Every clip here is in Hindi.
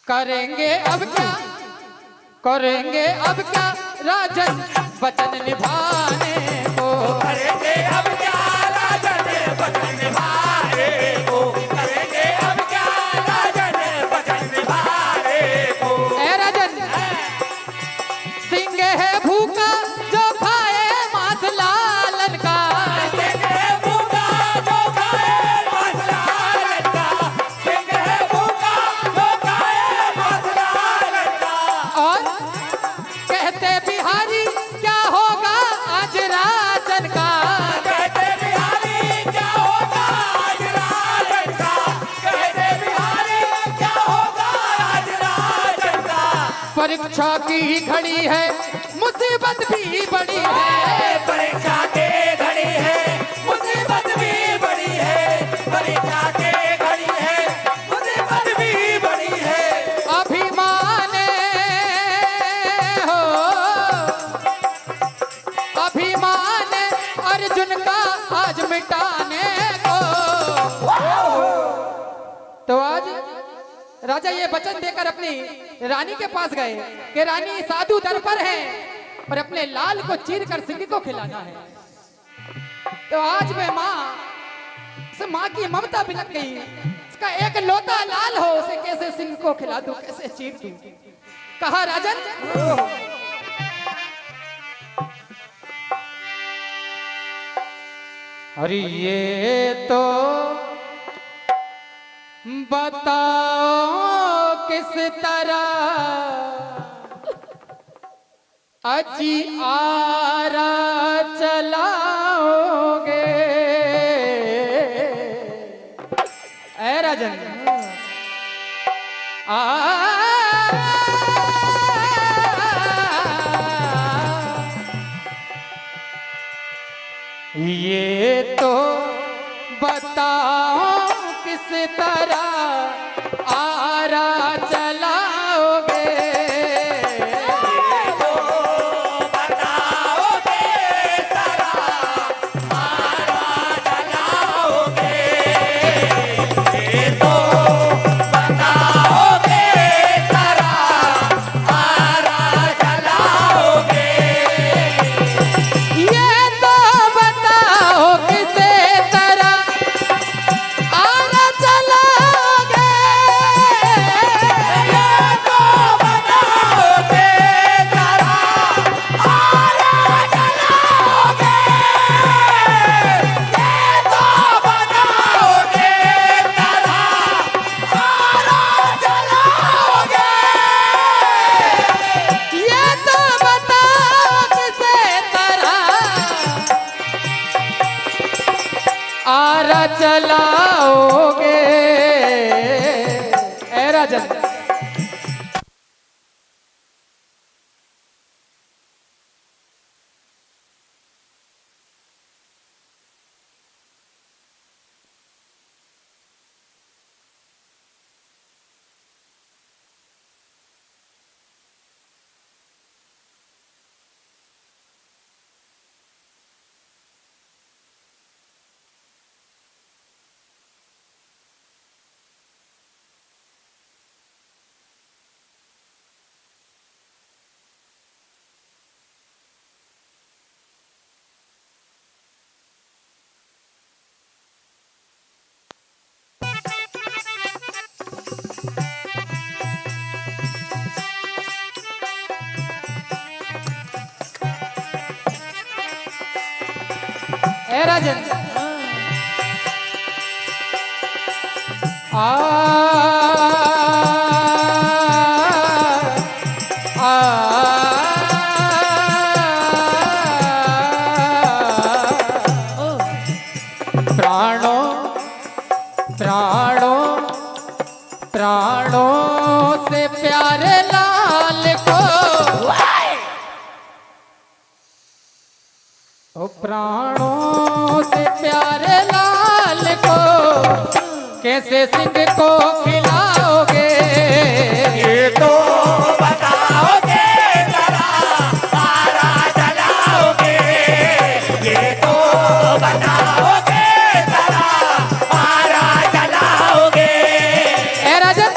करेंगे अब क्या, करेंगे अब क्या राजन वचन निभाने को, करेंगे अब क्या राजन वचन निभाने को, करेंगे अब क्या राजन वचन निभाने को। ए राजन सिंह है भूखा जो खाए मांस लालन का, सिंह है भूखा जो खाए मांस लालन का, सिंह है भूखा जो खाए मांस लालन का। और कहते बिहारी क्या होगा आज राजन का, कहते बिहारी क्या होगा आज राजन का, कहते बिहारी क्या होगा आज राजन का। परीक्षा की घड़ी है मुसीबत भी बड़ी है, परीक्षा के घड़ी है मुसीबत भी बड़ी है, परीक्षा के घड़ी है मुसीबत भी बड़ी है। अभिमान हो अभिमान अर्जुन का आज मिटाने को। तो आज राजा ये वचन देकर अपनी रानी के पास गए कि रानी साधु दर पर है और अपने लाल को चीर कर सिंह को खिलाना है। तो आज मैं माँ की ममता बिलक गई, इसका एक लौता लाल हो उसे कैसे सिंह को खिला दूं, कैसे चीर दूं। कहा राजन अरे ये तो बताओ किस तरह अजी आरा चलाओगे। ऐ राजन ये तो बताओ किस तरह आरा चलाओगे। ये तो बताओ किस तरह आरा चलाओगे, ये तो बताओ किस तरह आरा चलाओगे। ये तो बताओ किस तरह आरा चलाओगे। ये तो बताओ किस तरह आरा चलाओगे, ये तो बताओ किस तरह आरा चलाओगे। ये तो बताओ किस तरह आरा चलाओगे। ऐ राजन ऐ राजन आ प्राणों प्राणों प्राणों से प्यारे लाल को, ओ प्राणों से प्यारे लाल को कैसे सिंह को खिलाओगे। ये तो बताओ किस तरह आरा चलाओगे, ये तो बताओ किस तरह आरा चलाओगे। ऐ राजन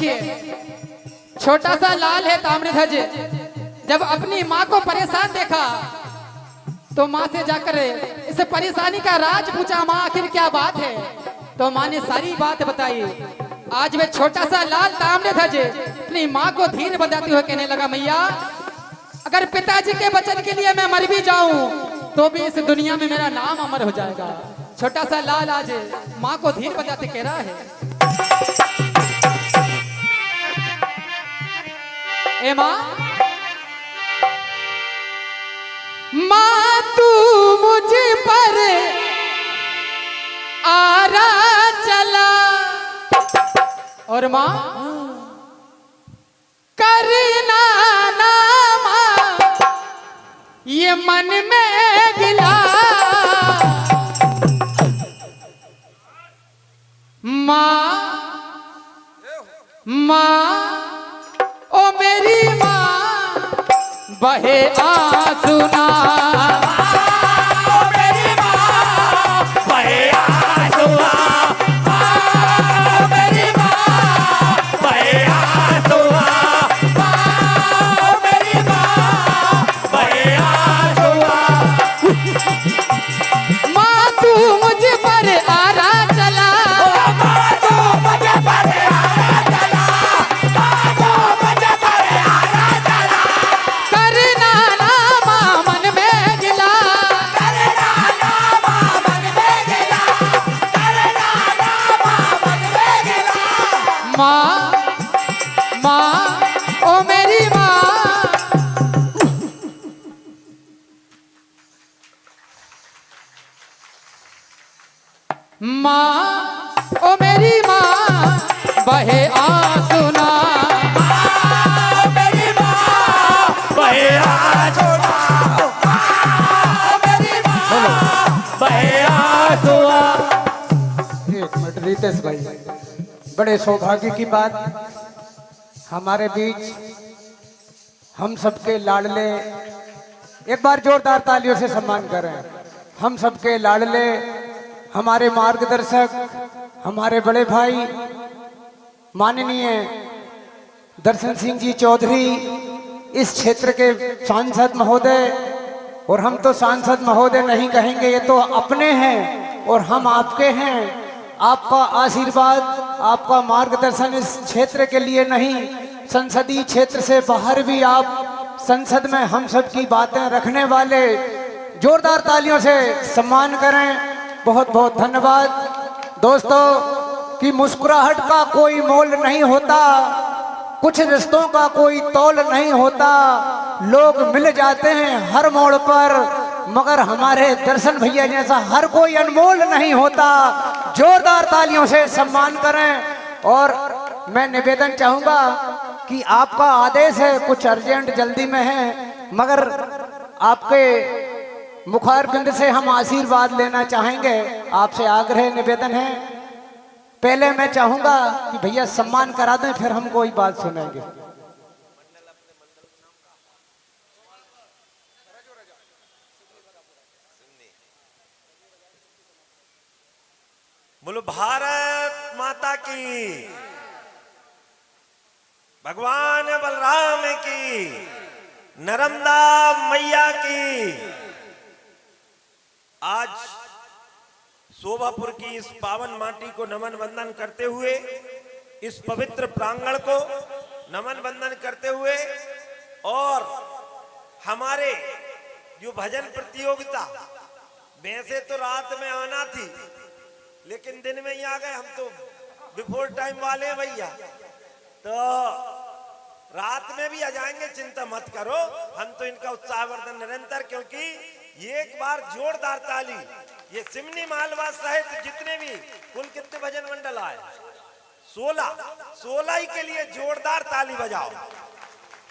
देखिए छोटा सा लाल है ताम्रध्वज, जब अपनी माँ को परेशान देखा तो माँ से जाकर इस परेशानी का राज पूछा, माँ आखिर क्या बात है? तो माँ ने सारी बात बताई। आज वे छोटा सा लाल ताम्रध्वज अपनी माँ को धीर बंधाते हुए कहने लगा, मैया अगर पिताजी के वचन के लिए मैं मर भी जाऊं तो भी इस दुनिया में मेरा नाम अमर हो जाएगा। छोटा सा लाल आज माँ को धीर बंधाते कह रहा है, ए माँ, माँ तू मुझ पर आरा चला और माँ करना ना माँ ये मन में गिला, माँ माँ ओ मेरी माँ बहे आंसू ना, मेरी माँ बहे आंसुआ, मेरी माँ बहे आंसुआ, मेरी माँ बहे आंसुआ। माँ तू मुझ पर आरा चला, माँ तू मुझे पर आरा चला, माँ तू मुझे पर आरा चला, करना ना माँ मन में गिला, करना ना माँ मन में गिला, करना ना माँ मन में गिला। माँ माँ ओ मेरी माँ, माँ ओ मेरी माँ बहे आंसू ना, मेरी माँ बहे आंसुआ, मेरी माँ बहे आंसुआ। एक मिनट रितेश भाई, बड़े सौभाग्य की बात हमारे बीच हम सबके लाडले, एक बार जोरदार तालियों से सम्मान करें। हम सबके लाडले, हमारे मार्गदर्शक, हमारे बड़े भाई माननीय दर्शन सिंह जी चौधरी, इस क्षेत्र के सांसद महोदय, और हम तो सांसद महोदय नहीं कहेंगे, ये तो अपने हैं और हम आपके हैं। आपका आशीर्वाद, आपका मार्गदर्शन इस क्षेत्र के लिए नहीं, संसदीय क्षेत्र से बाहर भी आप संसद में हम सब की बातें रखने वाले, जोरदार तालियों से सम्मान करें। बहुत बहुत धन्यवाद दोस्तों। कि मुस्कुराहट का कोई मोल नहीं होता, कुछ रिश्तों का कोई तौल नहीं होता, लोग मिल जाते हैं हर मोड़ पर, मगर हमारे दर्शन भैया जैसा हर कोई अनमोल नहीं होता। जोरदार तालियों से सम्मान करें। और मैं निवेदन चाहूंगा कि आपका आदेश है, कुछ अर्जेंट जल्दी में है, मगर आपके मुखारबिंद से हम आशीर्वाद लेना चाहेंगे। आपसे आग्रह निवेदन है, पहले मैं चाहूंगा कि भैया सम्मान करा दें, फिर हम कोई बात सुनेंगे। बोलो भारत माता की, भगवान बलराम की, नर्मदा मैया की। आज शोभापुर की इस पावन माटी को नमन वंदन करते हुए, इस पवित्र प्रांगण को नमन वंदन करते हुए, और हमारे जो भजन प्रतियोगिता, वैसे तो रात में आना थी लेकिन दिन में ही आ गए, हम तो बिफोर टाइम वाले हैं भैया, तो रात में भी आ जाएंगे, चिंता मत करो। हम तो इनका उत्साहवर्धन निरंतर, क्योंकि ये एक बार जोरदार ताली, ये सिमनी मालवा सहित जितने भी कुल कितने भजन मंडल आए, 16 ही के लिए जोरदार ताली बजाओ।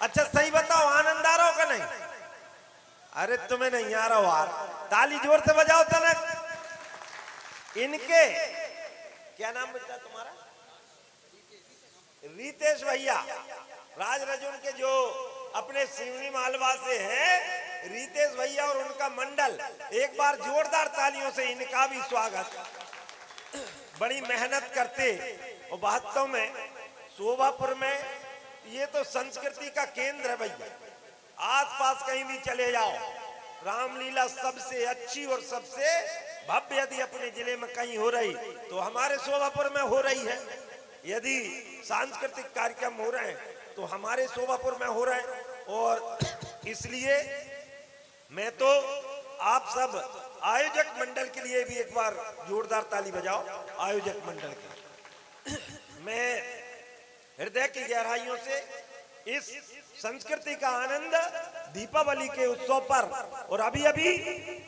अच्छा सही बताओ, आनंद आ रहा हो का नहीं? अरे तुम्हें नहीं आ रहा हो यार, ताली जोर से बजाओ तनक। इनके क्या नाम बता तुम्हारा? रितेश भैया, राज रजून के जो अपने सिवनी मालवा से हैं, रितेश भैया और उनका मंडल, एक बार जोरदार तालियों से इनका भी स्वागत। बड़ी मेहनत करते और वास्तव में शोभापुर में ये तो संस्कृति का केंद्र है भैया। आसपास कहीं भी चले जाओ, रामलीला सबसे अच्छी और सबसे भव्य यदि अपने जिले में कहीं हो रही तो हमारे शोभापुर में हो रही है। यदि सांस्कृतिक कार्यक्रम हो रहे हैं तो हमारे शोभापुर में हो रहे हैं। और इसलिए मैं तो आप सब आयोजक मंडल के लिए भी एक बार जोरदार ताली बजाओ। आयोजक मंडल के मैं हृदय की गहराइयों से इस संस्कृति का आनंद दीपावली के उत्सव पर, और अभी अभी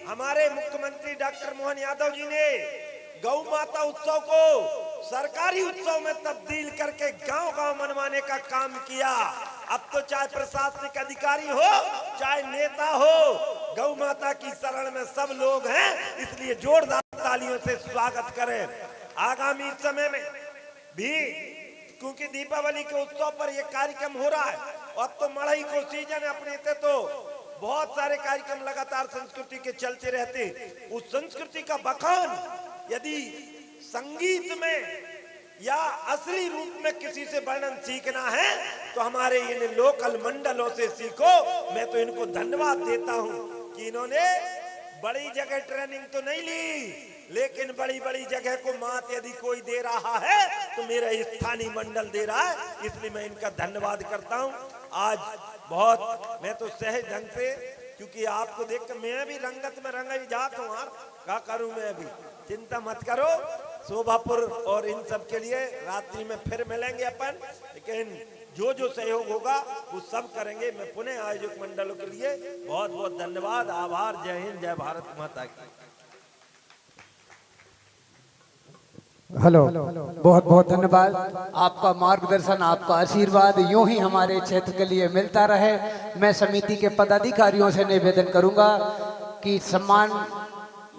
हमारे मुख्यमंत्री डॉक्टर मोहन यादव जी ने गौ माता उत्सव को सरकारी उत्सव में तब्दील करके गांव-गांव मनवाने का काम किया। अब तो चाहे प्रशासनिक अधिकारी हो चाहे नेता हो, गौ माता की शरण में सब लोग हैं, इसलिए जोरदार तालियों से स्वागत करें। आगामी समय में भी क्योंकि दीपावली के उत्सव पर यह कार्यक्रम हो रहा है, और अब तो मड़ई को सीजन है अपने से, तो बहुत सारे कार्यक्रम लगातार संस्कृति के चलते रहते। उस संस्कृति का बखान यदि संगीत में या असली रूप में किसी से वर्णन सीखना है तो हमारे इन लोकल मंडलों से सीखो। मैं तो इनको धन्यवाद देता हूं कि इन्होंने बड़ी जगह ट्रेनिंग तो नहीं ली, लेकिन बड़ी बड़ी जगह को मात यदि कोई दे रहा है तो मेरा स्थानीय मंडल दे रहा है, इसलिए मैं इनका धन्यवाद करता हूं। आज बहुत मैं तो सहज ढंग से, क्योंकि आपको देखकर मैं भी रंगत में रंगाई जाता हूँ। क्या करूं मैं अभी, चिंता मत करो। शोभापुर और इन सब के लिए रात्रि में फिर मिलेंगे अपन, लेकिन जो जो सहयोग होगा वो सब करेंगे। मैं पुनः आयोजक मंडलों के लिए बहुत बहुत धन्यवाद, आभार। जय हिंद, जय भारत माता की। हेलो, बहुत बहुत धन्यवाद। आपका मार्गदर्शन, आपका आशीर्वाद यूं ही हमारे क्षेत्र के लिए मिलता रहे। मैं समिति के पदाधिकारियों से निवेदन करूंगा कि सम्मान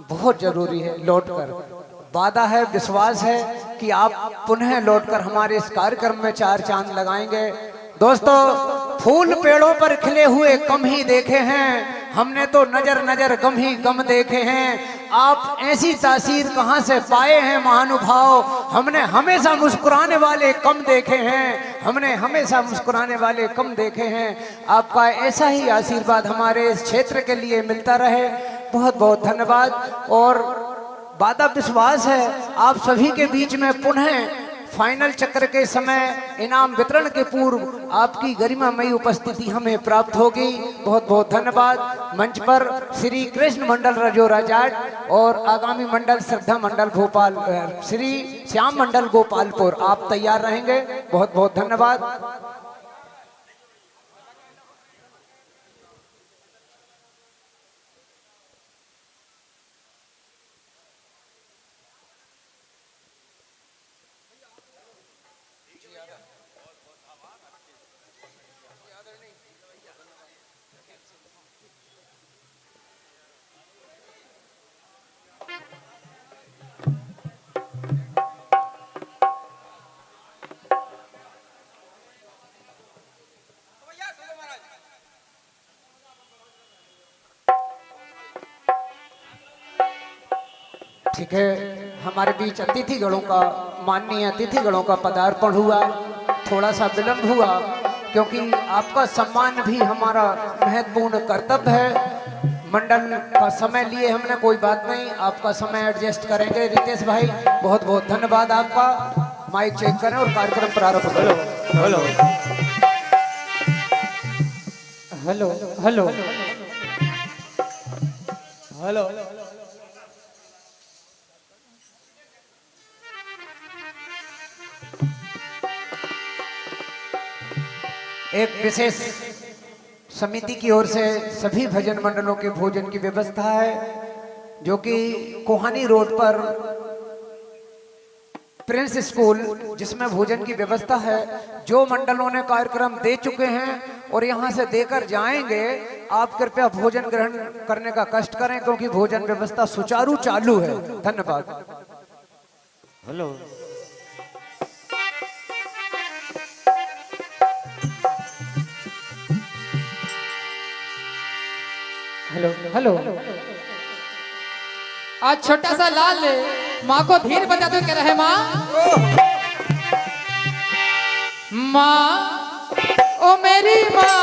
बहुत जरूरी है। लौटकर वादा है, विश्वास है कि आप पुनः लौटकर हमारे इस कार्यक्रम में चार चांद लगाएंगे। दोस्तों, फूल पेड़ों पर खिले हुए कम ही देखे हैं, हमने तो नजर नजर गम ही गम देखे हैं। आप ऐसी तासीर कहां से पाए हैं महानुभाव, हमने हमेशा मुस्कुराने वाले कम देखे हैं, हमने हमेशा मुस्कुराने वाले कम देखे हैं। आपका ऐसा ही आशीर्वाद हमारे इस क्षेत्र के लिए मिलता रहे। बहुत बहुत धन्यवाद। और वादा विश्वास है आप सभी के बीच में पुनः फाइनल चक्र के समय इनाम वितरण के पूर्व आपकी गरिमामयी उपस्थिति हमें प्राप्त होगी। बहुत बहुत धन्यवाद। मंच पर श्री कृष्ण मंडल रजोरा जाट और आगामी मंडल श्रद्धा मंडल भोपाल, श्री श्याम मंडल गोपालपुर, आप तैयार रहेंगे। बहुत बहुत धन्यवाद। ठीक है, हमारे बीच अतिथिगणों का, माननीय अतिथिगणों का पदार्पण हुआ। थोड़ा सा विलंब हुआ क्योंकि आपका सम्मान भी हमारा महत्वपूर्ण कर्तव्य है। मंडल का समय लिए हमने, कोई बात नहीं, आपका समय एडजस्ट करेंगे। रितेश भाई, बहुत बहुत धन्यवाद आपका। माइक चेक करें और कार्यक्रम प्रारंभ करो। Hello hello hello hello hello. एक विशेष समिति की ओर से सभी भजन मंडलों के भोजन की व्यवस्था है, जो कि कोहानी रोड पर प्रिंस स्कूल, जिसमें भोजन की व्यवस्था है। जो मंडलों ने कार्यक्रम दे चुके हैं और यहां से देकर जाएंगे, आप कृपया भोजन ग्रहण करने का कष्ट करें, क्योंकि भोजन व्यवस्था सुचारू चालू है। धन्यवाद। Hello, hello hello. आज छोटा सा लाल माँ को धीर बजा दो, कह रहे माँ माँ ओ मेरी माँ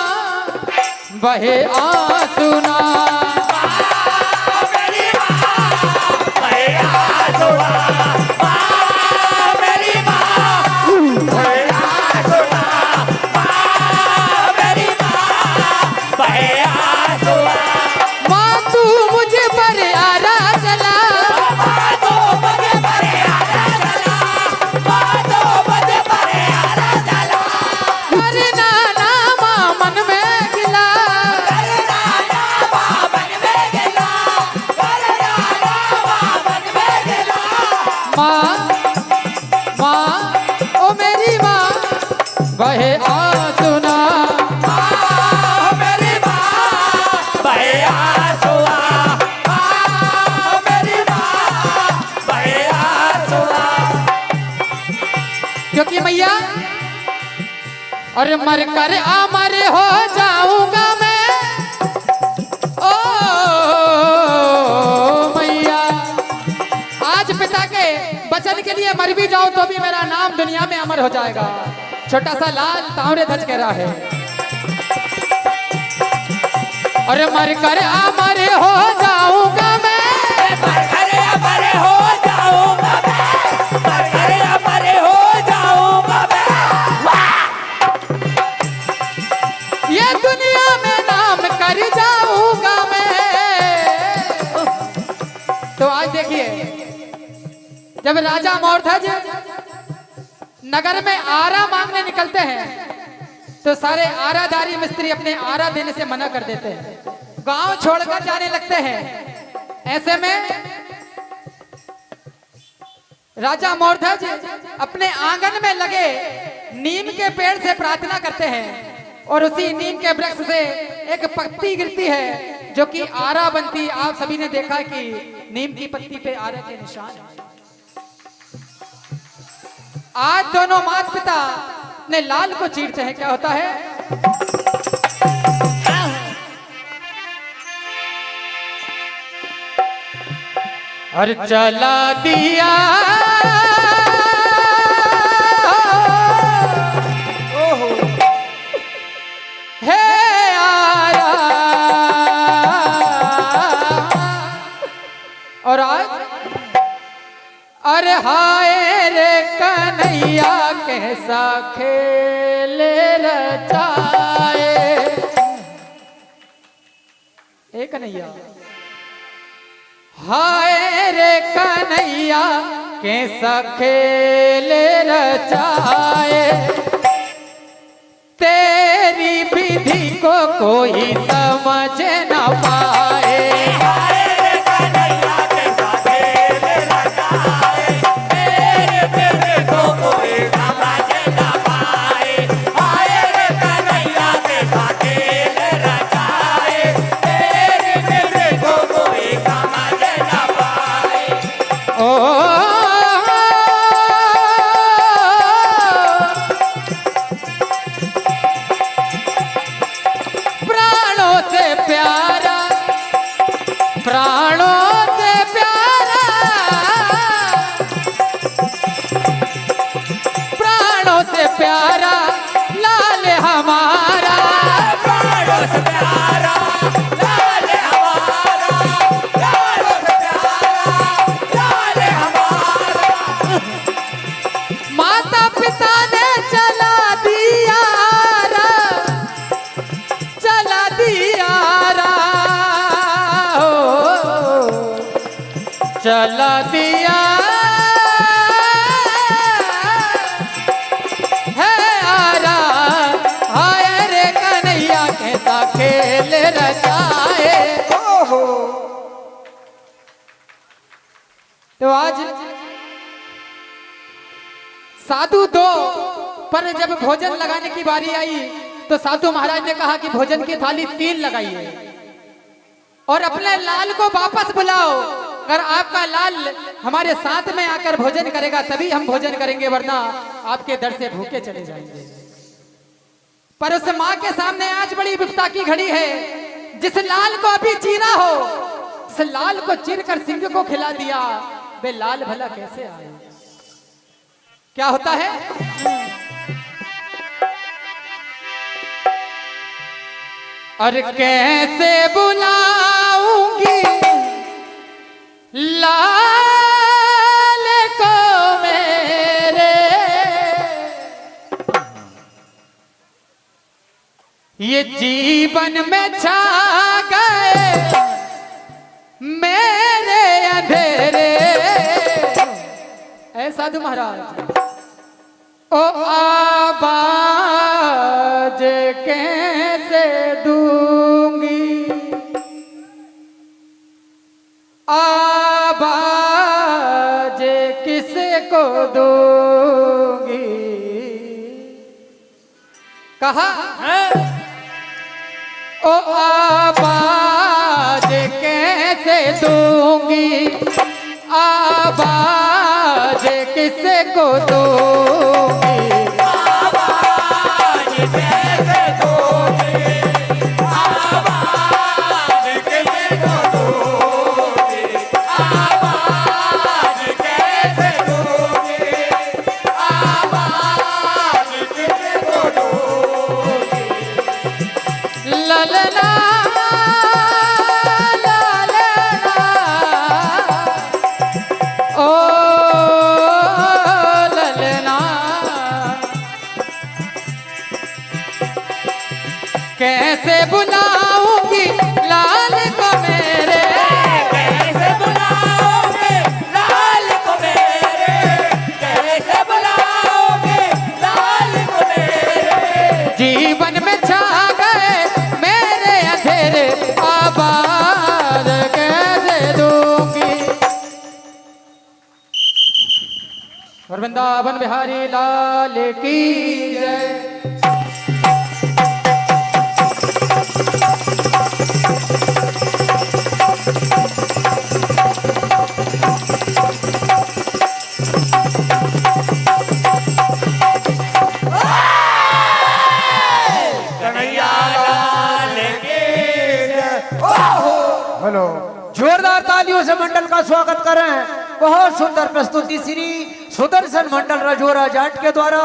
बहे आंसुना, माँ तू मुझे पर आरा चला, अरे नाना माँ मन में गिला, माँ माँ ओ मेरी माँ बहे आंसुना, क्योंकि मैया और मर कर अमर हो जाऊंगा मैं, ओ मैया आज पिता के वचन के लिए मर भी जाऊं तो भी मेरा नाम दुनिया में अमर हो जाएगा। छोटा सा लाल तावरे धज कह रहा है, और मर कर अमर हो जाऊंगा मैं, ये दुनिया में नाम कर जाऊंगा मैं। तो आज देखिए, जब राजा मौर्धज नगर में आरा मांगने निकलते हैं तो सारे आराधारी मिस्त्री अपने आरा देने से मना कर देते हैं, गांव छोड़कर जाने लगते हैं। ऐसे में राजा मौर्धज अपने आंगन में लगे नीम के पेड़ से प्रार्थना करते हैं, और उसी नीम के वृक्ष से एक पत्ती गिरती है जो कि आरा बनती। आप सभी ने देखा कि नीम की पत्ती पे आरा के निशान है। आज दोनों माता पिता अपने लाल को चीरते हैं। क्या होता है? और चला दिया है आरा, और आज अरे हाय रे कन्हैया कैसा खेल रचाए। ए कन्हैया, हाय रे कन्हैया कैसा खेल रचाए, तेरी विधि को कोई समझ न पाए। प्यारा लाल हमारा, प्राणों से प्यारा लाल हमारा, प्राणों से प्यारा लाल हमारा। माता पिता ने चला दिया रा, चला दिया रा, चला दिया खेल रचाए। तो आज साधु दो पर जब भोजन लगाने की बारी आई तो साधु महाराज ने कहा कि भोजन की थाली 3 लगाइए और अपने लाल को वापस बुलाओ। अगर आपका लाल हमारे साथ में आकर भोजन करेगा तभी हम भोजन करेंगे, वरना आपके दर से भूखे चले जाएंगे। पर उस माँ के सामने आज बड़ी विपदा की घड़ी है। जिस लाल को अभी चीरा हो, उस लाल को चीर कर सिंह को खिला दिया, वे लाल भला कैसे आए? क्या होता है? और कैसे बुलाऊंगी लाल को मेरे, ये जीवन में छा गए मेरे अंधेरे। ऐ साधु महाराज, ओ आवाज कैसे दूंगी, आवाज किसको दूंगी। कहा ओ आवाज कैसे दूंगी, आवाज किसको दूंगी, आवाज कैसे दूंगी, आवाज किसको दूंगी, आवाज कैसे दूंगी, आवाज किसको दूंगी। ललना कैसे बुलाऊंगी लाल को मेरे, कैसे बुलाओगे लाल को मेरे, कैसे बुलाओगे लाल को मेरे, जीवन में छा गए मेरे अंधेरे, आवाज कैसे दूंगी। और वृंदावन बिहारी लाल की जय। हेलो, जोरदार तालियों से मंडल का स्वागत करें। बहुत सुंदर प्रस्तुति श्री सुदर्शन मंडल रजोरा जाट के द्वारा।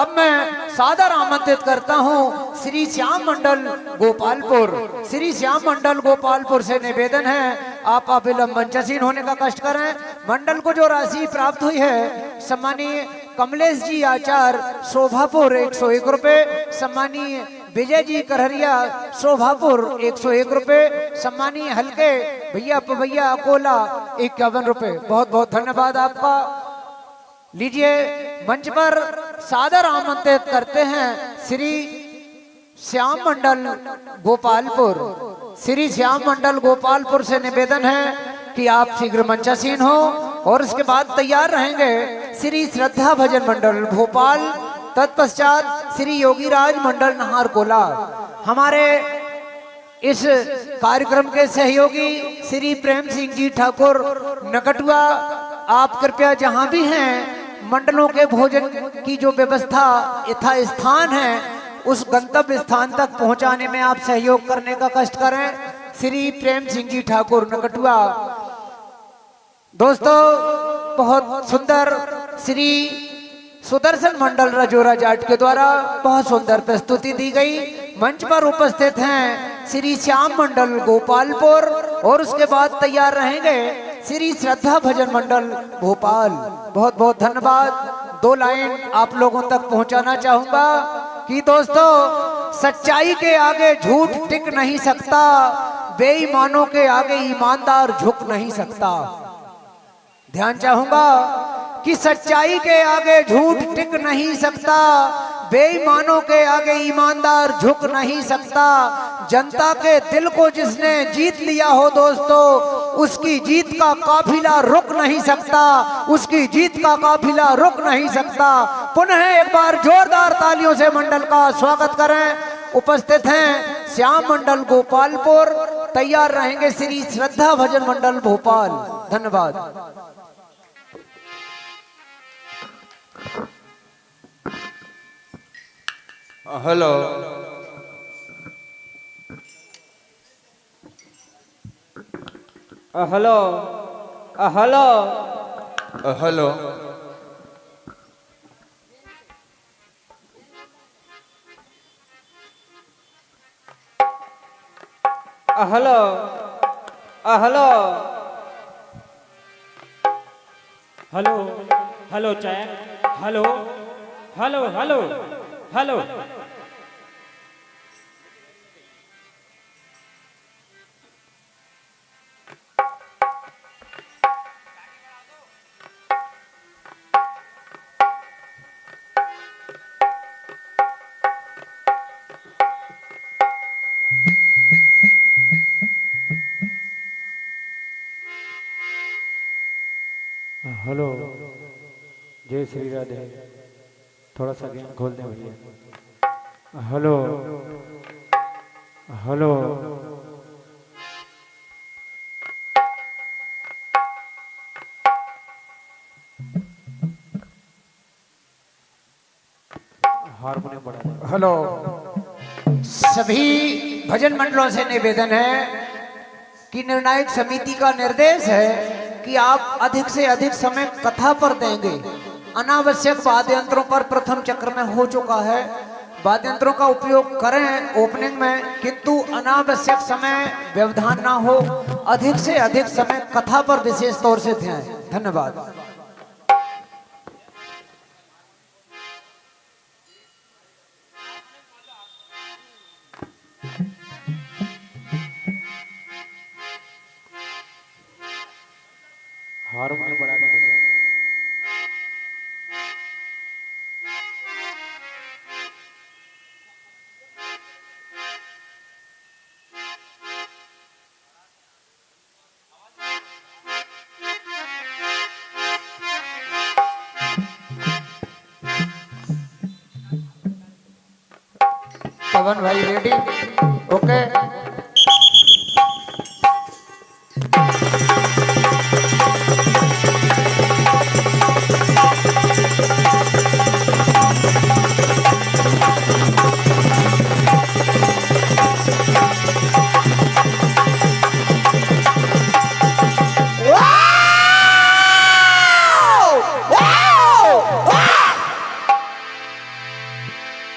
अब मैं सादर आमंत्रित करता हूं श्री श्याम मंडल गोपालपुर। श्री श्याम मंडल गोपालपुर से निवेदन है आप अविलंब मंचासीन होने का कष्ट करें। मंडल को जो राशि प्राप्त हुई है सम्मानीय कमलेश जी आचार शोभापुर 101 रुपए, सम्मानीय विजय जी करहरिया शोभापुर 101 रुपए, सम्मानीय हल्के भैया पवैया अकोला 51 रुपए। बहुत बहुत धन्यवाद आपका। लीजिए मंच पर सादर आमंत्रित करते हैं श्री श्याम मंडल गोपालपुर। श्री श्याम मंडल गोपालपुर से निवेदन है कि आप शीघ्र मंचासीन हो और उसके बाद तैयार रहेंगे श्री श्रद्धा भजन मंडल भोपाल, तत्पश्चात श्री योगीराज मंडल नाहरकोला। हमारे इस कार्यक्रम के सहयोगी श्री प्रेम सिंह जी ठाकुर नकटुआ, आप कृपया जहां भी हैं मंडलों के भोजन की जो व्यवस्था यथा स्थान है उस गंतव्य स्थान तक पहुंचाने में आप सहयोग करने का कष्ट करें। श्री प्रेम सिंह जी ठाकुर नकटुआ। दोस्तों बहुत सुंदर श्री सुदर्शन मंडल रजोरा जाट के द्वारा बहुत सुंदर प्रस्तुति दी गई। मंच पर उपस्थित हैं श्री श्याम मंडल गोपालपुर और उसके बाद तैयार रहेंगे श्री श्रद्धा भजन मंडल भोपाल। बहुत बहुत धन्यवाद। 2 लाइन आप लोगों तक पहुंचाना चाहूंगा कि दोस्तों सच्चाई के आगे झूठ टिक नहीं सकता, बेईमानों के आगे ईमानदार झुक नहीं सकता। ध्यान चाहूंगा कि सच्चाई के आगे झूठ टिक नहीं सकता, बेईमानों के आगे ईमानदार झुक नहीं सकता। जनता के दिल को जिसने जीत लिया हो दोस्तों, उसकी जीत का काफिला रुक नहीं सकता, उसकी जीत का काफिला रुक नहीं सकता। पुनः एक बार जोरदार तालियों से मंडल का स्वागत करें। उपस्थित हैं श्याम मंडल गोपालपुर, तैयार रहेंगे श्री श्रद्धा भजन मंडल भोपाल। धन्यवाद। Hello, hello, hello, hello. Hello hello hello hello check hello hello hello hello hello जय श्री राधे। थोड़ा सा गेम खोल दें भैया। हेलो हेलो हारमोनियम बढ़ा दें। हेलो। सभी भजन मंडलों से निवेदन है कि निर्णायक समिति का निर्देश है कि आप अधिक से अधिक समय कथा पर देंगे। अनावश्यक वाद्य यंत्रों पर प्रथम चक्र में हो चुका है। वाद्य यंत्रों का उपयोग करें ओपनिंग में, किंतु अनावश्यक समय व्यवधान ना हो। अधिक से अधिक समय कथा पर विशेष तौर से ध्यान। धन्यवाद। हारमोनियम बढ़ा दें भैया। पवन भाई रेडी? ओके।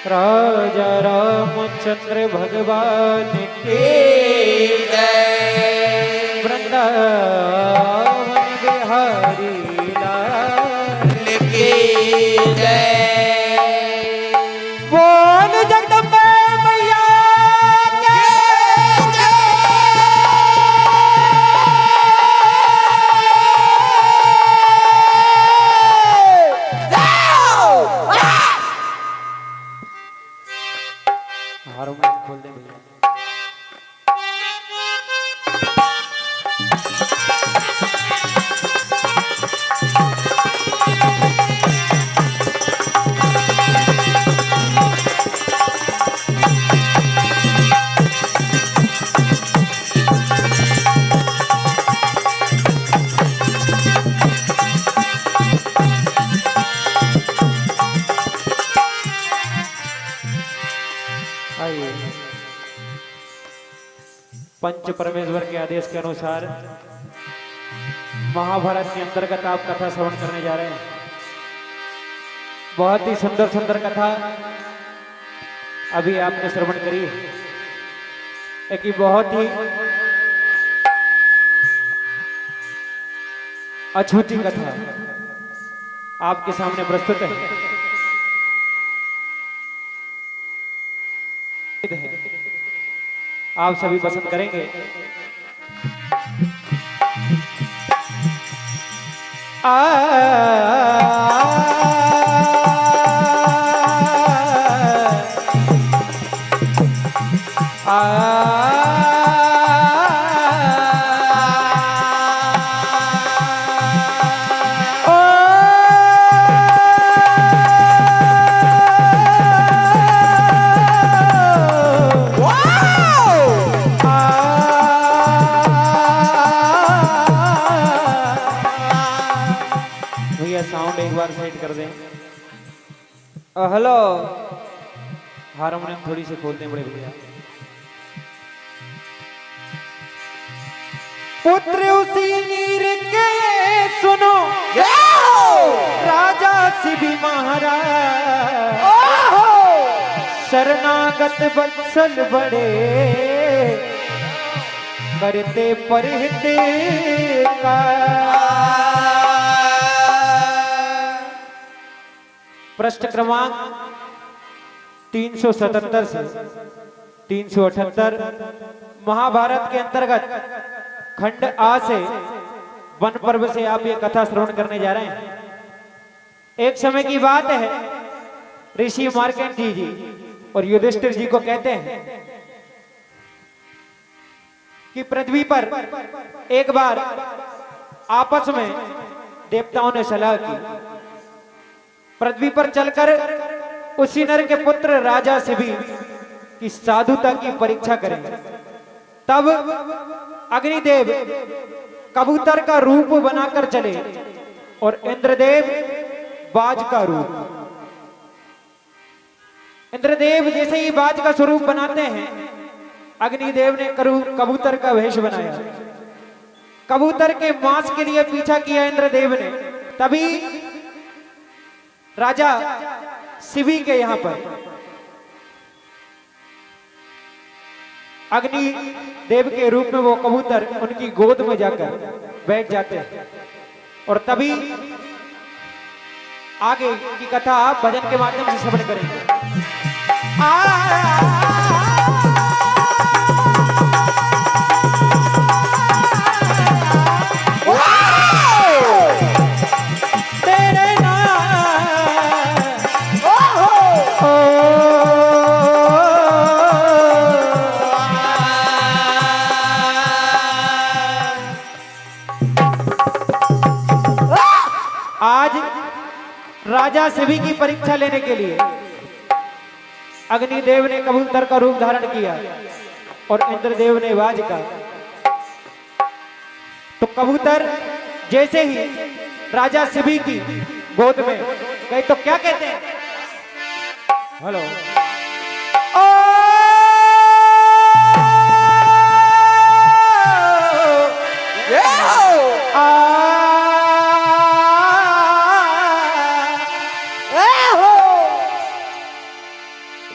राजा रामचंद्र भगवान की जय। वृंदावन बिहारी लाल की जय। बोल जगदम्बे मैया की जय। हारमोनियम खोल दे भैया। आइए पंच परमेश्वर के आदेश के अनुसार महाभारत के अंतर्गत आप कथा श्रवण करने जा रहे हैं। बहुत ही सुंदर सुंदर कथा अभी आपने श्रवण करी। एक बहुत ही अछूती कथा आपके सामने प्रस्तुत है। आप सभी पसंद करेंगे। साउंड एक बार सेट कर दें। हेलो हारमोनियम थोड़ी सी खोलते बड़े भैया। पुत्र उसी नीर के सुनो राजा शिवी महाराज। शरणागत बत्सल बड़े करते परहित का। पृष्ठ क्रमांक 377 से 378 महाभारत के अंतर्गत खंड आ से वन पर्व से आप ये कथा श्रवण करने जा रहे हैं। एक समय की बात है, ऋषि मार्कंडेय जी और युधिष्ठिर जी को कहते हैं कि पृथ्वी पर एक बार आपस में देवताओं ने सलाह की, पृथ्वी पर चलकर उसी नर के पुत्र राजा शिवी की साधुता की परीक्षा करेंगे। तब अग्निदेव कबूतर का रूप बनाकर चले और इंद्रदेव बाज का रूप। इंद्रदेव जैसे ही बाज का स्वरूप बनाते हैं, अग्निदेव ने कबूतर का वेश बनाया। कबूतर के मांस के लिए पीछा किया इंद्रदेव ने। तभी राजा शिवी के यहां पर अग्नि देव के रूप में वो कबूतर उनकी गोद में जाकर बैठ जाते हैं। और तभी आगे की कथा आप भजन के माध्यम से श्रवण करेंगे। आज राजा शिवी की परीक्षा लेने के लिए अग्निदेव ने कबूतर का रूप धारण किया और इंद्रदेव ने बाज का। तो कबूतर जैसे ही राजा शिवी की गोद में गए तो क्या कहते हैं? हेलो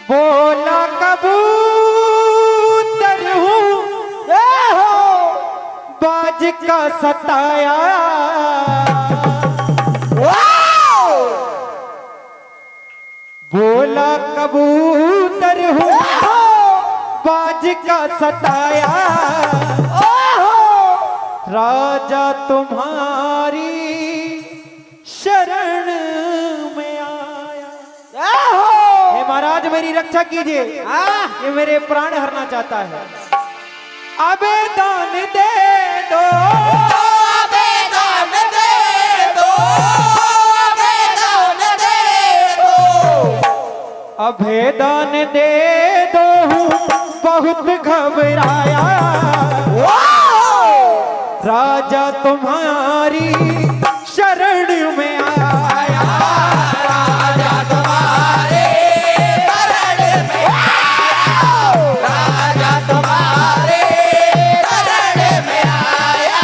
बोला कबूतर हूँ बाज का सताया। बोला कबूतर हूँ बाज का सताया। राजा तुम्हारी शरण में आया। हे महाराज मेरी रक्षा कीजिए, ये मेरे प्राण हरना चाहता है। आवेदन दे दो, आवेदन दे दो, आवेदन दे दो, आवेदन दे दो, बहुत घबराया। राजा तुम्हारी शरण में आया। राजा तुम्हारे शरण में आया। राजा तुम्हारे शरण में आया।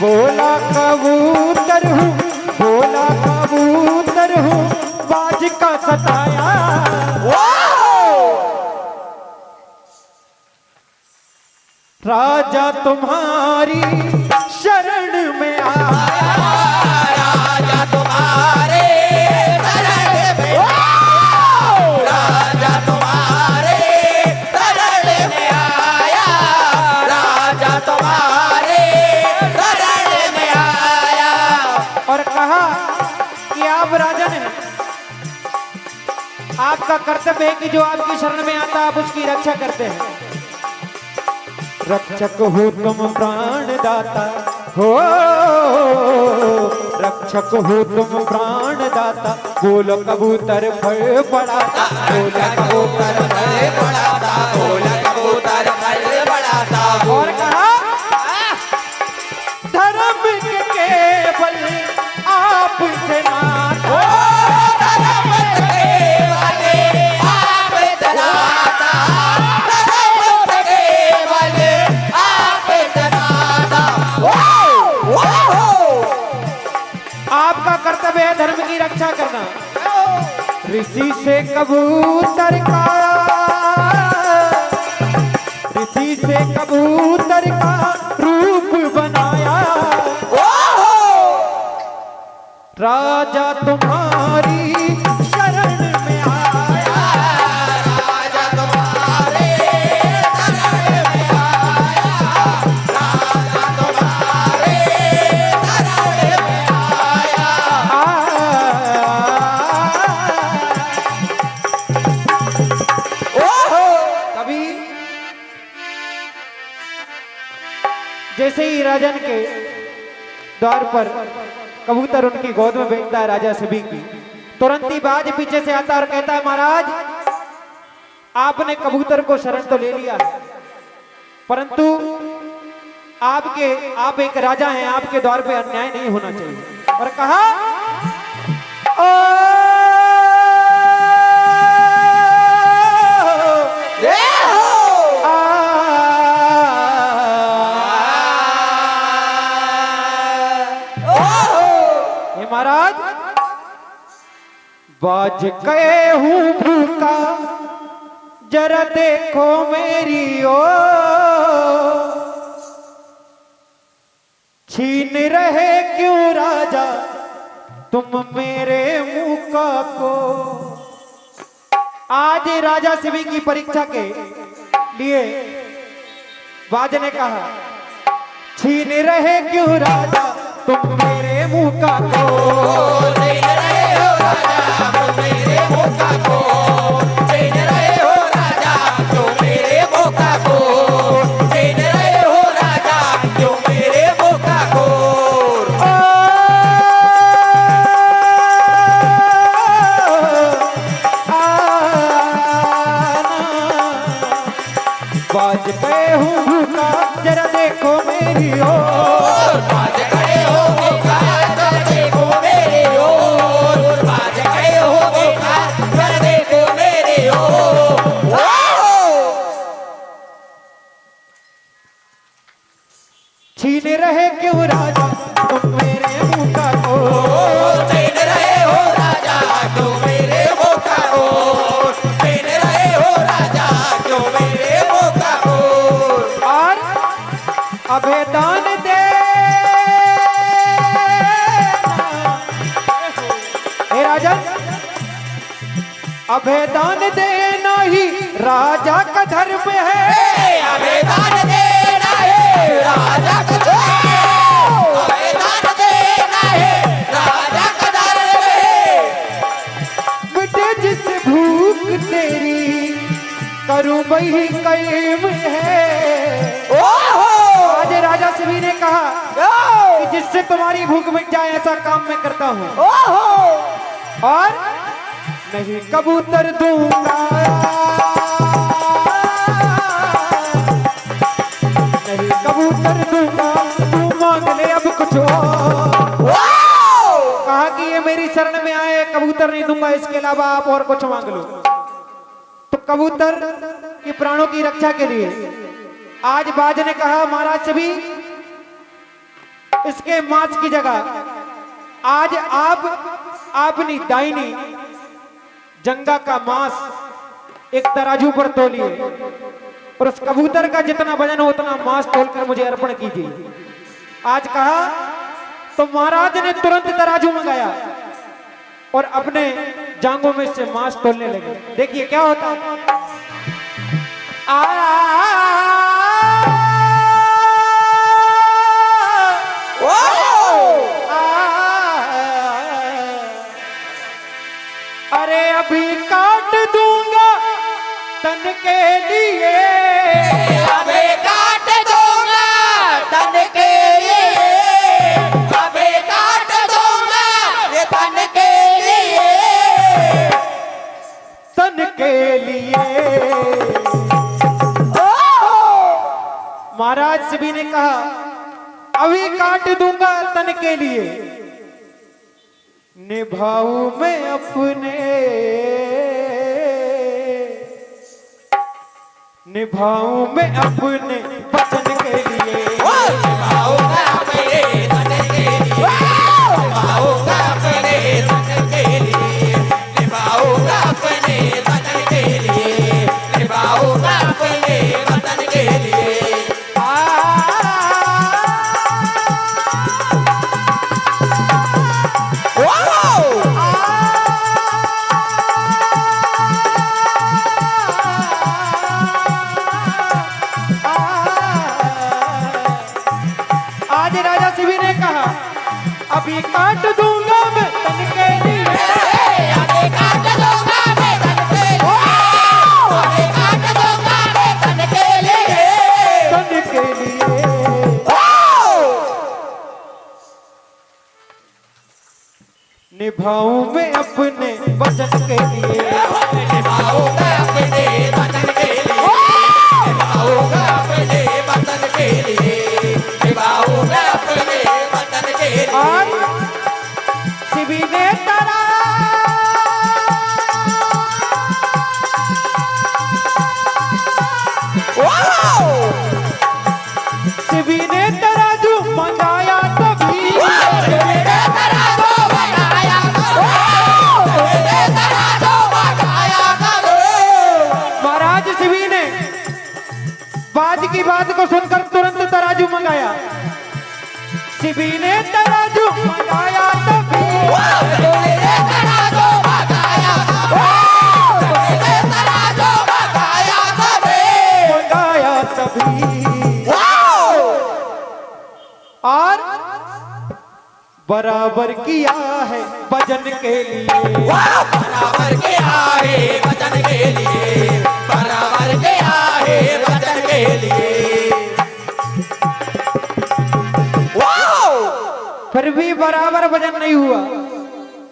बोला कबूतर हूँ, बोला कबूतर हूँ बाज का सताया। राजा तुम्हारी शरण में आया। राजा तुम्हारे शरण में आया। राजा तुम्हारे शरण में आया। राजा तुम्हारे शरण में आया। और कहा कि आप राजन हैं, आपका कर्तव्य है कि जो आपकी शरण में आता आप उसकी रक्षा करते हैं। रक्षक हो तुम प्राण दाता हो, रक्षक हो तुम प्राण दाता। बोलो कबूतर फल पड़ाता, बोलो कबूतर फल पड़ाता, बोलो कबूतर फल पड़ाता। और कहा धर्म के केवल आप से नाता। धर्म के केवल आप से नाता। धर्म के केवल ऋषि से कबूतर का, ऋषि से कबूतर का रूप बनाया, राजा तुम्हारी शरण में आया, राजा तुम्हारे शरण में आया, राजा तुम्हारे शरण में आया। कभी जैसे ही राजन के द्वार पर कबूतर उनकी गोद में बैठता है राजा सभी की, तुरंत ही बाज पीछे से आता और कहता है महाराज आपने कबूतर को शरण तो ले लिया है, परंतु आप एक राजा हैं, आपके द्वार पे अन्याय नहीं होना चाहिए। और कहा महाराज बाज गए हूं भूखा, जरा देखो मेरी ओर, छीन रहे क्यों राजा तुम मेरे मुका को। आज राजा शिवी की परीक्षा के लिए बाज ने कहा छीन रहे क्यों राजा तुम मेरे मुका को, छीन रहे हो राजा तुम मेरे मुका को, छीन रहे हो राजा तुम मेरे मुका को, छीन रहे हो राजा तुम मेरे मुका को। बाज गए हूँ भूखा, जरा देखो मेरी ओर, बाज गए हो भूखा, जरा देखो मेरी ओर, बाज गए हो भूखा, जरा देखो मेरी ओर। छीन रहे क्यों राजा तुम मेरे मुका को, छीन रहे हो राजा तुम मेरे मुका को, छीन रहे हो राजा तुम मेरे मुका को। और अभेदान दे हे राजा, अभेदान देना ही राजा का धर्म है, अभेदान देना है राजा का धर्म है, अभेदान देना है राजा का धर्म है। मिटे जिस भूख तेरी करूं वही कैम है। आज राजा शिवी ने कहा कि जिससे तुम्हारी भूख मिट जाए ऐसा काम मैं करता हूं, और नहीं कबूतर दूंगा, नहीं कबूतर दूंगा, तू मांग ले अब कुछ और। कहा कि ये मेरी शरण में आए, कबूतर नहीं दूंगा, इसके अलावा आप और कुछ मांग लो। तो कबूतर के प्राणों की रक्षा के लिए आज बाज ने कहा महाराज सभी इसके मांस की जगह आज आप अपनी दाहिनी जंगा का मांस एक तराजू पर तोलिए और उस कबूतर का जितना वजन हो उतना मांस तोलकर मुझे अर्पण कीजिए। आज कहा तो महाराज ने तुरंत तराजू मंगाया और अपने जांघों में से मांस तोलने लगे। देखिए क्या होता है। अरे अभी काट दूंगा तन के लिए, अभी काट दूंगा तन के लिए, अभी काट दूंगा ये तन के लिए, तन के लिए। महाराज शिवी ने कहा अभी काट दूंगा तन के लिए, निभाऊं मैं अपने, निभाऊं मैं अपने वचन के लिए, निभाऊंगा अपने वचन के लिए, निभाऊंगा अपने वचन के लिए, निभाऊंगा आगे काट दूंगा मैं तन के लिए, आगे काट दूंगा मैं तन के लिए, आगे काट दूंगा मैं तन के लिए, तन के लिए। निभाऊं मैं अपने वचन के लिए, निभाऊंगा अपने वतन के लिए, निभाऊंगा अपने वतन के लिए, निभाऊंगा अपने वतन के लिए। और शिवी ने तरा शिवी ने तराजू मंगाया तभी, मेरे तराजू मंगाया करो, मेरे तराजू मंगाया करो। महाराज शिवी ने बाज की बात को सुनकर तुरंत तराजू मंगाया। शिवी ने तराजू मंगाया तभी, मेरे तराजू मंगाया करो, मेरे तराजू मंगाया करो। मंगाया तभी। और बराबर किया है भजन के लिए, बराबर के आए वतन के लिए, बराबर के आए वतन के लिए। फिर भी बराबर भजन नहीं हुआ।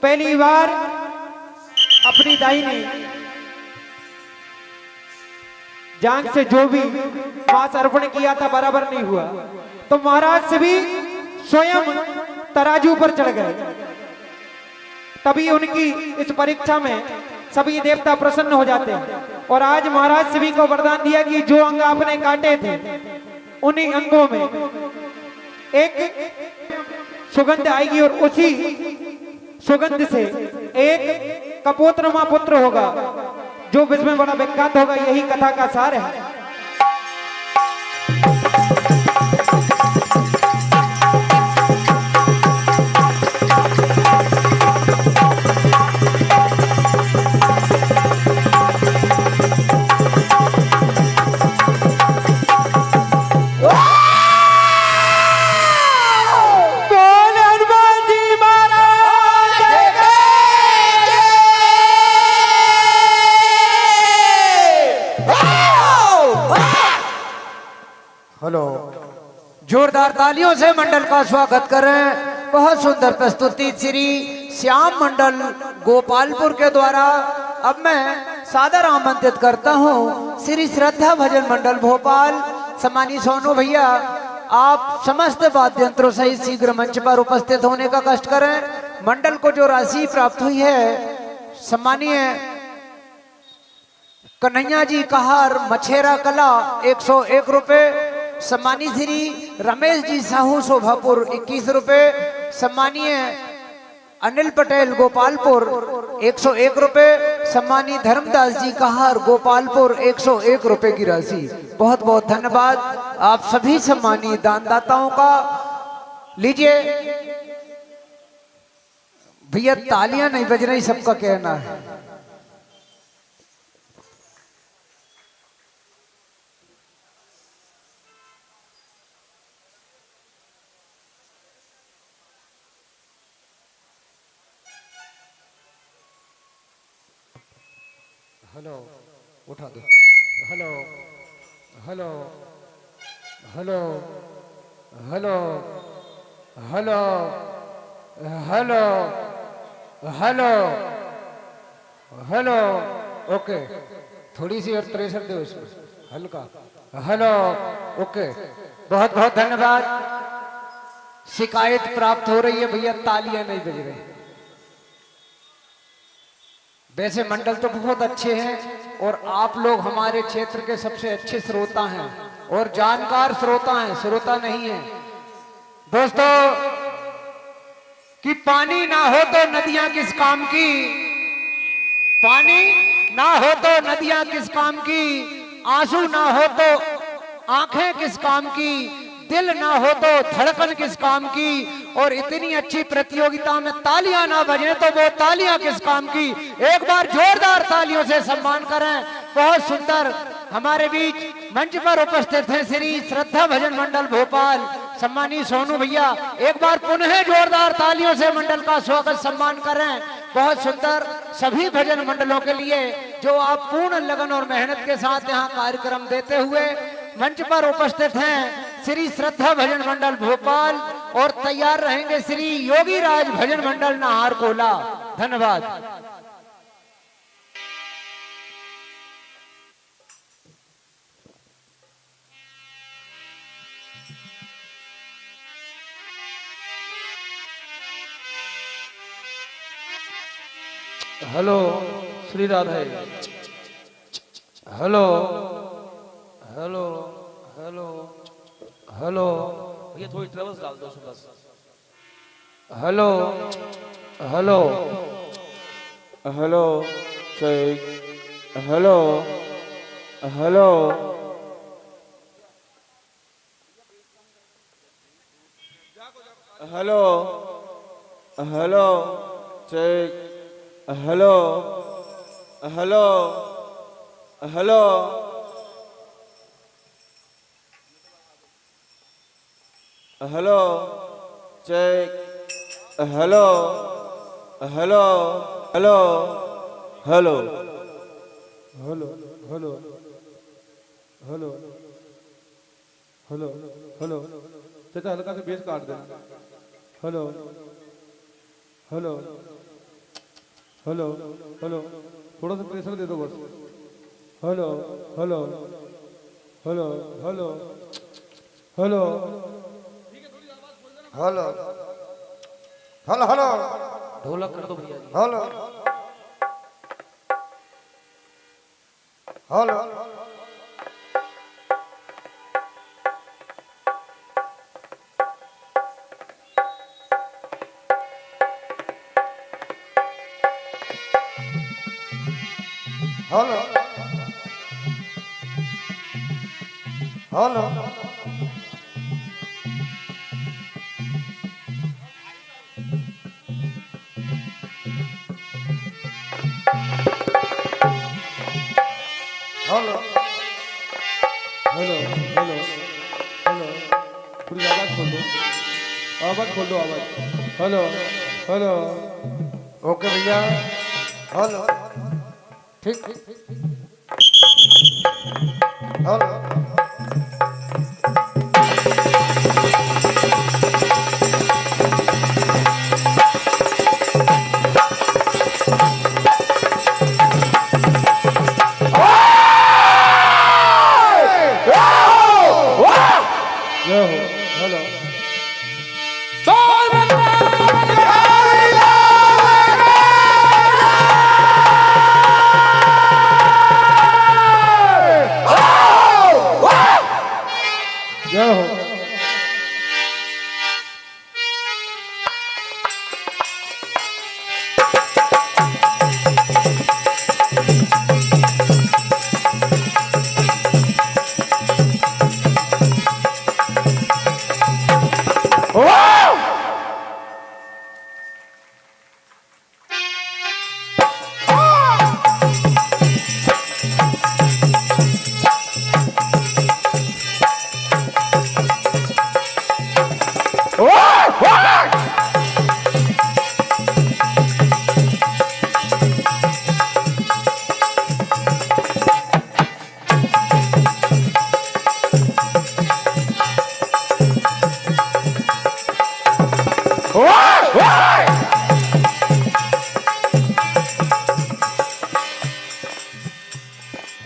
पहली बार अपनी दाहिनी जांग से जो भी मांस अर्पण किया था बराबर नहीं हुआ, तो महाराज से भी स्वयं तराजू पर चढ़ गए। तभी उनकी इस परीक्षा में सभी देवता प्रसन्न हो जाते हैं। और आज महाराज सभी को वरदान दिया कि जो अंग आपने काटे थे उन्हीं अंगों में एक सुगंध आएगी, और उसी सुगंध से एक कपोत्र पुत्र होगा जो विश्व में बड़ा विख्यात होगा। यही कथा का सार है। हेलो, जोरदार तालियों से मंडल का स्वागत करें। बहुत सुंदर प्रस्तुति श्री श्याम मंडल गोपालपुर के द्वारा। अब मैं सादर आमंत्रित करता हूं श्री श्रद्धा भजन मंडल भोपाल, सम्मानित सोनू भैया, आप समस्त वाद्य यंत्रों सहित शीघ्र मंच पर उपस्थित होने का कष्ट करें। मंडल को जो राशि प्राप्त हुई है, सम्मानीय कन्हैया जी कहार मछेरा कला 101 रुपए, सम्मानीय श्री रमेश जी साहू शोभापुर 21 रुपए, सम्मानीय अनिल पटेल गोपालपुर 101 रुपए, सम्मानीय धर्मदास जी कहार गोपालपुर 101 रुपए की राशि। बहुत बहुत धन्यवाद आप सभी सम्मानीय दानदाताओं का। लीजिए भैया, तालियां नहीं बज रही, सबका कहना है। हेलो, उठा दो। Hello hello hello hello hello hello hello hello. Okay, थोड़ी सी और प्रेशर दो उसको, हल्का। हेलो, ओके, बहुत बहुत धन्यवाद। शिकायत प्राप्त हो रही है भैया, तालियां नहीं बज रही। वैसे मंडल तो बहुत अच्छे हैं और आप लोग हमारे क्षेत्र के सबसे अच्छे श्रोता हैं और जानकार श्रोता हैं, श्रोता नहीं है दोस्तों। कि पानी ना हो तो नदियां किस काम की, पानी ना हो तो नदियां किस काम की, आंसू ना हो तो आंखें किस काम की, दिल ना हो तो धड़कन किस काम की, और इतनी अच्छी प्रतियोगिता में तालियां ना बजे तो वो तालियां किस काम की। एक बार जोरदार तालियों से सम्मान करें। बहुत सुंदर हमारे बीच मंच पर उपस्थित हैं श्री श्रद्धा भजन मंडल भोपाल, सम्मानी सोनू भैया एक बार पुनः जोरदार तालियों से मंडल का स्वागत सम्मान करें। बहुत सुंदर सभी भजन मंडलों के लिए जो आप पूर्ण लगन और मेहनत के साथ यहाँ कार्यक्रम देते हुए मंच पर उपस्थित हैं श्री श्रद्धा भजन मंडल भोपाल और तैयार रहेंगे श्री योगी राज भजन मंडल नाहरकोला। धन्यवाद। Hello Shri Radhe. Hello hello hello hello भैया थोड़ी ट्रेवल्स डाल दो उसमें बस। Hello hello hello check. Hello hello hello hello check. Hello hello hello hello check. Hello hello hello hello hello hello hello hello hello चाचा हल्का से बेस काट देना। हेलो हेलो हेलो हेलो थोड़ा सा प्रेशर दे दो बस। Hello hello hello hello hello hello hello hello dholak कर दो भैया जी। Hello hello hello hello hello hello hello hello पूरी आवाज खोल दो। आवाज खोल दो आवाज। हेलो हेलो ओके भैया हेलो ठीक हेलो जय हो। हेलो जय हो।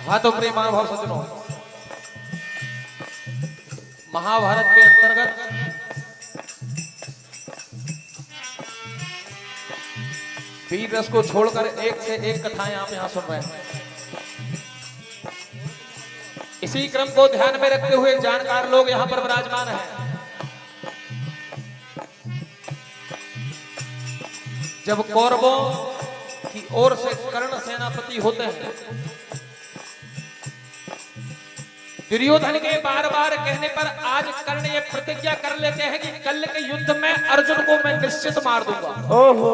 हाँ तो प्रिय महानुभाव सज्जनों, महाभारत के अंतर्गत वीर रस को छोड़कर एक से एक कथाएं आप यहां सुन रहे हैं। इसी क्रम को ध्यान में रखते हुए जानकार लोग यहां पर विराजमान हैं। जब कौरवों की ओर से कर्ण सेनापति होते हैं, दुर्योधन के बार बार कहने पर आज कर्ण ये प्रतिज्ञा कर लेते हैं कि कल के युद्ध में अर्जुन को मैं निश्चित मार दूंगा। ओहो,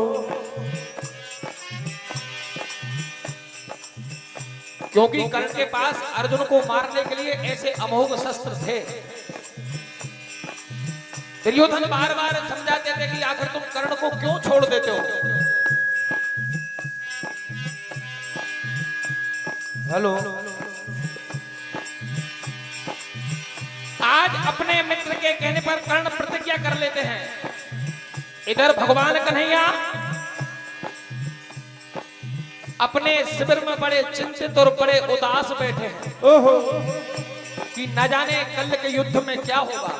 क्योंकि कर्ण के पास अर्जुन को मारने के लिए ऐसे अमोघ शस्त्र थे दुर्योधन बार बार समझाते थे कि आखिर तुम कर्ण को क्यों छोड़ देते हो। हेलो, आज अपने मित्र के कहने पर कर्ण प्रतिज्ञा कर लेते हैं। इधर भगवान कन्हैया अपने शिविर में बड़े चिंतित और बड़े उदास बैठे हैं। ओहो, कि न जाने कल के युद्ध में क्या होगा।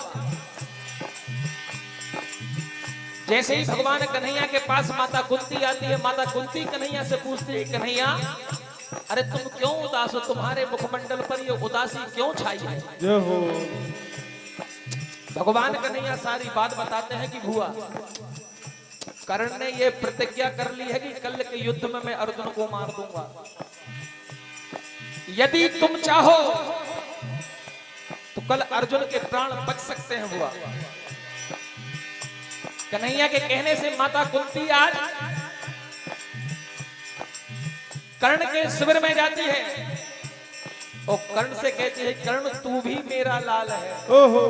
जैसे ही भगवान कन्हैया के पास माता कुंती आती है, माता कुंती कन्हैया से पूछती है, कन्हैया अरे तुम क्यों उदास हो, तुम्हारे मुखमंडल पर ये उदासी क्यों छाई है। जय हो। भगवान कन्हैया सारी बात बताते हैं कि भुआ कर्ण ने ये प्रतिज्ञा कर ली है कि कल के युद्ध में मैं अर्जुन को मार दूंगा। यदि तुम चाहो तो कल अर्जुन के प्राण बच सकते हैं भुआ। कन्हैया के कहने से माता कुंती आज कर्ण के शिविर में जाती है और कर्ण से कहती है, कर्ण तू भी मेरा लाल है। ओहो,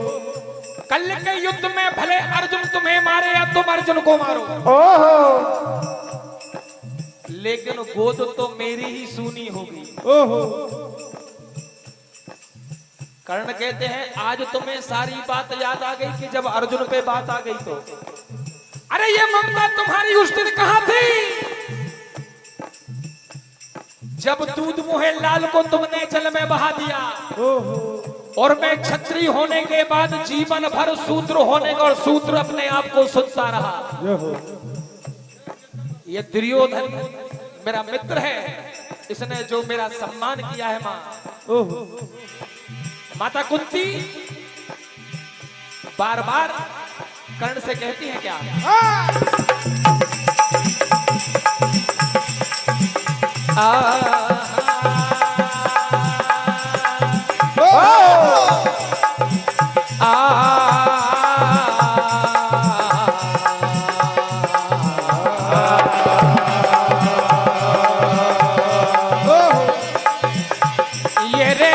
कल के युद्ध में भले अर्जुन तुम्हें मारे या तुम अर्जुन को मारो, ओहो, लेकिन गोद तो मेरी ही सूनी होगी। ओहो। कर्ण कहते हैं, आज तुम्हें सारी बात याद आ गई कि जब अर्जुन पे बात आ गई तो। अरे ये ममता तुम्हारी उस दिन कहां थी जब दूध मुहे लाल को तुमने जल में बहा दिया। ओहो, और मैं क्षत्रिय होने के बाद जीवन भर शूद्र होने का और शूद्र अपने आप को सुनता रहा। जय हो। ये दुर्योधन मेरा मित्र है, इसने जो मेरा सम्मान किया है मां। ओहो, माता कुंती बार बार कर्ण से कहती है क्या, ये रे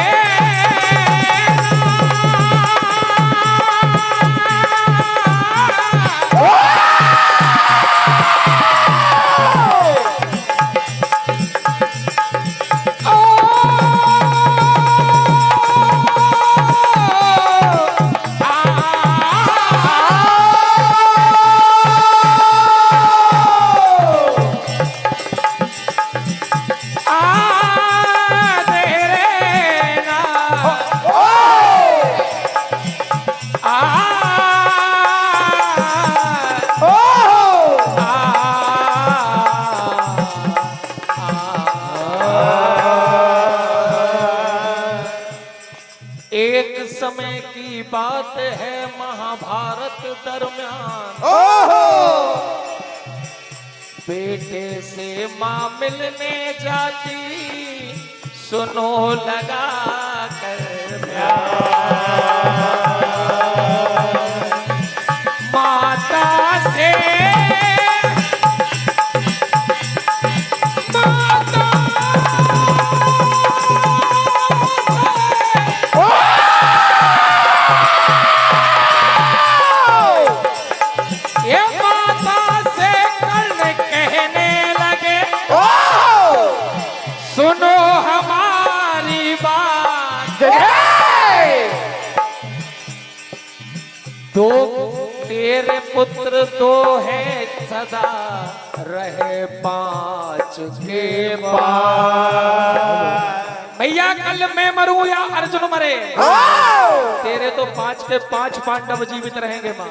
एक समय की बात है महाभारत दरमियान, बेटे से मां मिलने जाती, सुनो लगा कर माता से सुनो हमारी बात, दो तेरे पुत्र दो है सदा रहे पांच के पास। भैया कल मैं मरूं या अर्जुन मरे, तेरे तो 5 के 5 पांडव जीवित रहेंगे मां।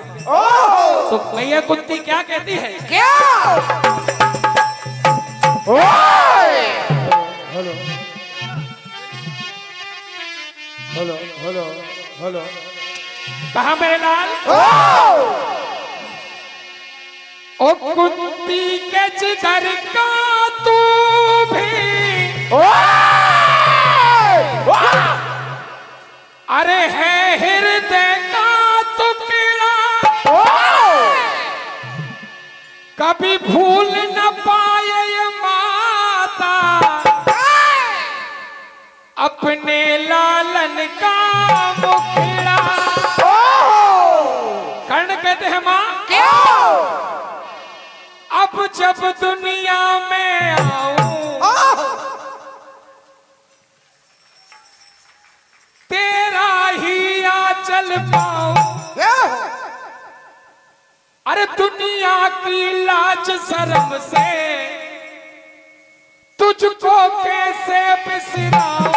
तो भैया कुंती क्या कहती है, क्या हेलो, हेलो, हेलो, हेलो। कहा मेरे लाल, ओ कुंती के जिगर का तू भी अरे है हृदय का टुकड़ा, कभी भूल न पाए ये माता अपने लालन का मुखड़ा। कर्ण जब दुनिया में आऊं तेरा ही आंचल पाऊं। अरे दुनिया की लाज शर्म से तुझको कैसे बिसराऊं।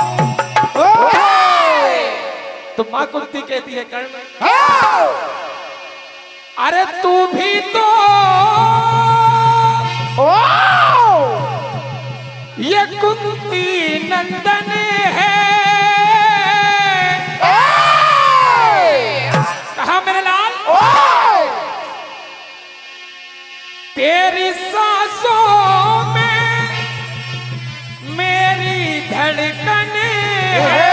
तो मां कुंती कहती है कर्ण, अरे तू भी तो ये कुंती नंदन है। कहा मेरे लाल, तेरी सांसों में मेरी धड़कन है।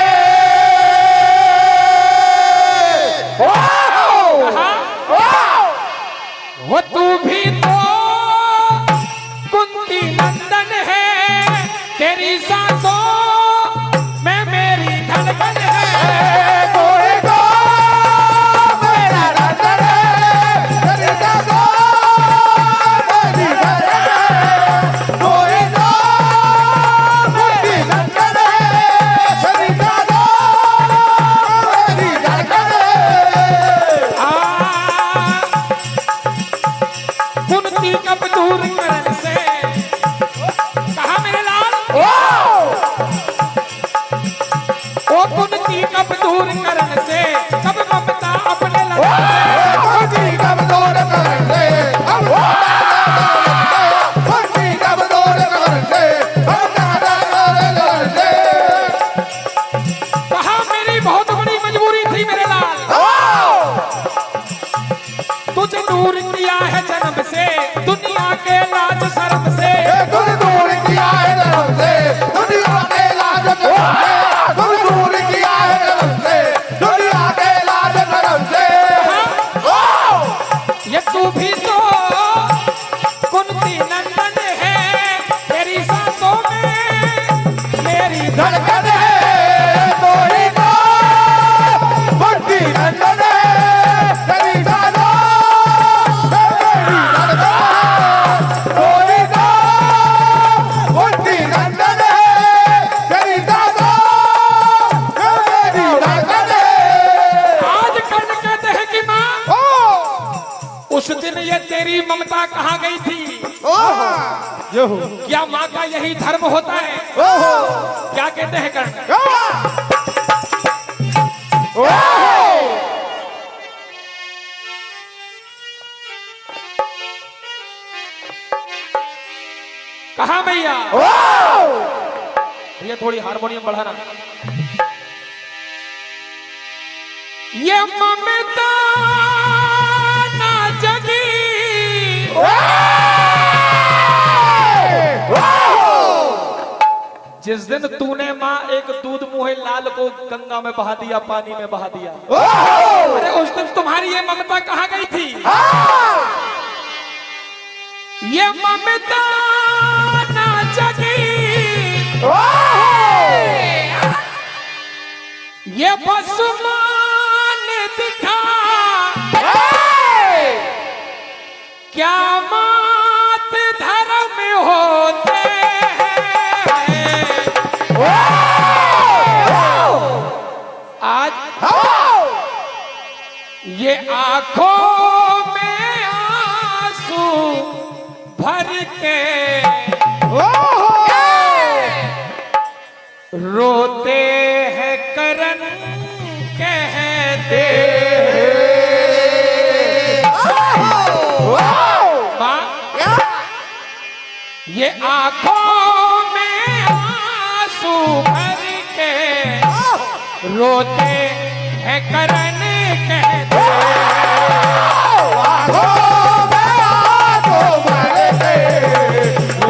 वो तू भी तो कुंती नंदन है, तेरी सांसों में मेरी धड़कन है। कोई तो मेरा नंदन है, तेरी सांसों मेरी धड़कन है। कोई तो कुंती नंदन है, तेरी सांसों मेरी धड़कन है। कुंती कब दूर करन से, कहा मेरे लाल, ओ कुंती कब दूर करन से, कब ममता अपने लगन से। कुंती कब दूर करन से, कुंती कब दूर करन से, कहा मेरी बहुत बड़ी मजबूरी थी मेरे लाल, तुझे दूर किया है जन्म से, दुनिया के लाज शर्म से। तुझे दूर किया है जन्म से, दुनिया के लाज शर्म से। तुझे दूर किया है जन्म से, दुनिया के लाज शर्म से। ये तू भी तो कुंती नंदन है, तेरी सांसों में मेरी धड़कन है। कोई तो कुंती नंदन है, तेरी सांसों उस दिन ये तेरी ममता कहाँ गई थी। क्या माँ का यही धर्म होता है। क्या कहते हैं कर्ण, कहा भैया, भैया थोड़ी हारमोनियम बढ़ाना। ये ममता ना जगी, जिस दिन तूने माँ एक दूध मुहे लाल को गंगा में बहा दिया, पानी में बहा दिया। अरे उस दिन तुम्हारी ये ममता कहाँ गई थी। ये ममता ना जगी, ये बसमान दिखा, क्या मात धर्म होते हैं। आज ये आंखों में आंसू भर के रोते हैं करण कहते ये आंखों में आंसू भर के रोते हैं करण कहते। आंखों में आंसू भर के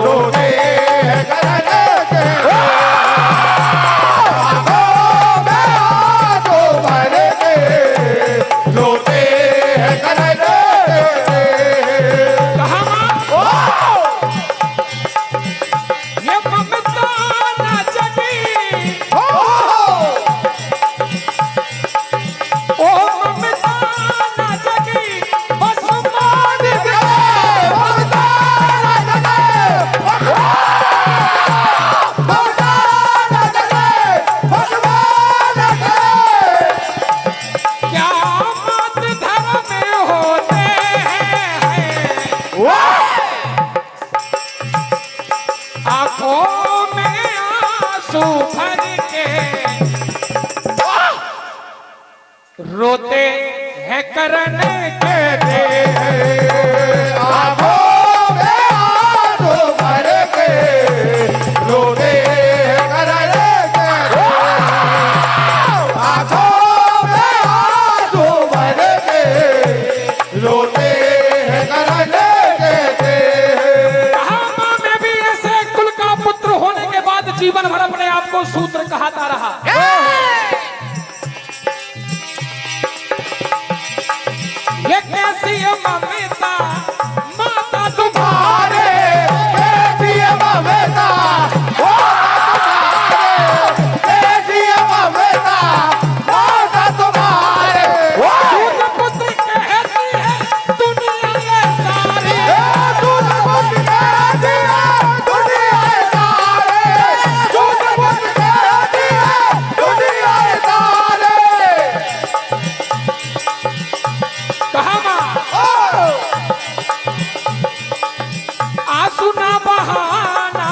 रोते हैं करण कहते। आंखों में आंसू भर के रोते हैं करण कहते। ये ममता ना जगी, ओ रोते हैं करण के दे आंखों में आंसू भर के रोते हैं करण के दे। आंखों में आंसू भर के रोते हैं करण के दे। कहा मां मैं भी ऐसे कुल का पुत्र होने के बाद जीवन भर अपने आप को सूत्र कहता रहा। ये कैसी ममता माता तुम्हारे, कैसी ममता कैसी ममता माता तुम्हारे। दूध पुत्र कहती है दुनिया ये सारी। दूध पुत्र कहती है दुनिया सारे। दूध पुत्र कहती है दुनिया सारे। कहा मां आंसू ना बहाना,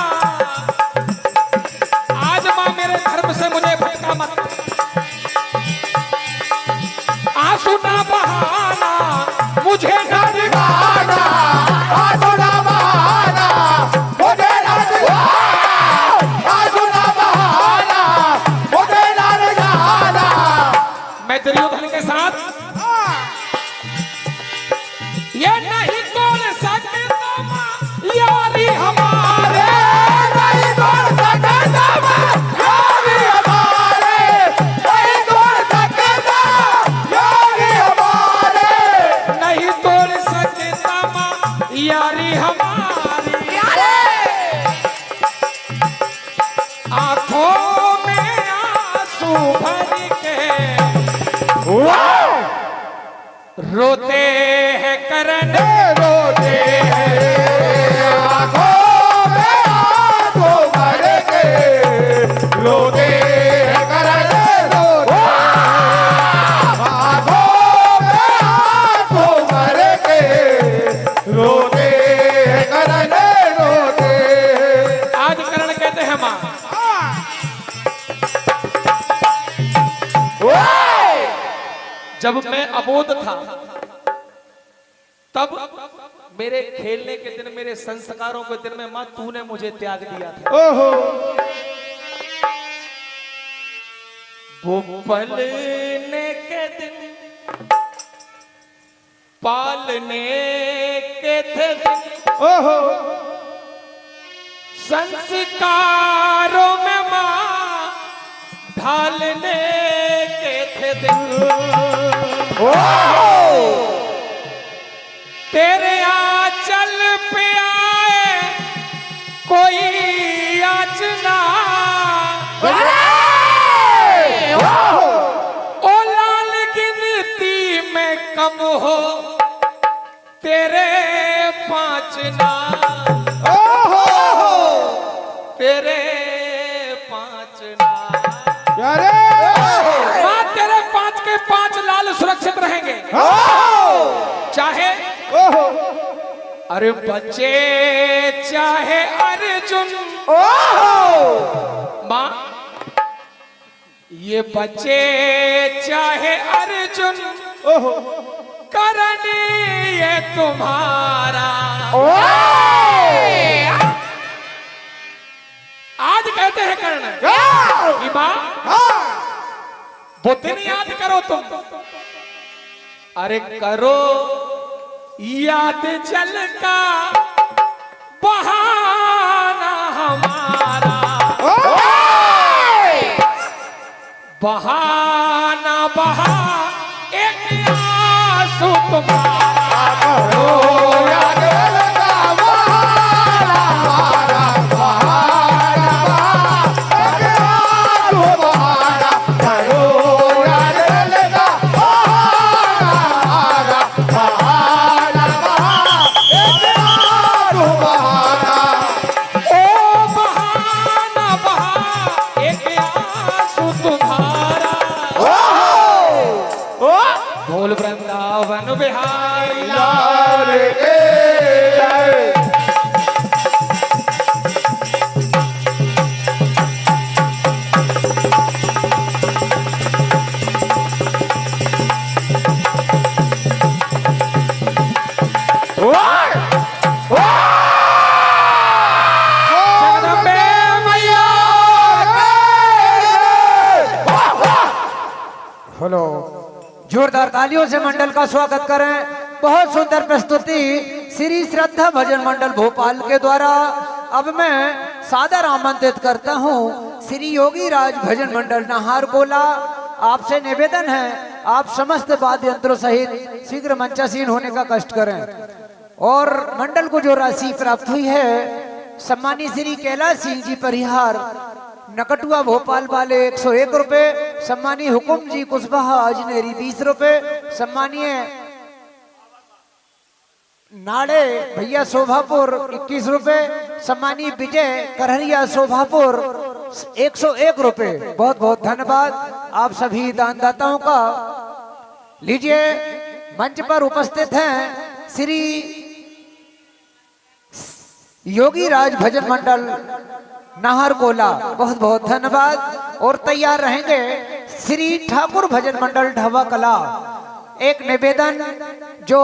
आज मां मेरे धर्म से मुझे भटका मत। आंसू ना बहाना मुझे ना बहाना आंसू ना बहाना मुझे ना दिखाना। आंसू ना बहाना मुझे ना दिखाना। मैं दुर्योधन के साथ ये नहीं तोड़ सकता मां यारी हमारे। नहीं तोड़ सकता यारी हमारे। नहीं तोड़ सकता यारी हमारे। नहीं तोड़ सकता मां यारी हमारी। आंखों में आंसू भर के रोते हैं करण, रोते हैं आंखों में आंसू भर के रोते हैं करण रोते। आंखों में आंसू भर के रोते हैं करण रोते। आज करण कहते हैं मां जब मैं अबोध था तब मेरे खेलने के दिन, मेरे संस्कारों के दिन में मां तूने मुझे त्याग दिया था। वो पलने के दिन, पालने के थे दिन, संस्कारों में मां ढालने के थे दिन। तेरे आंचल पे आए कोई याचना, ओ लाल गिनती में कम हो तेरे पांचना। तेरे पांचना मां तेरे 5 के 5 लाल सुरक्षित रहेंगे। चाहे अरे बच्चे चाहे अर्जुन, मां ये बच्चे चाहे अर्जुन करण ये तुम्हारा। आज कहते हैं कर्ण कि मां वो दिन याद करो तुम, अरे करो याद जल का बहाना हमारा। बहाना बहा एक आंसू तुम्हारा। करो याद लगा बहाना हमारा। बहाना आंसू बहाना। करो याद लगा बहाना हमारा। बहाना एक आंसू बहाना। ओ बहाना बहा एक आंसू तुम्हारा। बोल वृंदावन बिहारी लाल के जोरदार तालियों से मंडल का स्वागत करें। बहुत सुंदर प्रस्तुति श्री श्रद्धा भजन मंडल भोपाल के द्वारा। अब मैं सादर आमंत्रित करता हूं श्री योगी राज भजन मंडल नाहरकोला। आपसे निवेदन है आप समस्त वाद्य यंत्रों सहित शीघ्र मंचासीन होने का कष्ट करें। और मंडल को जो राशि प्राप्त हुई है सम्मानी श्री कैलाश सिंह जी परिहार नकटुआ भोपाल वाले 101 रुपए, सम्मानी हुकुम जी कुशवाहा अजनेरी 20 रुपए, सम्मानीय नाड़े भैया शोभापुर 21 रुपए, सम्मानी विजय करहरिया शोभापुर 101 रुपए। बहुत बहुत धन्यवाद आप सभी दानदाताओं का। लीजिए मंच पर उपस्थित हैं श्री योगी राज भजन मंडल नाहरकोला, बहुत बहुत धन्यवाद। और तैयार रहेंगे श्री ठाकुर भजन मंडल ढाबा कला। एक निवेदन, जो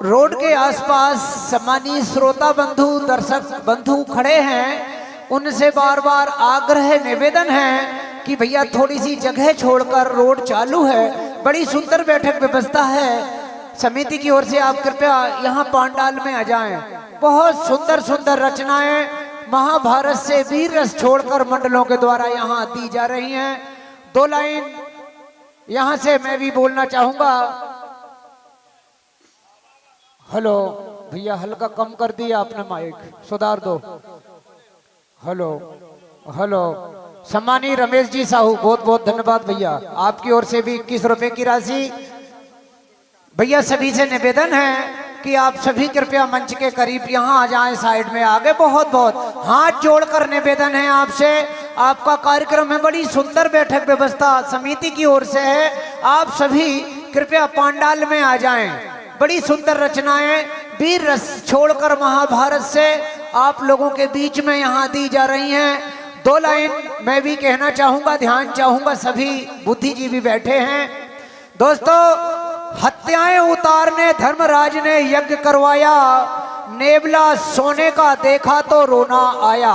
रोड के आसपास सम्मानीय श्रोता बंधु दर्शक बंधु खड़े हैं उनसे बार बार आग्रह निवेदन है कि भैया थोड़ी सी जगह छोड़कर, रोड चालू है, बड़ी सुंदर बैठक व्यवस्था है समिति की ओर से, आप कृपया यहाँ पांडाल में आ जाएं। बहुत सुंदर सुंदर रचनाएं महाभारत से वीर रस छोड़कर मंडलों के द्वारा यहाँ दी जा रही हैं। 2 लाइन यहाँ से मैं भी बोलना चाहूंगा। हेलो भैया, हल्का कम कर दिया आपने, माइक सुधार दो। हेलो हेलो, सम्मानी रमेश जी साहू, बहुत बहुत धन्यवाद भैया, आपकी ओर से भी 21 रुपए की राशि। भैया सभी से निवेदन है कि आप सभी कृपया मंच के करीब यहाँ आ जाएं, साइड में आगे। बहुत बहुत हाथ जोड़कर निवेदन है आपसे, आपका कार्यक्रम है, बड़ी सुंदर बैठक व्यवस्था समिति की ओर से है, आप सभी कृपया पांडाल में आ जाएं। बड़ी सुंदर रचनाएं वीर रस छोड़कर महाभारत से आप लोगों के बीच में यहाँ दी जा रही हैं। 2 लाइन मैं भी कहना चाहूंगा, ध्यान चाहूंगा, सभी बुद्धिजीवी बैठे हैं। दोस्तों, हत्याएं उतारने धर्मराज ने यज्ञ करवाया, नेवला सोने का देखा तो रोना आया।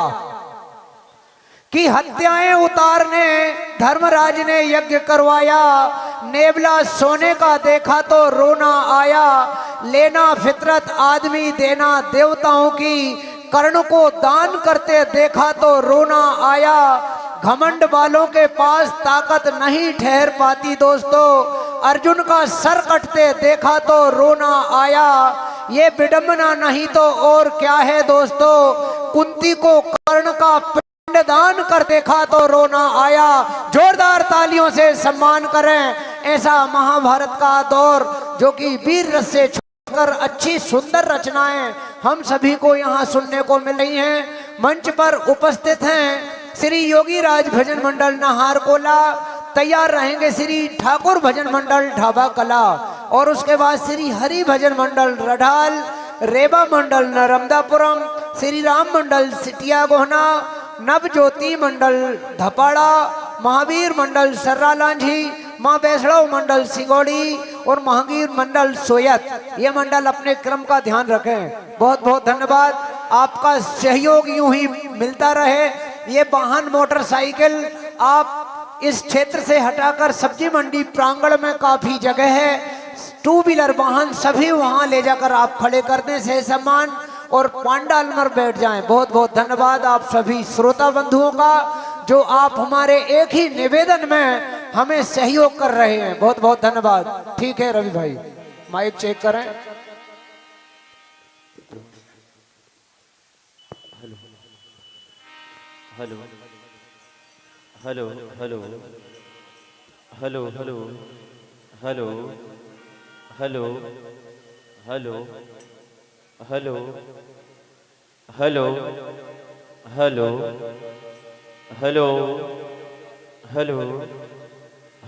कि हत्याएं उतारने धर्मराज ने यज्ञ करवाया, नेवला सोने का देखा तो रोना आया। लेना फितरत आदमी देना देवताओं की, कर्ण को दान करते देखा तो रोना आया। घमंड वालों के पास ताकत नहीं ठहर पाती दोस्तों, अर्जुन का सर कटते देखा तो रोना आया। ये विडंबना नहीं तो और क्या है दोस्तों, कुंती को कर्ण का पिंडदान कर देखा तो रोना आया। जोरदार तालियों से सम्मान करें ऐसा महाभारत का दौर, जो कि वीर रस से छोड़कर अच्छी सुंदर रचनाएं हम सभी को यहाँ सुनने को मिल रही हैं। मंच पर उपस्थित हैं श्री योगी राज भजन मंडल नाहरकोला, तैयार रहेंगे श्री ठाकुर भजन मंडल ढाबा कला, और उसके बाद श्री हरि भजन मंडल रढाल, रेवा मंडल नर्मदापुरम, श्री राम मंडल सिटिया गोहना, नव ज्योति मंडल धपाड़ा, महावीर मंडल सर्रा लांझी, माँ वैष्णव मंडल सिंगोड़ी और महावीर मंडल सोयत। ये मंडल अपने क्रम का ध्यान रखें। बहुत बहुत धन्यवाद, आपका सहयोग यूं ही मिलता रहे। ये वाहन मोटरसाइकिल आप इस क्षेत्र से हटाकर सब्जी मंडी प्रांगण में काफी जगह है, 2 व्हीलर वाहन सभी वहां ले जाकर आप खड़े कर दें सह सम्मान, और पांडाल में बैठ जाएं। बहुत बहुत धन्यवाद आप सभी श्रोता बंधुओं का, जो आप हमारे एक ही निवेदन में हमें सहयोग कर रहे हैं। बहुत बहुत धन्यवाद। ठीक है रवि भाई, माइक चेक करें। Hello hello hello hello hello hello hello hello hello hello hello hello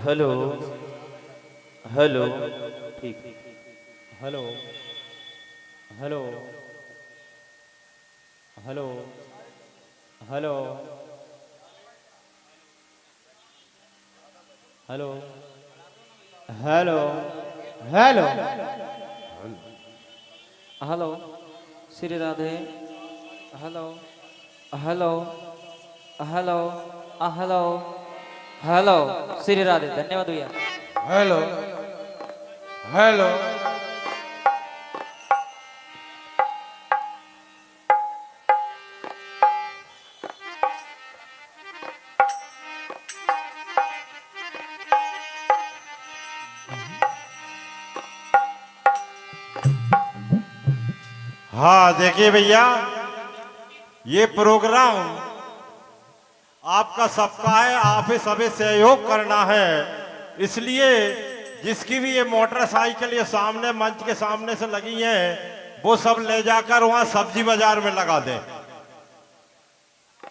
hello hello hello ठीक, hello hello hello hello hello hello hello hello Shri Radhe, hello hello hello hello hello Shri Radhe. धन्यवाद भैया। हेलो हेलो हाँ देखिए भैया, ये प्रोग्राम आपका सबका है, आप ही सभी सहयोग करना है। इसलिए जिसकी भी ये मोटरसाइकिल ये सामने मंच के सामने से लगी है, वो सब ले जाकर वहां सब्जी बाजार में लगा दें।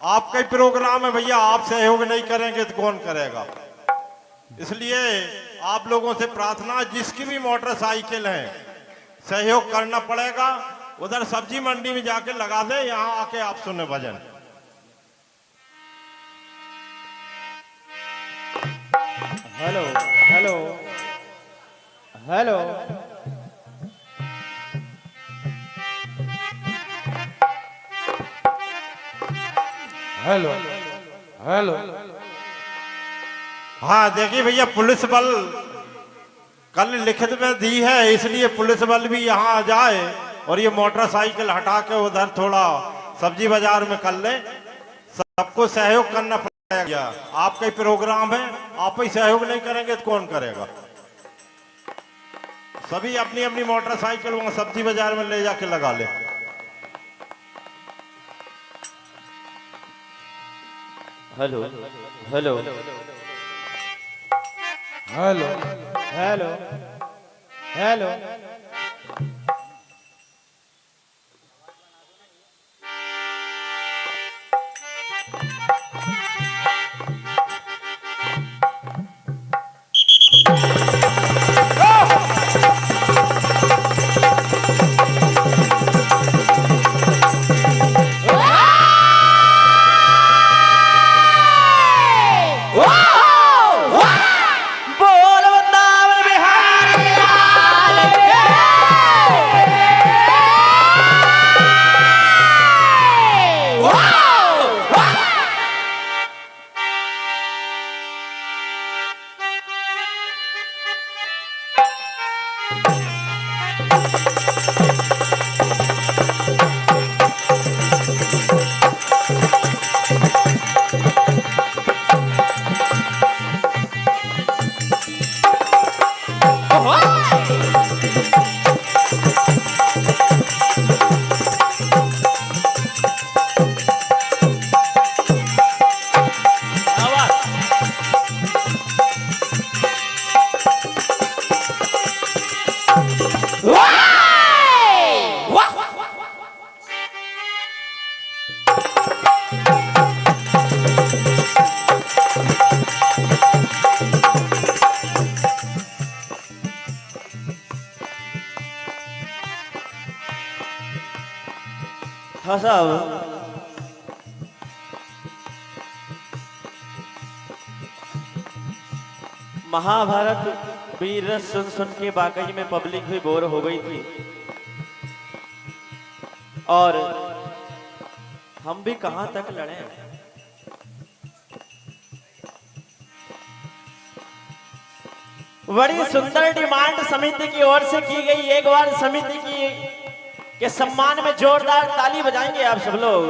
आपका ही प्रोग्राम है भैया, आप सहयोग नहीं करेंगे तो कौन करेगा। इसलिए आप लोगों से प्रार्थना, जिसकी भी मोटरसाइकिल है सहयोग करना पड़ेगा। उधर सब्जी मंडी में जाके लगा दे, यहाँ आके आप सुने भजन। Hello hello hello hello hello हाँ देखिए भैया, पुलिस बल कल लिखित में दी है, इसलिए पुलिस बल भी यहाँ आ जाए और ये मोटरसाइकिल हटा के उधर थोड़ा सब्जी बाजार में कर ले। सबको सहयोग करना पड़ेगा, आपका ही प्रोग्राम है, आप ही सहयोग नहीं करेंगे तो कौन करेगा। सभी अपनी अपनी मोटरसाइकिल वहां सब्जी बाजार में ले जाके लगा ले। Hello hello hello hello hello बोल वृंदावन बिहारी लाल हाँ साहब, महाभारत वीर रस सुन सुन के वाकई में पब्लिक भी बोर हो गई थी और हम भी कहां तक लड़े। बड़ी सुंदर डिमांड समिति की ओर से की गई। एक बार समिति की के सम्मान में जोरदार ताली बजाएंगे आप सब लोग,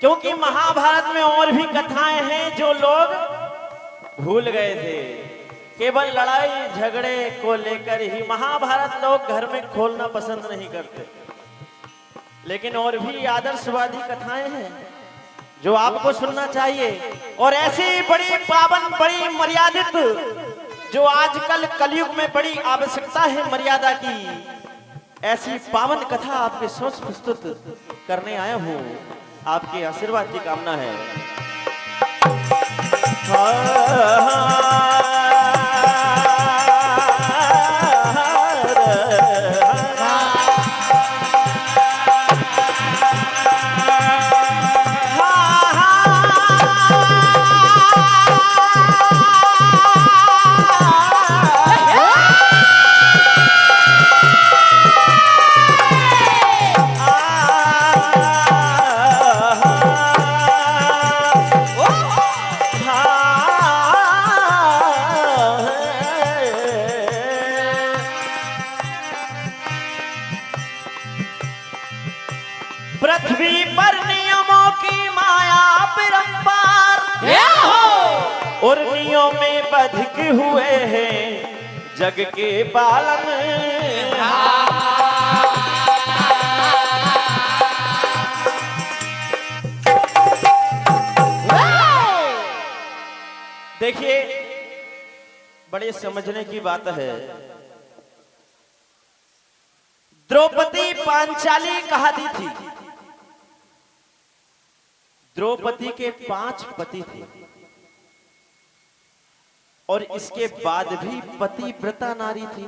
क्योंकि महाभारत में और भी कथाएं हैं जो लोग भूल गए थे। केवल लड़ाई झगड़े को लेकर ही महाभारत लोग घर में खोलना पसंद नहीं करते, लेकिन और भी आदर्शवादी कथाएं हैं जो आपको सुनना चाहिए। और ऐसी बड़ी पावन, बड़ी मर्यादित, जो आजकल कलयुग में बड़ी आवश्यकता है मर्यादा की, ऐसी पावन कथा आपके सोच प्रस्तुत करने आया हूं। आपके आशीर्वाद की कामना है। पृथ्वी पर नियमों की माया परंपार और नियमों में बधिक हुए हैं जग के पालन। देखिए बड़े समझने की बात है। द्रौपदी पांचाली कहाती थी। द्रौपदी के 5 पति थे और इसके बाद भी पतिव्रता नारी थी।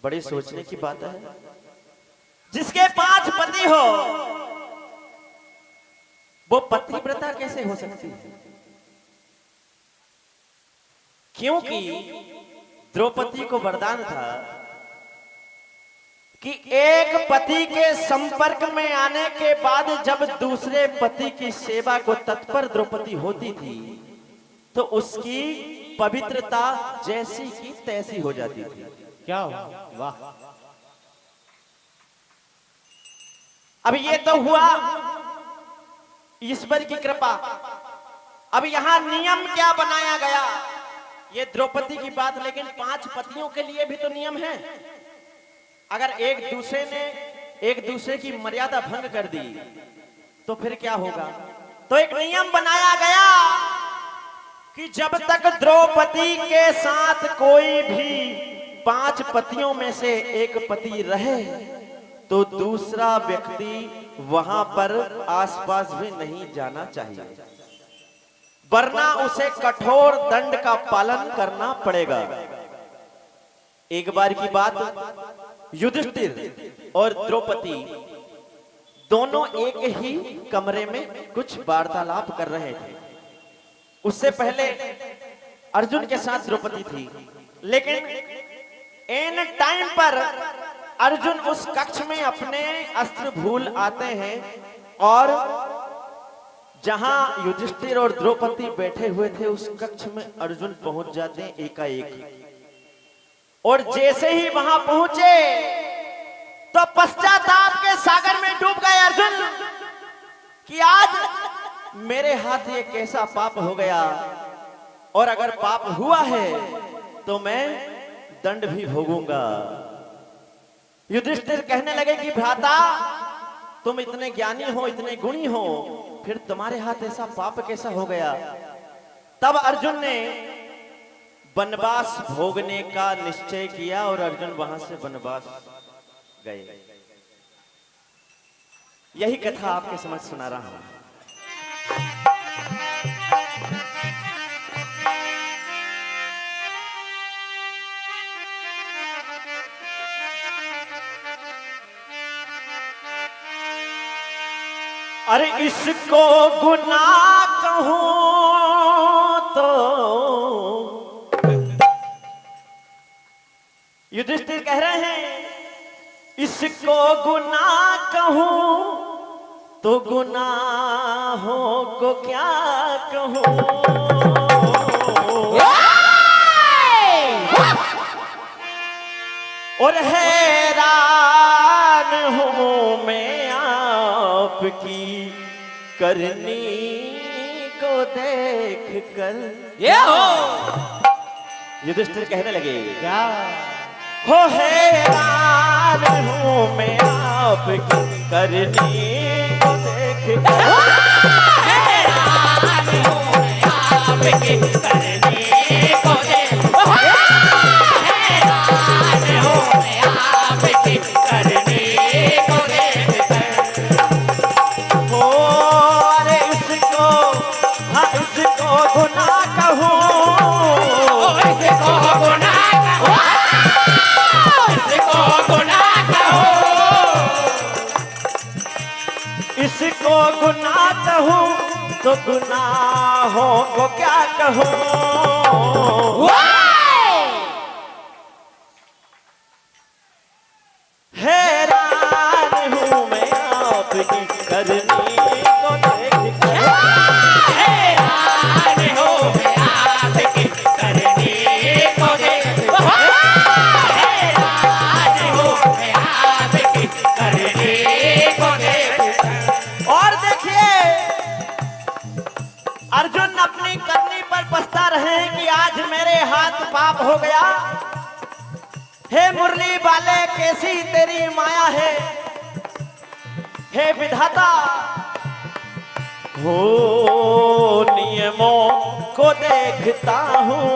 बड़े सोचने की बात है। जिसके 5 पति हो वो पतिव्रता कैसे हो सकती है? क्योंकि द्रौपदी को वरदान था कि एक पति के संपर्क में आने के बाद जब दूसरे पति की सेवा को तत्पर द्रौपदी होती थी तो उसकी पवित्रता जैसी की तैसी हो जाती थी। क्या वाह। अब ये तो हुआ ईश्वर की कृपा। अब यहां नियम क्या बनाया गया? ये द्रौपदी की बात, लेकिन 5 पतियों के लिए भी तो नियम है। अगर एक दूसरे की मर्यादा भंग कर दी तो फिर क्या होगा? तो एक नियम बनाया गया कि जब तक द्रौपदी के साथ कोई भी 5 पतियों में से एक पति रहे तो दूसरा व्यक्ति वहां पर आसपास भी नहीं जाना चाहिए, वरना उसे कठोर दंड का पालन करना पड़ेगा। एक बार की बात, युधिष्ठिर और द्रौपदी दोनों एक ही कमरे में कुछ वार्तालाप कर रहे थे। उससे पहले अर्जुन के साथ द्रौपदी थी, लेकिन एन टाइम पर अर्जुन उस कक्ष में अपने अस्त्र भूल आते हैं और जहां युधिष्ठिर और द्रौपदी बैठे हुए थे उस कक्ष में अर्जुन पहुंच जाते हैं एकाएक। और जैसे ही वहां पहुंचे तो पश्चाताप के सागर में डूब गए अर्जुन कि आज मेरे हाथ ये कैसा पाप हो गया, और अगर पाप हुआ है तो मैं दंड भी भोगूंगा। युधिष्ठिर कहने लगे कि भ्राता तुम इतने ज्ञानी हो, इतने गुणी हो, फिर तुम्हारे हाथ ऐसा पाप कैसा हो गया? तब अर्जुन ने वनवास भोगने का निश्चय किया और अर्जुन वहां से वनवास गए। यही कथा आपके समझ सुना रहा हूं। अरे इसको गुनाह कहूं तो युधिष्ठिर कह रहे हैं इसको गुनाह कहूं तो गुनाहों को क्या कहूं। और हैरान हूं मैं आपकी करनी को देख कर। ये हो युधिष्ठिर कहने लगे क्या हो, हैरान हूं मैं आपकी करनी को देख कर। हैरान हूं मैं आपकी करनी को देख कर। हैरान हूं मैं आपकी करनी को देख कर। हो अरे इसको, हाँ इसको गुनाह कहूं, इसको गुनाह कहूं, इसको गुनाह कहूं, इसको गुनाह कहूं तो गुनाहों को क्या कहूं। हैरान हूं मैं आपकी करनी को देख कर। हैरान हूं मैं आपकी करनी को देख कर। हैरान हूं मैं आपकी करनी को देख कर। हो गया। हे मुरली वाले कैसी तेरी माया है, हे विधाता। हो नियमों को देखता हूँ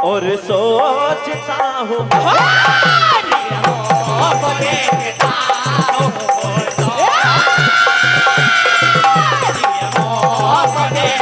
और सोचता हूँ, नियमों को देखता हूँ और नियमों को देख।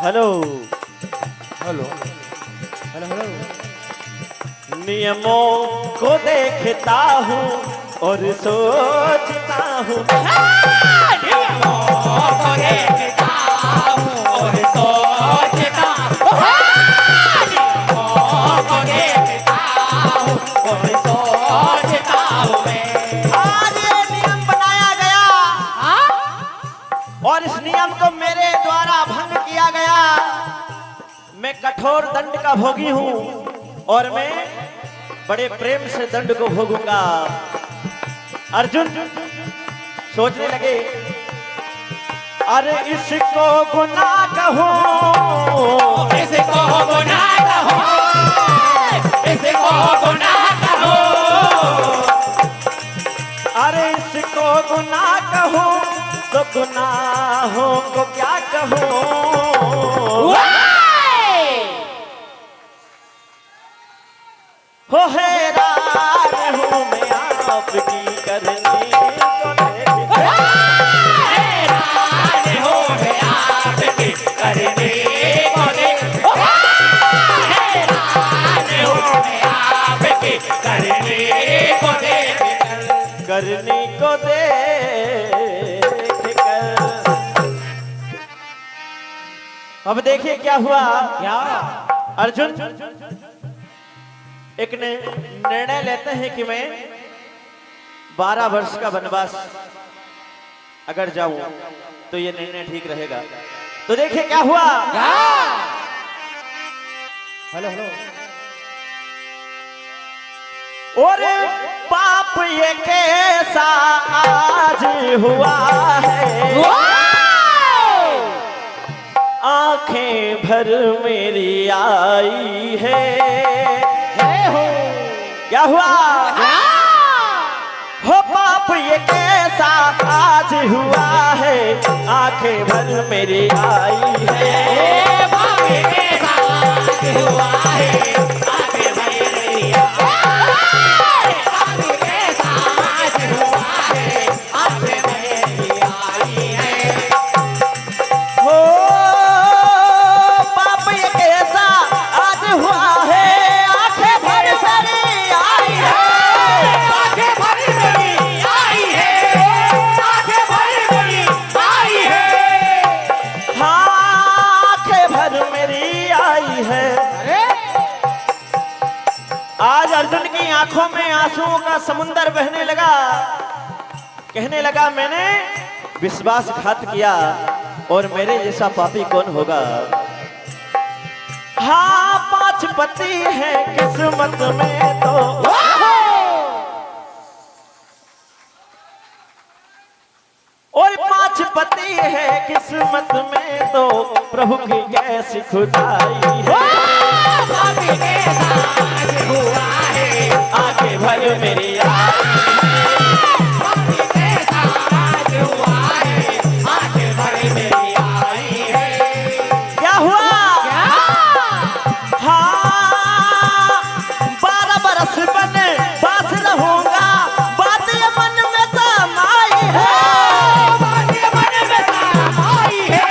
Hello hello hello hello. नियमों को देखता हूँ और सोचता हूँ, नियमों को देखता हूँ और सोचता हूँ, नियमों को देखता हूँ और सोचता हूँ मैं। आज ये नियम बनाया गया और इस नियम को मेरे द्वारा भंग किया गया। मैं कठोर दंड का भोगी हूँ और मैं बड़े प्रेम से दंड को भोगूंगा। अर्जुन सोचने लगे, अरे इसको गुनाह कहो, इसको गुनाह कहो, इसको गुनाह कहो, अरे इसको गुनाह कहो तो गुनाहों को क्या कहो। हो हैरान हूँ मैं आपकी करनी को देख, हैरान हूँ मैं आपकी करनी को देख, हैरान हूँ मैं आपकी करनी को देख कर, करनी को देख कर। अब देखिए क्या हुआ। क्या अर्जुन एक ने निर्णय लेते हैं कि मैं 12 वर्ष का वनवास अगर जाऊं तो ये निर्णय ठीक रहेगा। तो देखिए क्या हुआ। Hello hello. और पाप ये कैसा आज हुआ है, आंखें भर मेरी आई है। क्या हुआ। हो पाप ये कैसा आज हुआ है, आंखें भर मेरी आई है। पाप ये कैसा आज हुआ है, आंखें भर मेरी आई है। पाप ये कैसा आज हुआ है, आंखें भर मेरी आई है। हो पाप ये कैसा आज हुआ है, अर्जुन की आंखों में आंसुओं का समुंदर बहने लगा। कहने लगा मैंने विश्वासघात किया और मेरे जैसा पापी कौन होगा। हाँ 5 पति है किस्मत में तो, और 5 पति है किस्मत में तो, प्रभु की कैसी खुदाई है। पापी के साथ हुआ है, आंखें भर मेरी आई है। पापी के साथ हुआ है, आंखें भर मेरी आई है। क्या हुआ। हाँ 12 बरस बने पास रहूंगा, बात ये मन में समाई है। बात ये मन में समाई है,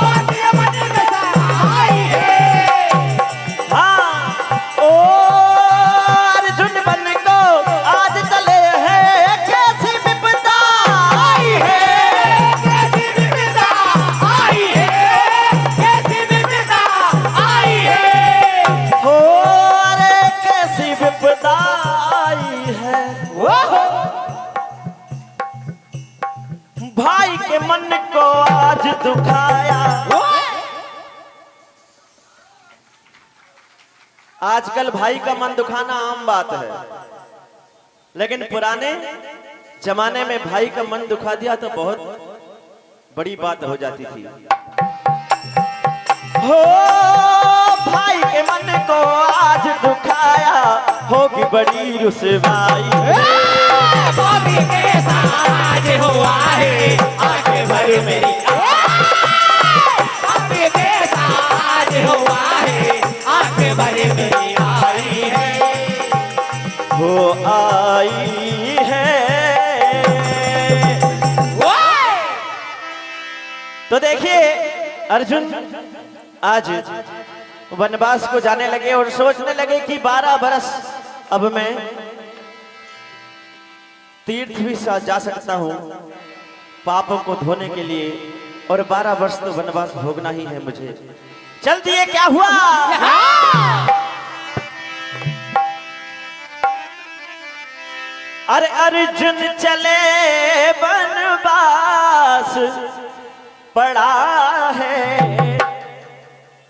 बात ये मन में समाई है। हाँ ओ अर्जुन बन को के मन को आज दुखाया। आजकल भाई का मन दुखाना आम बात है, लेकिन पुराने जमाने में भाई का मन दुखा दिया तो बहुत बड़ी बात हो जाती थी। हो भाई के मन को आज दुखाया, होगी बड़ी रुसवाई। भाभी के साथ हुआ है आगे भर मेरी, भाभी के साथ हुआ है आगे भर मेरी आई है, वो आई है। तो देखिए अर्जुन आज वनवास को जाने लगे और सोचने लगे कि 12 बरस अब मैं तीर्थ भी जा सकता हूं पापों को धोने के लिए, और 12 वर्ष तो वनवास भोगना ही है मुझे। चल दिए क्या हुआ? अरे अर्जुन चले वनवास पड़ा है,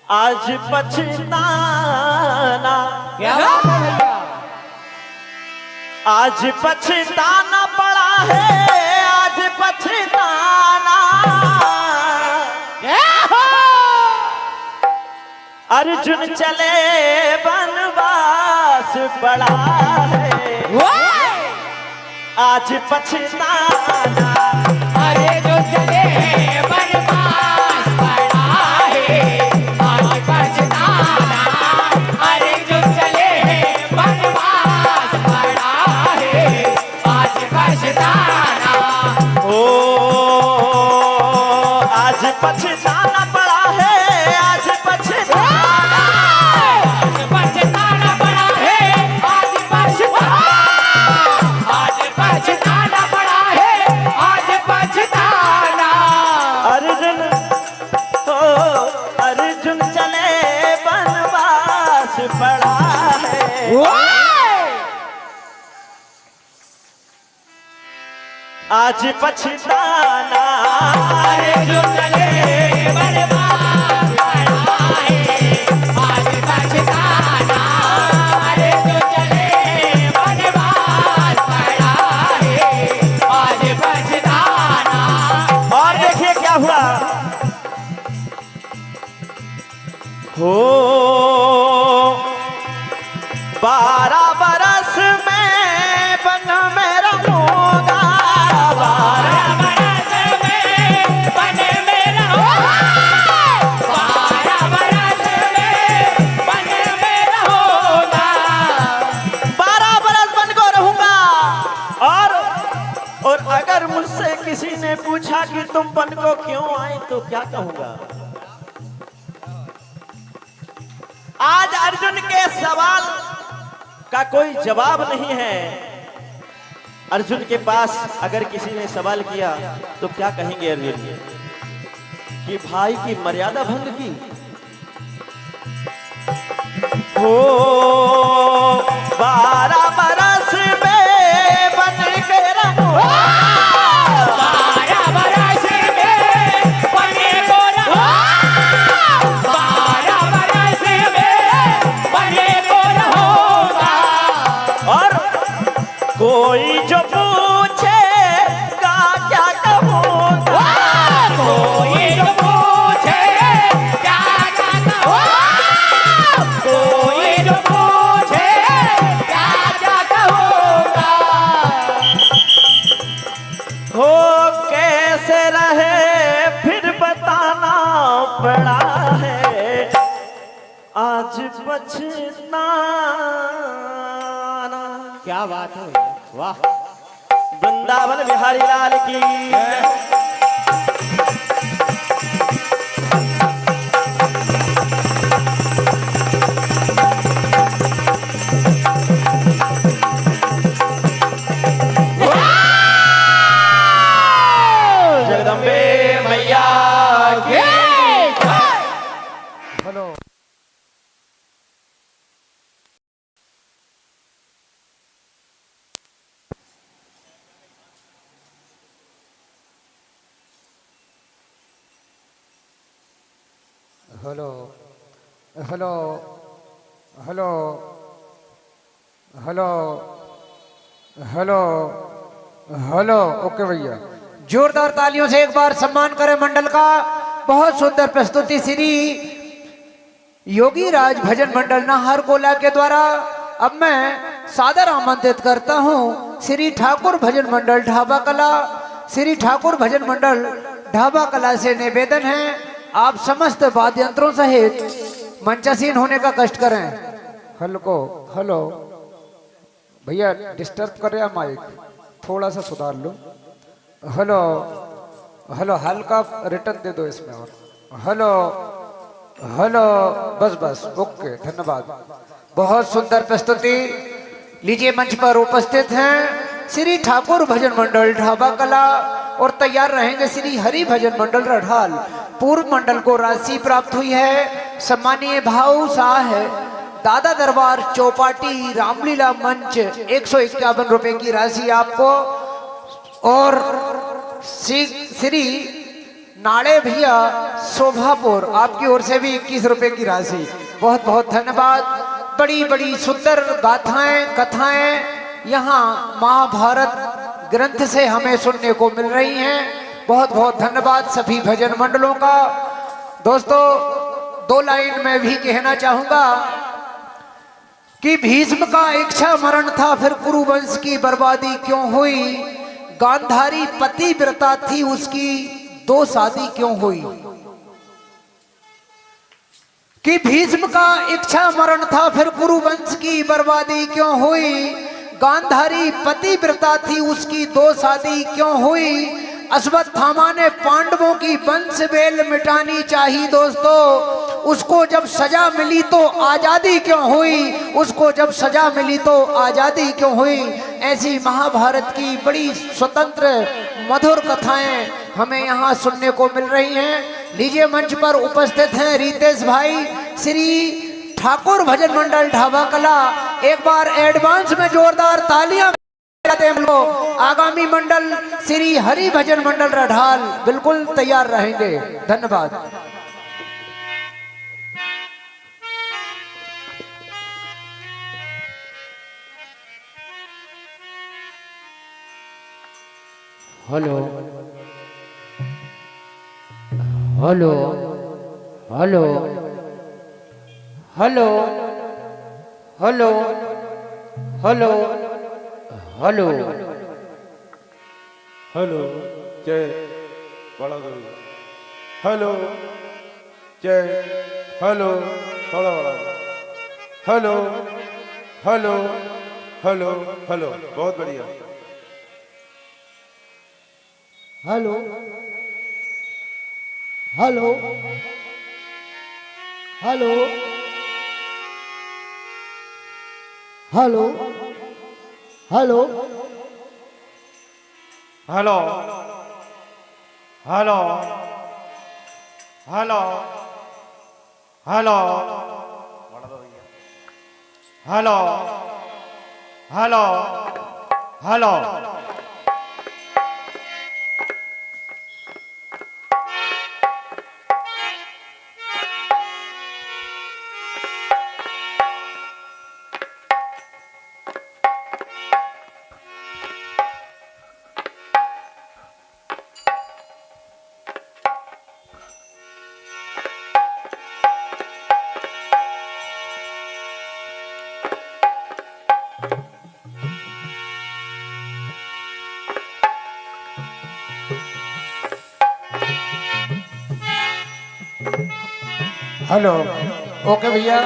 आज पछताना। क्या बात है भैया? आज पछताना पड़ा है, आज पछताना। अर्जुन चले वनवास पड़ा है, आज पछताना। अरे जो चले वनवास पड़ा है आज पछताना, अरे जो चले वनवास पड़ा है आज पछताना। ओ आज पछताना पड़ा है, आज पछताना। आज पछताना पड़ा है आज पछताना, आज पछताना पड़ा है आज पछताना। अर्जुन ओ अर्जुन चले वनवास पड़ा है, आज पछताना। अरे जो चले वनवास पड़ा है आज पछताना, अरे जो चले वनवास पड़ा है आज पछताना। और देखिए क्या हुआ। हो 12 बरस में वन में रहूंगा, 12 बरस में वन में रहूंगा, 12 बरस में वन में रहूंगा। 12 बरस वन को रहूंगा। और अगर मुझसे किसी ने पूछा कि तुम वन को क्यों आए तो क्या कहूंगा? आज अर्जुन के सवाल का कोई जवाब नहीं है। अर्जुन के पास अगर किसी ने सवाल किया तो क्या कहेंगे अर्जुन? कि भाई की मर्यादा भंग की। हो 12 बरस में बन के रहूंगा, 12 बरस में बने को रहूंगा, 12 बरस में बने को रहूंगा। और कोई जो पूछेगा क्या कहूंगा, कोई जो पूछे क्या क्या कहूंगा, कोई जो पूछे क्या क्या कहूंगा। हो कैसे रहे फिर बताना पड़ा है, आज पछताना। क्या बात है भैया, वाह। वृंदावन बिहारी लाल की जगदम्बे मैया की hello hello hello hello hello hello okay भैया, जोरदार तालियों से एक बार सम्मान करें मंडल का। बहुत सुंदर प्रस्तुति श्री योगी राज भजन मंडल नाहरगोला के द्वारा। अब मैं सादर आमंत्रित करता हूं श्री ठाकुर भजन मंडल ढाबा कला। श्री ठाकुर भजन मंडल ढाबा कला से निवेदन है, आप समस्त वाद्य यंत्रों सहित मंचासीन होने का कष्ट करें। हल्को हेलो भैया, डिस्टर्ब कर रहा माइक, थोड़ा सा सुधार लो। हेलो हेलो, हल्का रिटर्न दे दो इसमें। और हेलो हेलो, बस बस ओके, धन्यवाद। बहुत सुंदर प्रस्तुति। लीजिए मंच पर उपस्थित हैं श्री ठाकुर भजन मंडल ढाबा कला और तैयार रहेंगे श्री हरि भजन मंडल रढ़ाल। पूर्व मंडल को राशि प्राप्त हुई है। सम्मानीय भाऊ शाह है दादा दरबार चौपाटी रामलीला मंच 151 रुपए की राशि आपको, और श्री नाड़े भैया शोभापुर आपकी ओर से भी 21 रुपए की राशि। बहुत बहुत धन्यवाद। बड़ी बड़ी सुंदर गाथाएं कथाएं यहाँ महाभारत ग्रंथ से हमें सुनने को मिल रही हैं। बहुत बहुत धन्यवाद सभी भजन मंडलों का। दोस्तों, दो लाइन में भी कहना चाहूंगा कि भीष्म का इच्छा मरण था, फिर कुरुवंश की बर्बादी क्यों हुई? गांधारी पतिव्रता थी, उसकी 2 शादी क्यों हुई? कि भीष्म का इच्छा मरण था, फिर कुरुवंश की बर्बादी क्यों हुई? गांधारी पतिव्रता थी, उसकी 2 शादी क्यों हुई? अश्वत्थामा ने पांडवों की वंश वेल मिटानी चाहिए दोस्तों, उसको जब सजा मिली तो आजादी क्यों हुई? उसको जब सजा मिली तो आजादी क्यों हुई? ऐसी महाभारत की बड़ी स्वतंत्र मधुर कथाएं हमें यहाँ सुनने को मिल रही हैं। लीजिए मंच पर उपस्थित हैं रितेश भाई श्री ठाकुर भजन मंडल ढाबा कला। एक बार एडवांस में जोरदार तालियां हम लोग। आगामी मंडल श्री हरि भजन मंडल रढ़ाल बिल्कुल तैयार रहेंगे। धन्यवाद। Hello hello hello hello hello hello hello hello जय बड़ा गुरु। हेलो जय हेलो थोड़ा बड़ा। हेलो हेलो हेलो हेलो, बहुत बढ़िया। Hello hello hello hello hello hello hello hello hello hello hello hello hello okay भैया।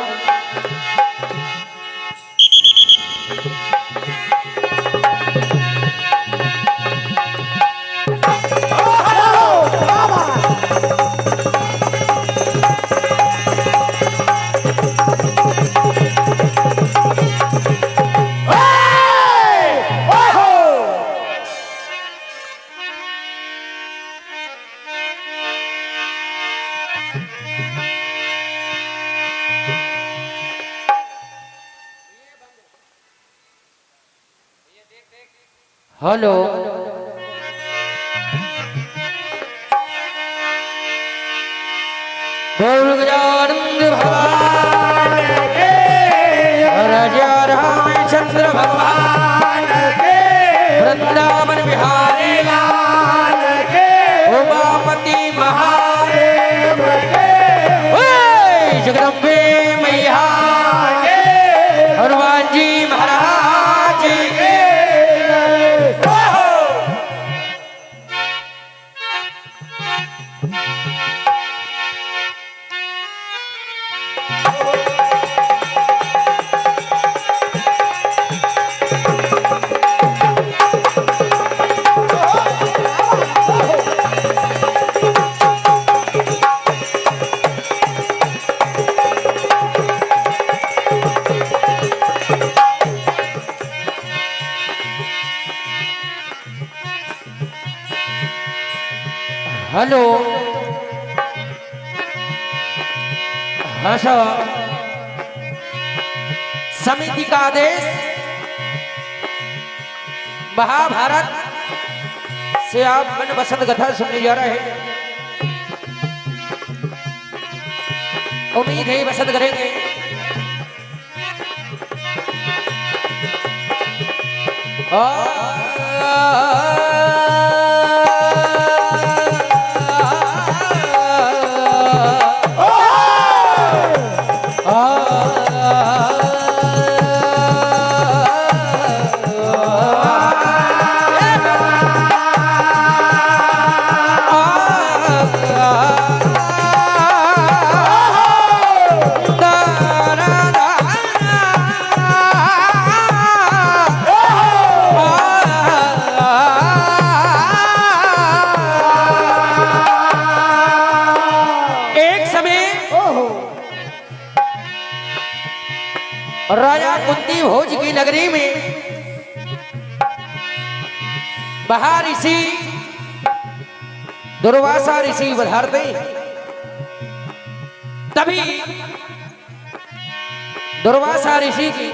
हेलो बोल गजानंद भगवान के, राजा रामचंद्र भगवान के, वृंदावन बिहारी लाल के, उमापति महादेव के, जगदम्बे मैया के, हनुमान जी महाराज के। हेलो हर्ष समिति का आदेश महाभारत से आप मन बसंत कथा सुनने जा रहे हैं। उम्मीद है पसंद करेंगे। राजा कुंती भोज की नगरी में बहा ऋषि दुर्वासा ऋषि पधारते, तभी दुर्वासा ऋषि की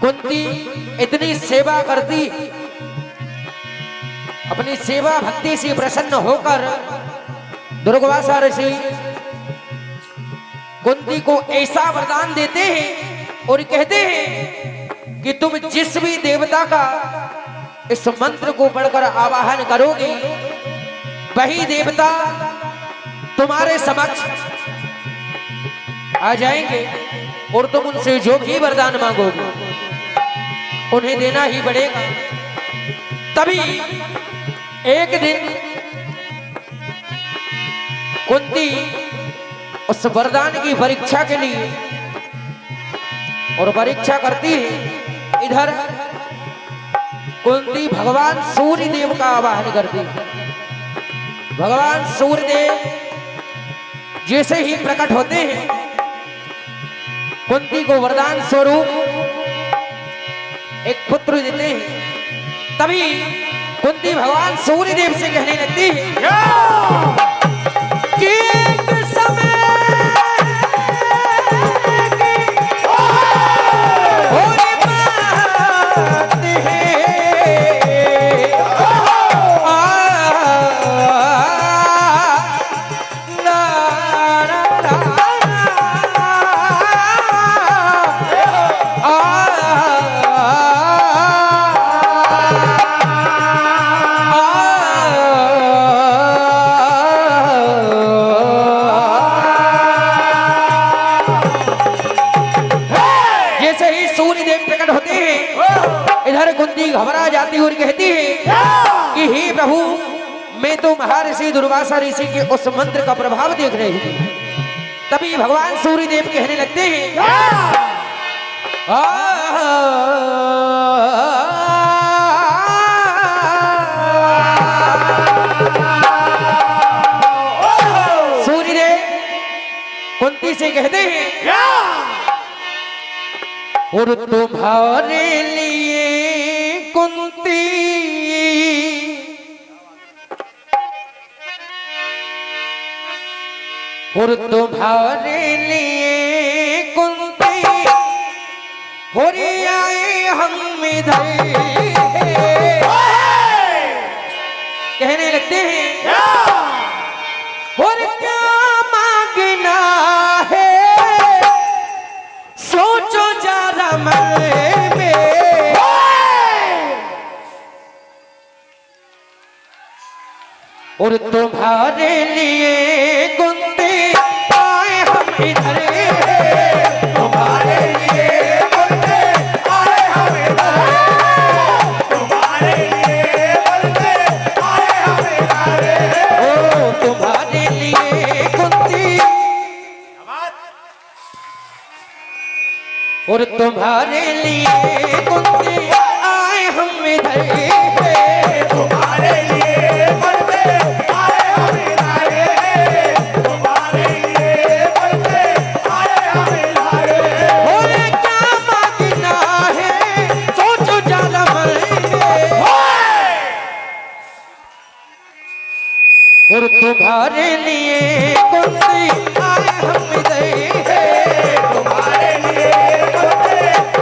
कुंती इतनी सेवा करती, अपनी सेवा भक्ति से प्रसन्न होकर दुर्वासा ऋषि कुंती को ऐसा वरदान देते हैं और कहते हैं कि तुम जिस भी देवता का इस मंत्र को पढ़कर आवाहन करोगे, वही देवता तुम्हारे समक्ष आ जाएंगे और तुम उनसे जो भी वरदान मांगोगे उन्हें देना ही पड़ेगा। तभी एक दिन कुंती उस वरदान की परीक्षा के लिए और परीक्षा करती है। इधर कुंती भगवान सूर्य देव का आवाहन करती। भगवान सूर्य देव जैसे ही प्रकट होते हैं, कुंती को वरदान स्वरूप एक पुत्र देते हैं। तभी कुंती भगवान सूर्य देव से कहने लगती है कि घबरा जाती और कहती है कि हे प्रभु, मैं तो महर्षि दुर्वासा ऋषि के उस मंत्र का प्रभाव देख रही थी। तभी भगवान सूर्य देव कहने लगते हैं सूर्य देव कुंती से कहते हैं और तुम्हारे लिए कुंती और तुम्हारे लिए कुंती हो रे आए हम इधर। कहने लगते हैं और क्या मांगना है सोचो जरा मन में। और तुम्हारे लिए कुंती आए हम इधर, तुम्हारे लिए बोलते आए हम इधर, तुम्हारे लिए बोलते आए हम इधर। ओ तुम्हारे लिए कुंती और तुम्हारे लिए कुंती आए हम इधर, तुम्हारे लिए बोलते आए हम इधर, तुम्हारे लिए बोलते आए हम इधर। और क्या मांगना है सोचो जरा मन में। और तुम्हारे लिए कुंती आए हम इधर, तुम्हारे लिए बोलते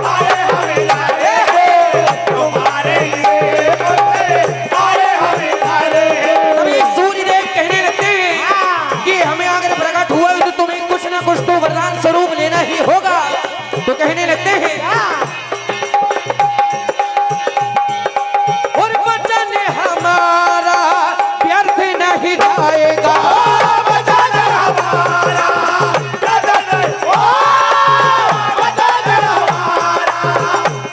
आए हम इधर, तुम्हारे लिए बोलते आए हम इधर। तभी सूर्यदेव कहने लगते हैं कि हमें अगर प्रकट हुआ है तो तुम्हें कुछ ना कुछ तो वरदान स्वरूप लेना ही होगा। तो कहने लगते हैं और वचन हमारा व्यर्थ नहीं जाएगा, वचन हमारा वचन, ओ वचन हमारा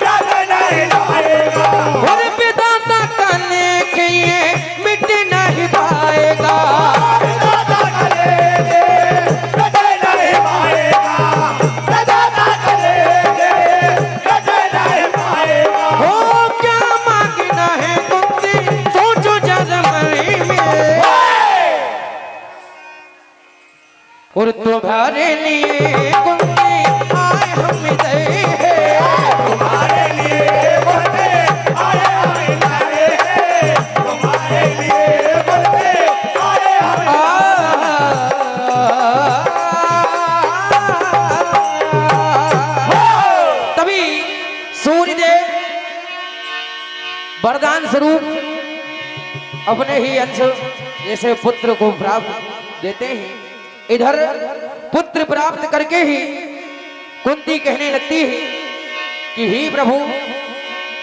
वचन नहीं जाएगा। और विधाता का लेख ये मिट नहीं पाएगा। विधाता करेंगे वचन नहीं पाएगा, विधाता करेंगे वचन नहीं पाएगा। हो क्या मांगना है कुंती सोचो जरा मन में। और तुम्हारे लिए कुंती आए हम इधर, तुम्हारे लिए बोलते आए हम इधर, तुम्हारे लिए बोलते आए हम तभी सूर्यदेव वरदान स्वरूप अपने ही अंश जैसे पुत्र को प्राप्त देते हैं। इधर पुत्र प्राप्त करके ही कुंती कहने लगती है कि ही प्रभु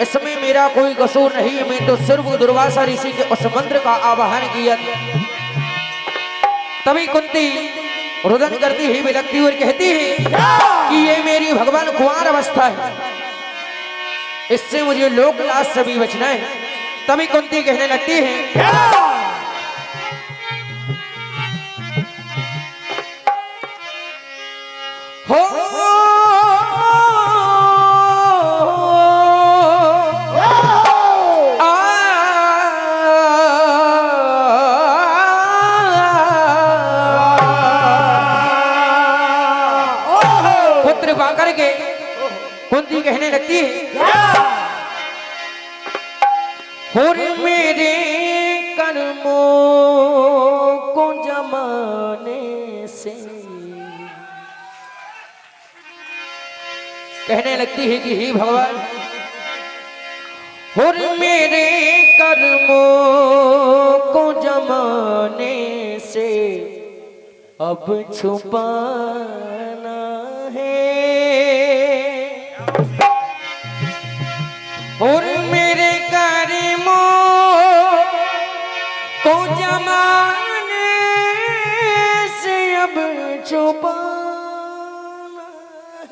इसमें मेरा कोई कसूर नहीं है, मैं तो सिर्फ दुर्वासा ऋषि के उस मंत्र का आवाहन किया। तभी कुंती रुदन करती ही बिलकती और कहती है कि ये मेरी भगवान कुंवार अवस्था है, इससे मुझे लोक लाज से भी बचना है। तभी कुंती कहने लगती है हो पुत्र पाकर के कुंती कहने लगती है और मेरे कर्मों को जमाने से कहने लगती है कि हे भगवान और मेरे कर्मों को जमाने से अब छुपाना है। और मेरे कर्मों को जमाने से अब छुपाना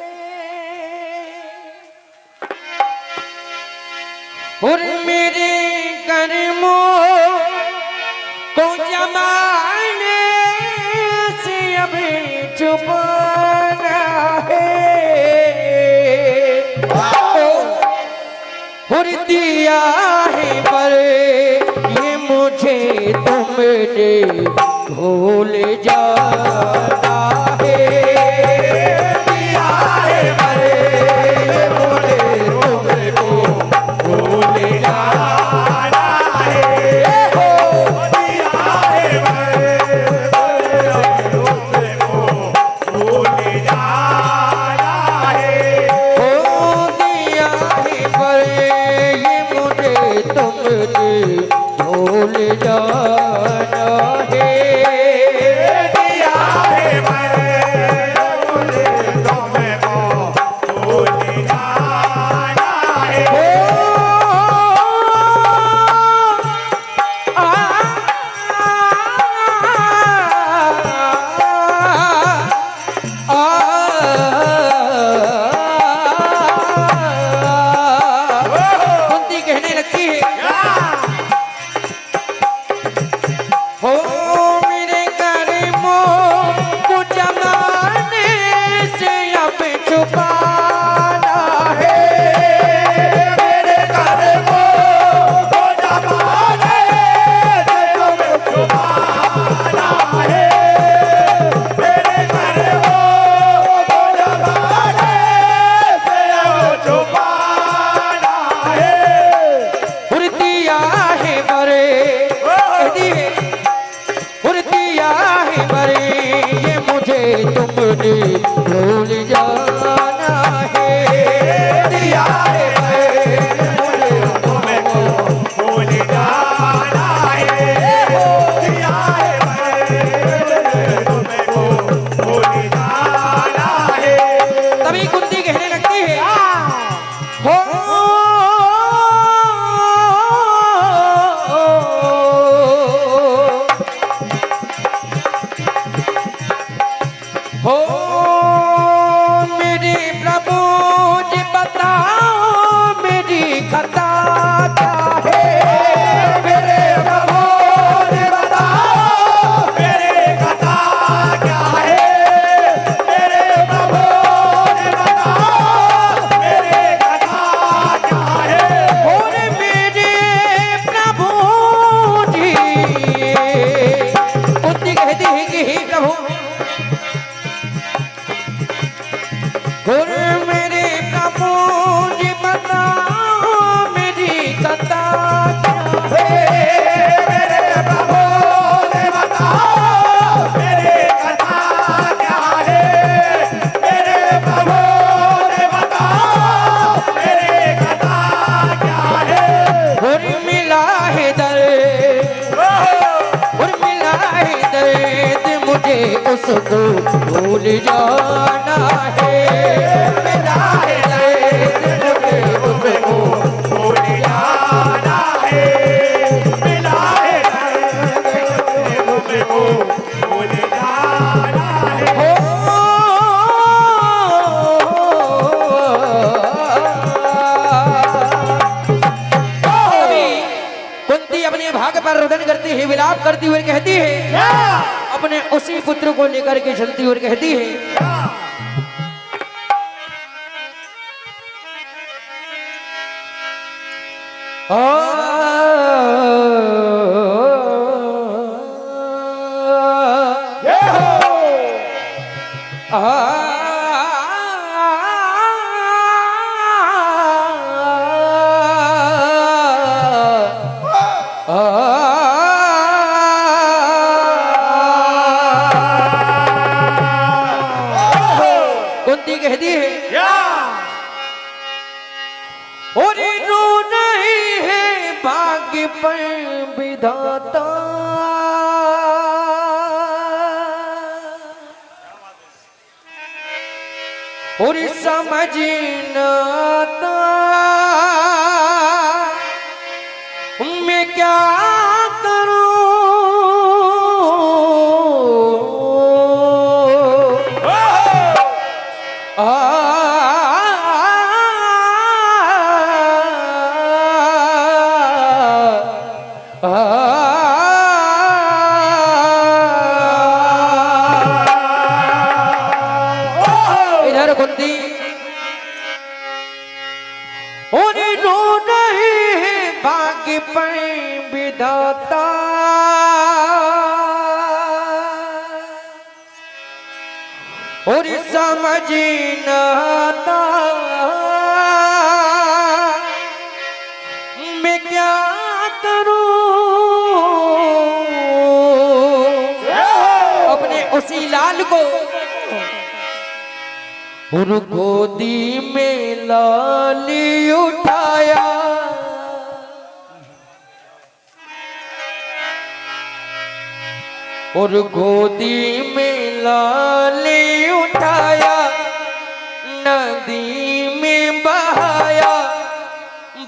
है। और मेरे कर्मों को जमाने से अब छुपाना है। और दिया है पर ये मुझे तुमने भूल जाना है। दिया है पर ये मुझे तुमको भूल जाना है। हो दिया है भूल जाना है। हो दिया है पर ये मुझे तुमने भूल जाना है। मुझे भूल जाना है। दिया है भूल जाना है, दिया है तुमको भूल जाना है। तभी कुंती कहने लगती है हो हो मेरे प्रभु जी बताओ मेरी खता क्या है। मेरे प्रभु ने बताओ मेरे कथा क्या है, मेरे प्रभु ने बताओ मेरे कथा क्या है। और मेरे प्रभु जी कुंती कहती है कि हे प्रभु और मेरे प्रभु जी बताओ मेरी कथा क्या है। मेरे प्रभु ने बताओ मेरे कथा क्या है, मेरे प्रभु ने बताओ मेरे कथा क्या है। और मिला है दर्द और मिला है दर्द मुझे उसको भूल जाना है। मिला है दर्द मुझे उसको भूल जाना है, मिला है दर्द तुमको भूल जाना है। कुंती अपने भाग पर रुदन करती है, विलाप करती हुई कहती है अपने उसी पुत्र को लेकर के चलती और कहती है कुंती कहती है और रो नहीं है भाग्य पर विधाता और समझ न आता मैं क्या करूं। इधर कुंती और रो नहीं है भाग्य पर विधाता और समझ न आता मैं क्या करूं। अपने उसी लाल को और गोदी में लाली उठाया और गोदी में लाली उठाया नदी में बहाया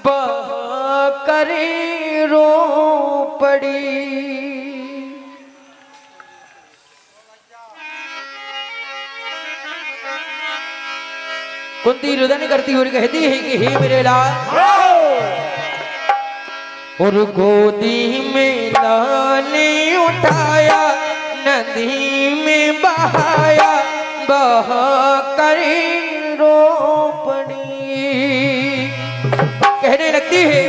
बहा करे रो पड़ी। कुंती रुदन करती हुई कहती है कि हे मेरे लाल और गोदी में लाली उठाया नदी में बहाया बहा करे रो पड़ी। कहने लगती है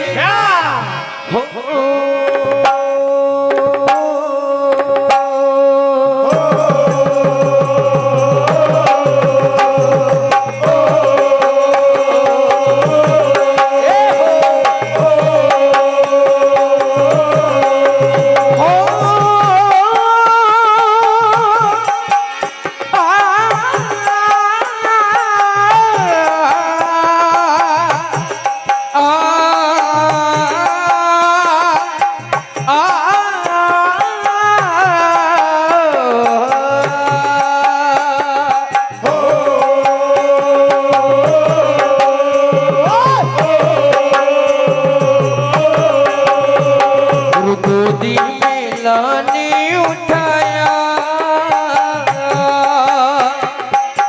लाने उठाया।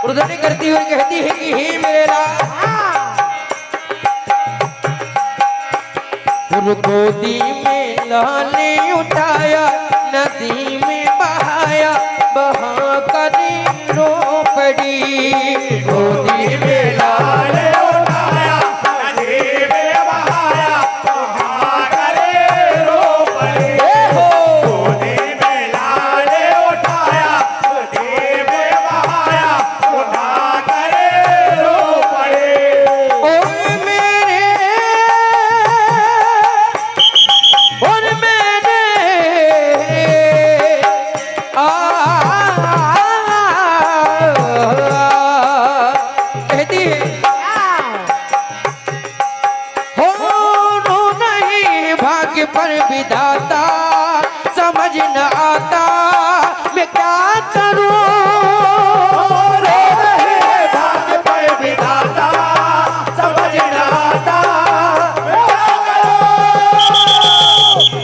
उर्दनी करती हुई कहती है कि हे मेरा गोदी में लाने उठाया, नदी में बहाया, बहा कर रो पड़ी। गोदी में लाने उठाया, नदी में बहाया, बहा करे रो पड़े। गोदी में लाले उठाया, नदी में बहाया, बहा करे रो पड़े। और मेरे कहती है हो रो नहीं भाग्य पर विधाता, समझ न आता मैं क्या करूं। रो रहे भाग्य पर विधाता, समझ न आता मैं क्या करूं।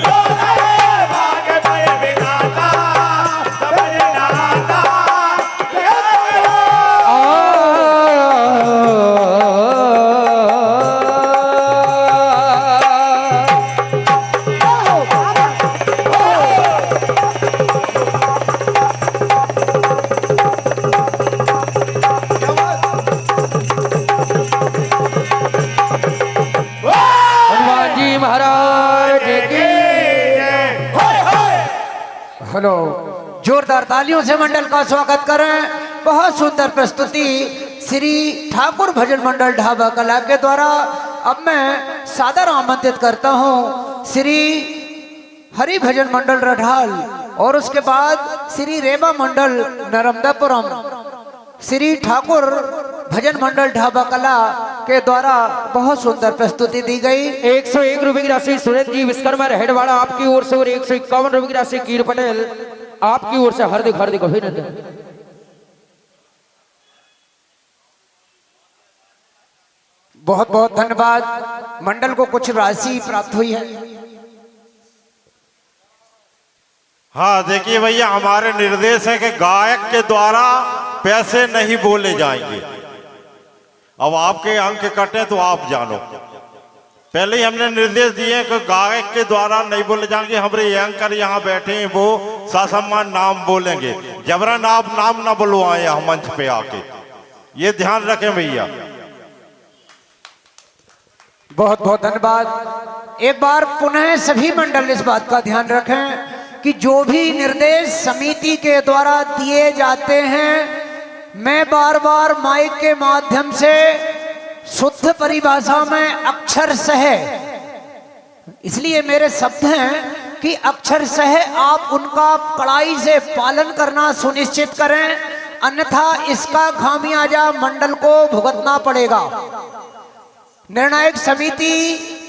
रो रहे भाग्य पर विधाता, समझ न आता मैं क्या हनुमान जी महाराज की हेलो, जोरदार तालियों से मंडल का स्वागत करें। बहुत सुंदर प्रस्तुति श्री ठाकुर भजन मंडल ढाबा कला के द्वारा। अब मैं सादर आमंत्रित करता हूं श्री हरि भजन मंडल रढाल और उसके बाद श्री रेबा मंडल नर्मदापुरम, श्री ठाकुर भजन मंडल ढाबा कला के द्वारा बहुत सुंदर प्रस्तुति दी गई। 101 रुपए की राशि सुरेंद्र जी विश्वकर्मा रहेड़वाड़ा आपकी ओर से और 151 रुपए की राशि कीर पटेल आपकी ओर से हार्दिक हार्दिक अभिनंदन। बहुत बहुत धन्यवाद। मंडल को कुछ राशि प्राप्त हुई है। हाँ देखिए भैया, हमारे निर्देश है कि गायक के द्वारा पैसे नहीं बोले जाएंगे। अब आपके अंक कटे तो आप जानो। पहले ही हमने निर्देश दिए कि गायक के द्वारा नहीं बोले जाएंगे। हमारे एंकर यहाँ बैठे हैं, वो ससम्मान नाम बोलेंगे। जबरन आप नाम ना बुलवाएं हम मंच पे आके, ये ध्यान रखें भैया। बहुत बहुत धन्यवाद। एक बार पुनः सभी मंडल इस बात का ध्यान रखें कि जो भी निर्देश समिति के द्वारा दिए जाते हैं, मैं बार बार माइक के माध्यम से शुद्ध परिभाषा में अक्षर सह, इसलिए मेरे शब्द हैं कि अक्षर सह आप उनका कड़ाई से पालन करना सुनिश्चित करें, अन्यथा इसका खामियाजा मंडल को भुगतना पड़ेगा। निर्णायक समिति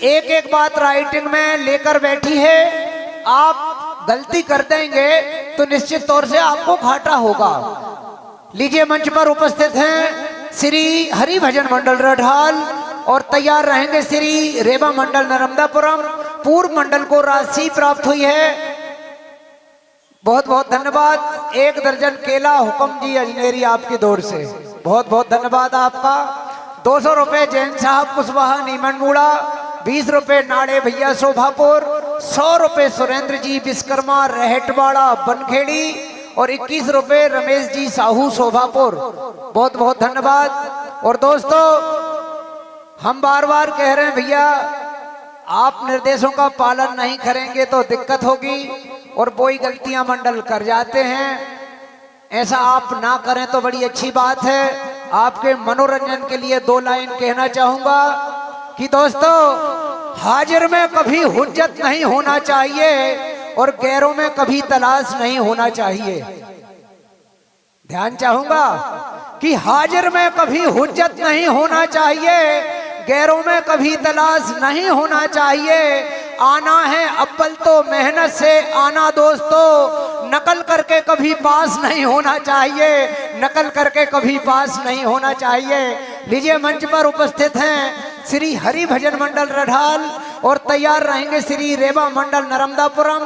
एक एक बात राइटिंग में लेकर बैठी है। आप गलती कर देंगे तो निश्चित तौर से आपको घाटा होगा। लीजिए, मंच पर उपस्थित हैं श्री हरि भजन मंडल रढाल और तैयार रहेंगे श्री रेबा मंडल नर्मदापुरम। पूर्व मंडल को राशि प्राप्त हुई है। बहुत बहुत धन्यवाद। 1 दर्जन केला हुक्म जी अजनेरी आपकी दौर से, बहुत बहुत धन्यवाद आपका। 200 रुपए जैन साहब कुशवाहा नीमन मूड़ा, 20 रुपए नाड़े भैया शोभापुर, 100 रुपए सुरेंद्र जी विश्वकर्मा रहटवाड़ा बनखेड़ी और 21 रुपए रमेश जी साहू शोभापुर। बहुत बहुत धन्यवाद। और दोस्तों, हम बार बार कह रहे हैं भैया, आप निर्देशों का पालन नहीं करेंगे तो दिक्कत होगी और वही गलतियां मंडल कर जाते हैं। ऐसा आप ना करें तो बड़ी अच्छी बात है। आपके मनोरंजन के लिए 2 लाइन कहना चाहूंगा कि दोस्तों, हाजिर में कभी हुज्जत नहीं होना चाहिए और गैरों में कभी तलाश नहीं होना चाहिए। ध्यान चाहूंगा कि हाजिर में कभी हुज्जत नहीं होना चाहिए, गैरों में कभी तलाश नहीं होना चाहिए। आना है अव्वल तो मेहनत से आना दोस्तों, नकल करके कभी पास नहीं होना चाहिए, नकल करके कभी पास नहीं होना चाहिए। लीजिए, मंच पर उपस्थित हैं श्री हरि भजन मंडल रढाल और तैयार रहेंगे श्री रेवा मंडल नर्मदापुरम।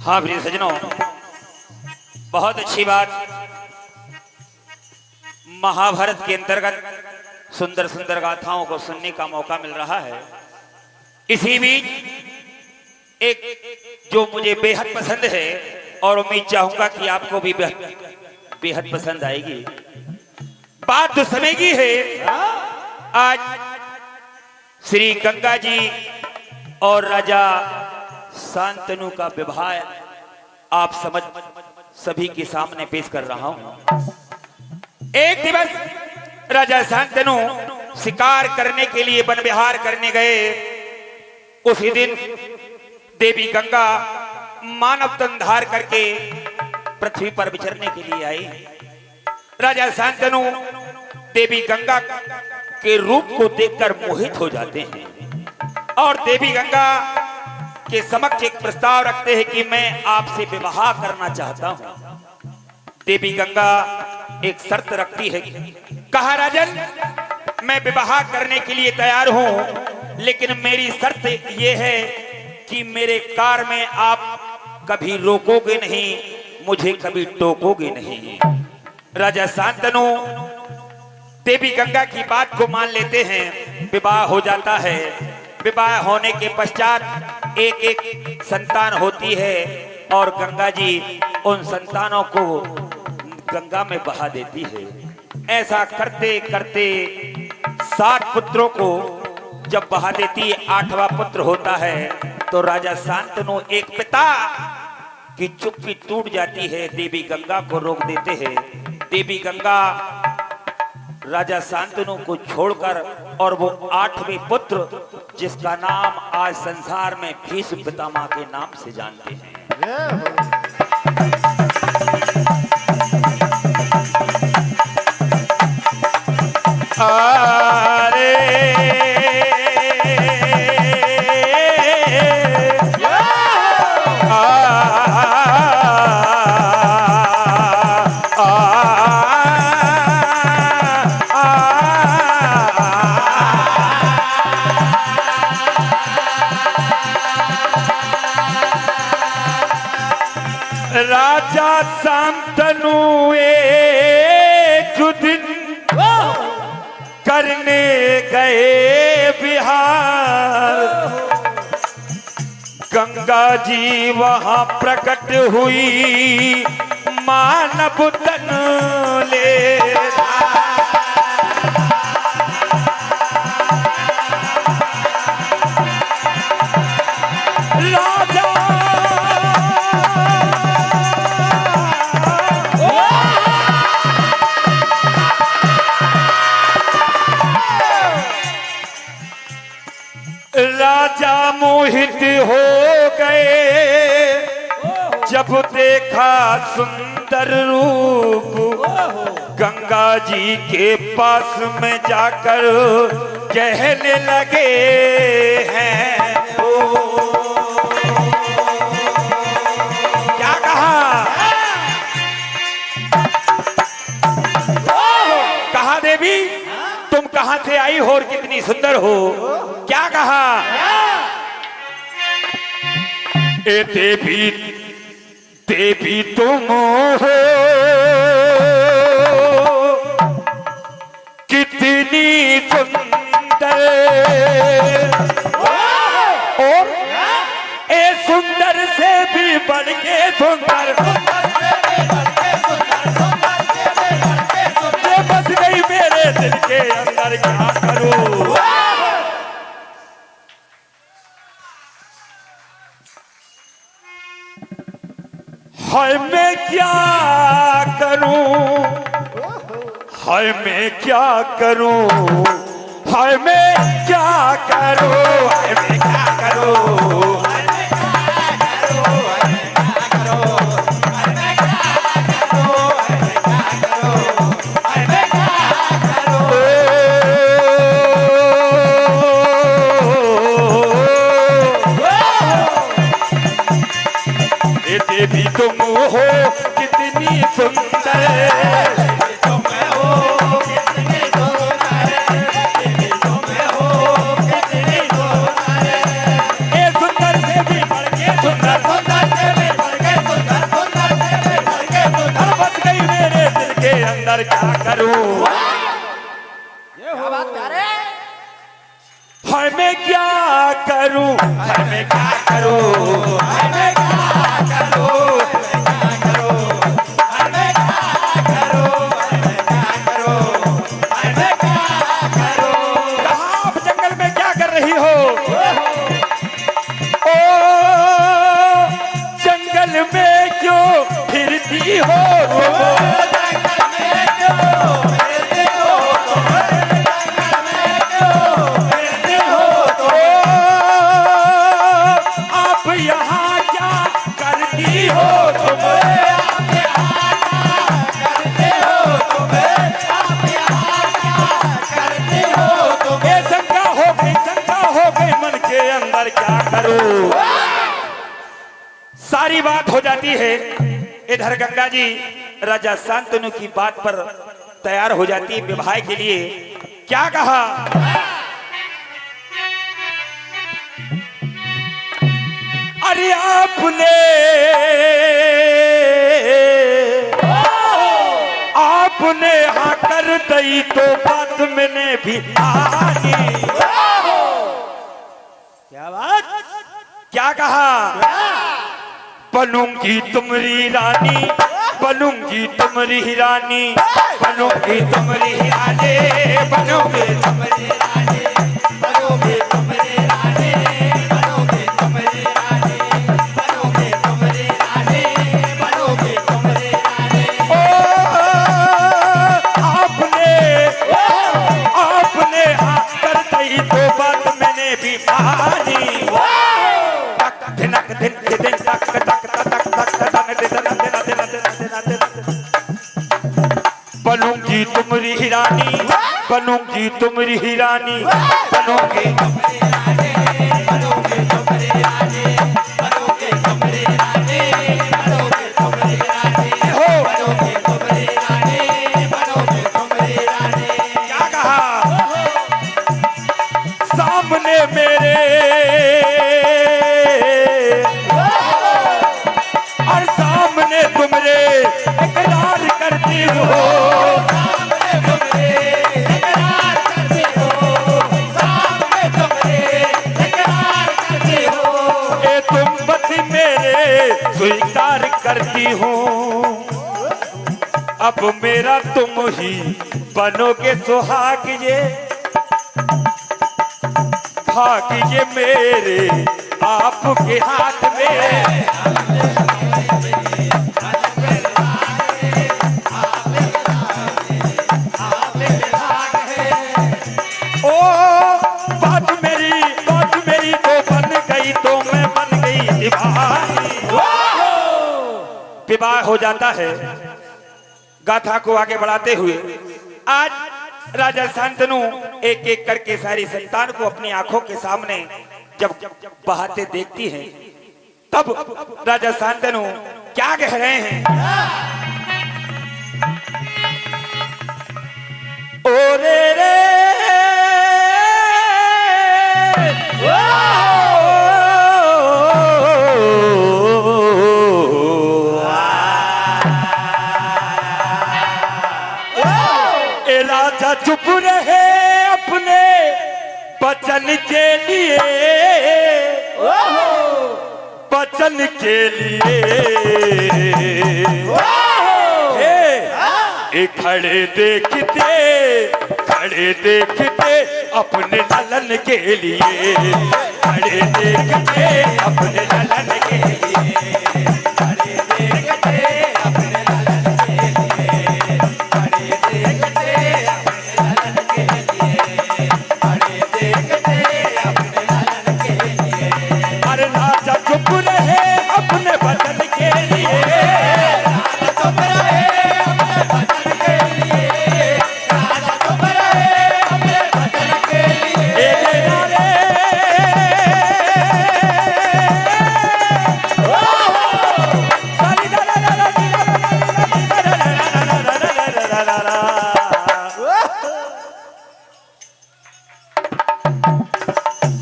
हाँ प्रिय सज्जनों, बहुत अच्छी बात। महाभारत के अंतर्गत सुंदर सुंदर गाथाओं को सुनने का मौका मिल रहा है। इसी बीच एक जो मुझे बेहद पसंद है और उम्मीद चाहूंगा कि आपको भी बेहद पसंद आएगी। बात तो समय की है। आज श्री गंगा जी और राजा शांतनु का विवाह आप समझ सभी के सामने पेश कर रहा हूं। एक दिवस राजा शांतनु शिकार करने के लिए वन विहार करने गए। उसी दिन देवी गंगा मानव तन धार करके पृथ्वी पर विचरने के लिए आई। राजा शांतनु देवी गंगा के रूप को देखकर मोहित हो जाते हैं और देवी गंगा के समक्ष एक प्रस्ताव रखते हैं कि मैं आपसे विवाह करना चाहता हूं। देवी गंगा एक शर्त रखती है। कहा राजन, मैं विवाह करने के लिए तैयार हूं, लेकिन मेरी शर्त यह है कि मेरे कार में आप कभी रोकोगे नहीं, मुझे कभी टोकोगे नहीं। राजा शांतनु देवी गंगा की बात को मान लेते हैं। विवाह हो जाता है। विवाह होने के पश्चात एक एक संतान होती है और गंगा जी उन संतानों को गंगा में बहा देती है। ऐसा करते करते 7 पुत्रों को जब बहा देती है, 8वां पुत्र होता है तो राजा शांतनु एक पिता की चुप्पी टूट जाती है। देवी गंगा को रोक देते हैं। देवी गंगा राजा शांतनु को छोड़कर और वो 8वें पुत्र जिसका नाम आज संसार में भीष्म पितामह के नाम से जानते हैं। राजा शांतनु एक दिन करने गए विहार। गंगा जी वहां प्रकट हुई मानव तन ले। राजा राजा मोहित हो गए जब देखा सुंदर रूप। गंगा जी के पास में जाकर कहने लगे हैं। क्या कहा? कहा देवी तुम कहां से आई हो और कितनी सुंदर हो? क्या कहा? ए देवी देवी तुम हो कितनी सुंदर, और ए सुंदर से भी बढ़ के सुंदर, बस गई मेरे दिल के अंदर। क्या करूं? हाय मैं क्या करूं, हाय मैं क्या करूं, हाय मैं क्या करूं, हाय मैं क्या करूं, देवी तुम हो कितनी सुंदर, तुम हो कितनी सुंदर, तुम हो कितनी सुंदर, ए सुंदर से भी बढ़ के सुंदर, सुंदर से भी बढ़ अंदर क्या करूं? क्या बात प्यारे? हाय मैं क्या करूं, हाय मैं क्या करूं, हाय मैं क्या करूं, हाय मैं क्या करूं, हाय मैं क्या करूं, हाय मैं क्या करूं? कहाँ आप जंगल में क्या कर रही हो? ओ जंगल में क्यों फिरती हो? जंगल में क्यों फिरती हो? आप यहाँ क्या करती हो? तुम आप यहाँ क्या करते हो? तुम आप यहाँ क्या करते हो? तुम शंका हो गई मन के अंदर क्या करूं? सारी बात हो जाती है। इधर गंगा जी राजा शांतनु की बात पर तैयार हो जाती है विवाह के लिए। क्या कहा? अरे आपने हाँ कर दई तो बात मैंने भी आनी। क्या बात? क्या कहा? बनूंगी तुम्हारी रानी, बनूंगी तुम्हारी रानी, बनूंगी तुम्हारी रानी, बनूंगी तुम्हारी रानी, बनूंगी तुम्हारी रानी, बनूंगी तुम्हारी रानी, बनूंगी तुम्हारी रानी, बनूंगी तुम्हारी रानी। ओ आपने हाँ कर दी तो बात मैंने भी मानी। बनूंगी तुम्हारी रानी, बनूंगी तुम्हारी रानी, बनूंगी तुम्हारी रानी, बनूंगी तुम्हारी रानी, बनूंगी तुम्हारी रानी, बनूंगी तुम्हारी रानी, हो बनूंगी तुम्हारी रानी, बनूंगी तुम्हारी रानी। क्या कहा? सामने मेरे और सामने तुमरे इकरार करती हो, सामने तुमरे इकरार करती हो, सामने तुमरे इकरार करती हो। ए तुम पति मेरे स्वीकार करती हो। अब मेरा तुम ही बनोगे सुहाग, ये भाग्य मेरे आपके हाथ में। ओ बात मेरी तो बन गई, तो मैं बन गई दीवानी। विवाह हो जाता है। गाथा को आगे बढ़ाते हुए आज राजा शांतनु एक एक करके सारी संतान को अपनी आंखों के सामने जब बहाते देखती है, तब राजा शांतनु क्या कह रहे हैं? ओ रे रे ए राजा चुप रहे अपने बचन के लिए, बचन के लिए। खड़े देखते अपने ललन के लिए, खड़े देखते अपने ललन के लिए, खड़े देखते अपने ललन के लिए, खड़े देखते अपने ललन के लिए, खड़े देखते अपने ललन के लिए। अरे राजा चुप रहे अपने बचन के लिए, राजा चुप रहे अपने बचन के लिए, राजा चुप रहे अपने बचन के लिए।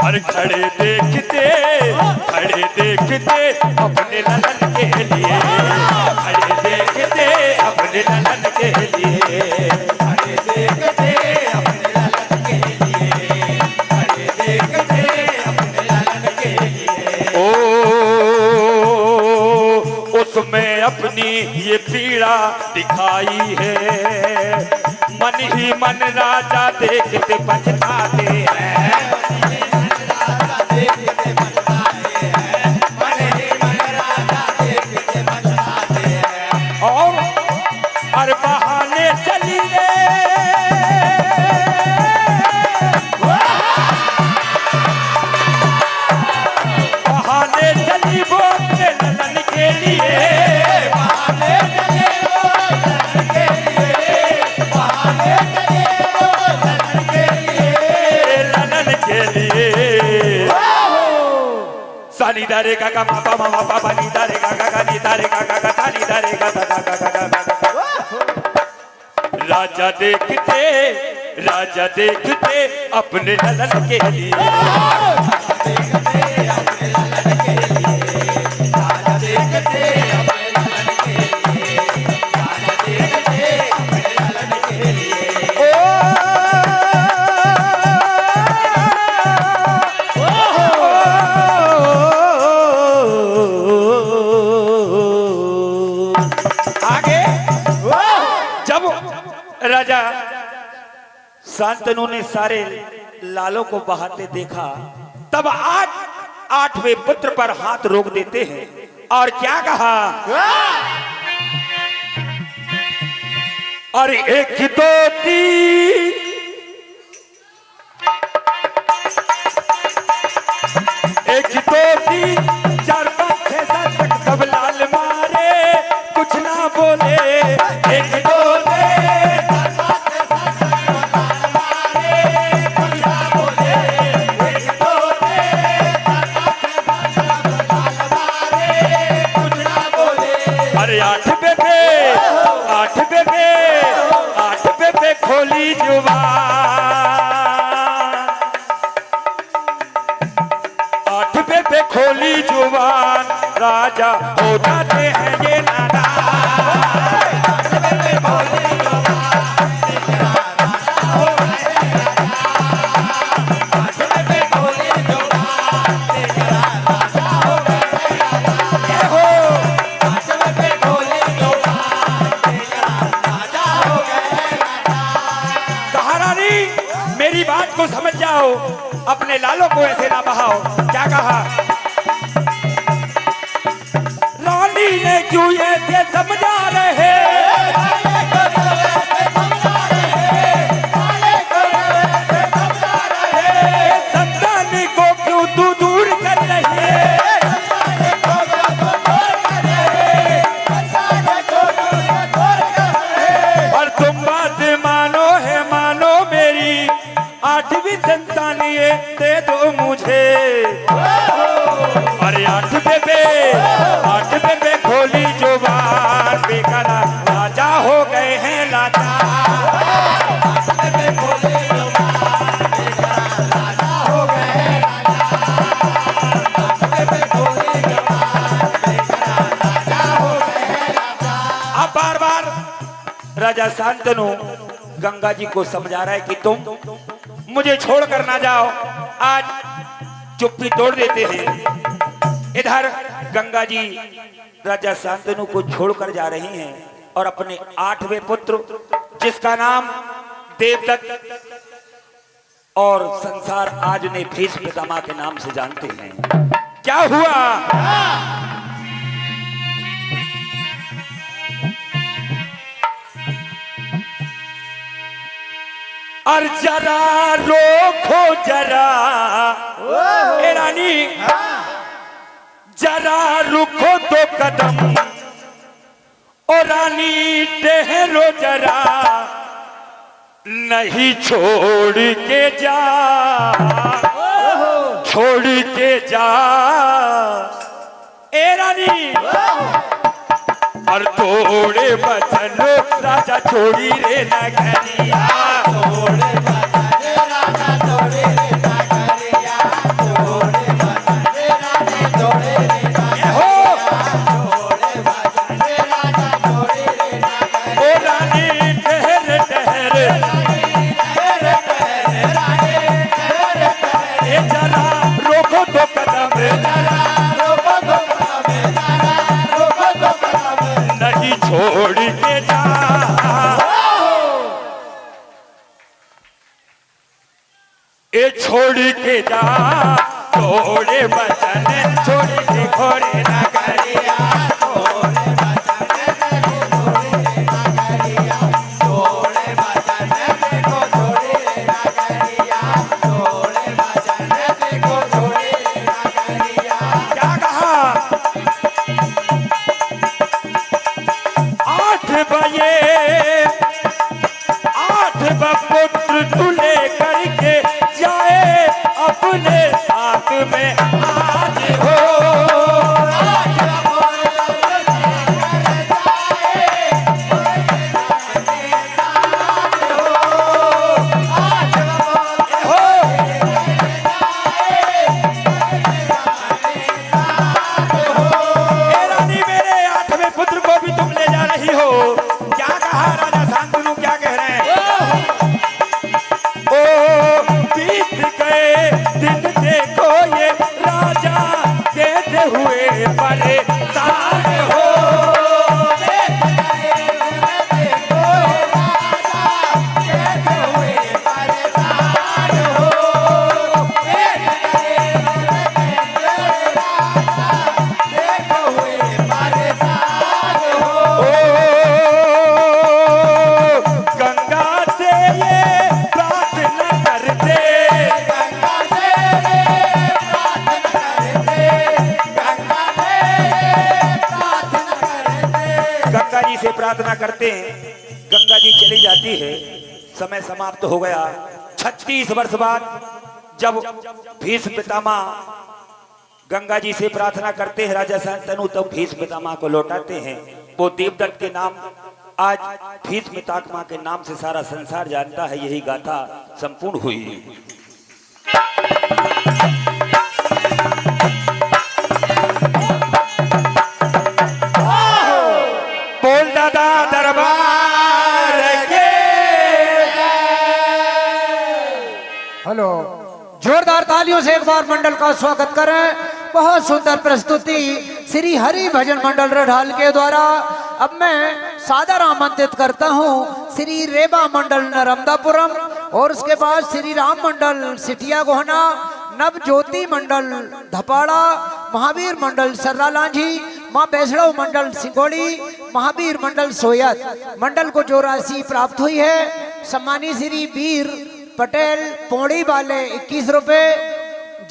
अरे खड़े देखते अपने ललन के लिए, खड़े देखते अपने अपने ललन के लिए, अरे देखते अपने ललन के लिए, अरे देखते अपने ललन के लिए। ओ उसमें अपनी ये पीड़ा दिखाई है, मन ही मन राजा देखते पछताते हैं। और बहाने चली रे, बहाने चली वो अपने ललन के लिए, बहाने चले वो ललन के लिए, बहाने चले वो ललन के लिए, ललन के लिए। सानी दारे का पापा मामा पापा नी दारे का नी दारे का सानी दारे का राजा देखते अपने ललन के लिए, देखते अपने ललन के लिए, राजा देखते अपने ललन के लिए, राजा देखते अपने ललन के लिए। आगे जब राजा शांतनु ने सारे लालों को बहाते देखा, तब आठवें पुत्र पर हाथ रोक देते हैं और क्या कहा, और एक दो तीन, एक दो तीन चार पाँच छह सात तक सब लाल मारे कुछ ना बोले, एक दो आठ पे खोली जुबान, आठ पे खोली जुबान, राजा हो जाते हैं ये मेरी बात को समझ जाओ, अपने लालों को ऐसे ना बहाओ। क्या कहा, रानी ने क्यों ऐसे समझा रहे, संतान को क्यों तू दूर कर रही है, और तुम बात मानो है मानो मेरी, आठवीं संतान ये दे दो मुझे, अरे आठ पे खोली जुबान, बेकरार राजा हो गए हैं लाचार, अब बार बार राजा शांतनु गंगा जी को समझा रहा है कि तुम मुझे छोड़कर ना जाओ, आज चुप्पी तोड़ देते हैं। इधर गंगा जी राजा शांतनु को छोड़कर जा रही हैं और अपने आठवें पुत्र जिसका नाम देवदत्त और संसार आज ने भीष्म पितामह के नाम से जानते हैं। क्या हुआ, और जरा रोको जरा ए रानी, जरा रुको तो कदम, ओ रानी ठहरो जरा, नहीं छोड़ के जा, छोड़ के जा ए रानी, और थोड़े बचन राजा छोड़ी रे नगरिया, थोड़े बचन राजा छोड़ी रे नगरिया, थोड़े बचन राजा छोड़ी रे नगरिया, थोड़े बचन राजा छोड़ी रे नगरिया। ओ छोड़ के जा, तोड़े बचन छोड़ के घोड़े नगरिया, तोड़े बचन देखो छोड़े नगरिया, तोड़े बचन देखो छोड़े नगरिया, तोड़े बचन देखो छोड़े नगरिया। क्या कहा? 8 पुत्र तुले करके जाए अपने साथ में आज हो। ए रानी, मेरे 8वें पुत्र को भी तुम ले जा रही हो। क्या कहा राजा शांतनु, क्या कह रहे हैं? ओ बीत गए दिन देखो ये राजा कहते हुए परेशान हो। गंगा से ये प्रार्थना करते, गंगा जी से प्रार्थना करते हैं। गंगा जी चली जाती है, समय समाप्त हो गया। 36 वर्ष बाद जब भीष्म पितामह गंगा जी से प्रार्थना करते हैं राजा शांतनु, तो भीष्म पितामह को लौटाते हैं। वो देवदत्त के नाम आज भीष्म पितामह के नाम से सारा संसार जानता है। यही गाथा संपूर्ण हुई। बोल दादा दरबार के। हेलो, जोरदार तालियों से एक बार मंडल का स्वागत करें। बहुत सुंदर प्रस्तुति श्री हरि भजन मंडल रढ़ाल के द्वारा। अब मैं सादर आमंत्रित करता हूं श्री रेबा मंडल नर्मदापुरम और उसके बाद श्री राम मंडल सिटिया गोहना, नव ज्योति मंडल धपाड़ा, महावीर मंडल सर्रा लांझी, माँ वैष्णव मंडल सिंगोड़ी, महावीर मंडल सोयत। मंडल को जो राशि प्राप्त हुई है, सम्मानी श्री वीर पटेल पौड़ी वाले 21 रुपए,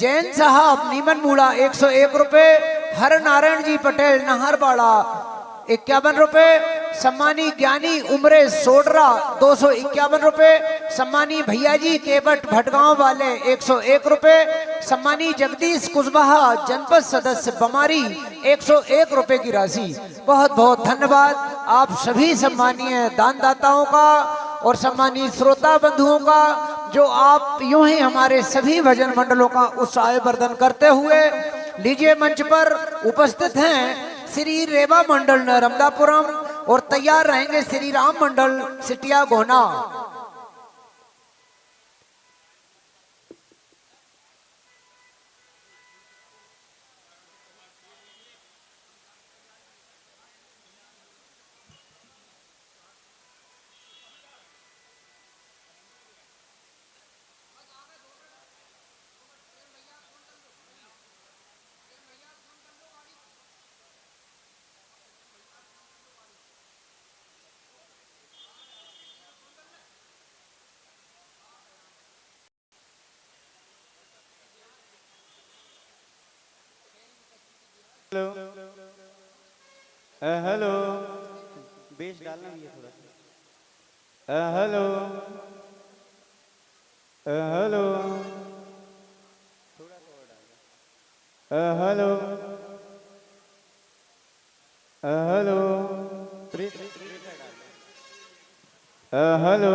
जैन साहब नीमन मूड़ा 101 रुपए, हर नारायण जी पटेल नहरबाड़ा 51 रुपए, सम्मानी ज्ञानी उमरे सोडरा 251 रुपए, सम्मानी भैया जी केवट भटगांव वाले 101 रुपए, सम्मानी जगदीश कुशवाहा जनपद सदस्य बमारी 101 रुपए की राशि। बहुत बहुत धन्यवाद आप सभी सम्मानीय दानदाताओं का और सम्मानीय श्रोता बंधुओं का, जो आप यूं ही हमारे सभी भजन मंडलों का उत्साह वर्धन करते हुए लीजिए मंच पर उपस्थित हैं श्री रेवा मंडल नर्मदापुरम और तैयार रहेंगे श्री राम मंडल सिटिया गोहना। हेलो, बेस डालना भी है थोड़ा सा। हेलो हेलो, थोड़ा सा और डालना। Hello hello, hello hello hello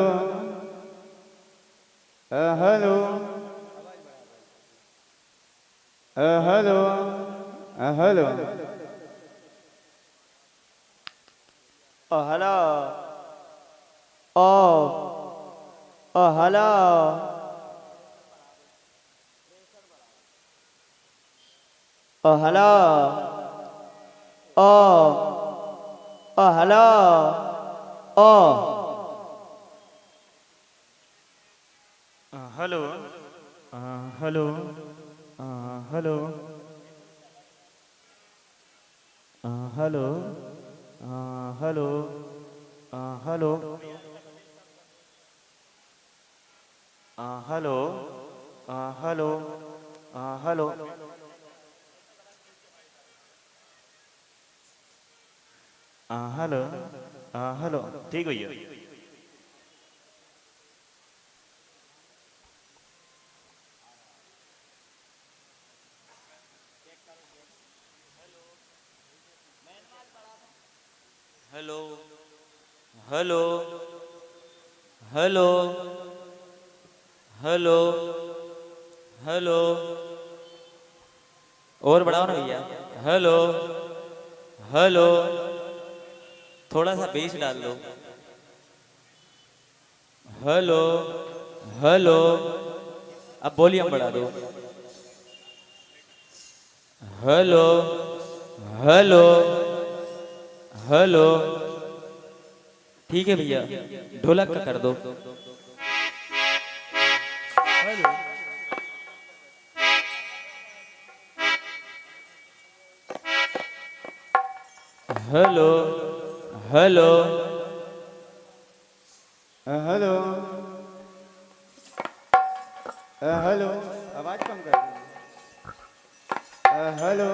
hello hello hello hello hello hello hello hello hello hello hello hello hello hello hello hello ठीक भैया। Hello hello hello hello hello और बढ़ाओ ना भैया। हेलो हेलो थोड़ा सा बेस डाल दो। हेलो हेलो अब वॉल्यूम बढ़ा दो। हेलो हेलो हेलो ठीक है भैया ढोलक का कर दो। हेलो हेलो हेलो हेलो आवाज कम कर hello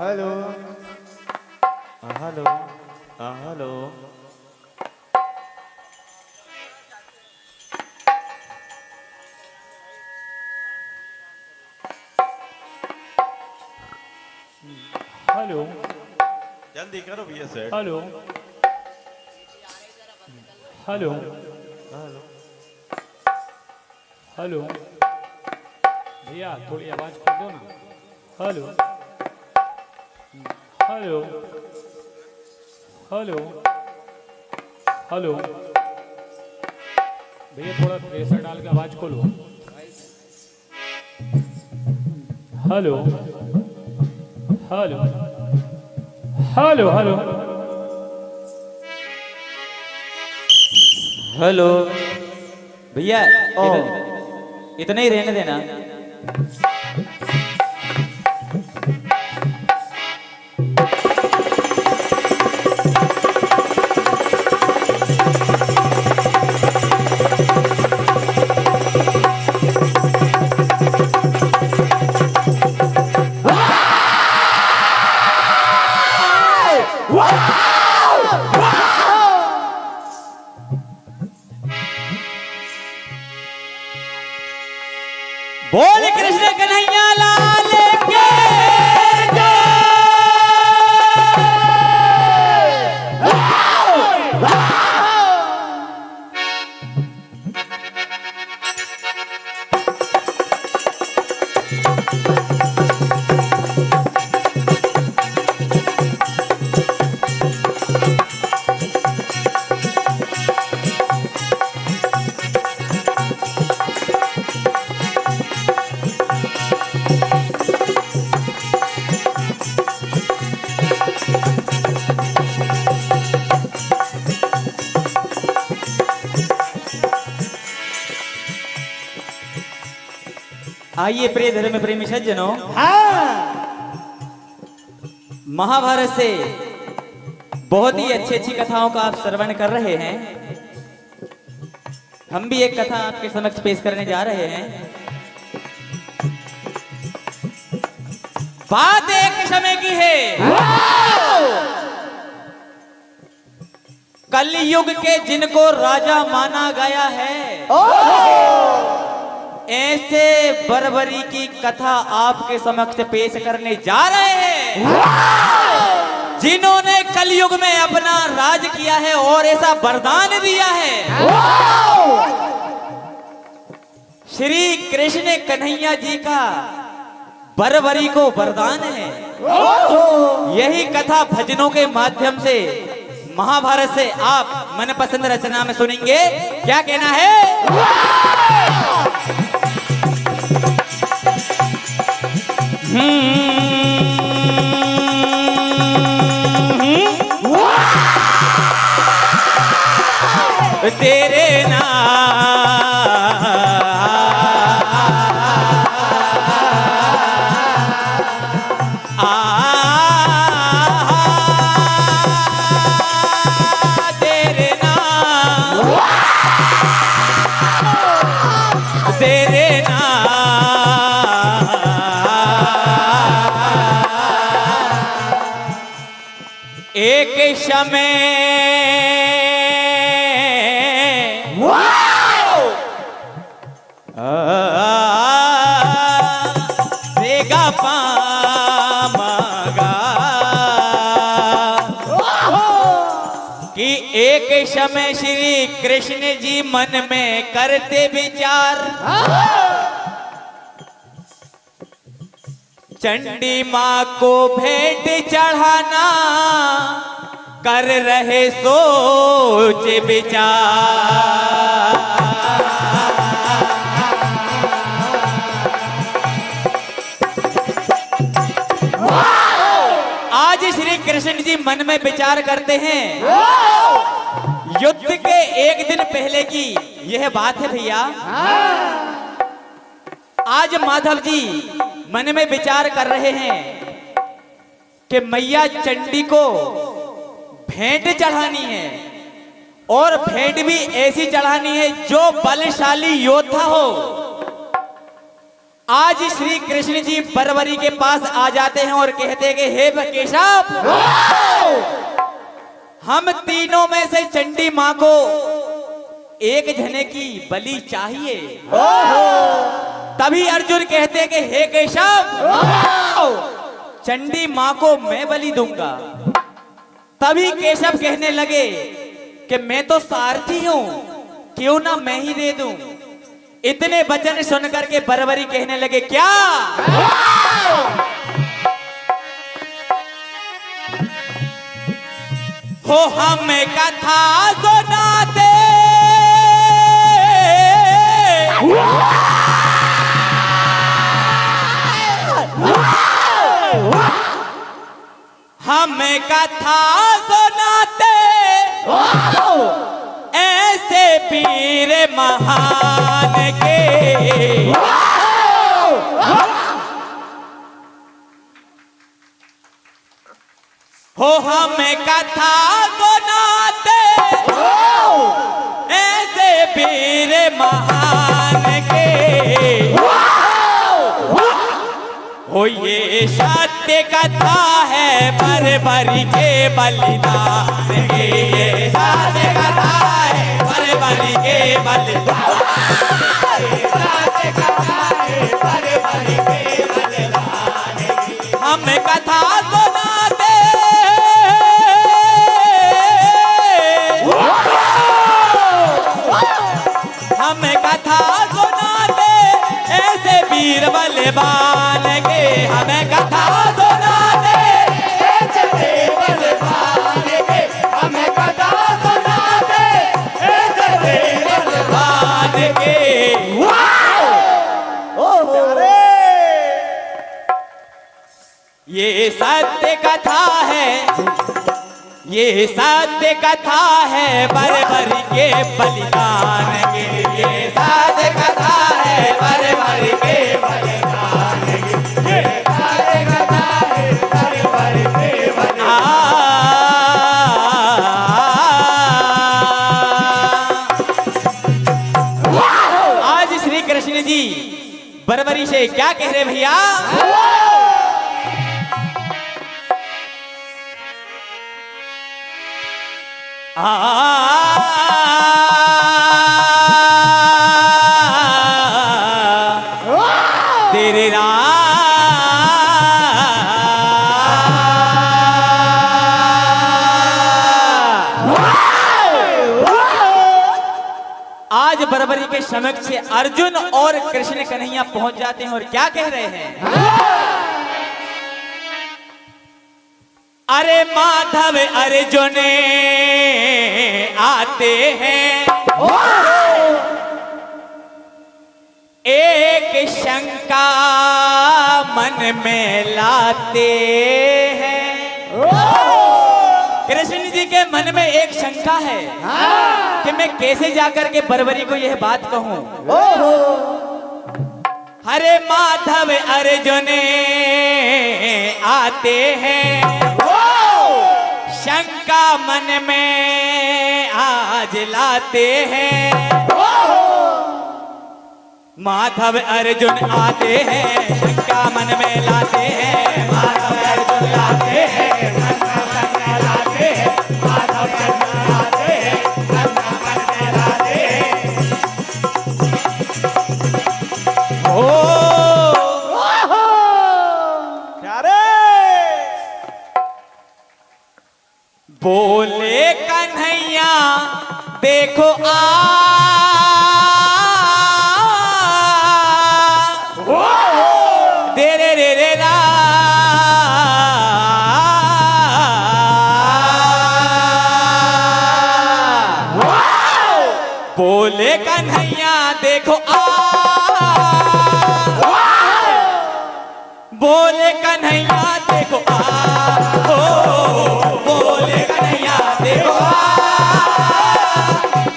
hello hello hello hello जल्दी करो भैया सेट। हेलो हेलो हेलो भैया थोड़ी आवाज कर दो ना। हेलो हेलो हेलो हेलो भैया थोड़ा प्रेशर डाल के आवाज खोलो। Hello hello hello hello hello भैया इतना ही रहने देना। बोल कृष्ण कन्हैया लाल के आइए प्रिय धर्म प्रेमी सज्जनों, महाभारत से बहुत ही अच्छी अच्छी कथाओं का आप श्रवण कर रहे हैं। हम भी एक कथा आपके समक्ष पेश करने जा रहे हैं। बात एक समय की है, कलयुग के जिनको राजा माना गया है, ऐसे बर्बरी की कथा आपके समक्ष पेश करने जा रहे हैं, जिन्होंने कलयुग में अपना राज किया है और ऐसा वरदान दिया है। श्री कृष्ण कन्हैया जी का बर्बरी को वरदान है। यही कथा भजनों के माध्यम से महाभारत से आप मनपसंद रचना में सुनेंगे। क्या कहना है? तेरे नाम एक समय रेगा पामागा कि एक समय श्री कृष्ण जी मन में करते विचार चंडी माँ को भेंट चढ़ाना कर रहे सोच विचार। आज श्री कृष्ण जी मन में विचार करते हैं। युद्ध के एक दिन पहले की यह बात है भैया। आज माधव जी मन में विचार कर रहे हैं कि मैया चंडी को भेंट चढ़ानी है और भेंट भी ऐसी चढ़ानी है जो बलशाली योद्धा हो। आज श्री कृष्ण जी बरबरी के पास आ जाते हैं और कहते हैं कि हे केशव, हम तीनों में से चंडी माँ को एक जने की बलि चाहिए। तभी अर्जुन कहते हैं कि हे केशव, चंडी माँ को मैं बलि दूंगा। तभी केशव कहने लगे कि मैं तो सारथी हूं, क्यों ना मैं ही दे दूं। इतने वचन सुनकर के बरबरी कहने लगे क्या? हो हमें कथा सुनाते हमें कथा सुनाते ऐसे वीर महान के। हो हमें कथा सुनाते ऐसे वीर महान के। हो ये सत्य कथा है बरबरी के बलिदान के। ये सत्य कथा है बरबरी के बलिदान। सत्य कथा है बरबरी के बलिदान। हम कथा सुनाते हम कथा सुनाते ऐसे वीर बलवान के। हमें कथा सुनाते ऐसे वीर बलवान के। हमें कथा सुनाते ऐसे वीर बलवान के। ये सत्य कथा है, ये सत्य कथा है बरबरी के बलिदान के। ये सत्य कथा है बरबरी के बलिदान के। ये सत्य कथा है बरबरी के बलिदान। आज श्री कृष्ण जी बरबरी से क्या कह रहे भैया? तेरे आज बरबरी के समक्ष अर्जुन और कृष्ण कन्हैया पहुंच जाते हैं और क्या कह रहे हैं? अरे माधव अर्जुन आते हैं एक शंका मन में लाते हैं। कृष्ण जी के मन में एक शंका है कि मैं कैसे जाकर के बरबरी को यह बात कहूं। हरे माधव अर्जुन आते हैं शंका मन में आज लाते हैं। माधव अर्जुन आते हैं शंका मन में लाते हैं। माधव अर्जुन आते हैं शंका मन में लाते बोले कन्हैया देखो दे रे रे रे रा बोले कन्हैया देखो बोले कन्हैया देखो बोले कन्हैया देखो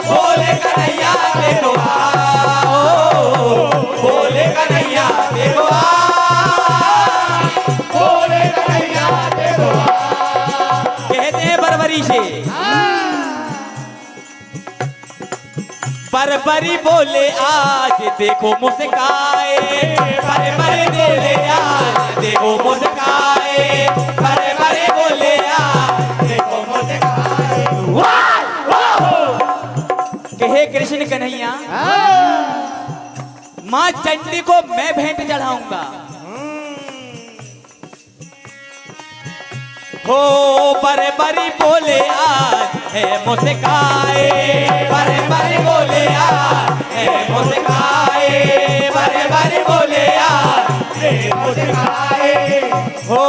बोले कन्हैया देखो बोले कन्हैया देखो बोले कन्हैया देखो कहते हैं बरबरी से बरबरी बोले आज देखो मुस्काए बरबरी बोले आज देखो मुस्काए बरबरी बोले आज देखो मुस्काए कहे कृष्ण कन्हैया मां चंडी को मैं भेंट चढ़ाऊंगा हो बरबरी बोले आज है मुस्काए बरबरी बोले आज है मुस्काए बरबरी बोले आज है मुस्काए हो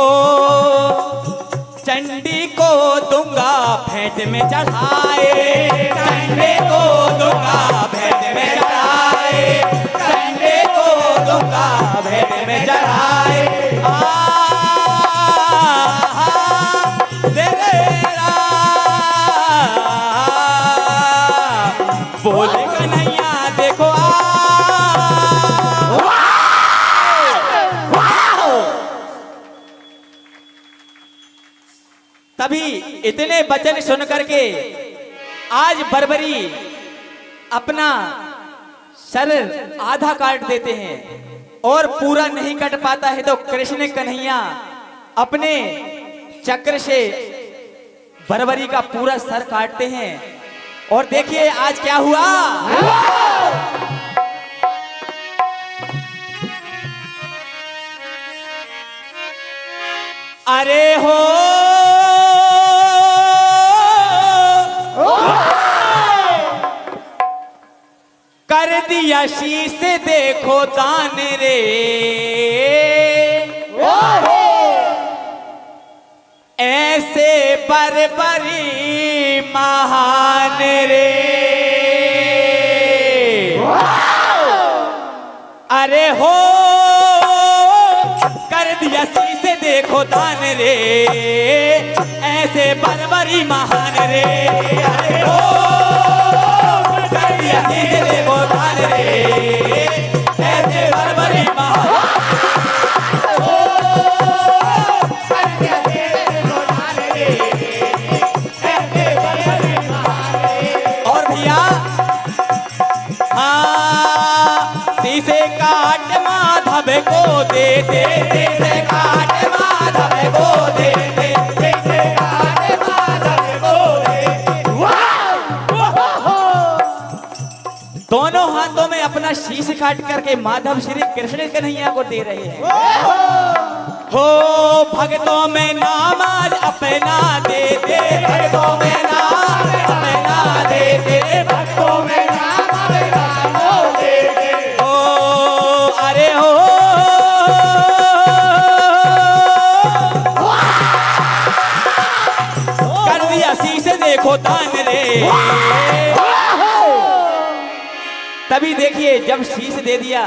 चंडी को दूंगा भेंट में चढ़ाए चंडी को दूंगा भेंट में चढ़ाए चंडी को दूंगा भेंट में चढ़ाए बोले कन्हैया देखो तभी इतने वचन सुन करके आज बरबरी अपना शरीर आधा काट देते हैं और पूरा नहीं कट पाता है तो कृष्ण कन्हैया अपने चक्र से बरबरी का पूरा सर काटते हैं और देखिए आज क्या हुआ अरे हो कर दिया शीश देखो दान रे ऐसे बरबरी महान रे अरे हो कर दिया शीश देखो दान रे ऐसे बरबरी महान रे अरे हो कर दिया शीश देखो दान रे ऐसे बरबरी महान को दे दे से काट माधव को दे दे से काट माधव को दे दोनों हाथों में अपना शीश काट करके माधव श्री कृष्ण कन्हैया को दे रहे हैं हो भक्तों में नाम आज अपना दे दे भक्तों में नाम अपना दे दे भक्तों में नाम अपना दे दे ओ अरे हो देखो दान रे तभी देखिए जब शीश दे दिया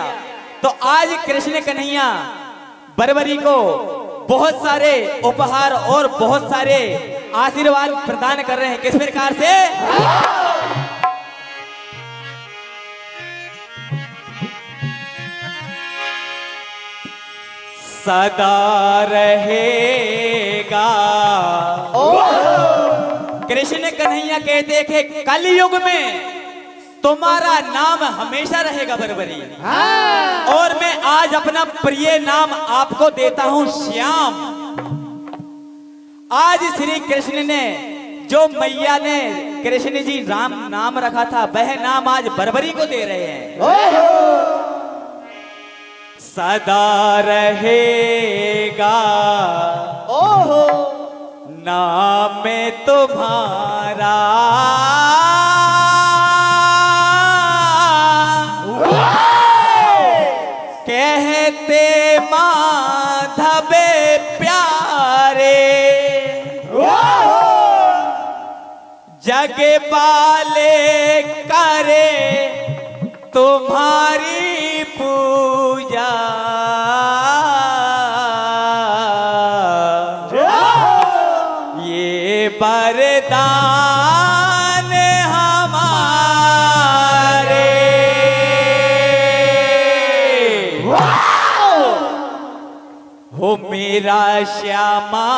तो आज कृष्ण कन्हैया बरबरी को बहुत सारे उपहार और बहुत सारे आशीर्वाद प्रदान कर रहे हैं किस प्रकार से सदा रहेगा कृष्ण कन्हैया कहते थे कलयुग में तुम्हारा नाम हमेशा रहेगा बरबरी और मैं आज अपना प्रिय नाम आपको देता हूं श्याम आज श्री कृष्ण ने जो मैया ने कृष्ण जी राम नाम रखा था वह नाम आज बरबरी को दे रहे हैं सदा रहेगा नाम तुम्हारा कहते माधव प्यारे जग वाले करे तुम्हारी पूजा ये वरदान हमारे हो मेरा श्यामा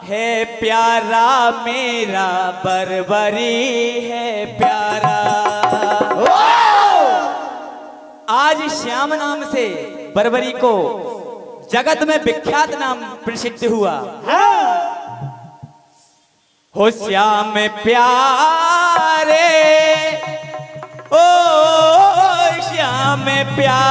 है प्यारा मेरा बरबरी है प्यारा। आज श्याम नाम से बरबरी को जगत में विख्यात नाम प्रसिद्ध हुआ। हो श्याम प्यारे ओ श्याम प्यारे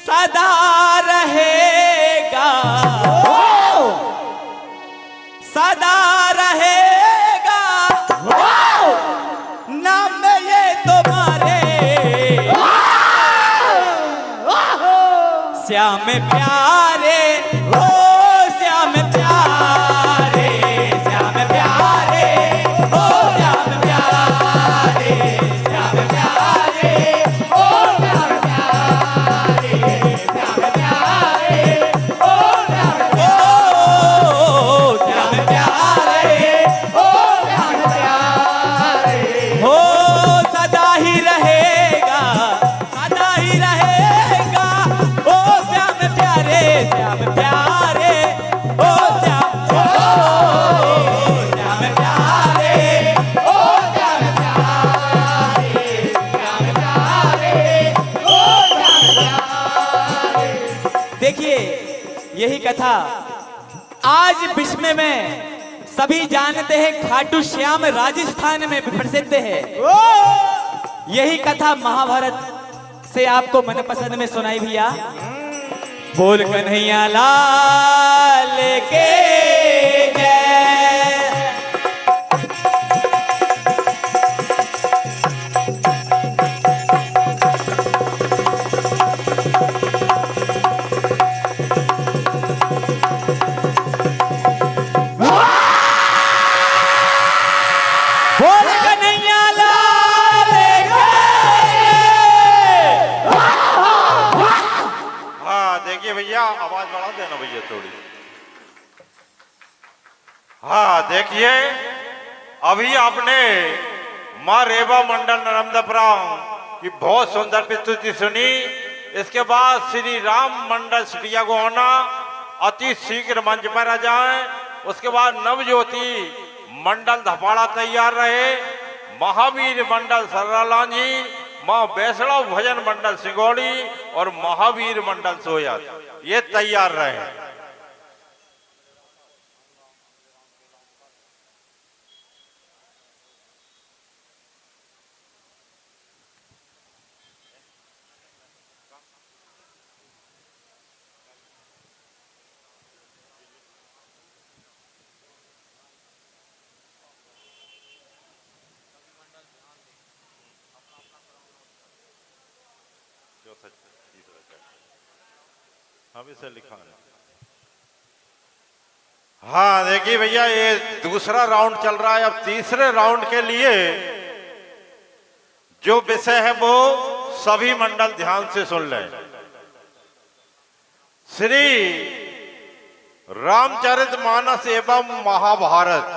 सदा रहेगा सदा रहेगा नाम ये तुम्हारे श्याम प्यारे ओ श्याम प्यारे श्याम प्यारे ओ श्याम प्यारे श्याम प्यारे ओ श्याम प्यारे श्याम प्यारे ओ श्याम प्यारे ओ श्याम प्यारे हो सदा ही रहेगा सदा ही रहेगा ओ श्याम प्यारे श्याम प्यारे ओ श्याम प्यारे ओ श्याम प्यारे श्याम प्यारे ओ श्याम प्यारे। देखिए यही कथा आज विश्व में सभी जानते हैं। खाटू श्याम राजस्थान में प्रसिद्ध है। यही कथा महाभारत से आपको मनपसंद में सुनाई भैया। बोल कन्हैया लाल के जय। बोल कन्हैया लाल के जय। हाँ देखिए भैया, आवाज बढ़ा देना भैया थोड़ी। हाँ देखिए, अभी आपने माँ रेवा मंडल नर्मदापुरम की बहुत सुंदर प्रस्तुति सुनी। इसके बाद श्री राम मंडल सिटिया गोहाना अति शीघ्र मंच पर आ जाएं। उसके बाद नवज्योति मंडल धपाड़ा तैयार रहे। महावीर मंडल सरलांजी, माँ वैष्णव भजन मंडल सिंगोड़ी और महावीर मंडल सोयत ये तैयार रहे। से लिखा है। हाँ देखिए भैया, ये दूसरा राउंड चल रहा है। अब तीसरे राउंड के लिए जो विषय है वो सभी मंडल ध्यान से सुन लें। श्री रामचरितमानस एवं महाभारत,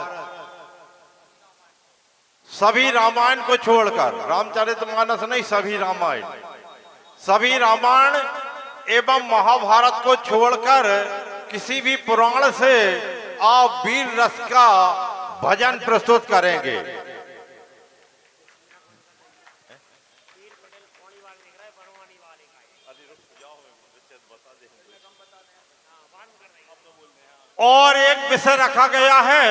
सभी रामायण को छोड़कर, रामचरितमानस नहीं सभी रामायण, सभी रामायण एवं महाभारत को छोड़कर किसी भी पुराण से आप वीर रस का भजन प्रस्तुत करेंगे। और एक विषय रखा गया है,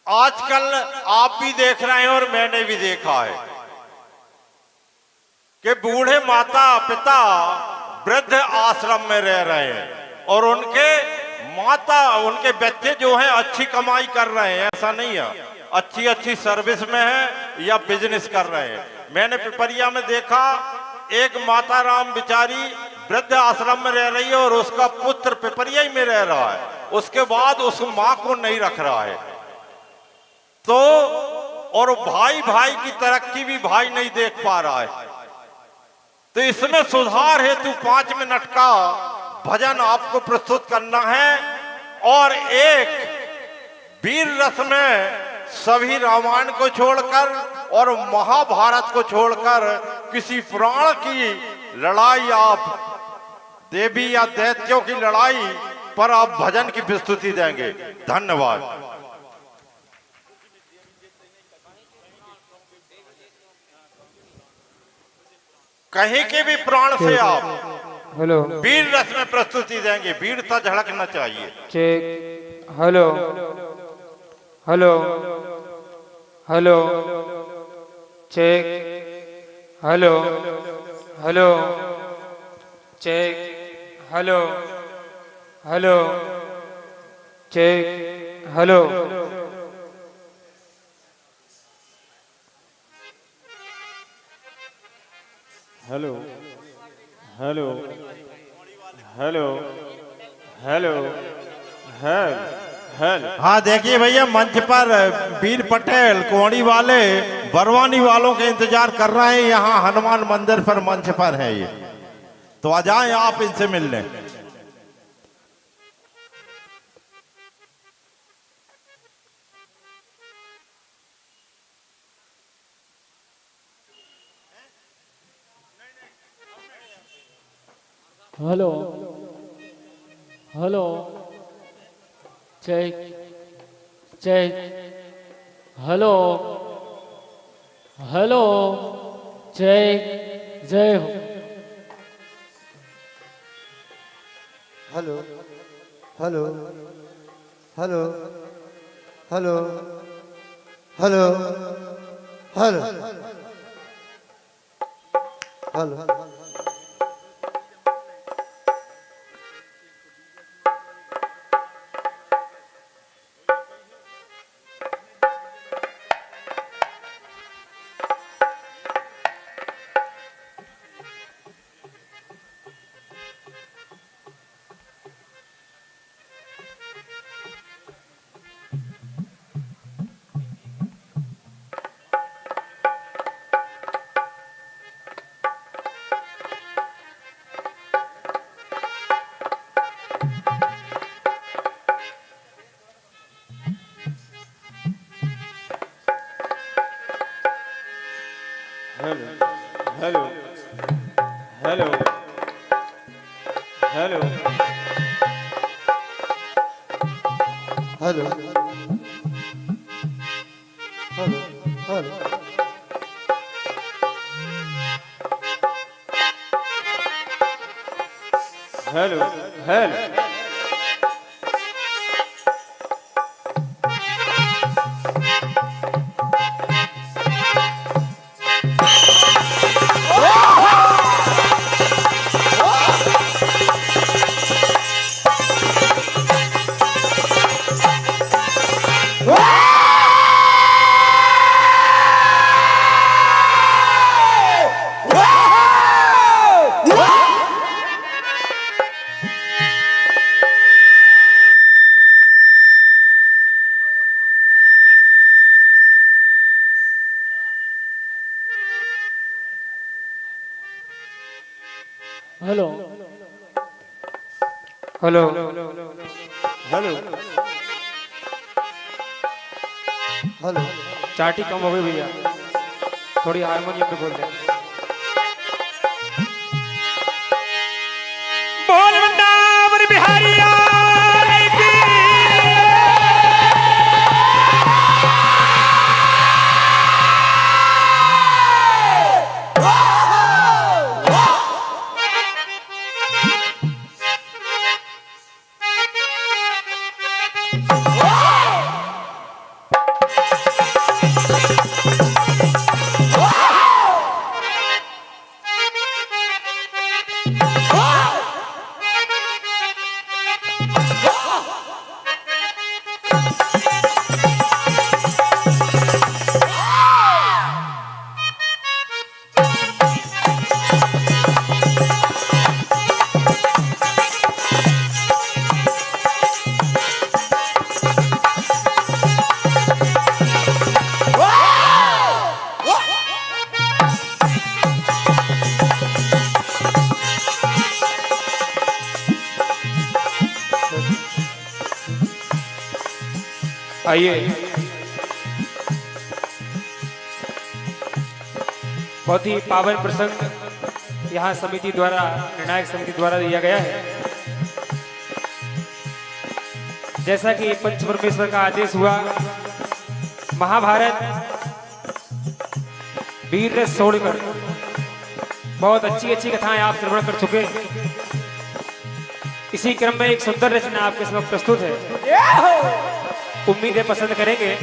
आजकल आप भी देख रहे हैं और मैंने भी देखा है, कि बूढ़े माता पिता वृद्ध आश्रम में रह रहे हैं और उनके बच्चे जो हैं अच्छी कमाई कर रहे हैं, ऐसा नहीं है, अच्छी अच्छी सर्विस में है या बिजनेस कर रहे हैं। मैंने पिपरिया में देखा एक माता राम बेचारी वृद्ध आश्रम में रह रही है और उसका पुत्र पिपरिया ही में रह रहा है, उसके बाद उस मां को नहीं रख रहा है। तो और भाई की तरक्की भी भाई नहीं देख पा रहा है। तो इसमें सुधार हेतु 5 मिनट का भजन आपको प्रस्तुत करना है और एक वीर रस में सभी रामायण को छोड़कर और महाभारत को छोड़कर किसी प्राण की लड़ाई, आप देवी या दैत्यों की लड़ाई पर आप भजन की प्रस्तुति देंगे। धन्यवाद। कहीं के भी प्राण से आप हेलो वीर रस में प्रस्तुति देंगे, वीरता झलकना चाहिए। Check hello hello hello check hello hello check hello hello check hello hello hello hello hello hello. हाँ देखिए भैया, मंच पर वीर पटेल कोड़ी वाले बरवानी वालों के इंतजार कर रहे हैं, यहाँ हनुमान मंदिर पर मंच पर है ये, तो आ जाएं आप इनसे मिलने। Hello hello check check hello hello check जय हो। Hello hello hello hello hello hello hello hello hello hello hello hello hello hello hello hello hello hello hello चाटी कम हो गई भैया, थोड़ी हारमोनियम पे बोल दे। बोल वृंदावन बिहारिया की। आइए, बहुत ही पावन प्रसंग यहाँ समिति द्वारा, निर्णायक समिति द्वारा दिया गया है। जैसा कि पंच परमेश्वर का आदेश हुआ, महाभारत वीर रस छोड़कर बहुत अच्छी अच्छी कथाएं आप श्रवण कर चुके हैं। इसी क्रम में एक सुंदर रचना आपके समक्ष प्रस्तुत है, उम्मीद है पसंद करेंगे।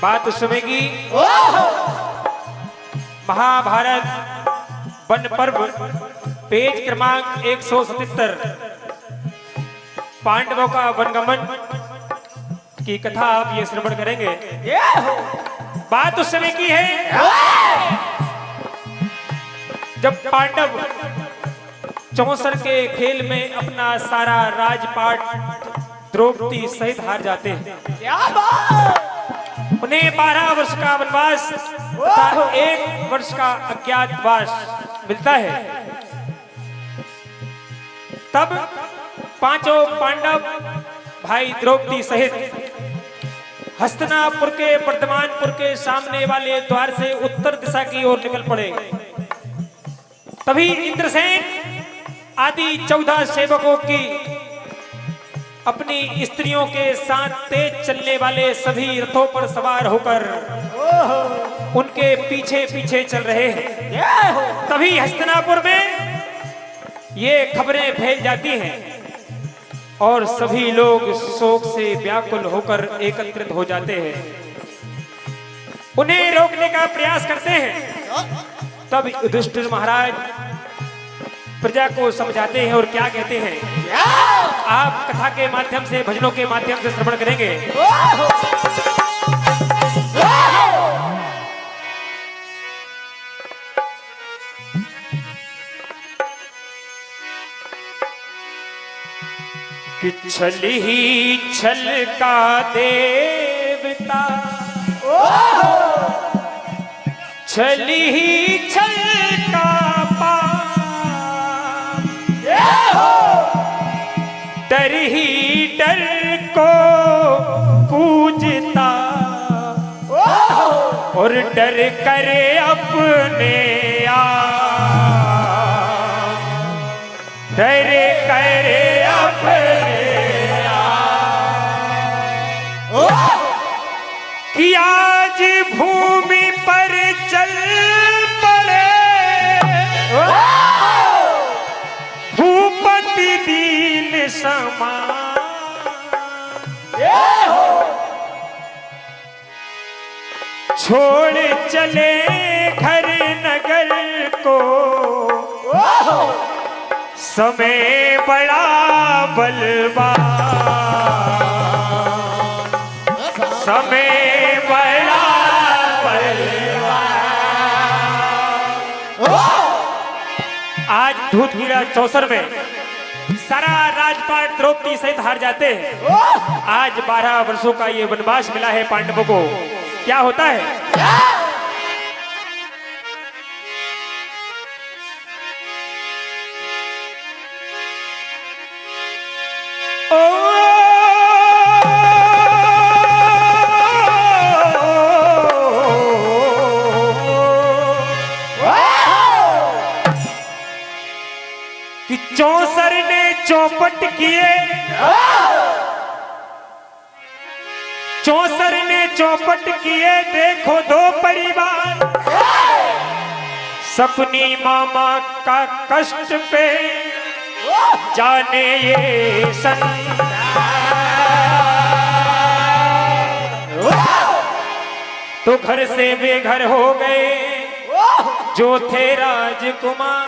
बात उस समय की, महाभारत वन पर्व पेज क्रमांक 177, पांडवों का वनगमन की कथा आप ये श्रवण करेंगे। बात उस समय की है जब पांडव चौसर के खेल में अपना सारा राजपाट द्रौपदी सहित हार जाते हैं। उन्हें 12 वर्ष का वनवास तथा 1 वर्ष का अज्ञातवास मिलता है। तब पांचों पांडव भाई द्रौपदी सहित हस्तिनापुर के वर्धमानपुर के सामने वाले द्वार से उत्तर दिशा की ओर निकल पड़े। तभी इंद्रसेन आदि 14 सेवकों की अपनी स्त्रियों के साथ तेज चलने वाले सभी रथों पर सवार होकर उनके पीछे पीछे चल रहे हैं। तभी हस्तिनापुर में ये खबरें फैल जाती हैं और सभी लोग शोक से व्याकुल होकर एकत्रित हो जाते हैं। उन्हें रोकने का प्रयास करते हैं। तब युधिष्ठिर महाराज प्रजा को समझाते हैं और क्या कहते हैं, आप कथा के माध्यम से, भजनों के माध्यम से श्रवण करेंगे। कि छल ही छल का देवता, छल ही छल का डर ही डर को पूजता और डर करे अपने आप, डर करे अपने आप। कि आज भूमि पर चल पड़े भूपति दीन समान, छोड़ चले घर नगर को समय बड़ा बलवान, समय बड़ा बलवान। आज धूतगिरा चौसर में सारा राजपाट द्रौपदी सहित हार जाते हैं। आज 12 वर्षों का ये वनवास मिला है पांडवों को। क्या होता है चौपट किए, चौसर ने चौपट किए, देखो दो परिवार, सपनी मामा का कष्ट पे जाने ये तो घर से बेघर हो गए जो थे राजकुमार,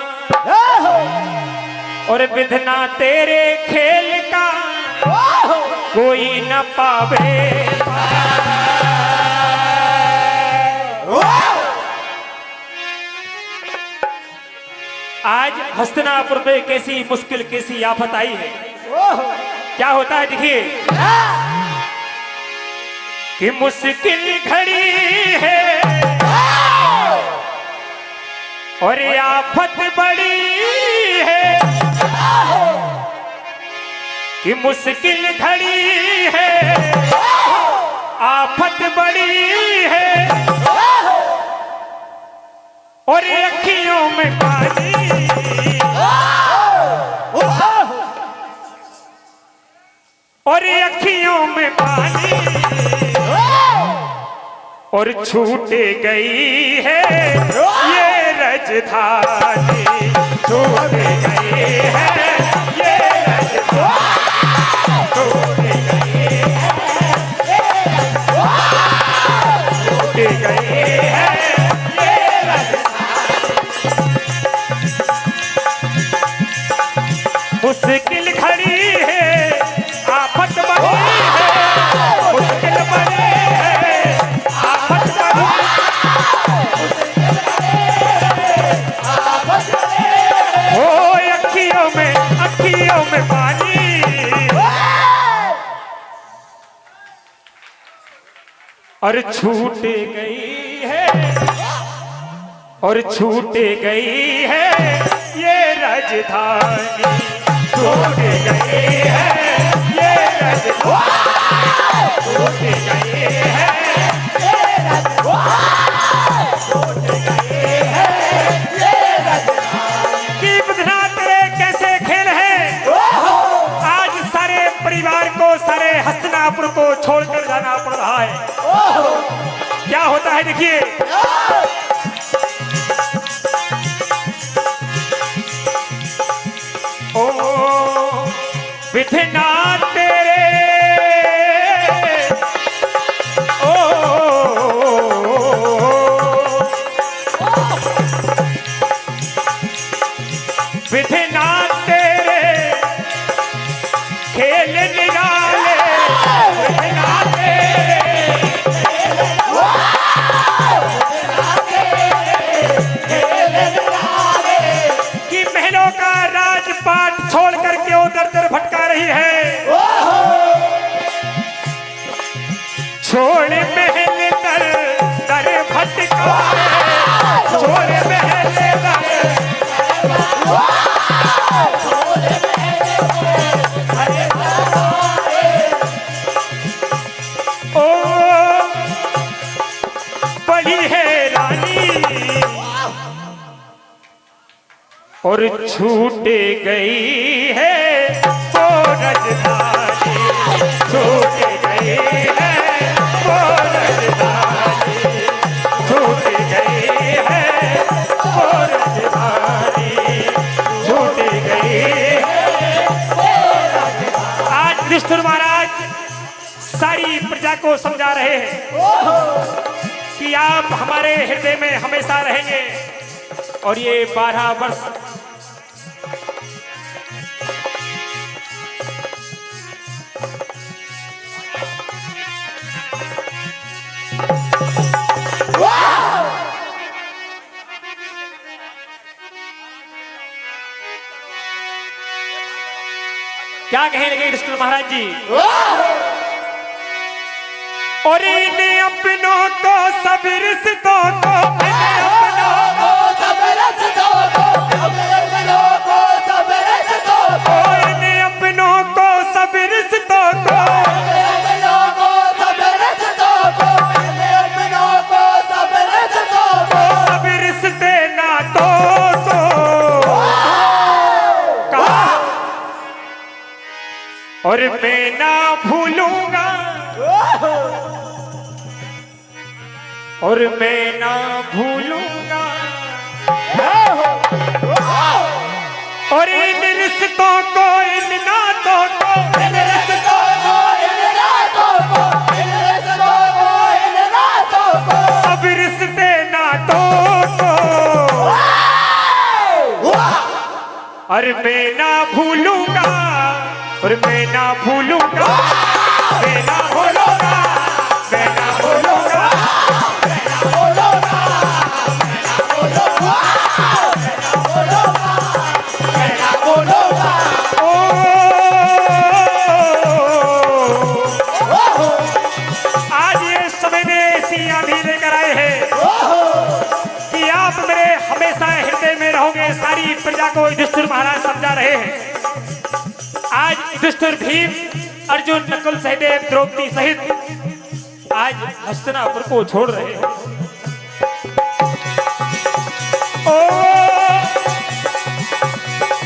और विधना तेरे खेल का कोई न पावे। आज हस्तिनापुर पे कैसी मुश्किल कैसी आफत आई है। क्या होता है देखिए कि मुश्किल घड़ी है और आफत बड़ी है, कि मुश्किल घड़ी है आफत बड़ी है, और अखियों में पानी, और अखियों में पानी, और छूट गई है ये रजधानी, छूट गई है ये रजधानी, छूट गई है ये रजधानी, छूट गई है ये रजधानी। मुश्किल खड़ी है आफत बड़ी है, मुश्किल बड़ी है आफत बड़ी, ओ अखियों में पानी, और छूट गई है, और छूट गई है ये राजधानी, छूट गई है ये राजधानी, छूट गई है ये राजधानी, छूट गई है ये राजधानी। की विधना तेरे कैसे खेल है, आज सारे परिवार को, सारे हस्तिनापुर को छोड़कर जाना पड़ रहा है। क्या होता है देखिए, ओ विधना तेरे, ओ विधना तेरे खेल निराले, विधना कि महलों का राजपाट छोड़ करके उधर उधर भटका रही है, छोड़ महल दर दर भटका, छोड़ महल दर, ओ बड़ी है रानी, और छूट गई है वो राजधानी, छूट गई है वो राजधानी, छूट गई है वो राजधानी, छूट गई है वो राजधानी। आज युधिष्ठिर महाराज सारी प्रजा को समझा रहे हैं कि आप हमारे हृदय में हमेशा रहेंगे, और ये 12 वर्ष क्या कहने लगे युधिष्ठिर महाराज जी, और इन्हें अपनों को सब रिश्तों को, अपनों को सब रिश्तों को, अपनों को सब रिश्तों को, इन्हें अपनों को सब रिश्तों को, अपनों को सब रिश्तों को, अपनों को सब रिश्तों को, सब रिश्ते नातों को, और मैं ना भूलूंगा और इन रिश्तों को, इन नातों को, इन रिश्तों को, इन नातों को, इन रिश्तों को, इन नातों को, अब रिश्ते नातों को, और मैं ना भूलूंगा, और मैं ना भूलूंगा, मैं ना भूलूंगा, मैं ना भूलूंगा, मैं ना भूलूंगा, मैं ना भूलूंगा, मैं ना भूलूंगा। आज ये समय में ऐसी आंधी लेकर आए हैं कि आप मेरे हमेशा हृदय में रहोगे। सारी प्रजा को युधिष्ठिर महाराज समझा रहे हैं। आज युधिष्ठिर, भीम, अर्जुन, नकुल, सहदेव, द्रौपदी सहित आज हस्तिनापुर को छोड़ रहे हैं।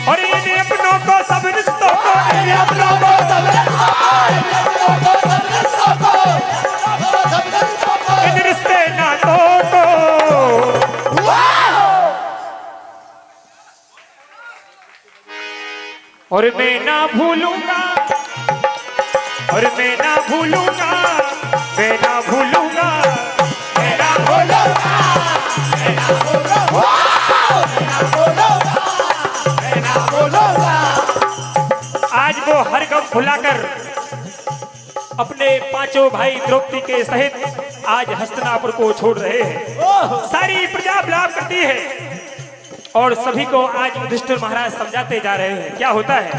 और इन अपनों को, सब रिश्तों को, इन अपनों को, सब रिश्तों को, इन अपनों को, सब रिश्तों को, सब रिश्तों को, इन रिश्ते नातों को, और मैं ना भूलूंगा, और मैं ना भूलूंगा, मैं ना भूलूंगा, मैं ना भूलूंगा, मैं ना भूलूंगा, मैं ना भूलूंगा, मैं ना भूलूंगा। आज वो हर गम भुलाकर अपने पांचों भाई द्रौपदी के सहित आज हस्तिनापुर को छोड़ रहे हैं। सारी प्रजा विलाप करती है और सभी को आज युधिष्ठिर महाराज समझाते जा रहे हैं क्या होता है।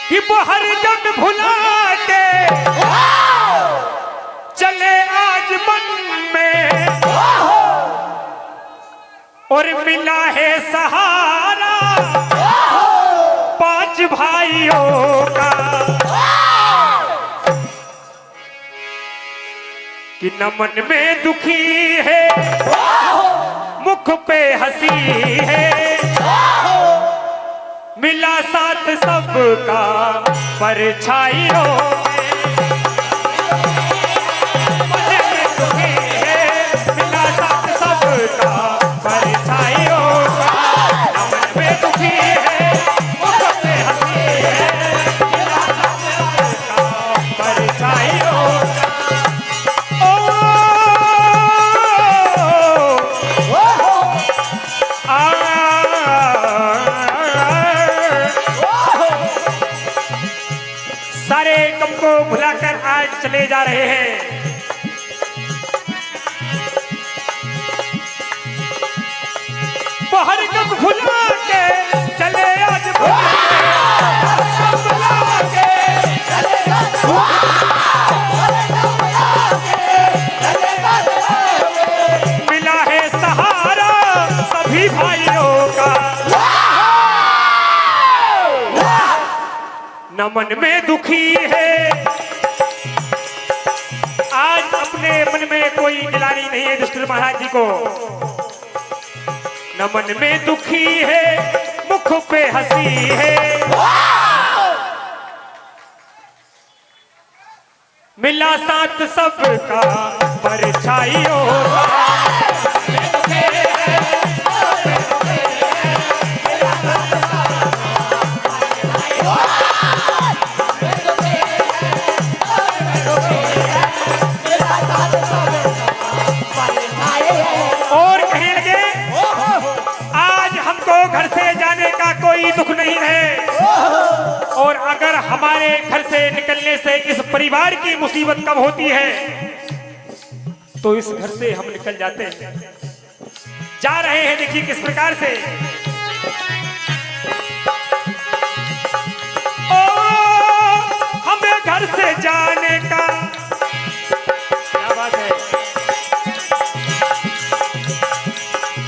कि वो हर जग भुला के चले आज मन में और मिला है सहारा पांच भाइयों का कि न मन में दुखी है मुख पे हंसी है मिला साथ सबका परछाइयों में दुखी है मिला साथ सबका परछाइयों का मन में दुखी है मुख पे हंसी है मिला साथ सबका परछाइयों सारे गम को भुलाकर आज चले जा रहे हैं। हर गम भुला के चले आज मिला है सहारा सभी भाइयों का न मन में दुखी है आज अपने मन में कोई गिलानी नहीं है युधिष्ठिर महाराज जी को न मन में दुखी है मुख पे हंसी है मिला साथ सबका परछाइयों और कहने लगे आज हमको घर से जाने का कोई दुख नहीं है और अगर हमारे घर से निकलने से इस परिवार की मुसीबत कम होती है तो इस घर से हम निकल जाते हैं। जा रहे हैं देखिए किस प्रकार से ओ हमें घर से जाने का क्या बात है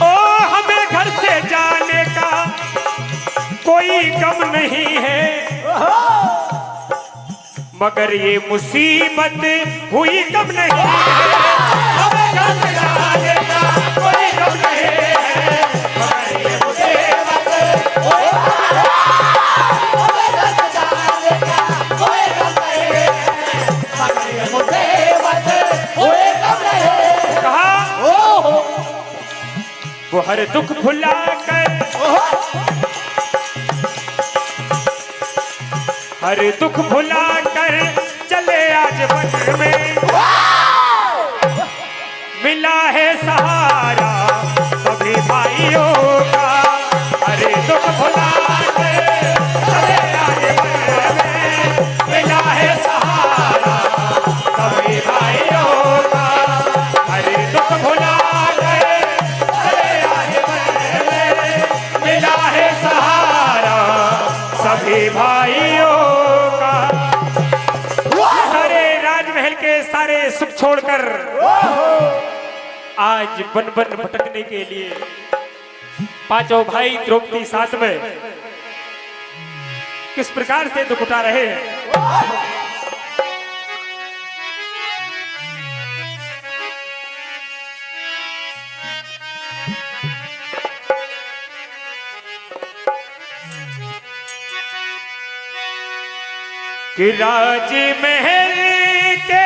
ओ हमें घर से जाने का कोई कोई कम नहीं है, मगर ये मुसीबत हुई कम नहीं है। हमें गम जाने का कोई कम नहीं है, मगर ये मुसीबत हुई कहा वो हर दुख भुला कर, हर दुख भुला कर चले आज वन में, मिला है सहारा सभी भाइयों का। हर दुख भुला कर चले आज वन में, मिला है सहारा सभी भाइयों का। हर दुख भुला कर चले आज वन में, मिला है सहारा सभी भाइयों का। सारे राजमहल के सारे सुख छोड़कर आज वन वन भटकने के लिए पांचों भाई द्रौपदी साथ में किस प्रकार से दुख उठा रहे हैं। कि राज महल के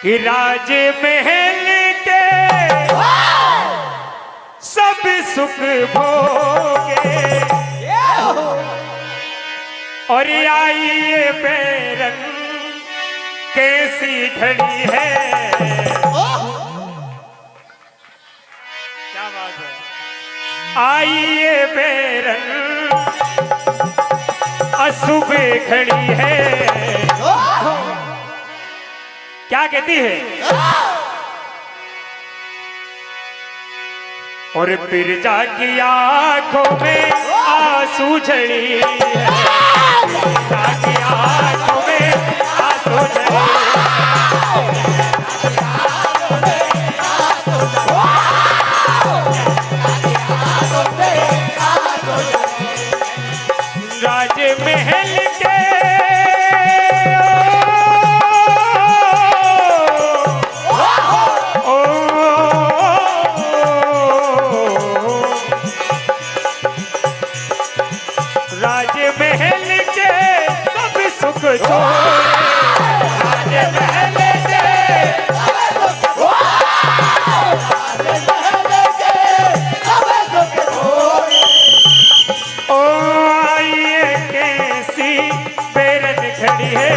कि राज महल के सब सुख भोगे, और आई ये बैरन कैसी घड़ी है। क्या बात है। आई ये बैरन अशुभ घड़ी है। क्या कहती है। और बिरजा की आंखों में आंसू झड़ी है, बिरजा की आंखों में आंसू झड़ी राजमहल के राजमहल के सब सुख छोड़े, राजमहल के ओ आइए कैसी बेरन खड़ी है।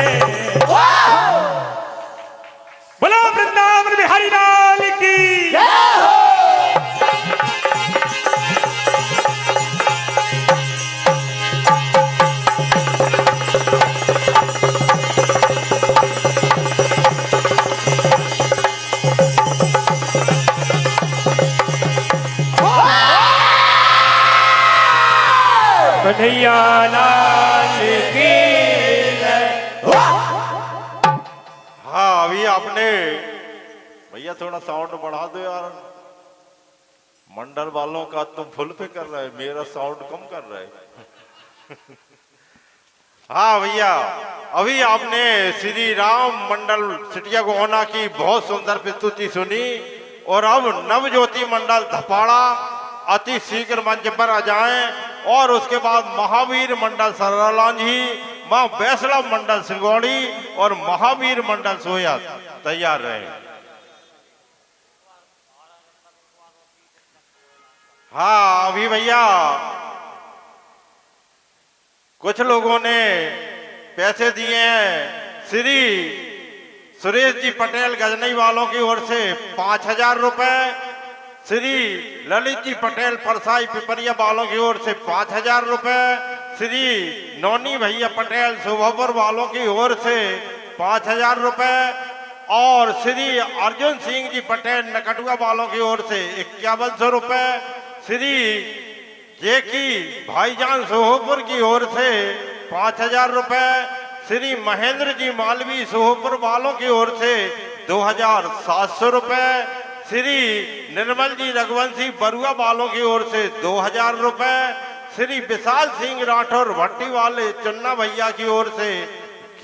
बोलो वृंदावन बिहारी लाल की। कन्हैया लाल की। हाँ अभी आपने भैया थोड़ा साउंड बढ़ा दो यार, मंडल वालों का तो फुल पे कर रहा है, मेरा साउंड कम कर रहा है। हाँ भैया अभी आपने श्री राम मंडल सिटिया गोहना की बहुत सुंदर प्रस्तुति सुनी, और अब नवज्योति मंडल धपाड़ा अति शीघ्र मंच पर आ जाएं, और उसके बाद महावीर मंडल सरलांझी, मां वैष्णव मंडल सिंगौड़ी और महावीर मंडल सोया तैयार रहे। हाँ अभी भैया कुछ लोगों ने पैसे दिए हैं, श्री सुरेश जी पटेल गजनई वालों की ओर से 5000 रुपए, श्री ललित जी पटेल परसाई पिपरिया वालों की ओर से 5000 रुपए, श्री नौनी भैया पटेल सुभपुर वालों की ओर से 5000 रुपए, और श्री अर्जुन सिंह जी पटेल नकटुआ वालों की ओर से 5100 रुपए, श्री जेकी भाईजान सोहपुर की ओर से 5000 रुपए, श्री महेंद्र जी मालवी सोहपुर वालों की ओर से 2700 रुपए। श्री निर्मल जी रघुवंशी बरुआ वालों की ओर से 2000 रुपए। श्री विशाल सिंह राठौर भट्टी वाले चुन्ना भैया की ओर से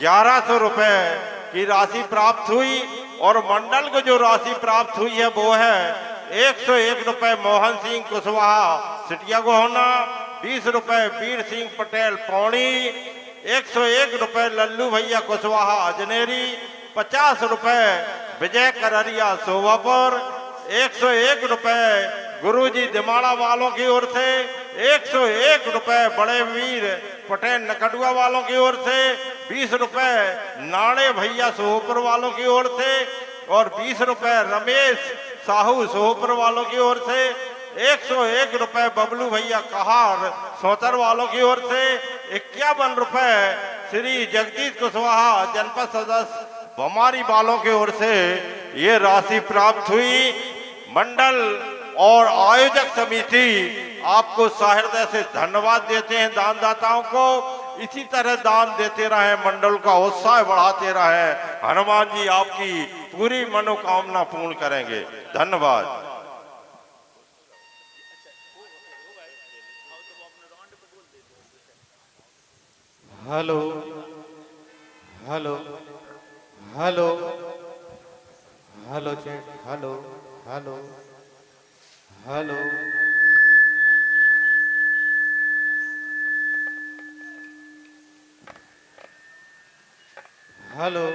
1100 रुपए की राशि प्राप्त हुई। और मंडल को जो राशि प्राप्त हुई है वो है 101 रुपए मोहन सिंह कुशवाहा सिटिया गोहना, 20 रुपए वीर सिंह पटेल पौड़ी, 101 रुपए लल्लू भैया कुशवाहा अजनेरी, 50 रुपए विजय कररिया शोभापुर, 101 रुपए गुरुजी दिमाड़ा वालों की ओर से, 101 रुपए बड़े वीर पटेल नकड़ुआ वालों की ओर से, 20 रुपए नाड़े भैया सोहपुर वालों की ओर से, और 20 रुपए रमेश साहू सोहपुर वालों की ओर से, 101 रुपए बबलू भैया कहार सोतर वालों की ओर से, 51 रुपए श्री जगदीश कुशवाहा जनपद सदस्य बमारी वालों की ओर से ये राशि प्राप्त हुई। मंडल और आयोजक समिति आपको सहृदय से धन्यवाद देते हैं दानदाताओं को। इसी तरह दान देते रहे, मंडल का उत्साह बढ़ाते रहे। हनुमान जी आपकी पूरी मनोकामना पूर्ण करेंगे। धन्यवाद। Hello hello hello hello check hello hello hello hello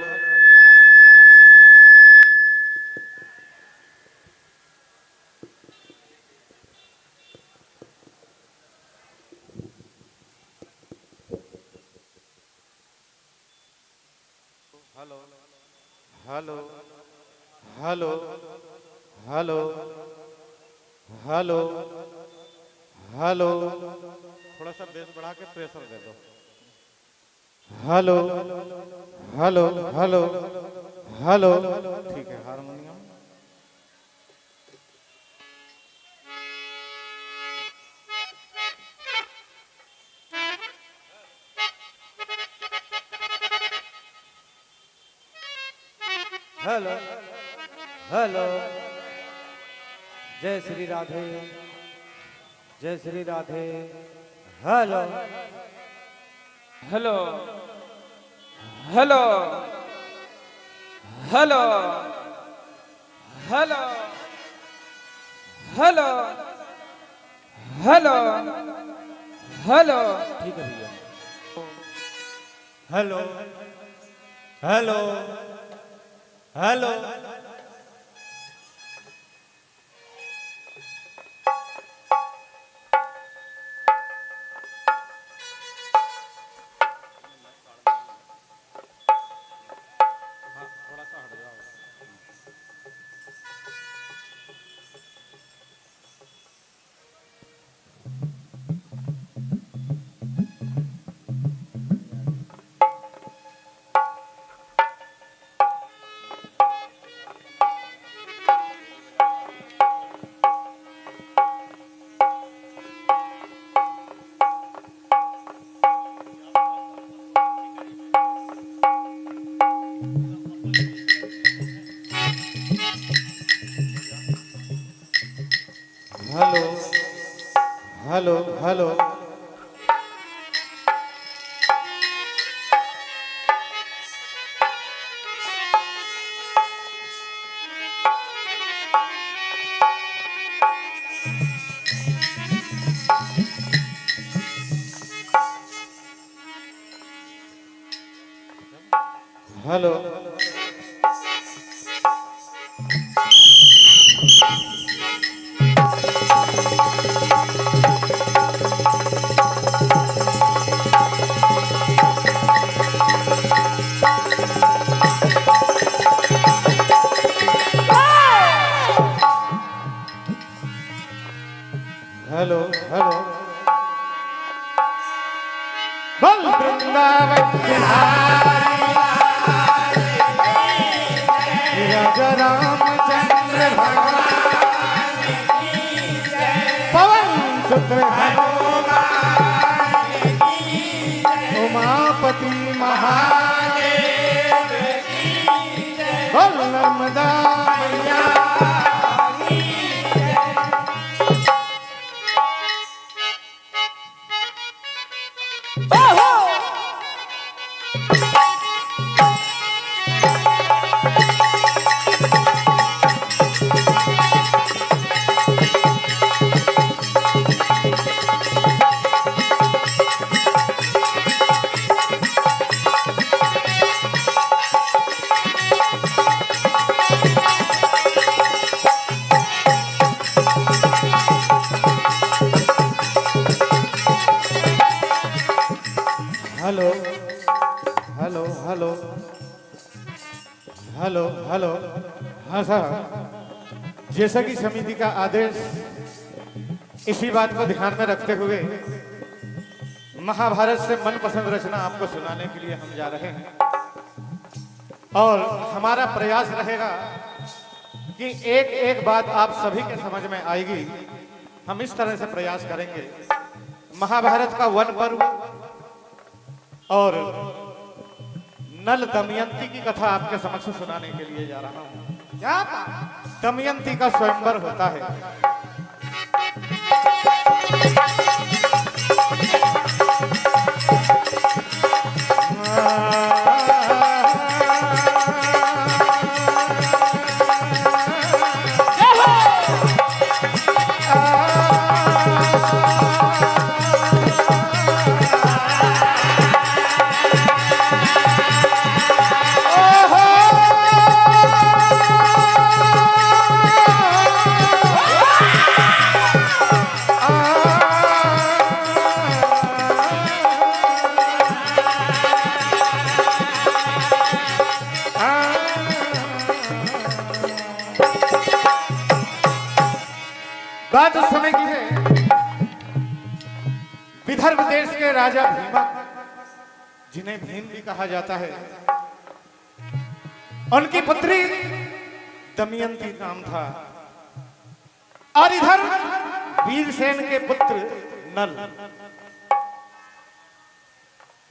hello hello hello hello hello थोड़ा सा बेस बढ़ा के प्रेशर दे दो। हेलो हेलो हेलो हेलो ठीक है। हारमोनियम हेलो हेलो जय श्री राधे जय Shri Radhe. Hello hello hello hello hello hello hello hello ठीक है भैया। Hello hello hello hello hello hello hello hello बोल वृंदावन राजा रामचंद्र भगवान पवन सुत उमापति महादेव बोल नर्मदा मैया hello hello hello hello hello हाँ साहब, जैसा कि समिति का आदेश, इसी बात को ध्यान में रखते हुए महाभारत से मनपसंद रचना आपको सुनाने के लिए हम जा रहे हैं और हमारा प्रयास रहेगा कि एक एक बात आप सभी के समझ में आएगी। हम इस तरह से प्रयास करेंगे। महाभारत का वन पर्व और नल दमयंती की कथा आपके समक्ष सुनाने के लिए जा रहा हूं। क्या दमयंती का स्वयंवर होता है। बात उस समय की है, विदर्भ देश के राजा भीमा, जिन्हें भीम भी कहा जाता है, उनकी पुत्री दमयंती नाम था और इधर वीरसेन के पुत्र नल।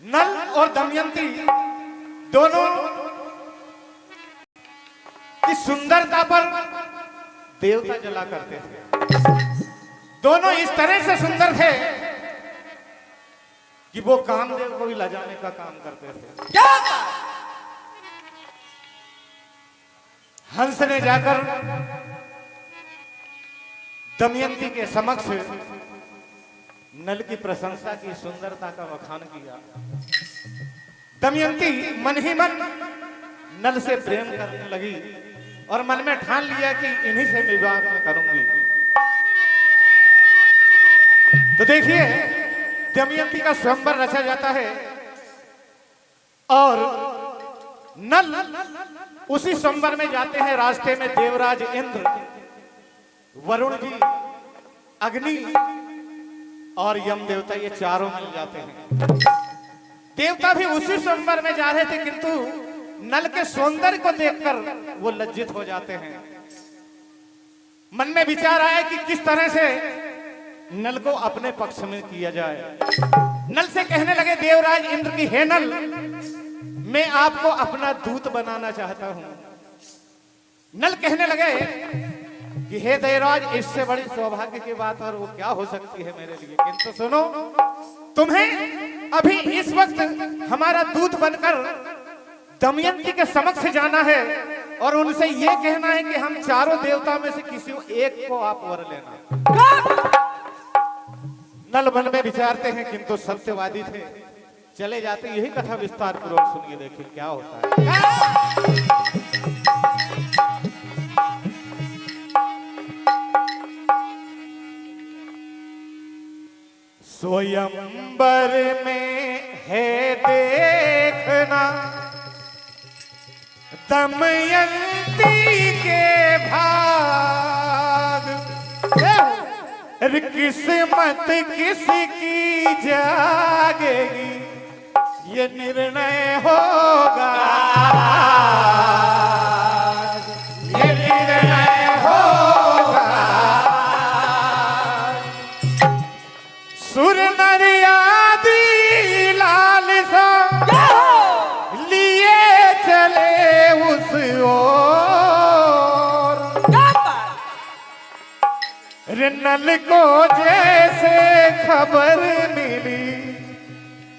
नल और दमयंती दोनों की सुंदरता पर देवता जला करते थे। दोनों इस तरह से सुंदर थे कि वो कामदेव को भी लजाने का काम करते थे। हंस ने जाकर दमयंती के समक्ष नल की प्रशंसा की, सुंदरता का बखान किया। दमयंती मन ही मन नल से प्रेम करने लगी और मन में ठान लिया कि इन्हीं से विवाह में करूंगी। तो देखिए, दमयंती का स्वयंवर रचा जाता है और नल उसी स्वयंवर में जाते हैं। रास्ते में देवराज इंद्र, वरुण जी, अग्नि और यम देवता, ये चारों मिल जाते हैं। देवता भी उसी स्वयंवर में जा रहे थे, किंतु नल के सौंदर्य को देखकर वो लज्जित हो जाते हैं। मन में विचार आया कि किस तरह से नल को अपने पक्ष में किया जाए। नल से कहने लगे देवराज इंद्र की, हे नल, मैं आपको अपना दूत बनाना चाहता हूं। नल कहने लगे कि हे देवराज, इससे बड़ी सौभाग्य की बात और वो क्या हो सकती है मेरे लिए। किंतु सुनो, तुम्हें अभी इस वक्त हमारा दूत बनकर दमयंती के समक्ष जाना है और उनसे यह कहना है कि हम चारों देवता में से किसी एक को आप वर लेना। नल मन में विचारते हैं, किंतु सत्यवादी थे, चले जाते। यही कथा विस्तार पूर्वक सुनिए, देखिए क्या होता है। स्वयंवर में है देखना दमयंती के भाग, किस्मत किसकी जागेगी ये निर्णय होगा, ये निर्णय होगा। सुर नर आदि लाल सा लिए चले उस ओर, रे नल को जैसे खबर मिली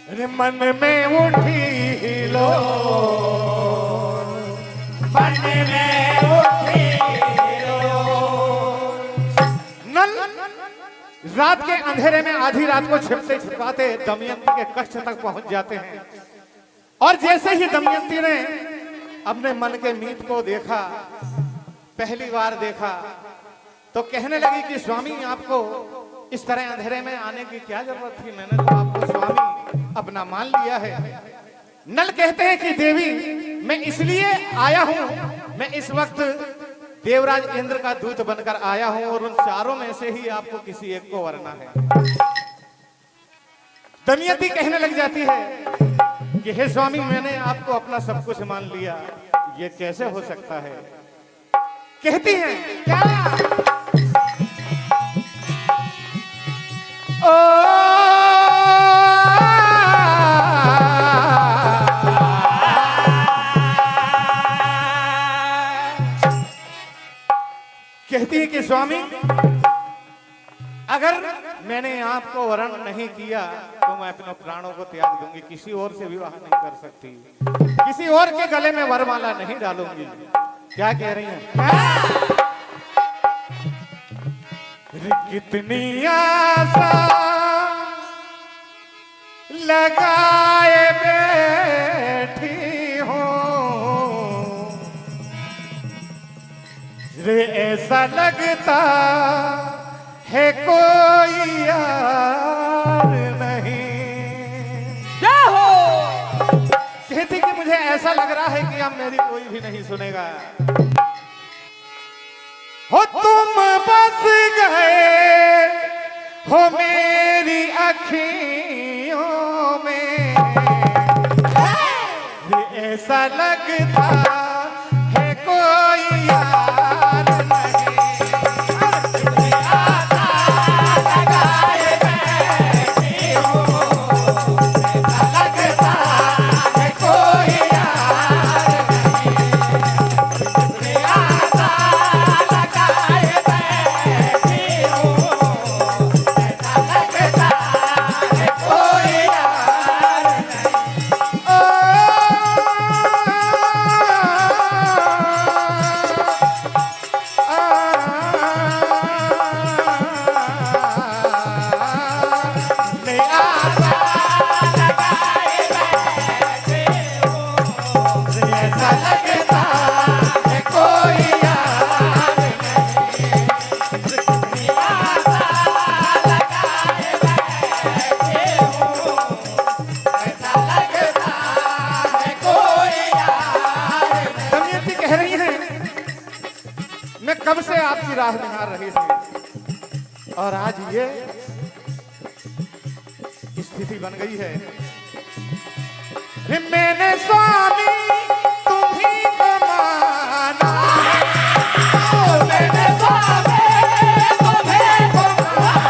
रे मन में उठी लो, मन में उठी लो। नल रात के अंधेरे में आधी रात को छिपते छिपाते दमयंती के कक्ष तक पहुंच जाते हैं। और जैसे ही दमयंती ने अपने मन के मीत को देखा, पहली बार देखा, तो कहने लगी कि स्वामी आपको इस तरह अंधेरे में आने की क्या जरूरत थी, मैंने तो आपको स्वामी अपना मान लिया है। नल कहते हैं कि देवी मैं इसलिए आया हूं, मैं इस वक्त देवराज इंद्र का दूत बनकर आया हूं और उन चारों में से ही आपको किसी एक को वरना है। दमयंती कहने लग जाती है कि हे स्वामी मैंने आपको अपना सब कुछ मान लिया, ये कैसे हो सकता है। कहती हैं क्या कहती है कि स्वामी अगर मैंने आपको वरण नहीं किया तो मैं अपने प्राणों को त्याग दूंगी, किसी और से विवाह नहीं कर सकती, किसी और के गले में वरमाला नहीं डालूंगी। क्या कह रही हैं? कितनी आशा लगाए बैठी हो रे, ऐसा लगता है कोई यार नहीं। क्या हो? कहती कि मुझे ऐसा लग रहा है कि अब मेरी कोई भी नहीं सुनेगा। हो तुम बस गए हो मेरी अखियों में, ऐसा लगता है कोई यार नहीं। लगाए बैठी हो, ऐसा लगता है कोई यार नहीं। कब से आपकी राह निहार रही थी और आज ये स्थिति बन गई है। मैंने स्वामी तुम्ही को माना, मैंने स्वामी तुम्हें को माना,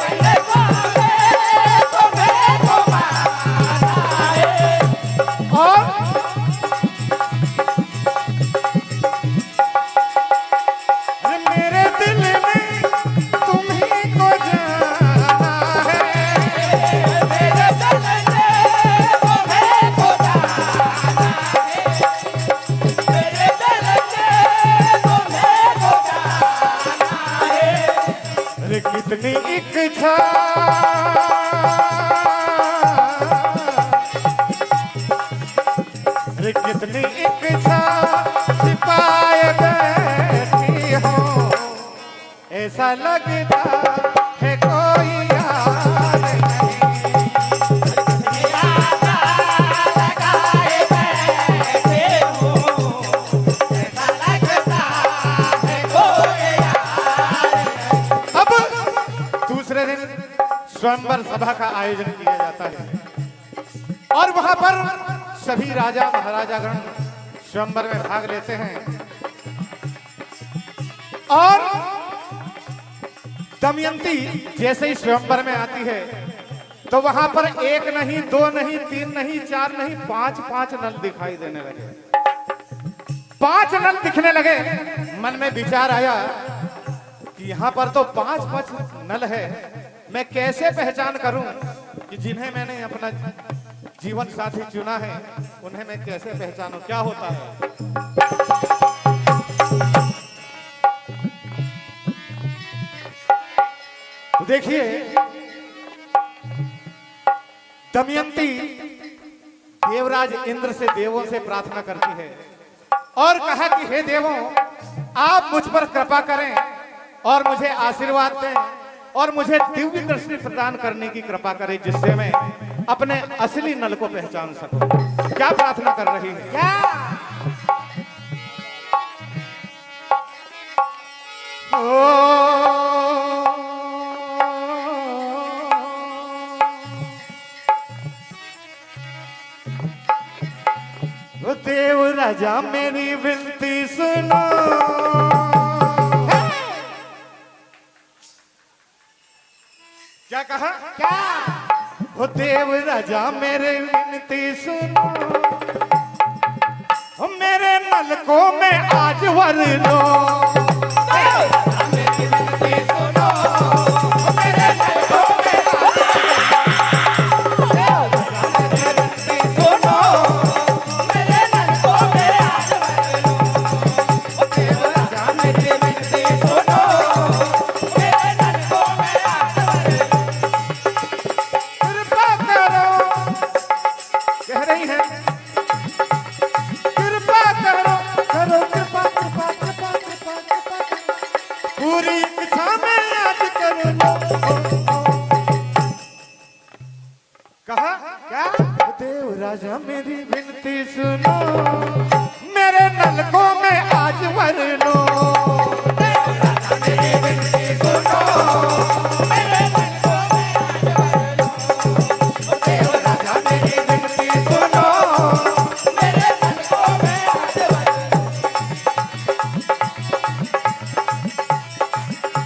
मैंने स्वामी तुम्हें को माना है। और कितनी इच्छा रे, कितनी इच्छा छिपाए बैठी हो, ऐसा लगता है कोई यार नहीं। लगाए बैठे हो, ऐसा लगता है कोई यार नहीं। अब दूसरे दिन स्वयंवर सभा का आयोजन किया जाता है और वहां पर सभी राजा महाराजागण स्वयंवर में भाग लेते हैं। और दमयंती जैसे ही स्वयंवर में आती है तो वहां पर एक नहीं, दो नहीं, तीन नहीं, चार नहीं, पांच नल दिखाई देने लगे। 5 नल दिखने लगे। मन में विचार आया कि यहाँ पर तो 5 नल है, मैं कैसे पहचान करूं कि जिन्हें मैंने अपना जीवन साथी चुना है उन्हें मैं कैसे पहचानूं? क्या होता है? तो देखिए, दमयंती देवराज इंद्र से, देवों से प्रार्थना करती है और कहा कि हे देवों, आप मुझ पर कृपा करें और मुझे आशीर्वाद दें और मुझे दिव्य दृष्टि प्रदान करने की कृपा करें, जिससे मैं अपने असली नल को पहचान सकूं। क्या प्रार्थना कर रही है? क्या? देव राजा मेरी विनती सुनो, क्या कहा? क्या? हो देव राजा मेरे विनती सुनो, हो मेरे नल को मैं आज वर लो। मेरी विनती सुनो, हो मेरे नल को मैं पूरी इच्छा में याद करो। कहा? क्या? देव राजा मेरी विनती सुनो, मेरे नल को मैं आज वर लो। देव राजा मेरी विनती सुनो, मेरे नल को मैं आज वर लो। देव राजा मेरी विनती सुनो, मेरे नल को मैं आज वर लो।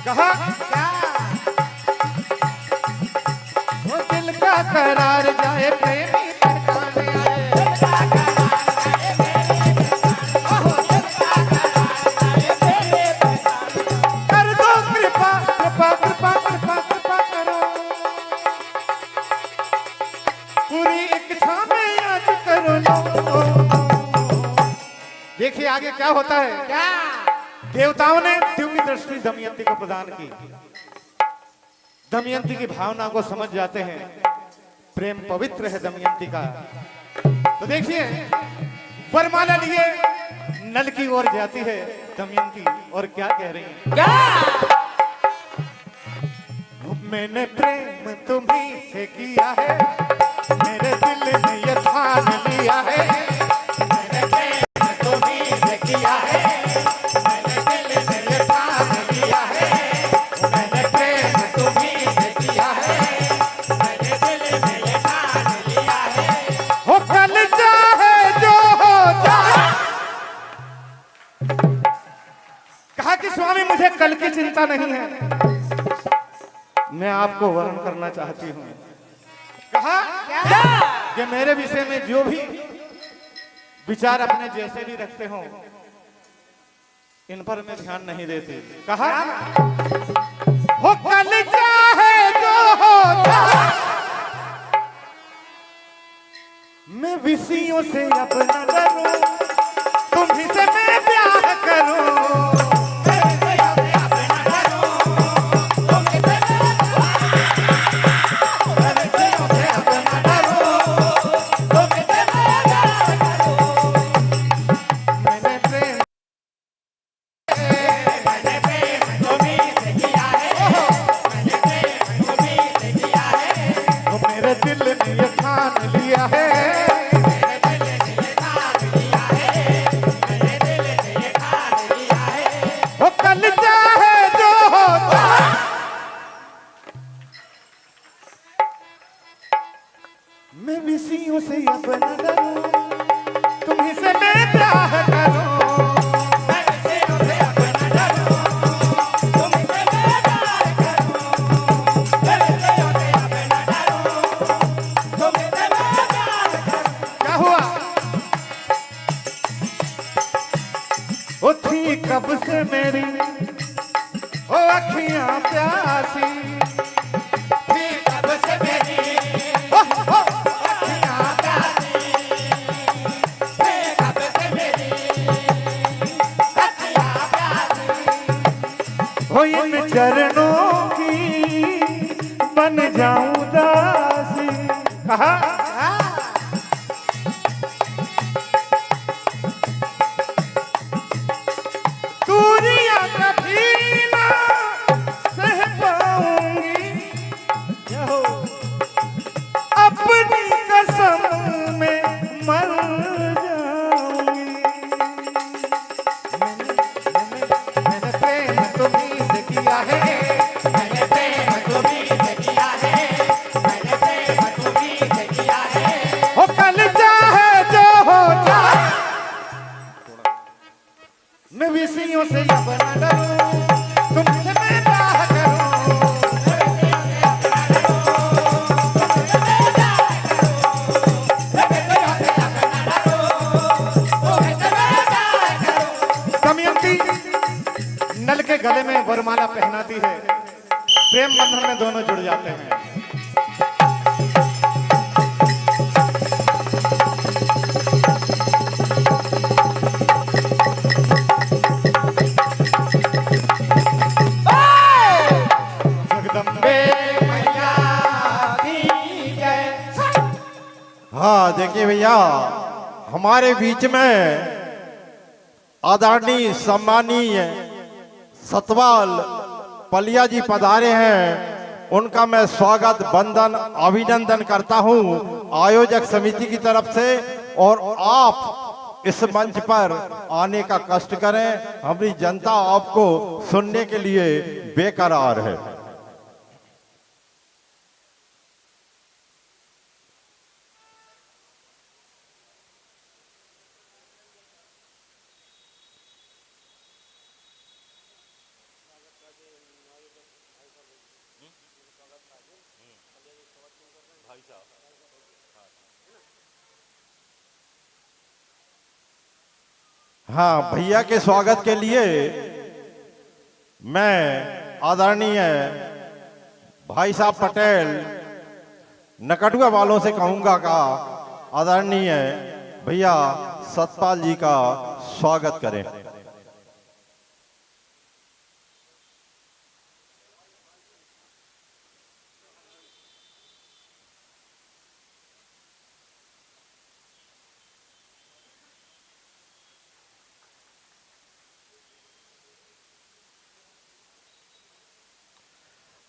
कहा? क्या? वो दिल का करार जाए, प्रेमी पहचान आए। दिल का करार जाए, प्रेमी पहचान। ओहो, दिल का करार जाए, प्रेमी पहचान। कर दो कृपा, कृपा कृपा कृपा कृपा करो, पूरी इच्छा में याद करो लो। देखिए आगे क्या होता है। क्या? देवताओं ने दिव्य दृष्टि दमयंती को प्रदान की। दमयंती की भावना को समझ जाते हैं, प्रेम पवित्र है दमयंती का। तो देखिए, वरमाला लिए नल की ओर जाती है दमयंती और क्या कह रही है? क्या? मैंने प्रेम तुम्ही से किया है, मेरे दिल ने ये ठान लिया है। मैंने प्रेम तुम्ही से किया है, स्वामी मुझे कल की चिंता नहीं है, मैं आपको वर्ण करना चाहती हूँ। कहा? क्या? कि मेरे विषय में जो भी विचार अपने जैसे भी रखते हो, इन पर मैं ध्यान नहीं देती। कहा? हो कल चाहे जो हो जाए, मैं विषयों से अपना डरूं, तुम्ही से मैं प्यार करूं। मैं विषयों से अपना डरूं, तुम्ही से मैं प्यार करूं। मैं विषयों से अपना डरूं, तुम्ही से मैं प्यार करूं। मैं विषयों से अपना डरूं, तुम्ही से मैं प्यार करूं। क्या हुआ? वो थी कब से मेरी ओ अखियां प्यासी कब से मेरी अखियां प्यासी कब से मेरी अखियां प्यासी हो इन चरणों की बन जाऊं दासी। कहा दूरियां कभी ना सह पाऊंगी अपनी कसम में मर जाऊंगी। मैंने प्रेम तुम्हीं से किया है मैंने प्रेम तुम्हीं से किया है मैंने प्रेम तुम्हीं से किया है हो कल चाहे जो हो जाए मैं विषयों से अब न डरूं तुमसे मैं प्यार करूं। दमयंती नल के गले में वरमाला पहनाती है, प्रेम बंधन में दोनों जुड़ जाते हैं। जगदम्बे मैया की जय। हाँ देखिए भैया, हमारे बीच में आदरणीय सम्मानीय सतपाल पलिया जी पधारे हैं। उनका मैं स्वागत वंदन अभिनंदन करता हूं आयोजक समिति की तरफ से। और आप इस मंच पर आने का कष्ट करें, हमारी जनता आपको सुनने के लिए बेकरार है। हाँ, भैया के स्वागत के लिए मैं आदरणीय भाई साहब पटेल नकटुआ वालों से कहूंगा का आदरणीय भैया सतपाल जी का स्वागत करें।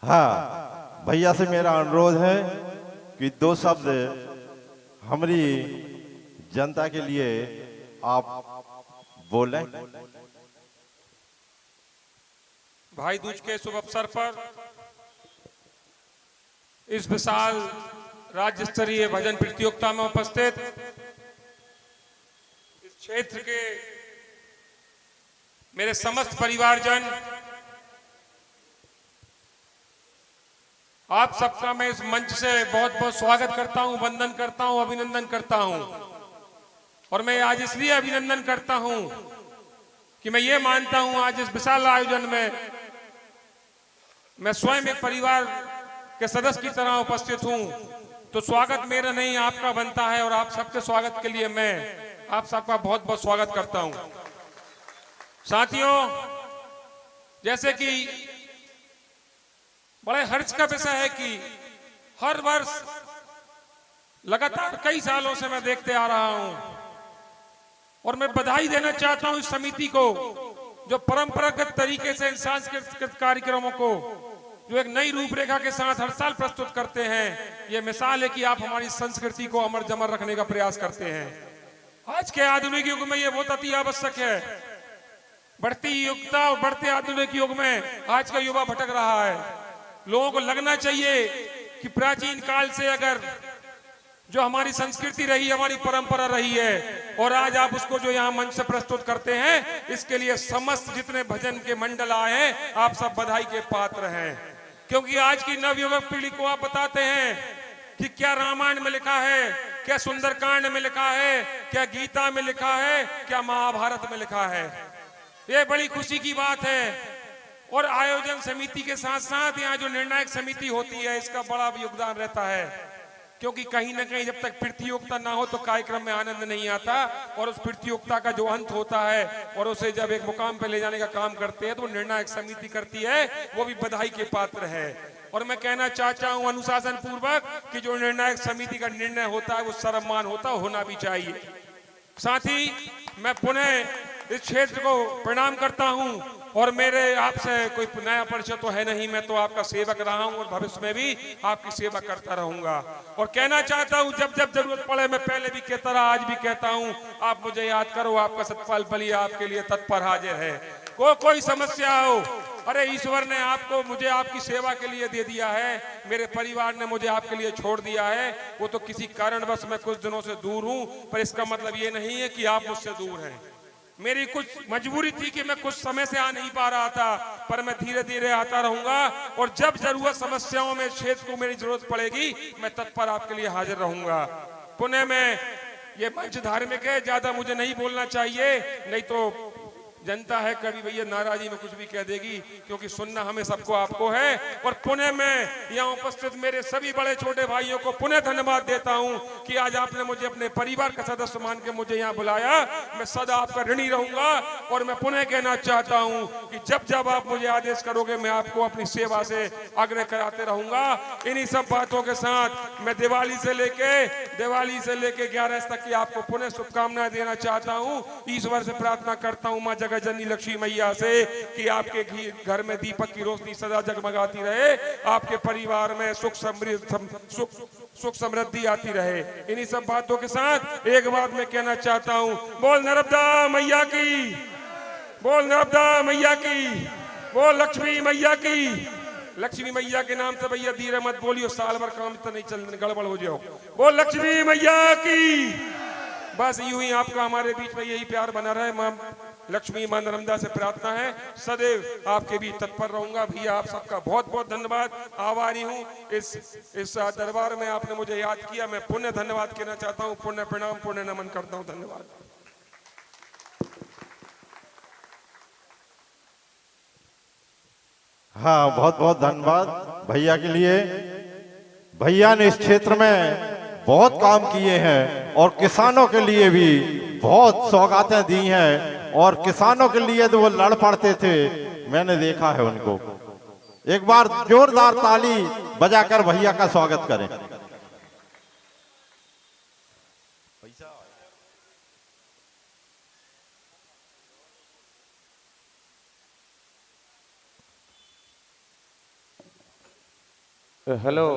हाँ, भैया से मेरा अनुरोध है कि दो शब्द हमारी जनता के लिए आप बोलें। भाई दूज के शुभ अवसर पर इस विशाल राज्य स्तरीय भजन प्रतियोगिता में उपस्थित इस क्षेत्र के मेरे समस्त परिवारजन, आप सबका मैं इस मंच से बहुत बहुत स्वागत करता हूं, वंदन करता हूं, अभिनंदन करता हूं। और मैं आज इसलिए अभिनंदन करता हूं कि मैं ये मानता हूं आज इस विशाल आयोजन में मैं स्वयं एक परिवार के सदस्य की तरह उपस्थित हूं, तो स्वागत मेरा नहीं आपका बनता है। और आप सबके स्वागत के लिए मैं आप सबका बहुत बहुत स्वागत करता हूं। साथियों, जैसे कि बड़े हर्ष का विषय है कि हर वर्ष लगातार कई सालों से मैं देखते आ रहा हूं, और मैं बधाई देना चाहता हूं इस समिति को जो परंपरागत तरीके से इन सांस्कृतिक कार्यक्रमों को जो एक नई रूपरेखा के साथ हर साल प्रस्तुत करते हैं। यह मिसाल है कि आप हमारी संस्कृति को अमर जमर रखने का प्रयास करते हैं। आज के आधुनिक युग में यह बहुत अति आवश्यक है। बढ़ती युगता और बढ़ते आधुनिक युग में आज का युवा भटक रहा है। लोगों को लगना चाहिए कि प्राचीन काल से अगर जो हमारी संस्कृति रही, हमारी परंपरा रही है, और आज आप उसको जो यहाँ मंच से प्रस्तुत करते हैं, इसके लिए समस्त जितने भजन के मंडल आए हैं, आप सब बधाई के पात्र हैं। क्योंकि आज की नवयुवक पीढ़ी को आप बताते हैं कि क्या रामायण में लिखा है, क्या सुंदरकांड में लिखा है, क्या गीता में लिखा है, क्या महाभारत में लिखा है। ये बड़ी खुशी की बात है। और आयोजन समिति के साथ साथ यहाँ जो निर्णायक समिति होती है इसका बड़ा योगदान रहता है, क्योंकि कहीं ना कहीं जब तक प्रतियोगिता ना हो तो कार्यक्रम में आनंद नहीं आता, और उस प्रतियोगिता का जो अंत होता है और उसे जब एक मुकाम पे ले जाने का काम करते हैं तो निर्णायक समिति करती है, वो भी बधाई के पात्र है। और मैं कहना चाहता हूं अनुशासन पूर्वक कि जो निर्णायक समिति का निर्णय होता है वो सर्वमान होना भी चाहिए। साथ ही मैं पुनः इस क्षेत्र को प्रणाम करता हूं, और मेरे आपसे कोई नया परिचय तो है नहीं, मैं तो आपका सेवक रहा हूं और भविष्य में भी आपकी सेवा करता रहूंगा। और कहना चाहता हूं जब जब जरूरत पड़े, मैं पहले भी कहता रहा आज भी कहता हूं, आप मुझे याद करो, आपका सतपाल बलिया आपके लिए तत्पर हाजिर है। कोई समस्या हो, अरे ईश्वर ने आपको मुझे आपकी सेवा के लिए दे दिया है, मेरे परिवार ने मुझे आपके लिए छोड़ दिया है, वो तो किसी कारणवश मैं कुछ दिनों से दूर हूं, पर इसका मतलब ये नहीं है कि आप मुझसे दूर हैं। मेरी कुछ मजबूरी थी कि मैं कुछ समय से आ नहीं पा रहा था, पर मैं धीरे धीरे आता रहूंगा, और जब जरूरत समस्याओं में क्षेत्र को मेरी जरूरत पड़ेगी मैं तत्पर आपके लिए हाजिर रहूंगा। पुनः मैं ये मंच धार्मिक है, ज्यादा मुझे नहीं बोलना चाहिए, नहीं तो जनता है कभी भैया नाराजी में कुछ भी कह देगी, क्योंकि सुनना हमें सबको आपको है। और पुनः मैं यहाँ उपस्थित मेरे सभी बड़े छोटे भाइयों को पुनः धन्यवाद देता हूँ कि आज आपने मुझे अपने परिवार का सदस्य मान के मुझे यहाँ बुलाया, मैं सदा आपका ऋणी रहूंगा। और मैं पुनः कहना चाहता हूँ कि जब जब आप मुझे आदेश करोगे मैं आपको अपनी सेवा से आग्रह कराते रहूंगा। इन्हीं सब बातों के साथ मैं दिवाली से लेके 11 तक की आपको पुनः शुभकामनाएं देना चाहता हूँ। ईश्वर से प्रार्थना करता हूँ माँ जननी लक्ष्मी मैया से कि आपके घर में दीपक की रोशनी सदा जगमगाती रहे, आपके परिवार में सुख समृद्धि आती रहे। इन्हीं सब बातों के साथ एक बात मैं कहना चाहता हूं, बोल नर्मदा मैया की, बोल नर्मदा मैया की, बोल लक्ष्मी मैया की। लक्ष्मी मैया के नाम से भैया धीरे मत बोलियो, साल भर काम तो नहीं चल गड़बड़ हो जाओ। बोल लक्ष्मी मैया की। बस यूं ही आपका हमारे बीच में यही प्यार बना रहे। मां लक्ष्मी मां नर्मदा से प्रार्थना है, सदैव आपके बीच तत्पर रहूंगा। भैया आप सबका बहुत बहुत धन्यवाद, आभारी हूँ। इस दरबार में आपने मुझे याद किया, मैं पुण्य धन्यवाद कहना चाहता हूँ, पुण्य प्रणाम पुण्य नमन करता हूँ। धन्यवाद। हाँ, बहुत बहुत धन्यवाद भैया के लिए। भैया ने इस क्षेत्र में बहुत काम किए हैं और किसानों के लिए भी बहुत सौगातें दी हैं, और किसानों के लिए तो वो लड़ पड़ते थे, मैंने देखा है उनको। एक बार जोरदार ताली बजाकर भैया का स्वागत करें। हेलो।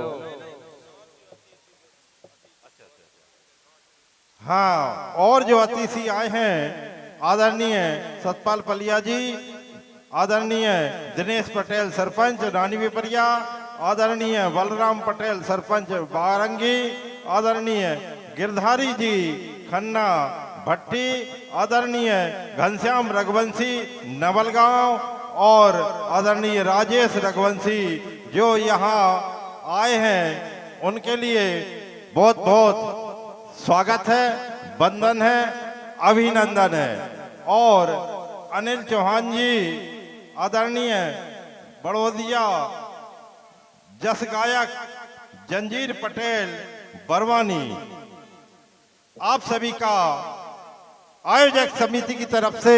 हाँ, और जो अतिथि आए हैं, आदरणीय सतपाल पलिया जी, आदरणीय दिनेश पटेल सरपंच रानी पिपरिया, आदरणीय बलराम पटेल सरपंच बारंगी, आदरणीय गिरधारी जी खन्ना भट्टी, आदरणीय घनश्याम रघुवंशी नवलगांव, और आदरणीय राजेश रघुवंशी जो यहाँ आए हैं, उनके लिए बहुत बहुत स्वागत है, वंदन है, अभिनंदन है। और अनिल चौहान जी, आदरणीय बड़ोदिया जस गायक जंजीर पटेल बरवानी, आप सभी का आयोजक समिति की तरफ से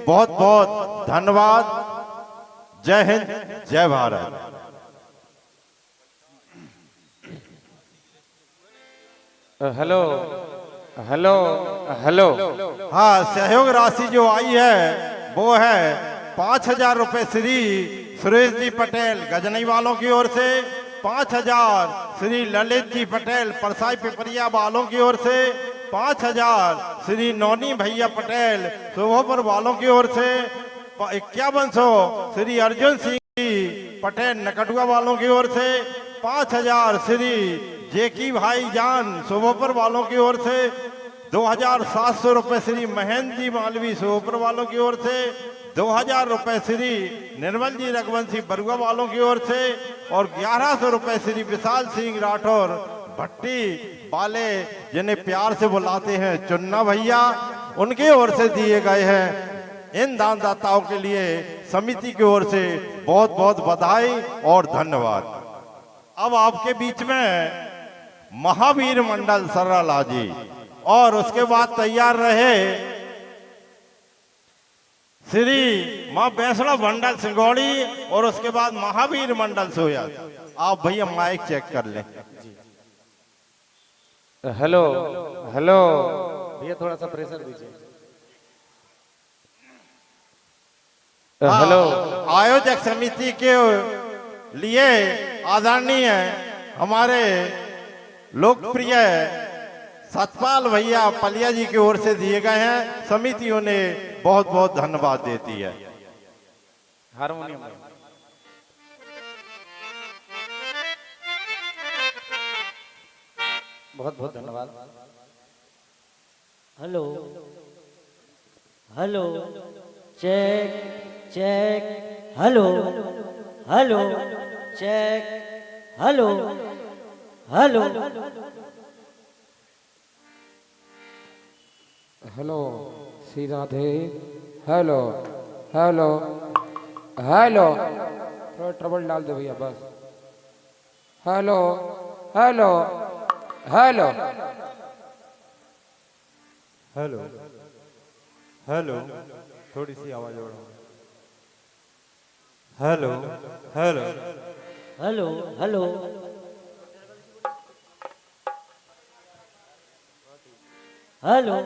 बहुत बहुत धन्यवाद। जय हिंद, जय भारत। Hello hello hello. हाँ, सहयोग राशि जो आई है वो है 5,000 रुपए श्री सुरेश जी पटेल गजनई वालों की ओर से, 5,000 श्री ललित जी पटेल परसाई पिपरिया वालों की ओर से, 5,000 श्री नौनी भैया पटेल सुबहपुर वालों की ओर से, 5100 श्री अर्जुन सिंह पटेल नकटुआ वालों की ओर से, 5,000 श्री जेकी भाई जान सुबहपुर वालों की ओर से, 2,700 रुपए श्री महेंद्र जी मालवी सुबहपुर वालों की ओर से, 2,000 रुपए श्री निर्मल जी रघुवंशी बरुआ वालों की ओर से, और 1,100 रुपए श्री विशाल सिंह राठौर भट्टी वाले, जिन्हें प्यार से बुलाते हैं चुन्ना भैया, उनकी ओर से दिए गए हैं। इन दानदाताओं के लिए समिति की ओर से बहुत बहुत बधाई और धन्यवाद। अब आपके बीच में महावीर मंडल सरला जी और उसके बाद तैयार रहे श्री मां वैष्णव मंडल सिंगौड़ी और उसके बाद महावीर मंडल सोया। आप भैया माइक चेक कर लें। हेलो हेलो भैया थोड़ा सा प्रेशर दीजिए। हेलो आयोजक समिति के लिए आदरणीय हमारे लोकप्रिय सतपाल भैया पलिया जी की ओर से दिए गए हैं। समितियों ने बहुत बहुत धन्यवाद देती है। हारमोनियम बहुत बहुत धन्यवाद। Hello hello check check hello hello check hello hello hello Shri Radhe. Hello hello hello थोड़ा ट्रबल डाल दे भैया बस। Hello hello hello hello hello थोड़ी सी आवाज और। Hello hello hello hello hello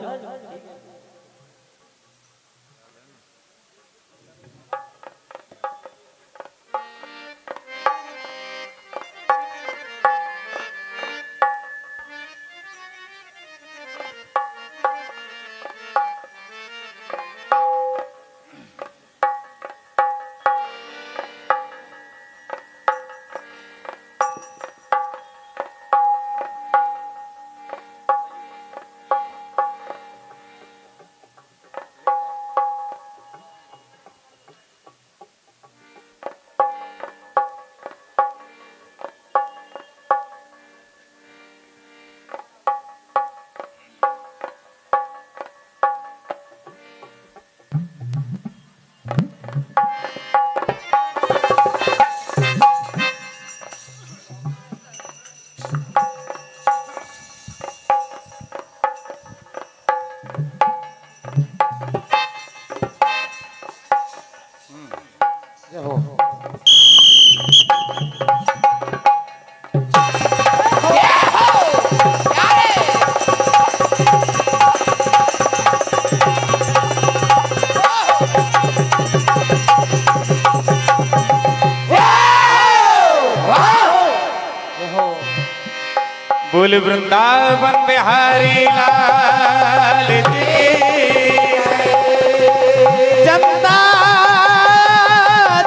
बोल वृंदावन बिहारी लाल की जनता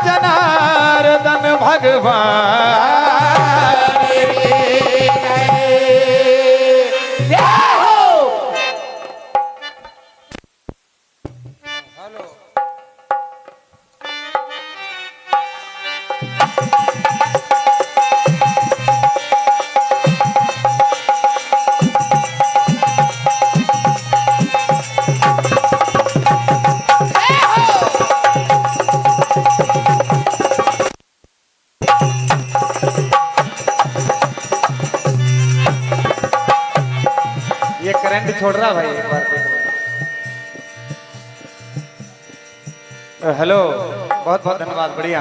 जनार्दन भगवान ये करंट छोड़ रहा भाई एक बार देख लो। हेलो बहुत बहुत धन्यवाद बढ़िया।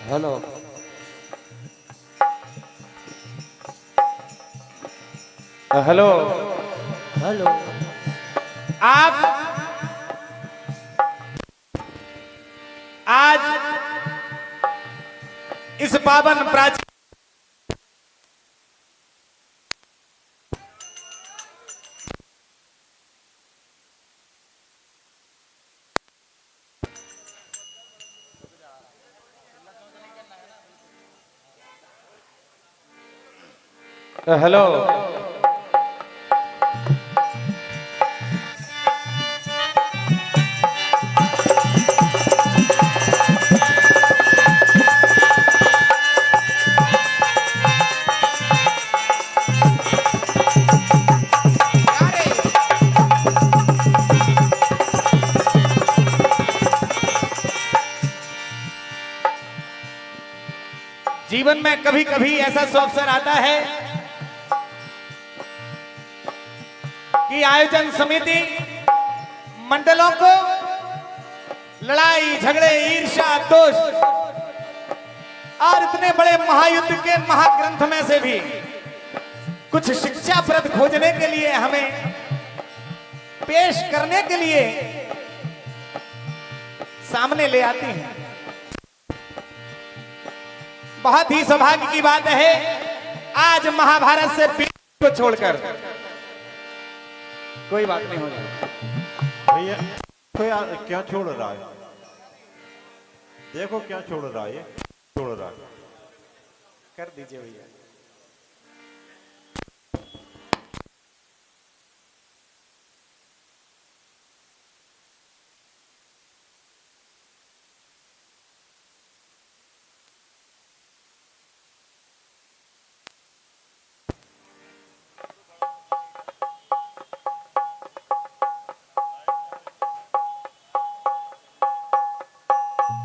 हेलो हेलो हेलो आप आज इस पावन प्राचीन हेलो जीवन में कभी कभी ऐसा अवसर आता है कि आयोजन समिति मंडलों को लड़ाई झगड़े ईर्ष्या दोष और इतने बड़े महायुद्ध के महाग्रंथ में से भी कुछ शिक्षाप्रद खोजने के लिए हमें पेश करने के लिए सामने ले आती हैं। बहुत ही सौभाग्य की बात है आज महाभारत से पीठ को छोड़कर कोई बात नहीं हो रही भैया तो यार क्या छोड़ रहा है, देखो क्या छोड़ रहा है, छोड़ रहा है, कर दीजिए भैया।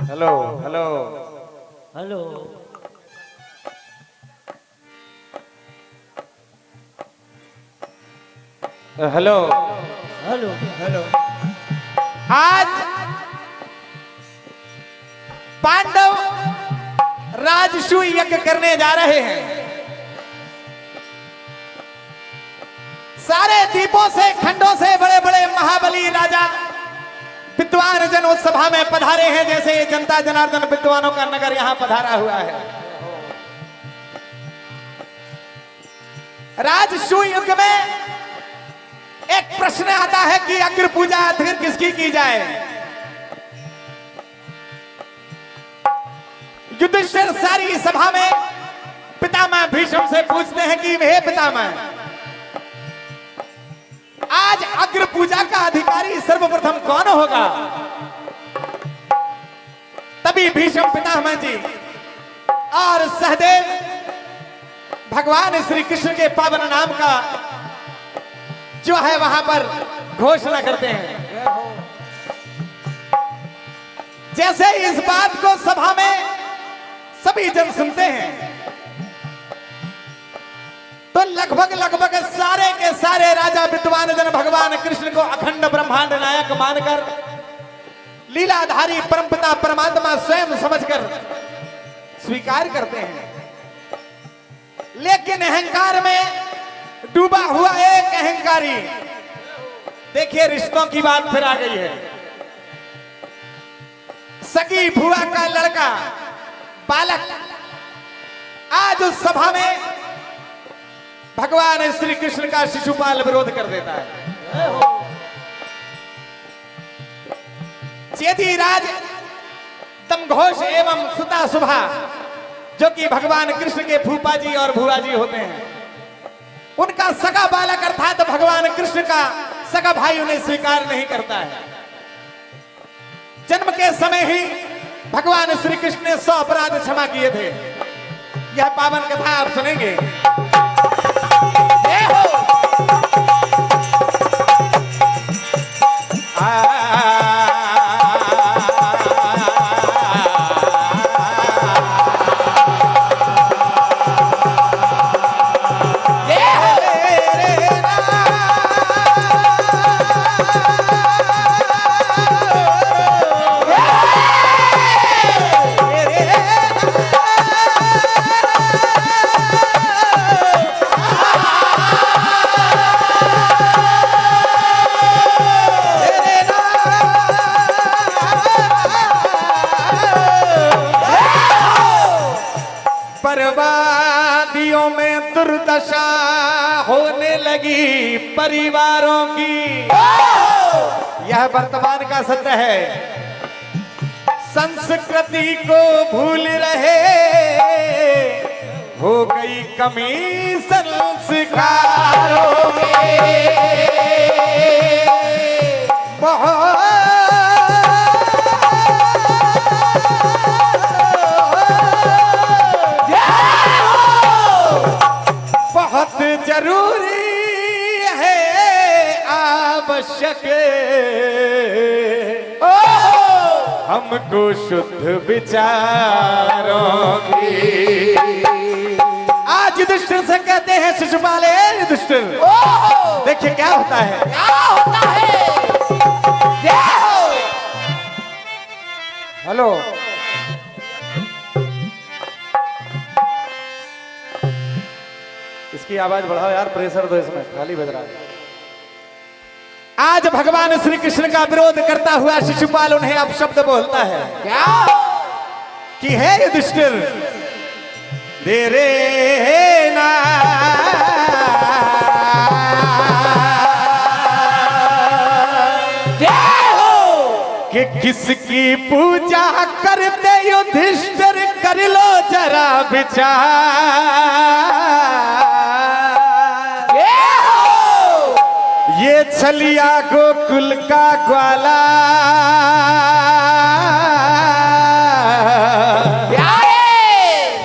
Hello hello hello hello hello hello आज पांडव राजसूय यज्ञ करने जा रहे हैं। सारे द्वीपों से खंडों से बड़े बड़े महाबली राजा विद्वान जन उस सभा में पधारे हैं, जैसे ये जनता जनार्दन विद्वानों का नगर यहां पधारा हुआ है। राजसूय युग में एक प्रश्न आता है कि अग्र पूजा आखिर किसकी की जाए। युधिष्ठिर सारी सभा में पितामह भीष्म से पूछते हैं कि हे पितामह, आज अग्र पूजा का अधिकारी सर्वप्रथम कौन होगा। तभी भीष्म पितामह जी और सहदेव भगवान श्री कृष्ण के पावन नाम का जो है वहां पर घोषणा करते हैं। जैसे इस बात को सभा में सभी जन सुनते हैं तो लगभग लगभग सारे के सारे राजा विद्वान जन भगवान कृष्ण को अखंड ब्रह्मांड नायक मानकर लीलाधारी परमपिता परमात्मा स्वयं समझकर स्वीकार करते हैं। लेकिन अहंकार में डूबा हुआ एक अहंकारी, देखिए रिश्तों की बात फिर आ गई है। सगी भुआ का लड़का बालक आज उस सभा में भगवान श्री कृष्ण का शिशुपाल विरोध कर देता है। चेदीराज दमघोष एवं सुता सुभा जो कि भगवान कृष्ण के फूफा जी और भुआ जी होते हैं, उनका सगा बालक अर्थात भगवान कृष्ण का सगा भाई उन्हें स्वीकार नहीं करता है। जन्म के समय ही भगवान श्री कृष्ण ने 100 अपराध क्षमा किए थे। यह पावन कथा आप सुनेंगे। बर्बादियों में दुर्दशा होने लगी परिवारों की, यह वर्तमान का सत्य है। संस्कृति को भूल रहे, हो गई कमी संस्कारों में। बहुत जरूरी है आवश्यक हमको शुद्ध विचारों की युधिष्ठिर से कहते हैं शिशुपाल, ए युधिष्ठिर, देखिए क्या होता है। हेलो, इसकी आवाज बढ़ाओ यार, प्रेशर दो इसमें, खाली बज रहा है। आज भगवान श्री कृष्ण का विरोध करता हुआ शिशुपाल उन्हें अब शब्द बोलता है क्या कि हे युधिष्ठिर, दे रे ना कि किसकी पूजा करते युधिष्ठिर, कर लो जरा विचार। ये छलिया गोकुल का ग्वाला,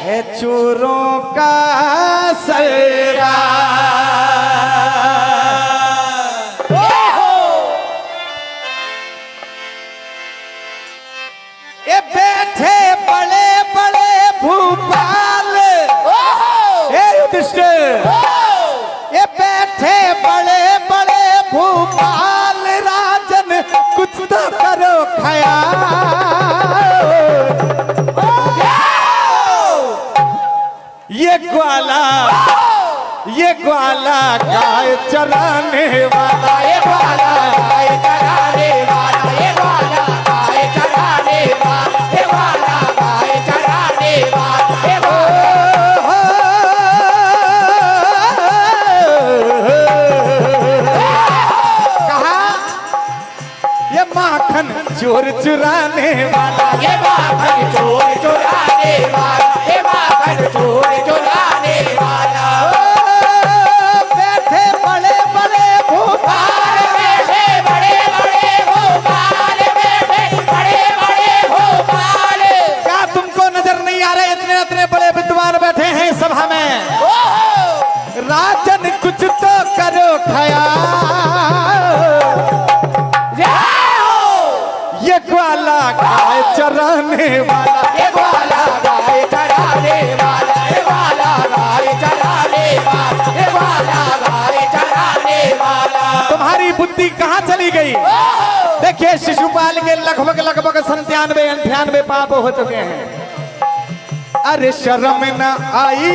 है चोरों का सरदार। ये बैठे बड़े बड़े भूपाल, हे युधिष्ठिर, ये बैठे बड़े बड़े भूपाल राजन, कुछ तो करो ख्याल। ये ग्वाला गाय चराने वाला, ये ग्वाला गाय चराने वाला, ये ग्वाला गाय चराने वाला, ये ग्वाला गाय चराने वाला, ये कहा ये माखन चोर चुराने वाला, ये माखन चोर चुराने वाला, ये माखन चोर चुराने वाला। बैठे बड़े बड़े भूपाल, बैठे बड़े बड़े भूपाल, बैठे बड़े बड़े भूपाल। क्या तुमको नजर नहीं आ रहे इतने इतने बड़े विद्वान बैठे हैं सभा में? राजन कुछ तो करो ख्याल। ये ग्वाला गाय चराने वाला, ये ग्वाला गाय चराने वाला, ये ग्वाला गाय चराने वाला, ये ग्वाला गाय चराने वाला। तुम्हारी बुद्धि कहाँ चली गई? देखिए शिशुपाल के लगभग 97-98 पाप हो चुके हैं। अरे शर्म न आई,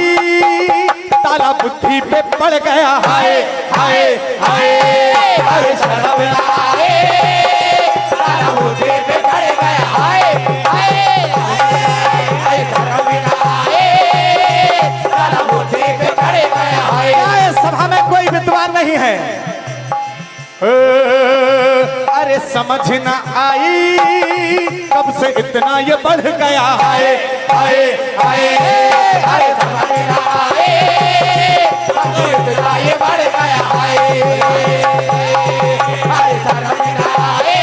ताला बुद्धि पे पड़ गया, हाय हाय हाय। अरे शर्म न आई, ताला बुद्धि पे पड़ गया, हाय हाय हाय। शर्म न आई, ताला बुद्धि पे पड़ गया, हाय। सभा में कोई विद्वान नहीं है। अरे समझ न आई, कब से इतना ये बढ़ गया, हाय हाय हाय। अरे समझ न आई, कब से इतना ये बढ़ गया, हाय। अरे समझ न आई,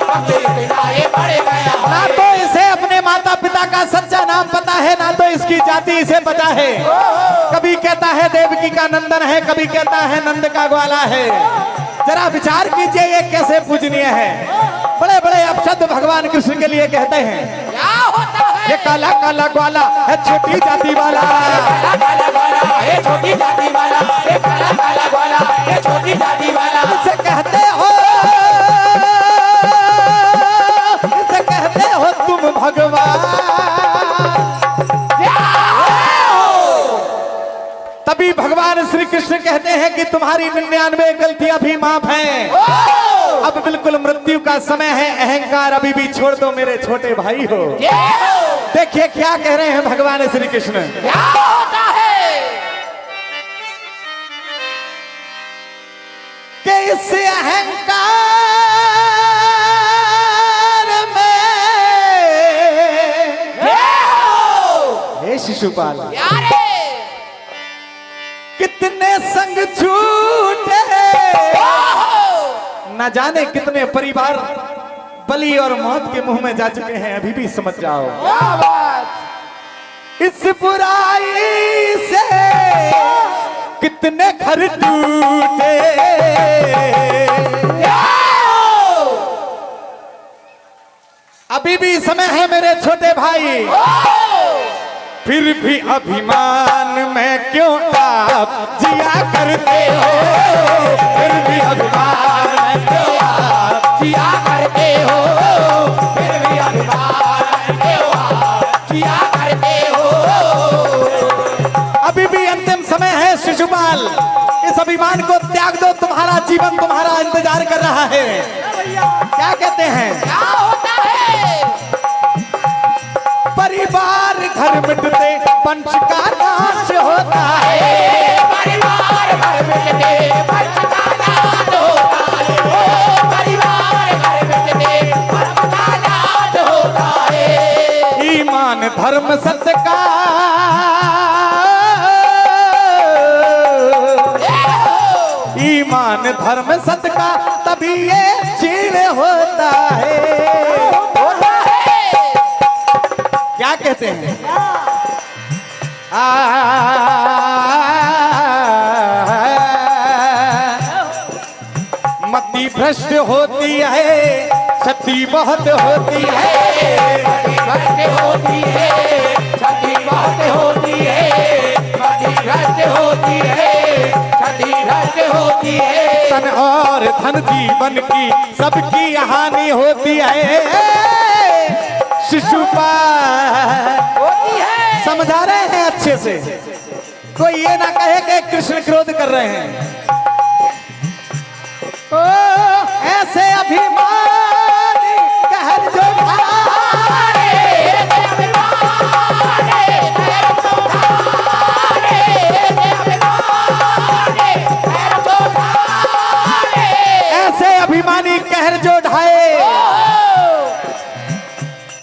कब से इतना ये बढ़ गया। ना तो इसे अपने माता पिता का सच्चा नाम पता है, ना तो इसकी जाति इसे पता है। कभी कहता है देवकी का नंदन है, कभी कहता है नंद का ग्वाला है। जरा विचार कीजिए ये कैसे पूजनीय है। बड़े बड़े अपशब्द भगवान कृष्ण के लिए कहते हैं। क्या होता है? ये काला काला ग्वाला है छोटी जाति वाला, काला काला ग्वाला है छोटी जाति वाला, ये काला काला ग्वाला है छोटी जाति वाला। इसे कहते हो, इसे कहते हो तुम भगवान। तभी भगवान श्री कृष्ण कहते हैं कि तुम्हारी 99 गलतियां भी माफ हैं। अब बिल्कुल मृत्यु का समय है, अहंकार अभी भी छोड़ दो मेरे छोटे भाई हो। देखिए क्या कह रहे हैं भगवान श्री कृष्ण। क्या होता है कि इस अहंकार में, हे शिशुपाल, कितने संग छूटे, न जाने कितने परिवार बलि और मौत के मुंह में जा चुके हैं। अभी भी समझ जाओ इस बुराई से कितने घर टूटे। अभी भी समय है मेरे छोटे भाई, फिर भी अभिमान में क्यों आप जिया करते हो, फिर भी अभिमान में क्यों आप जिया करते हो, फिर भी अभिमान में क्यों आप जिया करते हो। अभी भी अंतिम समय है शिशुपाल, इस अभिमान को त्याग दो, तुम्हारा जीवन तुम्हारा इंतजार कर रहा है। क्या कहते हैं, क्या होता है, परिवार घर मिटते पंच का नाश होता है, परिवार घर मिटते पंच का नाश होता है, ओ परिवार घर मिटते पंच का नाश होता है। ईमान धर्म सत्य का ईमान धर्म सत्य का तभी ये क्षीण होता है। क्या कहते हैं, मति भ्रष्ट होती है, क्षति बहुत होती है, मति भ्रष्ट होती है, क्षति बहुत होती है, मति भ्रष्ट होती है, क्षति भ्रष्ट होती है। तन और धन जीवन की सबकी हानि होती है। शिशुपाल होती है, समझा रहे हैं अच्छे से, कोई ये ना कहे कि कृष्ण क्रोध कर रहे हैं। ओ ऐसे अभिमानी कहर जो ढारे, ऐसे अभिमानी कहर जो ढाए,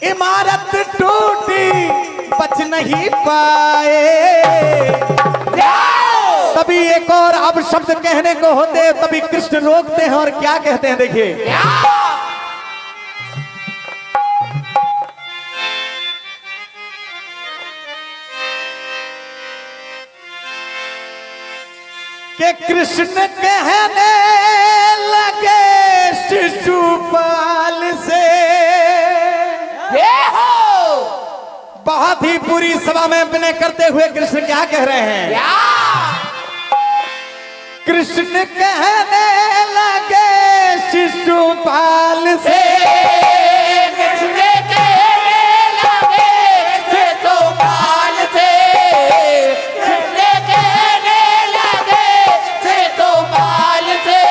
इमारत टूटी बच नहीं पाए। तभी एक और अब शब्द कहने को होते, तभी कृष्ण रोकते हैं और क्या कहते हैं, देखिए, कि कृष्ण कहने लगे शिशुपाल से, बहुत ही पूरी सभा में विनय करते हुए कृष्ण क्या कह रहे हैं, कृष्ण कहने लगे शिशुपाल से, कृष्ण कहने लगे शिशुपाल से, कृष्ण कहने लगे शिशुपाल से,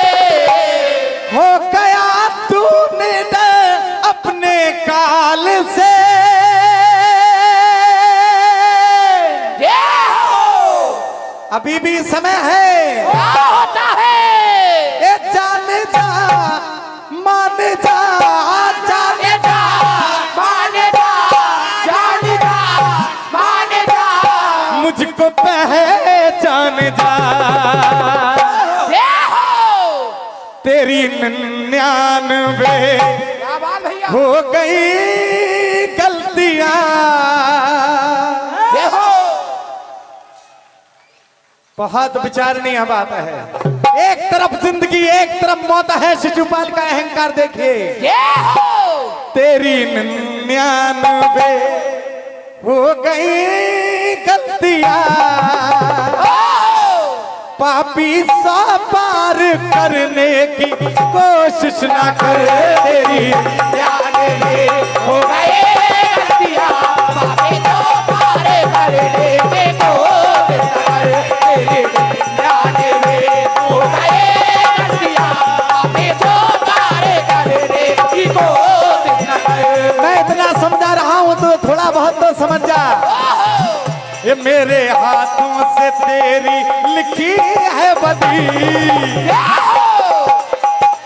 हो गया तूने अपने काल से, अभी भी समय है, क्या होता है, ए जान जा मान जा, जान जा मान जा, जान जा मान जा, मुझको पहचान जा, तेरी 99 हो गई गलतियां, बहुत विचारणीय बात है। एक तरफ जिंदगी एक तरफ मौत है, शिशुपाल का अहंकार देखिए, तेरी 99 हो गई गलतियां, पापी सा पार करने की कोशिश ना कर, तेरी 99 हो गई गलतियां, पापी तो पार करने की कोशिश ना कर, तेरी 99 हो गई गलतियां, पापी तो पार करने की कोशिश ना कर। मैं इतना समझा रहा हूं तो थोड़ा बहुत तो समझ जा, ये मेरे हाथों से तेरी लिखी है बदी,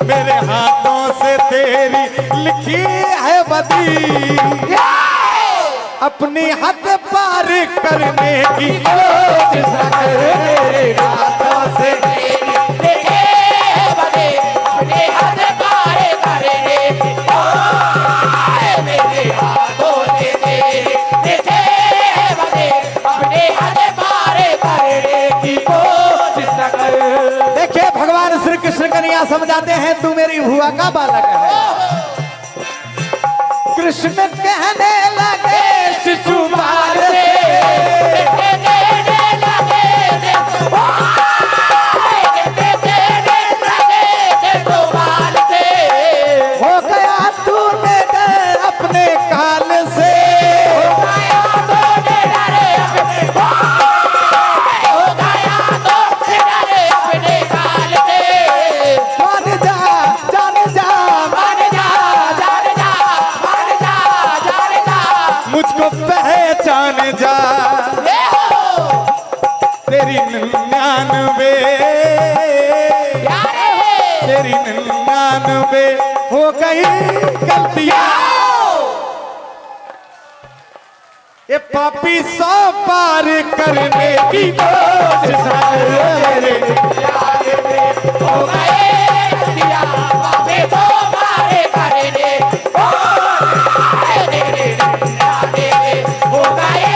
मेरे हाथों से तेरी लिखी है बदी, अपनी हद पार करने की कोशिश कर, मेरे हाथों से तेरी लिखी है बदी, अपनी हद पार करने की कोशिश, मेरे हाथों से तेरी लिखी है बदी, अपनी हद पार करने की कोशिश कर। देखिए भगवान श्री कृष्ण कन्हैया समझाते हैं, तू मेरी भुआ का बालक है। कृष्ण कहने लगे शिशुपाल से, हो गया तूने डर अपने काल से, मान जा जान जा मुझको पहचान जा, तेरी 99 तेरी 99 हो गई गलतियां, ये पापी 100 पार करने की कोशिश मेरे हो गए गलतियां, पापी 100 पार करने हो गए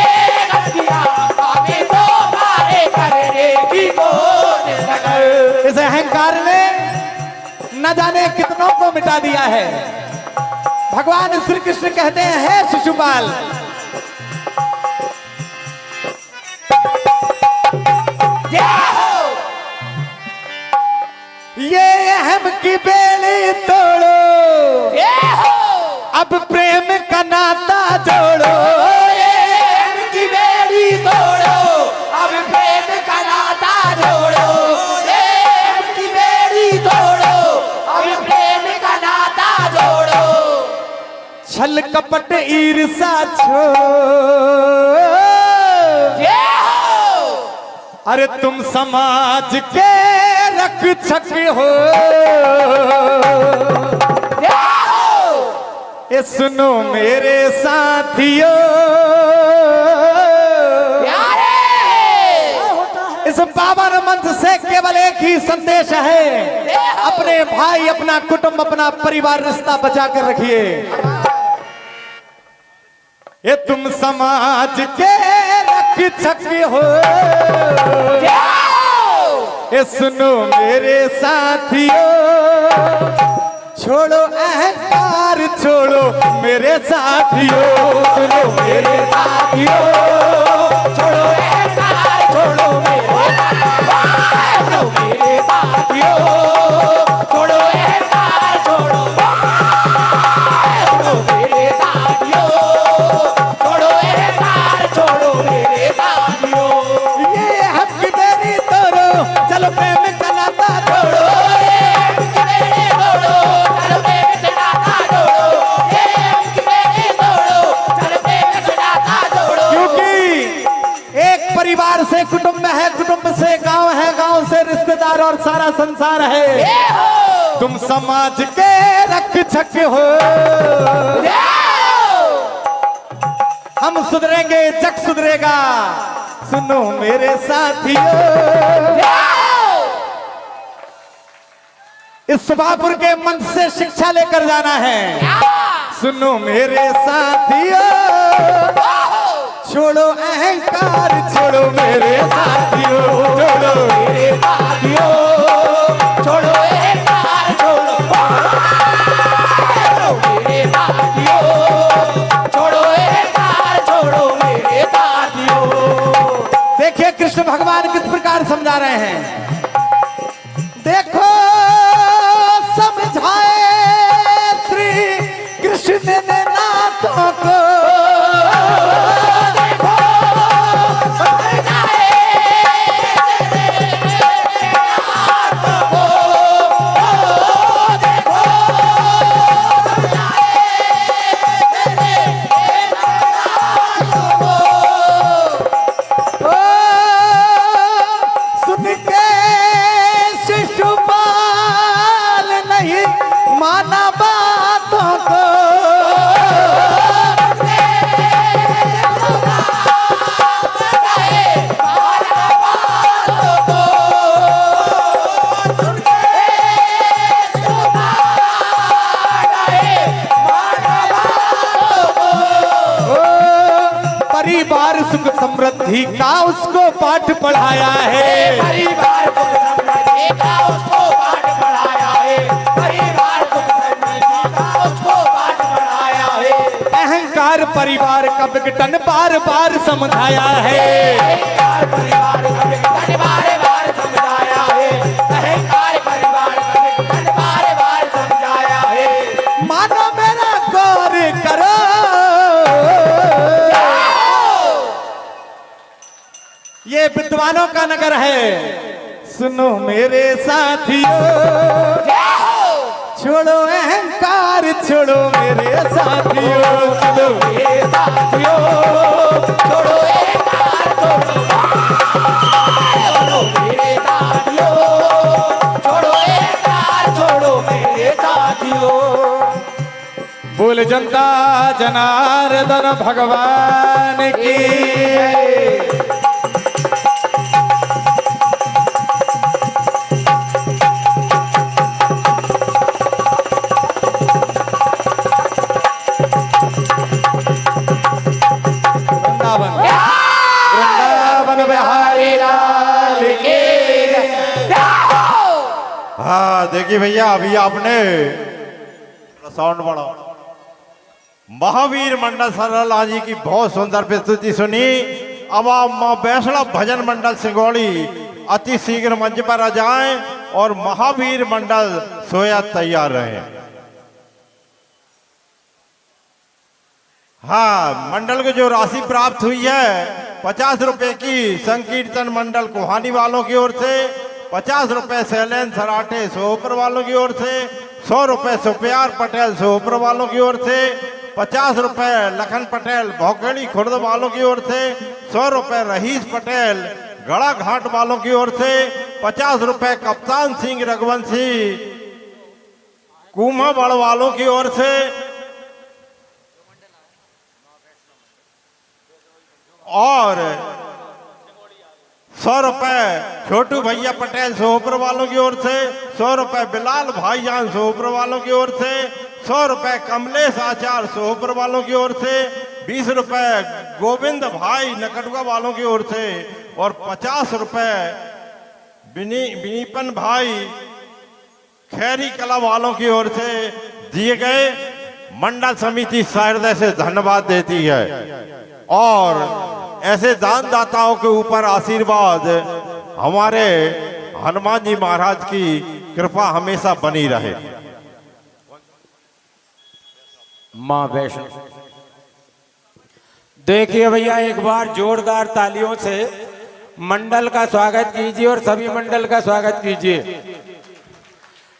गलतियां, पापी 100 पार करने की कोशिश। इस अहंकार ने न जाने कितनों को मिटा दिया है। भगवान श्री कृष्ण कहते हैं, हे शिशुपाल, ये अहम की बेड़ी तोड़ो, अब प्रेम का नाता जोड़ो, ये अहम की बेड़ी तोड़ो, अब प्रेम का नाता जोड़ो, ये अहम की बेड़ी तोड़ो, अब प्रेम का नाता जोड़ो, छल कपट ईर्षा छोड़ो, अरे तुम समाज के रक्षक हो, ये सुनो मेरे साथियों, इस पावन मंच से केवल एक ही संदेश है, अपने भाई, अपना कुटुंब, अपना परिवार, रिश्ता बचा कर रखिए। ये तुम समाज के रक्षक हो, ये सुनो मेरे साथियों, छोड़ो अहंकार छोड़ो मेरे साथियों, सुनो मेरे साथियों, छोड़ो अहंकार छोड़ो मेरे साथियों, छोड़ो अहंकार छोड़ो मेरे साथियों, छोड़ो अहंकार छोड़ो मेरे साथियों, ये हक मेरी तोड़ो, चलो प्रेम का नाता जोड़ो, परिवार से कुटुंब है, कुटुंब से गांव है, गांव से रिश्तेदार और सारा संसार है। तुम समाज के रक्षक हो, हम सुधरेंगे जग सुधरेगा, सुनो मेरे साथियों, इस सुभापुर के मंच से शिक्षा लेकर जाना है, सुनो मेरे साथियों, छोड़ो अहंकार छोड़ो मेरे साथियों, छोड़ो मेरे साथियों, छोड़ो अहंकार छोड़ो मेरे साथियों, छोड़ो अहंकार छोड़ो मेरे साथियों। देखिए कृष्ण भगवान किस प्रकार समझा रहे हैं, देखो समझाए श्री कृष्ण ने नाथों को, परिवार सुख समृद्धि का उसको पाठ पढ़ाया है, परिवार सुख समृद्धि का उसको पाठ पढ़ाया है, परिवार सुख समृद्धि का उसको पाठ पढ़ाया है। अहंकार परिवार का विघटन बार बार समझाया है। अहंकार परिवार का विघटन बार बार समझाया है। अहंकार परिवार का विघटन बार बार समझाया है। मानो मेरा गौर करो, ये विद्वानों का नगर है। सुनो मेरे साथियों, छोड़ो अहंकार, छोड़ो मेरे साथियों, छोड़ो मेरे साथियों, छोड़ो अहंकार, छोड़ो मेरे साथियों, छोड़ो अहंकार, छोड़ो मेरे साथियों। बोल जनता जनार्दन भगवान की। वृंदावन बिहारी लाल की। हाँ देखिए भैया, अभी आपने साउंड बढ़ाओ, महावीर मंडल सरला जी की बहुत सुंदर प्रस्तुति सुनी। अब आप माँ वैष्णव भजन मंडल सिंगौड़ी अति शीघ्र मंच पर आ जाएं और महावीर मंडल सोया तैयार रहे। हाँ, मंडल को जो राशि प्राप्त हुई है 50 रुपए की संकीर्तन मंडल कोहानी वालों की ओर से, 50 रुपए शैलेंद्र सराठे सोहपुर वालों की ओर से, 100 रुपए सुप्यार पटेल सोहपुर वालों की ओर से, 50 रुपए लखन पटेल भौकेड़ी खुर्द वालों की ओर से, 100 रुपए रहीश पटेल गड़ा घाट वालों की ओर से, 50 रुपए कप्तान सिंह रघुवंशी कुमाबड़ वालों की ओर से, और 100 रुपए छोटू भैया पटेल सोहपुर वालों की ओर से, 100 रुपए बिलाल भाईजान सोहपुर वालों की ओर से, 100 रुपए कमलेश आचार सोहपुर वालों की ओर से, 20 रुपए गोविंद भाई नकटुआ वालों की ओर से, और 50 रुपए विनीपन भाई खैरी कला वालों की ओर से दिए गए। मंडल समिति हृदय से धन्यवाद देती है और ऐसे दान दाताओं के ऊपर आशीर्वाद हमारे हनुमान जी महाराज की कृपा हमेशा बनी रहे। माँ वैष्णव। देखिए भैया, एक बार जोरदार तालियों से मंडल का स्वागत कीजिए और सभी मंडल का स्वागत कीजिए।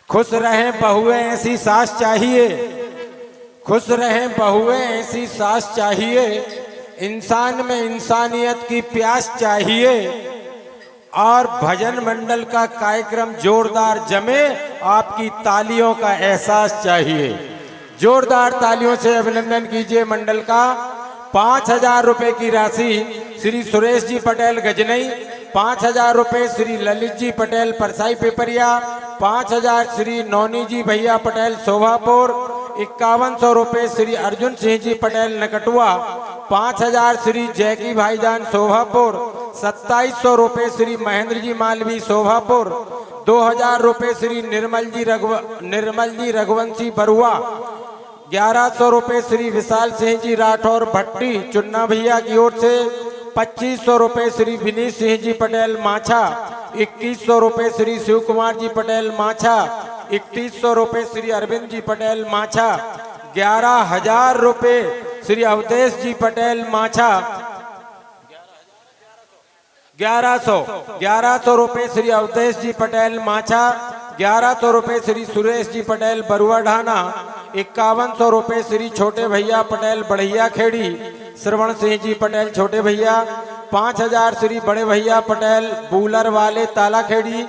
खुश रहें बहुएं ऐसी सास चाहिए, खुश रहें बहुएं ऐसी सास चाहिए, इंसान में इंसानियत की प्यास चाहिए, और भजन मंडल का कार्यक्रम जोरदार जमे, आपकी तालियों का एहसास चाहिए। जोरदार तालियों से अभिनंदन कीजिए मंडल का। 5000 रुपए की राशि श्री सुरेश जी पटेल गजनई, 5000 रुपए श्री ललित जी पटेल परसाई पेपरिया, 5000 श्री नौनी जी भैया पटेल शोभापुर, 5100 रुपए श्री अर्जुन सिंह जी पटेल नकटुआ, 5000 श्री जैकी भाईजान शोभापुर, 2700 रुपए श्री महेंद्र जी मालवी शोभापुर, 2000 रुपए श्री निर्मल जी रघुवंशी बरुआ, 1100 रुपए श्री विशाल सिंह जी राठौर भट्टी चुन्ना भैया की ओर से, 2500 रुपए श्री विनीत सिंह जी पटेल माछा, 2100 रुपए श्री शिव कुमार जी पटेल माछा, 3100 रुपए श्री अरविंद जी पटेल माछा, 11000 रुपए श्री अवधेश जी पटेल माछा, 1100 रुपए श्री अवधेश जी पटेल माछा, 1100 रुपए श्री सुरेश जी पटेल बरुआ ढाना, 5100 रुपए श्री छोटे भैया पटेल बढ़िया खेड़ी, श्रवण सिंह जी पटेल छोटे भैया, 5000 श्री बड़े भैया पटेल बूलर वाले ताला खेड़ी,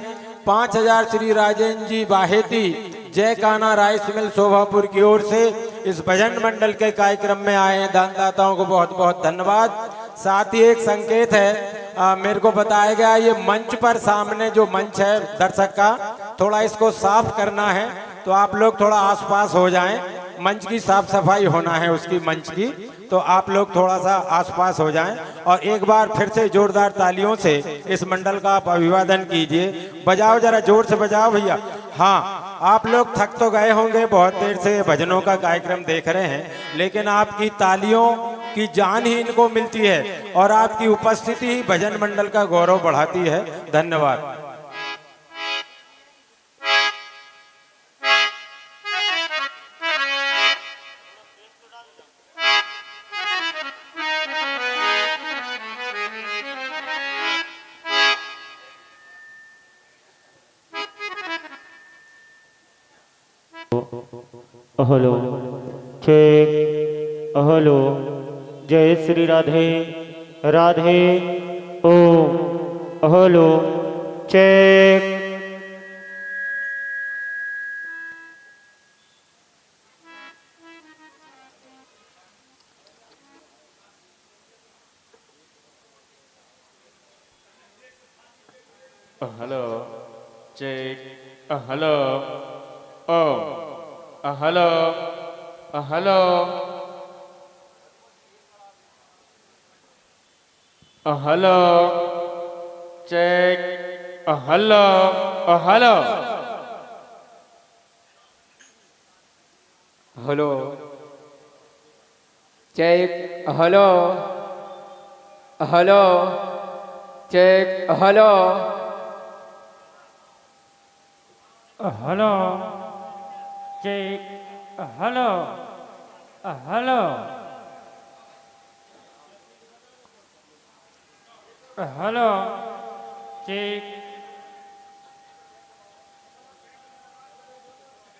5000 श्री राजेंद्र जी बाहेती जय काना राइस मिल शोभापुर की ओर से इस भजन मंडल के कार्यक्रम में आए हैं दानदाताओं को बहुत बहुत धन्यवाद। साथ ही एक संकेत है, मेरे को बताया गया ये मंच पर सामने जो मंच है दर्शक का, थोड़ा इसको साफ करना है, तो आप लोग थोड़ा आसपास हो जाएं। मंच की साफ सफाई होना है उसकी मंच की, तो आप लोग थोड़ा सा आसपास हो जाएं और एक बार फिर से जोरदार तालियों से इस मंडल का आप अभिवादन कीजिए। बजाओ, जरा जोर से बजाओ भैया। हाँ, आप लोग थक तो गए होंगे, बहुत देर से भजनों का कार्यक्रम देख रहे हैं, लेकिन आपकी तालियों की जान ही इनको मिलती है और आपकी उपस्थिति ही भजन मंडल का गौरव बढ़ाती है। धन्यवाद। हेलो चेक हेलो जय श्री राधे राधे ओम hello check hello check hello ओम hello hello hello check hello hello hello check hello hello check hello hello check hello hello hello check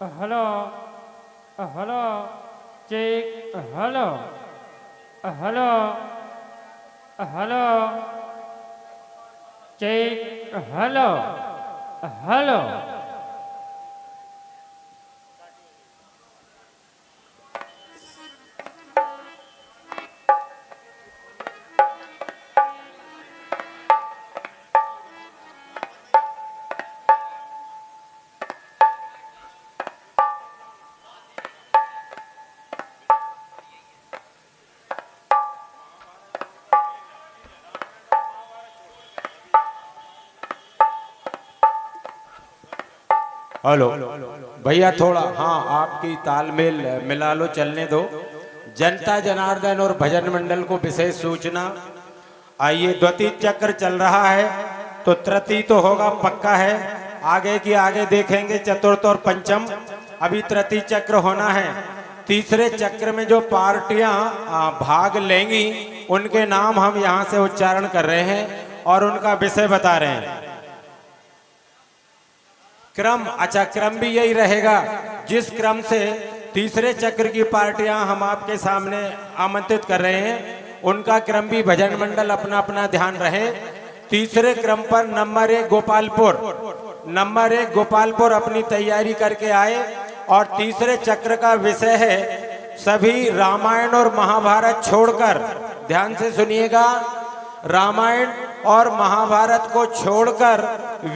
hello hello check hello hello hello check hello hello hello भैया थोड़ा हाँ आपकी तालमेल मिला लो, चलने दो। जनता जनार्दन और भजन मंडल को विशेष सूचना। आइए द्वितीय चक्र चल रहा है तो तृतीय तो होगा पक्का है, आगे की आगे देखेंगे चतुर्थ और पंचम। अभी तृतीय चक्र होना है। तीसरे चक्र में जो पार्टियां भाग लेंगी उनके नाम हम यहाँ से उच्चारण कर रहे हैं और उनका विषय बता रहे हैं। क्रम, अच्छा क्रम भी यही रहेगा जिस क्रम से तीसरे चक्र की पार्टियां हम आपके सामने आमंत्रित कर रहे हैं उनका क्रम भी भजन मंडल अपना अपना ध्यान रहे। तीसरे क्रम पर नंबर 1 गोपालपुर अपनी तैयारी करके आए और तीसरे चक्र का विषय है सभी रामायण और महाभारत छोड़कर, ध्यान से सुनिएगा, रामायण और महाभारत को छोड़कर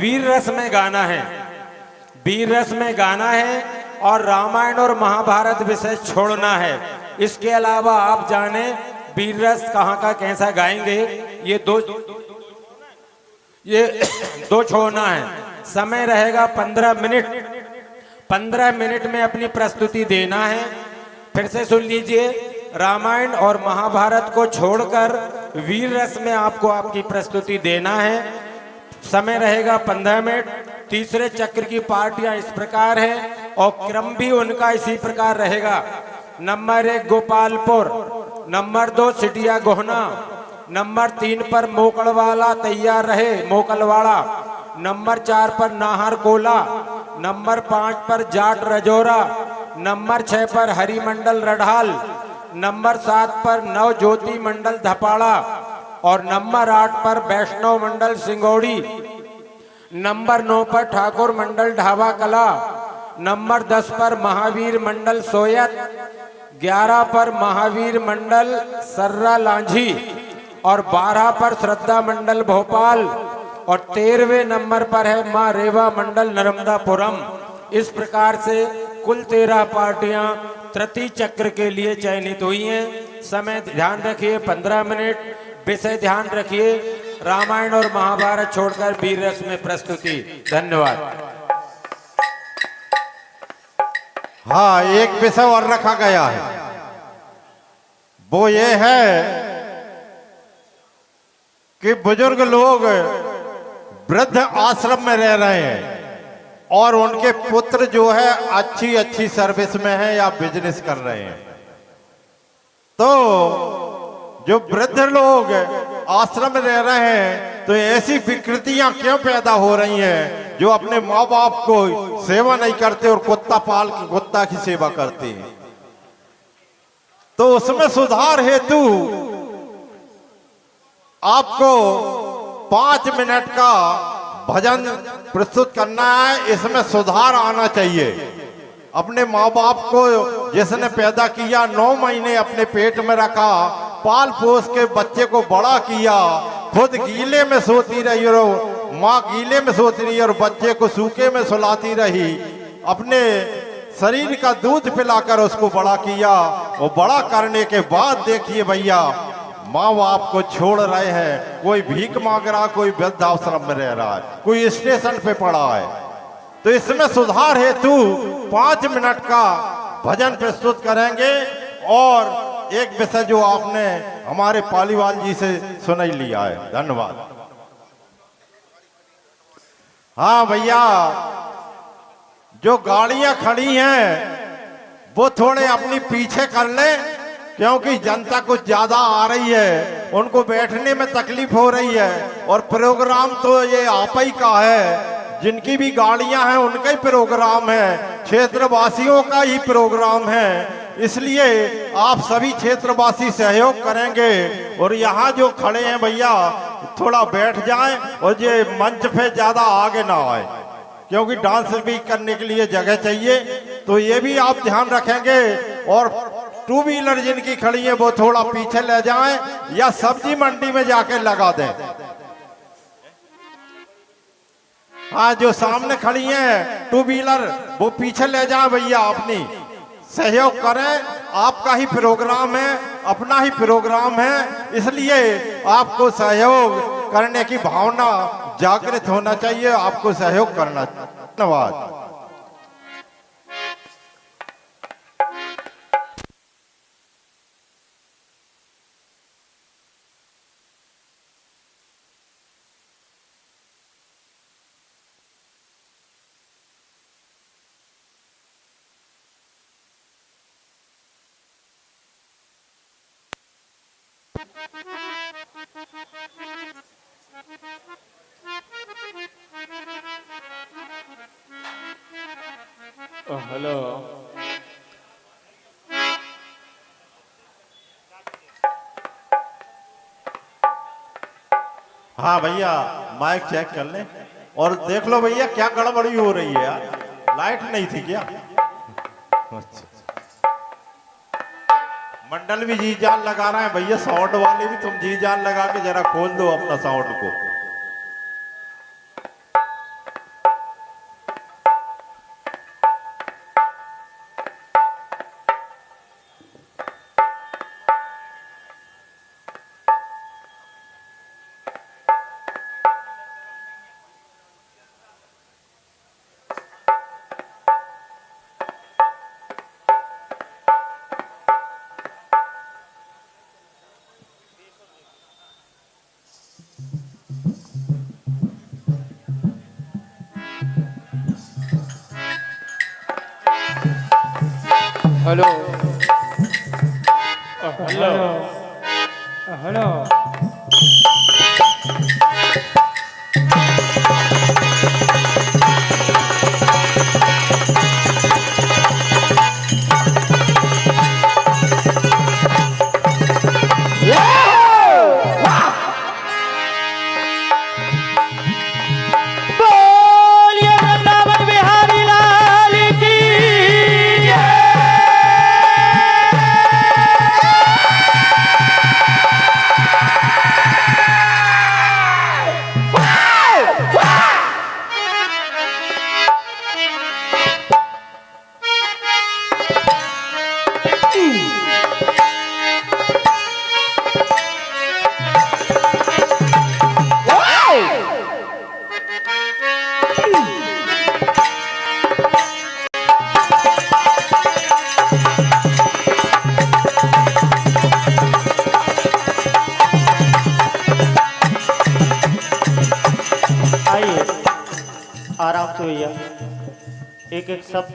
वीर रस में गाना है। वीर रस में गाना है और रामायण और महाभारत विषय छोड़ना है। इसके अलावा आप जाने वीर रस कहाँ का कैसा गाएंगे, ये दो छोड़ना है। समय रहेगा 15 मिनट। 15 मिनट में अपनी प्रस्तुति देना है। फिर से सुन लीजिए, रामायण और महाभारत को छोड़कर वीर रस में आपको आपकी प्रस्तुति देना है। समय रहेगा 15 मिनट। तीसरे चक्र की पार्टियां इस प्रकार हैं और क्रम भी उनका इसी प्रकार रहेगा। Number 1 Gopalpur, number 2 Sitiya Gohana, number 3 पर मोकलवाला तैयार रहे मोकलवाड़ा, नंबर 4 पर नाहरकोला, नंबर 5 पर जाट रजौरा, नंबर 6 पर हरिमंडल रढ़ाल, नंबर 7 पर नव ज्योति मंडल धपाड़ा और नंबर 8 पर वैष्णव मंडल सिंगौड़ी, नंबर 9 पर ठाकुर मंडल ढाबा कला, नंबर 10 पर महावीर मंडल सोयत, 11 पर महावीर मंडल सर्रा लांझी और 12 पर श्रद्धा मंडल भोपाल और 13वें नंबर पर है माँ रेवा मंडल नर्मदापुरम। इस प्रकार से कुल 13 पार्टियां तृतीय चक्र के लिए चयनित हुई हैं। समय ध्यान रखिए 15 मिनट। विषय ध्यान रखिए रामायण और महाभारत छोड़कर वीर रस में प्रस्तुति। धन्यवाद। हाँ, एक विषय और रखा गया है, वो ये है कि बुजुर्ग लोग वृद्ध आश्रम में रह रहे हैं और उनके पुत्र जो है अच्छी अच्छी सर्विस में है या बिजनेस कर रहे हैं। तो जो वृद्ध लोग आश्रम में रह रहे हैं तो ऐसी विकृतियां क्यों पैदा हो रही हैं जो अपने माँ बाप को सेवा नहीं करते और कुत्ता पाल के कुत्ता की सेवा करते हैं। तो उसमें सुधार हेतु आपको 5 मिनट का भजन प्रस्तुत करना है। इसमें सुधार आना चाहिए। अपने माँ बाप को जिसने पैदा किया, 9 महीने अपने पेट में रखा, पाल पोस के बच्चे को बड़ा किया, खुद गीले में सोती रही और माँ गीले में सोती रही और बच्चे को सूखे में सुलाती रही, अपने शरीर का दूध पिलाकर उसको बड़ा किया। वो बड़ा करने के बाद देखिए भैया, माँ बाप को छोड़ रहे हैं, कोई भीख मांग रहा, कोई वृद्धाश्रम में रह रहा है, कोई स्टेशन पे पड़ा है। तो इसमें सुधार हेतु 5 मिनट का भजन प्रस्तुत करेंगे और एक विषय जो आपने हमारे पालीवाल जी से सुन ही लिया है। धन्यवाद। हाँ भैया, जो गाड़ियां खड़ी हैं वो थोड़े अपनी पीछे कर लें, क्योंकि जनता कुछ ज्यादा आ रही है, उनको बैठने में तकलीफ हो रही है। और प्रोग्राम तो ये आप ही का है, जिनकी भी गाड़ियां हैं उनका ही प्रोग्राम है, क्षेत्रवासियों का ही प्रोग्राम है। इसलिए आप सभी क्षेत्रवासी सहयोग करेंगे और यहाँ जो खड़े हैं भैया थोड़ा बैठ जाएं और ये मंच पे ज्यादा आगे ना आए, क्योंकि डांस भी करने के लिए जगह चाहिए। तो ये भी आप ध्यान रखेंगे। और 2 व्हीलर जिनकी खड़ी है वो थोड़ा पीछे ले जाएं या सब्जी मंडी में जाके लगा दें। हाँ, जो सामने खड़ी हैं 2 व्हीलर वो पीछे ले जाएं भैया, अपनी सहयोग करें। आपका ही प्रोग्राम है, अपना ही प्रोग्राम है, इसलिए आपको सहयोग करने की भावना जागृत होना चाहिए, आपको सहयोग करना। धन्यवाद। हेलो। हाँ भैया, माइक चेक कर ले और देख लो भैया क्या गड़बड़ी हो रही है यार। लाइट नहीं थी क्या? मंडल भी जी जान लगा रहा है भैया, साउंड वाले भी तुम जी जान लगा के जरा खोल दो अपना साउंड को। हेलो। हेलो। हेलो। से भैया एक एक शब्द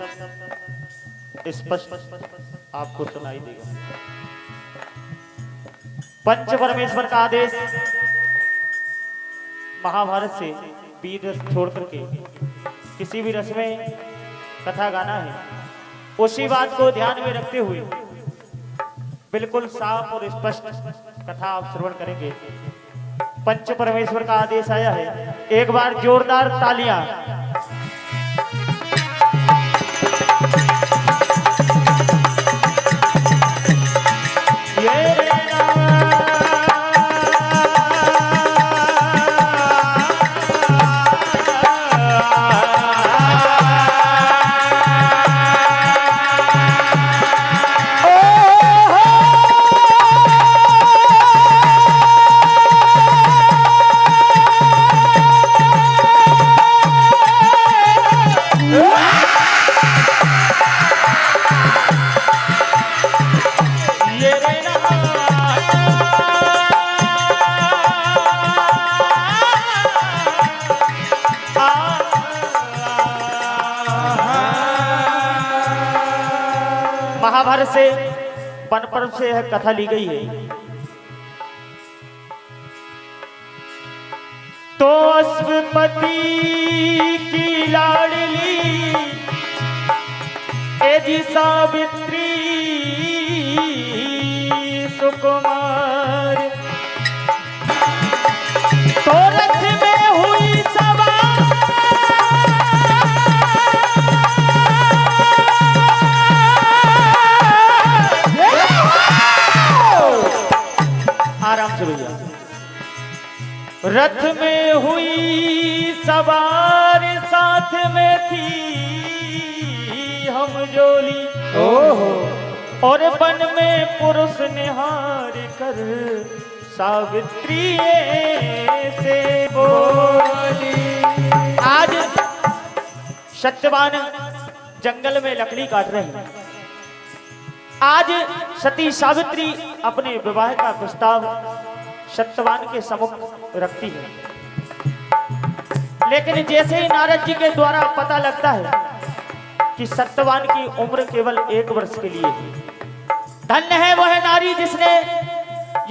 स्पष्ट आपको सुनाई देगा। पंच परमेश्वर का आदेश महाभारत से वीर रस छोड़ करके किसी भी रस में कथा गाना है, उसी बात को ध्यान में रखते हुए बिल्कुल साफ और स्पष्ट कथा आप श्रवण करेंगे। पंच परमेश्वर का आदेश आया है, एक बार जोरदार तालियां। महाभारत से वन पर्व से यह कथा ली गई है। तो अश्वपति की लाडली एजी सावित्री सुकुमार, तो रथ में हुई सवार, आराम से भैया। रथ में हुई सवार, साथ में थी हम जोली, और वन में पुरुष निहार कर सावित्री से बोली। आज सत्यवान जंगल में लकड़ी काट रहे हैं। आज सती सावित्री अपने विवाह का प्रस्ताव सत्यवान के सम्मुख रखती है, लेकिन जैसे ही नारद जी के द्वारा पता लगता है कि सत्यवान की उम्र केवल 1 वर्ष के लिए है, धन्य है वह नारी जिसने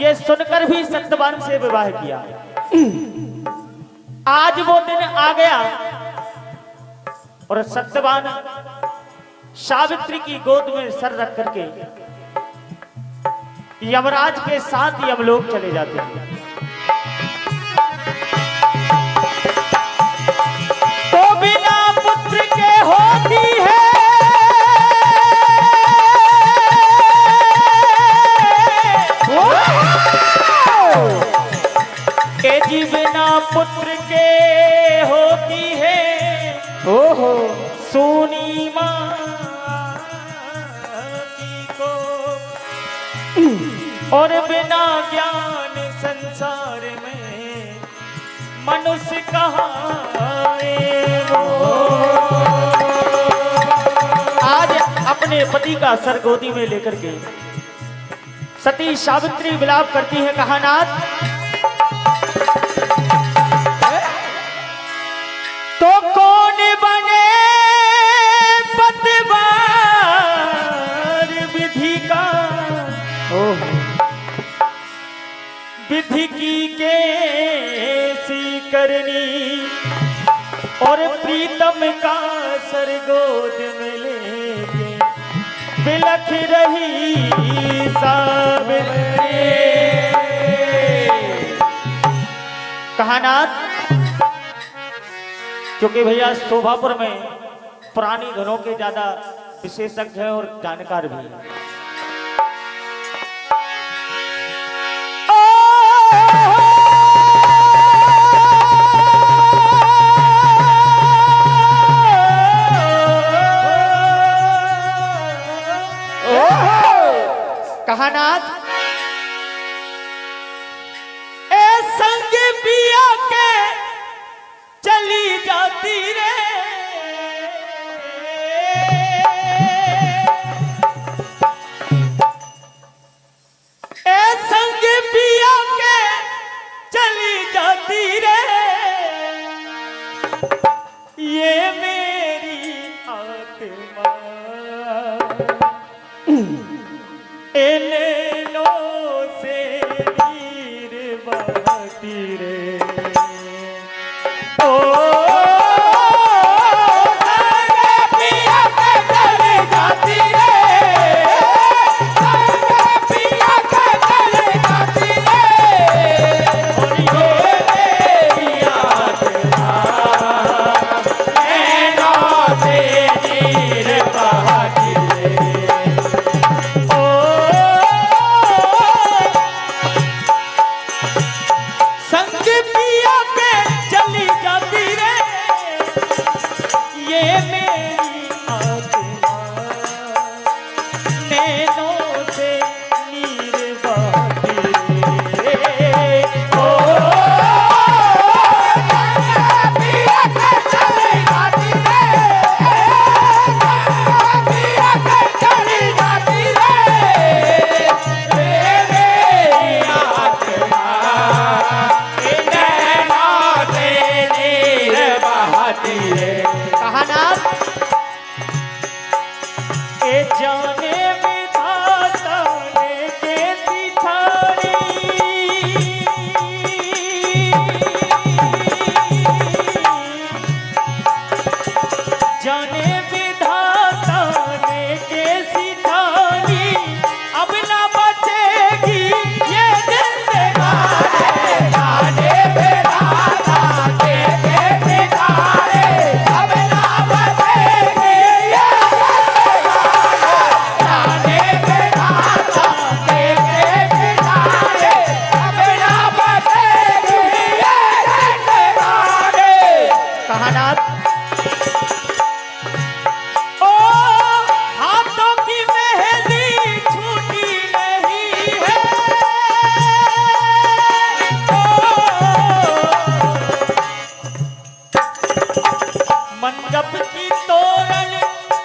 ये सुनकर भी सत्यवान से विवाह किया। आज वो दिन आ गया और सत्यवान सावित्री की गोद में सर रख करके यमराज के साथ यमलोक चले जाते हैं। तो बिना पुत्र के होती है के जी, बिना पुत्र के होती है सोनी माँ की को, और बिना ज्ञान संसार में मनुष्य कहाँ वो। आज अपने पति का सर गोदी में लेकर के सती सावित्री विलाप करती है, कहा नाथ तो कौन बने पतवार विधि का, विधि की कैसी करनी, और प्रीतम का सर गोद में लेके बिलख रही सावित्री। कहा नाथ, क्योंकि भैया शोभापुर में पुरानी घरों के ज्यादा विशेषज्ञ हैं और जानकार भी हैं। कहा नाथ, ए संग पिया के चली जाती रे, ए संग पिया के चली जाती रे, ये एलेलो से नीर बहती रे ओ संगे पिया के चली जाती रे संगे पिया के चली जाती रे और ये मेरी याद नैनों से नीर बहती रे संग पिया के चली जाती रे ये मेरी आत्मा नैनों से नीर बहती रे ओ संग पिया के चली जाती रे संग पिया के चली जाती रे मेरी आत्मा कहानात ए जाने विधाता ने कैसी थारी जाने विधाता ने कैसी थारी अब ना बचेगी ये जिंदगानी जाने विधाता के कैसी थारी अब ना बचेगी ये जाने विधाता के कैसी थारी अब ना बचेगी ये जिंदगानी कहानात ओ हाथों की मेहंदी छूटी नहीं है ओ मंडप की तोरण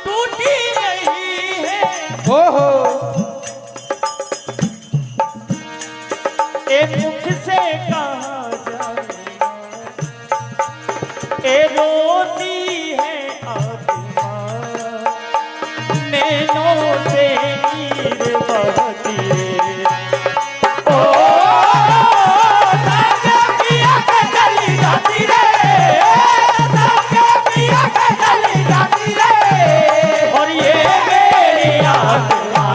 टूटी नहीं है ओहो एक मुख से कहा जाए ए रोती है आत्मा नैनों से नीर बहती रे ओ संग पिया के चली जाती रे संग पिया के चली जाती रे और ये मेरी आत्मा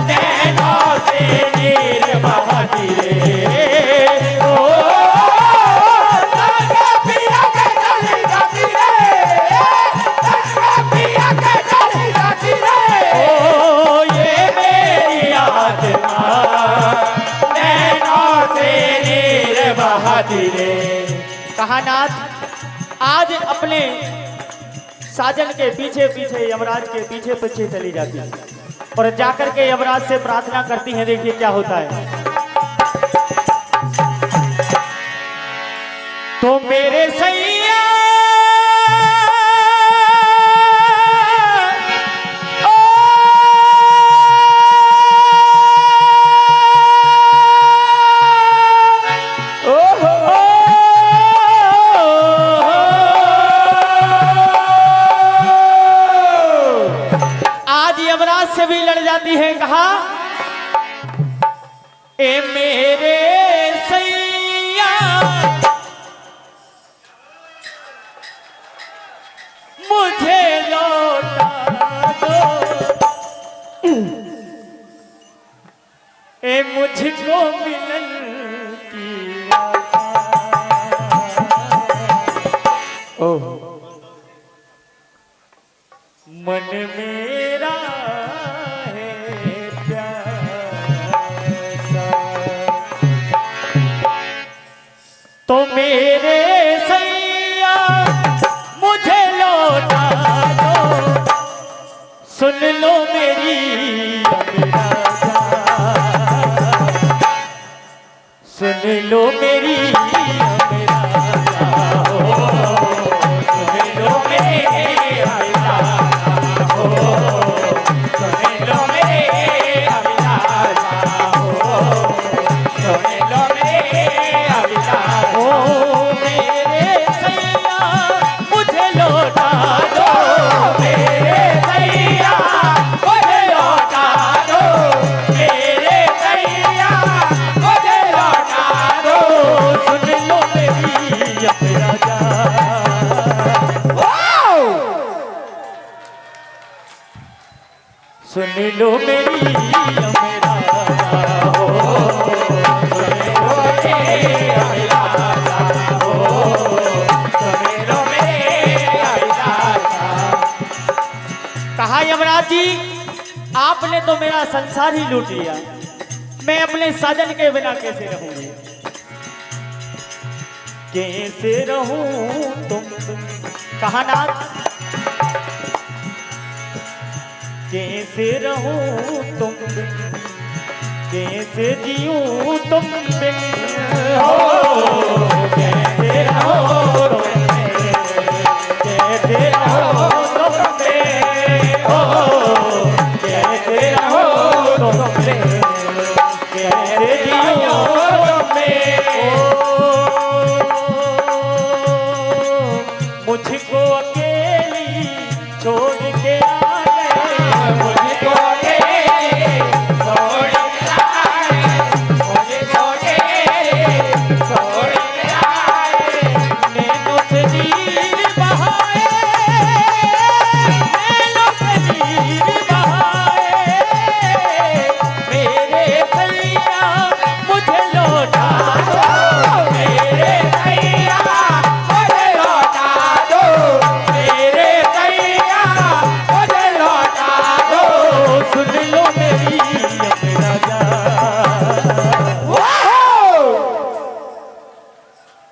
नैनों से नीर बहती रे ओ संग पिया के चली जाती रे संग पिया के चली जाती रे ओ ये मेरी आत्मा नैनों से नीर बहती रे कहानात आज अपने साजन के पीछे पीछे यमराज के पीछे पीछे चली जाती है और जाकर के यमराज से प्रार्थना करती है। देखिए क्या होता है। तो मेरे सैया आज यमराज से भी लड़ जाती है। कहा ए मेरे सैया मुझे लौटा दो ए मुझको मिलन की ओह मन मेरा है प्यासा तो मेरे सैया मुझे लौटा दो सुन लो मेरी अभिलाषा सुन लो मेरी अभिलाषा सुन लो मेरी अभिलाषा सुन लो मेरी अभिलाषा सुन लो मेरी अभिलाषा मेरे सैया मुझे लौटा दो मेरे सैया मुझे लौटा सुन लो मेरी मेरा हो, सुन लो मेरा हो, सुन लो मेरा। कहा यमराज जी आपने तो मेरा संसार ही लूट लिया, मैं अपने साजन के बिना कैसे रहूंगी, कैसे रहूं तुम। कहा नाथ कैसे रहूं तुम, कैसे जीऊं तुम बिन हो, कैसे रहो तुम, कैसे रहो तुम हो, कैसे रहो तुम, कैसे जीऊं तुम। मुझको अकेली छोड़ के आ गए, मुझको अकेली छोड़ के आए, मुझको अकेली छोड़ के आए। नैनों से नीर बहाए, नैनों से नीर बहाए, मेरे सैया मुझे लौटा दो, मेरे सैया मुझे लौटा दो, मेरे सैया मुझे लौटा दो। सुन लो मेरी राजा।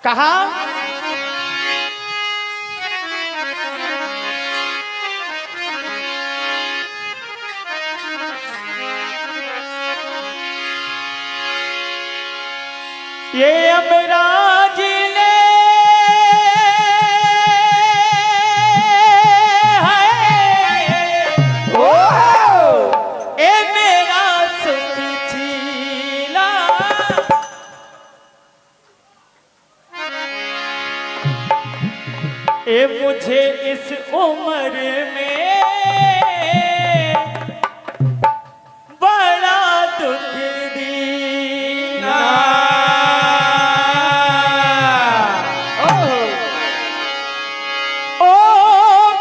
कहा ये अमराज ने ए मेरा सुख छीना, ए मुझे इस उम्र में बड़ा दुख दीना। ओ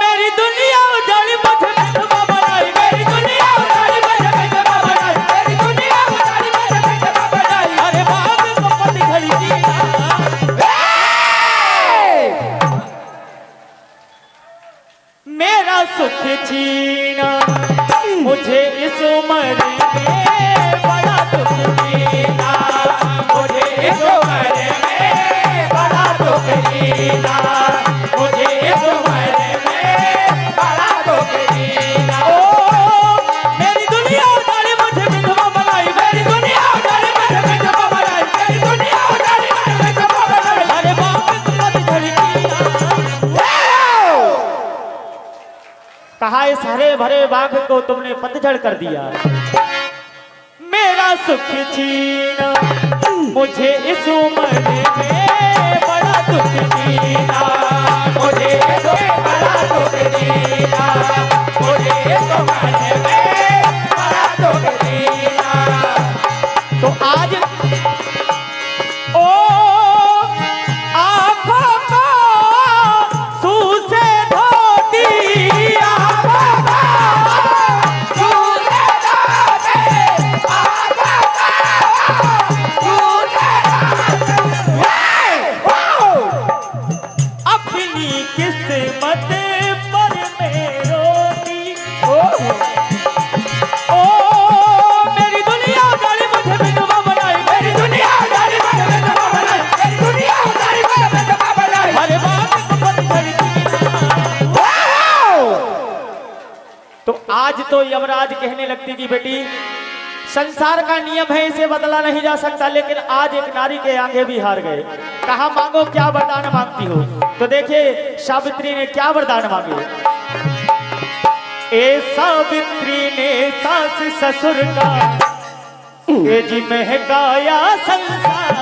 मेरी दुनिया उजाड़ी मुझे विधवा बनाई, मेरी दुनिया उजाड़ी मुझे विधवा बनाई, मेरी दुनिया उजाड़ी मुझे विधवा बनाई। अरे बाप को पति घड़ी दीना, मेरा सुख छीना, मुझे इस उम्र में बड़ा दुख दीना, मुझे इस उम्र में बड़ा दुख दीना, मुझे इस उम्र में बड़ा दुख दीना। ओ मेरी दुनिया उजाड़ी मुझे विधवा बनाई, मेरी दुनिया उजाड़ी मुझे विधवा बनाई, मेरी दुनिया उजाड़ी मुझे विधवा बनाई। अरे बाप को पति घड़ी दीना। कहा इस हरे भरे बाग को तुमने पतझड़ कर दिया, मेरा सुख छीना, मुझे इस उम्र में बड़ा दुख दीना, मुझे बड़ा दुख दीना, मुझे इस उम्र में बड़ा दुख दीना। तो आज ओ आँखों को सूसे धोती, अपनी किस्मत पर मैं रोती। ओ मेरी दुनिया उजाड़ी मुझे विधवा बनाई, मेरी दुनिया उजाड़ी मुझे विधवा बनाई, मेरी दुनिया उजाड़ी मुझे विधवा बनाई। अरे बाप को पति घड़ी दीना। तो आज तो यमराज कहने लगती कि बेटी संसार का नियम है, इसे बदला नहीं जा सकता, लेकिन आज एक नारी के आगे भी हार गए। कहा मांगो क्या वरदान मांगती हो। तो देखिए सावित्री ने क्या वरदान मांगे। ए सावित्री ने सास ससुर का ये जी महकाया संसार,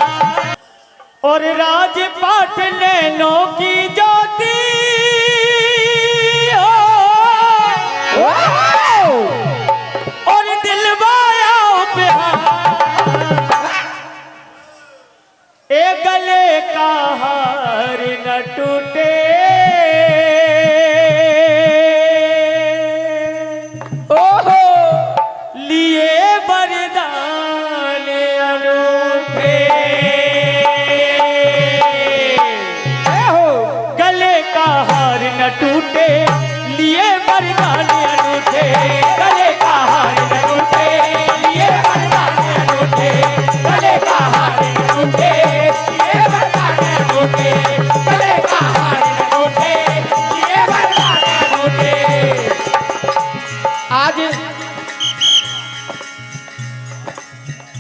और राजपाट नैनों की ज्योति और दिलवाया प्यार, ए गले का हार न टूटे, ओहो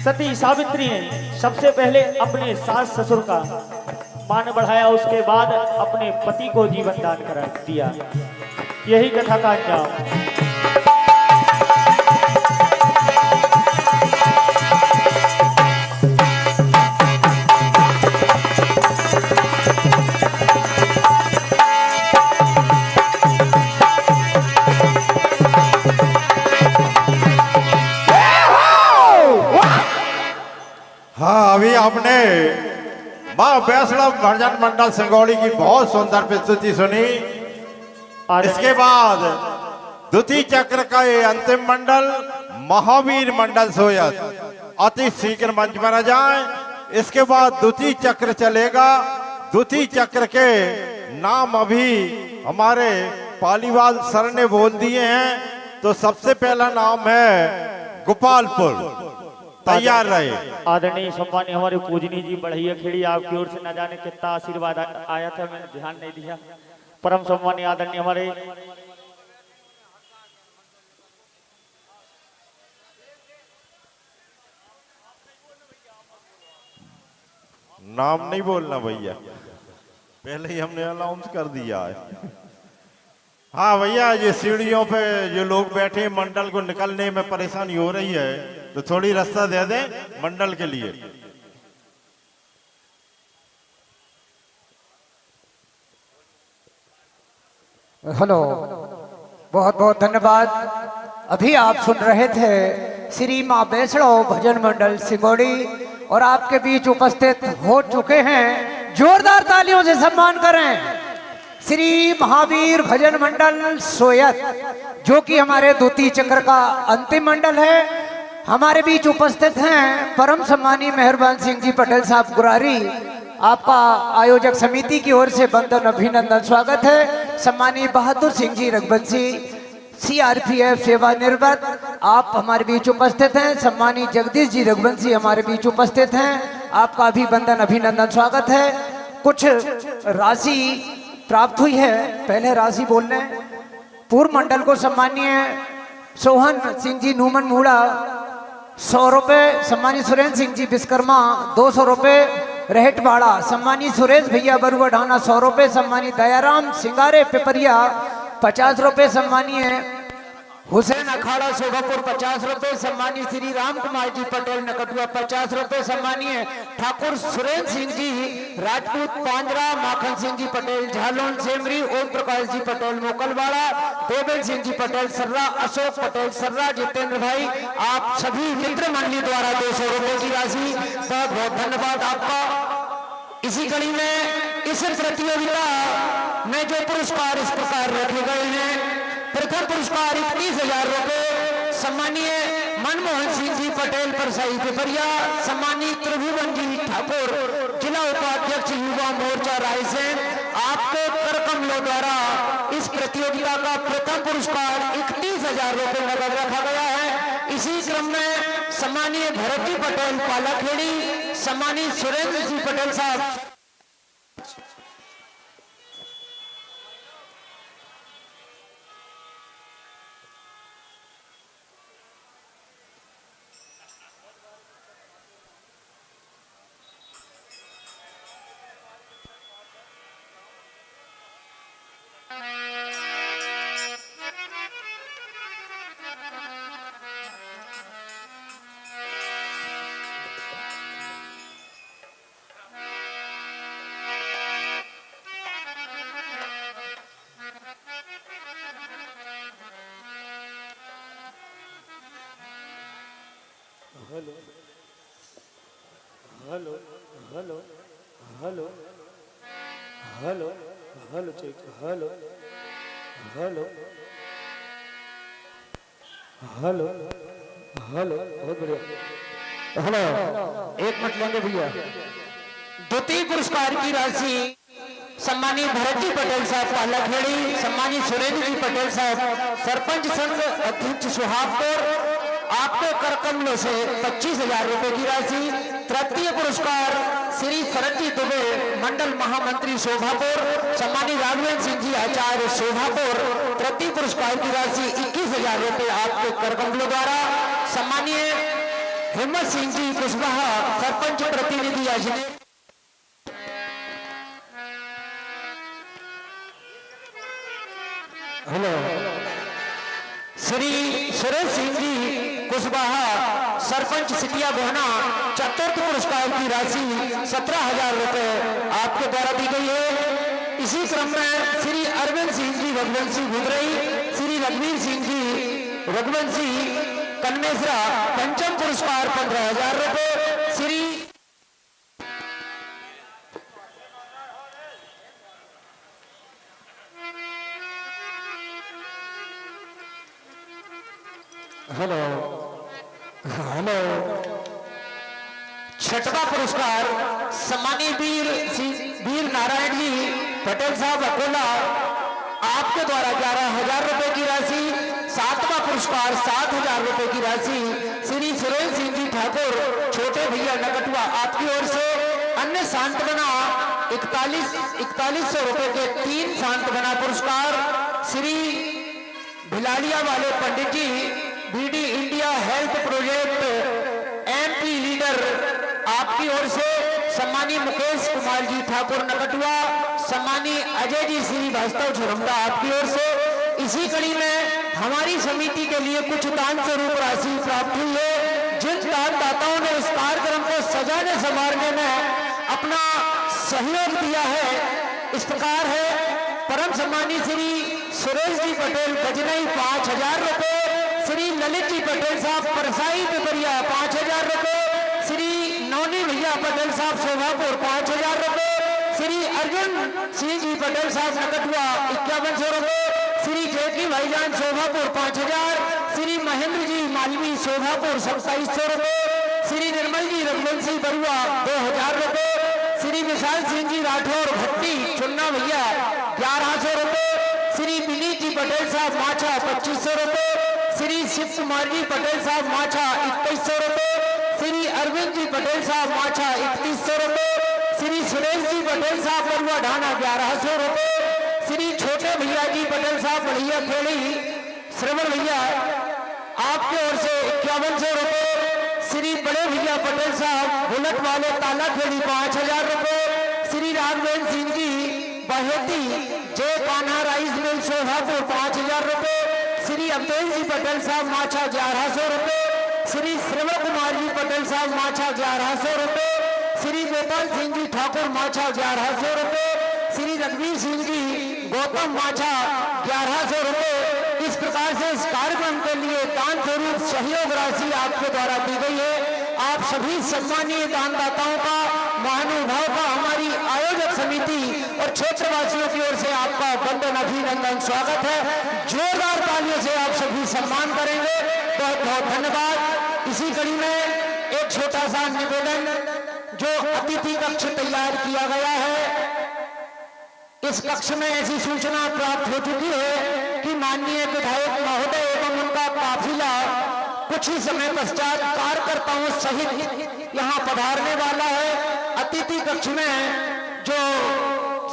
सती सावित्री ने सबसे पहले अपने सास ससुर का मान बढ़ाया, उसके बाद अपने पति को जीवन दान करा दिया। यही कथा का अंजाम। हाँ, अभी आपने माँ वैष्णव भजन मंडल सिंगौड़ी की बहुत सुंदर प्रस्तुति सुनी। इसके बाद द्वितीय चक्र का ये अंतिम मंडल महावीर मंडल सोयत अति शीघ्र मंच पर आ जाए। इसके बाद द्वितीय चक्र चलेगा। द्वितीय चक्र के नाम अभी हमारे पालीवाल सर ने बोल दिए हैं। तो सबसे पहला नाम है गोपालपुर। तैयार रहे। आदरणीय सम्मानीय हमारे पूजनी जी बढ़िया खेड़ी, आपकी ओर से न जाने कितना आशीर्वाद आया था, मैंने ध्यान नहीं दिया। परम सम्मानीय आदरणीय हमारे नाम नहीं बोलना भैया, पहले ही हमने अनाउंस कर दिया है। हाँ भैया, ये सीढ़ियों पे जो लोग बैठे हैं, मंडल को निकलने में परेशानी हो रही है, तो थोड़ी रास्ता दे दें मंडल के लिए। हेलो, बहुत बहुत धन्यवाद। अभी आप सुन रहे थे श्री माँ वैष्णव भजन मंडल सिंगौड़ी, और आपके बीच उपस्थित हो चुके हैं, जोरदार तालियों से सम्मान करें, श्री महावीर भजन मंडल सोयत, जो कि हमारे द्वितीय चक्र का अंतिम मंडल है। हमारे बीच उपस्थित हैं परम सम्मानी मेहरबान सिंह जी पटेल साहब गुरारी। आपका आयोजक समिति की ओर से वंदन अभिनंदन स्वागत है। सम्मानी बहादुर सिंह जी रघुवंशी CRPF सेवानिवृत्त, आप हमारे बीच उपस्थित हैं। सम्मानी जगदीश जी रघुवंशी हमारे बीच उपस्थित हैं। आपका भी वंदन अभिनंदन स्वागत है। कुछ राशि प्राप्त हुई है, पहले राशि बोल रहे हैं। पूर्व मंडल को सम्मानीय सोहन सिंह जी नूमन मूड़ा 100 रुपये, सम्मानी सुरेंद्र सिंह जी विश्वकर्मा 200 रुपये, रहेटवाड़ा सम्मानी सुरेश भैया बरुआ ढाना 100 रुपये, सम्मानी दयाराम सिंगारे पिपरिया 50 रुपये, सम्मानीय हुसैन अखाड़ा शोभापुर 50 रुपये, सम्मानी श्री राम कुमार जी पटेल नकटुआ 50 रुपये, सम्मानीय ठाकुर सुरेंद्र सिंह जी राजपूत पांजरा, माखन सिंह जी पटेल झालोन सेमरी, ओम प्रकाश जी पटेल मोकलवाड़ा, देवेंद्र सिंह जी पटेल सर्रा, अशोक पटेल सर्रा, जितेंद्र भाई, आप सभी मित्र मंडली द्वारा 200 रुपये की राशि, बहुत बहुत धन्यवाद आपका। इसी कड़ी में इस प्रतियोगिता में जो पुरस्कार इस प्रकार रखे गए हैं। प्रथम पुरस्कार 31,000 रुपये, सम्मानीय मनमोहन सिंह जी पटेल परसाई पिपरिया, सम्मानीय त्रिभुवन जी ठाकुर जिला उपाध्यक्ष युवा मोर्चा रायसेन। आपके कर कमलों द्वारा इस प्रतियोगिता का प्रथम पुरस्कार 31,000 रुपये नगद रखा गया है। इसी क्रम में सम्मानीय भरत जी पटेल पालाखेड़ी, सम्मानीय सुरेंद्र जी पटेल साहब hello hello hello hello hello hello check hello hello hello hello बहुत बढ़िया। हेलो, एक मिनट लेंगे भैया। द्वितीय पुरस्कार की राशि सम्मानीय भरत जी पटेल साहब पालाखेड़ी, सम्मानीय सुरेंद्र जी पटेल साहब सरपंच संघ अध्यक्ष सुहागपुर, आपके कर कमलों से 25,000 रुपए की राशि। तृतीय पुरस्कार श्री शरद जी दुबे मंडल महामंत्री शोभापुर, सम्मानीय राघवेंद्र सिंह जी आचार्य शोभापुर, तृतीय पुरस्कार की राशि 21,000 रुपए आपके कर कमलों द्वारा। सम्मानीय हिम्मत सिंह जी कुशवाहा सरपंच प्रतिनिधि अजमेर। हेलो। श्री सुरेश सिंह जी कुशवाहा सरपंच सिटिया गोहना चतुर्थ पुरस्कार की राशि 17,000 रुपए आपके द्वारा दी गई है। इसी क्रम में श्री अरविंद सिंह जी रघुवंशी घुघरई, श्री रघुवीर सिंह जी रघुवंशी कन्मेसरा पंचम पुरस्कार 15,000 रुपए। Shri hello hello. छठवां पुरस्कार सम्मानीय वीर नारायण जी पटेल साहब अकोला आपके द्वारा 11,000 रुपए की राशि। सातवां पुरस्कार 7,000 रुपए की राशि श्री सुरेश सिंह जी ठाकुर छोटे भैया नकटवा आपकी ओर से। अन्य सांत्वना 4100 रुपए के 3 सांत्वना पुरस्कार श्री भिलाड़िया वाले Pandit ji BD India health project MP leader आपकी ओर से। सम्मानीय मुकेश कुमार जी ठाकुर नकटवा, सम्मानीय अजय जी श्रीवास्तव झुरमदा आपकी ओर से। इसी कड़ी में हमारी समिति के लिए कुछ दान स्वरूप राशि प्राप्त हुई है। जिन दानदाताओं ने इस कार्यक्रम को सजाने संवारने में अपना सहयोग दिया है इस प्रकार है। परम सम्मानीय श्री सुरेश जी पटेल गजनई 5,000 रुपए, श्री ललित जी पटेल साहब परसाई पिपरिया 5,000 रुपए, श्री नौनी भैया पटेल साहब शोभापुर 5,000 रुपए, श्री अर्जुन सिंह जी पटेल साहब नकटवा 5100 रुपए, श्री जेकी भाईजान शोभापुर 5,000, श्री महेंद्र जी मालवी शोभापुर 2700 रुपए, श्री निर्मल जी रघुवंशी बरुआ 2,000 रुपए, श्री विशाल सिंह जी राठौर भट्टी चुन्ना भैया 1,100 रुपए, श्री विनीत जी पटेल साहब माछा 2,500 रुपए, श्री शिव कुमार जी पटेल साहब माछा 2,100 रुपए, श्री अरविंद जी पटेल साहब माछा 3,100 रुपए, श्री सुरेश जी पटेल साहब बरुआ ढाना 1,100 रुपए, श्री छोटे भैया जी पटेल साहब बढ़िया खेड़ी श्रवण भैया आपके ओर से 5,100 रुपए, श्री बड़े भैया पटेल साहब बुलेट वाले ताला खेड़ी 5,000 रुपए, श्री राघवेंद्र सिंह जी बहेती जय कान्हा राइस मिल शोभापुर 5,000 रुपए, श्री अवधेश जी पटेल साहब माछा 1,100 रुपए, श्री श्रवण कुमार जी पटेल साहब माछा 1,100 रुपए, श्री गोपाल सिंह जी ठाकुर माछा 1,100 रुपए, श्री रघुवीर सिंह जी गौतम माछा 1,100 रुपए। इस प्रकार से इस कार्यक्रम के लिए दान स्वरूप सहयोग राशि आपके द्वारा दी गई है। आप सभी सम्मानीय दानदाताओं का महानुभाव का हमारी आयोजक समिति और क्षेत्रवासियों की ओर से आपका वंदन अभिनंदन स्वागत है। जोरदार तालियों से आप सभी सम्मान करेंगे। बहुत बहुत धन्यवाद। इसी कड़ी में एक छोटा सा निवेदन, जो अतिथि कक्ष तैयार किया गया है, इस कक्ष में ऐसी सूचना प्राप्त हो चुकी है कि माननीय विधायक महोदय एवं उनका काफिला कुछ ही समय पश्चात कार्यकर्ताओं सहित यहाँ पधारने वाला है। अतिथि कक्ष में जो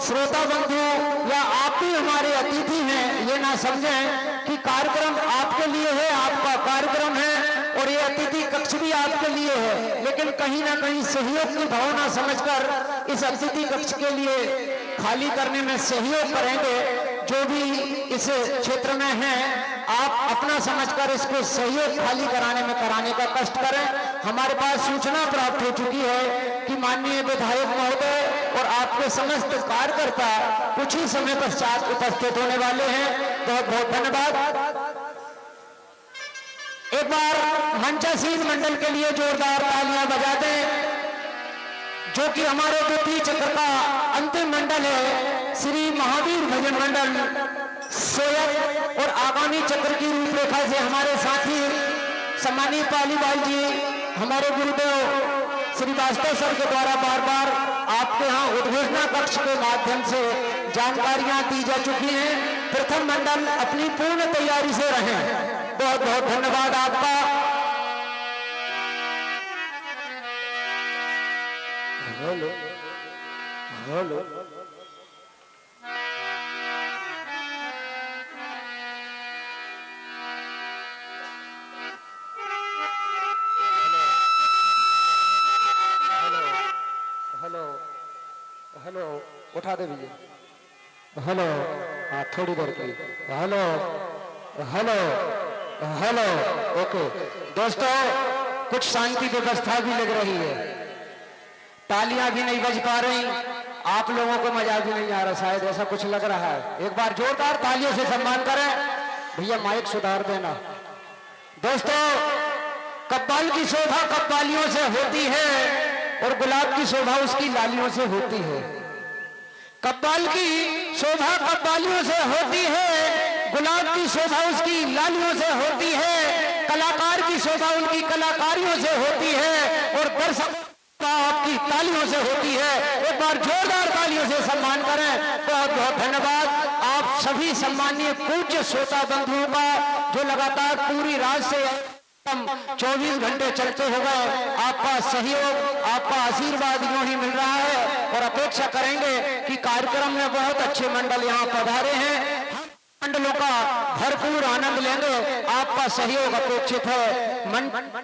श्रोता बंधु या आप भी हमारे अतिथि हैं, ये ना समझें कि कार्यक्रम आपके लिए है, आपका कार्यक्रम है और ये अतिथि कक्ष भी आपके लिए है, लेकिन कहीं ना कहीं सहयोग की भावना समझकर इस अतिथि कक्ष के लिए खाली करने में सहयोग करेंगे। जो भी इस क्षेत्र में हैं, आप अपना समझकर इसको सहयोग खाली कराने का कष्ट करें। हमारे पास सूचना प्राप्त हो चुकी है कि माननीय विधायक महोदय और आपके समस्त कार्यकर्ता कुछ ही समय पश्चात उपस्थित होने वाले हैं। बहुत बहुत धन्यवाद। एक बार मंचासीन मंडल के लिए जोरदार तालियां बजा दें, जो कि हमारे द्वितीय चक्र का अंतिम मंडल है, श्री महावीर भजन मंडल सोयत। और आगामी चक्र की रूपरेखा से हमारे साथी सम्मानीय पालीवाल जी, हमारे गुरुदेव श्री वास्तव सर के द्वारा बार बार आपके यहाँ उद्घोषणा कक्ष के माध्यम से जानकारियां दी जा चुकी हैं। प्रथम मंडल अपनी पूर्ण तैयारी से रहें। बहुत बहुत धन्यवाद आपका। हेलो हेलो हेलो उठा दे भैया। हेलो हाँ थोड़ी देर के लिए हेलो हेलो हेलो ओके। दोस्तों कुछ शांति व्यवस्था भी लग रही है, तालियां भी नहीं बज पा रही, आप लोगों को मजा भी नहीं आ रहा, शायद ऐसा कुछ लग रहा है। एक बार जोरदार तालियों से सम्मान करें भैया, माइक सुधार देना। दोस्तों कव्वाल की शोभा कव्वालियों से होती है और गुलाब की शोभा उसकी लालियों से होती है। कव्वाल की शोभा कव्वालियों से होती है, गुलाब की शोभा उसकी लालियों से होती है, कलाकार की शोभा उनकी कलाकारियों से होती है और दर्शक आपकी तालियों से होती है। एक बार जोरदार तालियों से सम्मान करें। बहुत बहुत धन्यवाद आप सभी सम्मानीय पूज्य श्रोता बंधुओं का जो लगातार पूरी रात से 24 घंटे चलते हुए आपका सहयोग आपका आशीर्वाद यूं ही मिल रहा है और अपेक्षा करेंगे कि कार्यक्रम में बहुत अच्छे मंडल यहाँ पधारे हैं, मंडलों का भरपूर आनंद लेंगे। आपका सहयोग अपेक्षित है।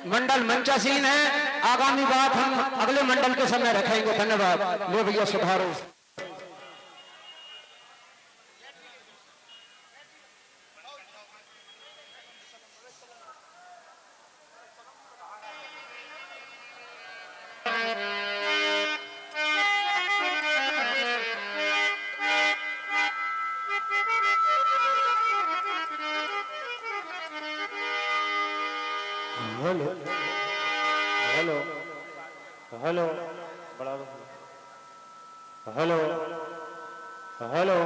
मंडल मंचासीन है, आगामी बात हम अगले मंडल के समय रखेंगे। धन्यवाद। ले भैया सुधारो। हेलो हेलो हेलो बड़ा hello hello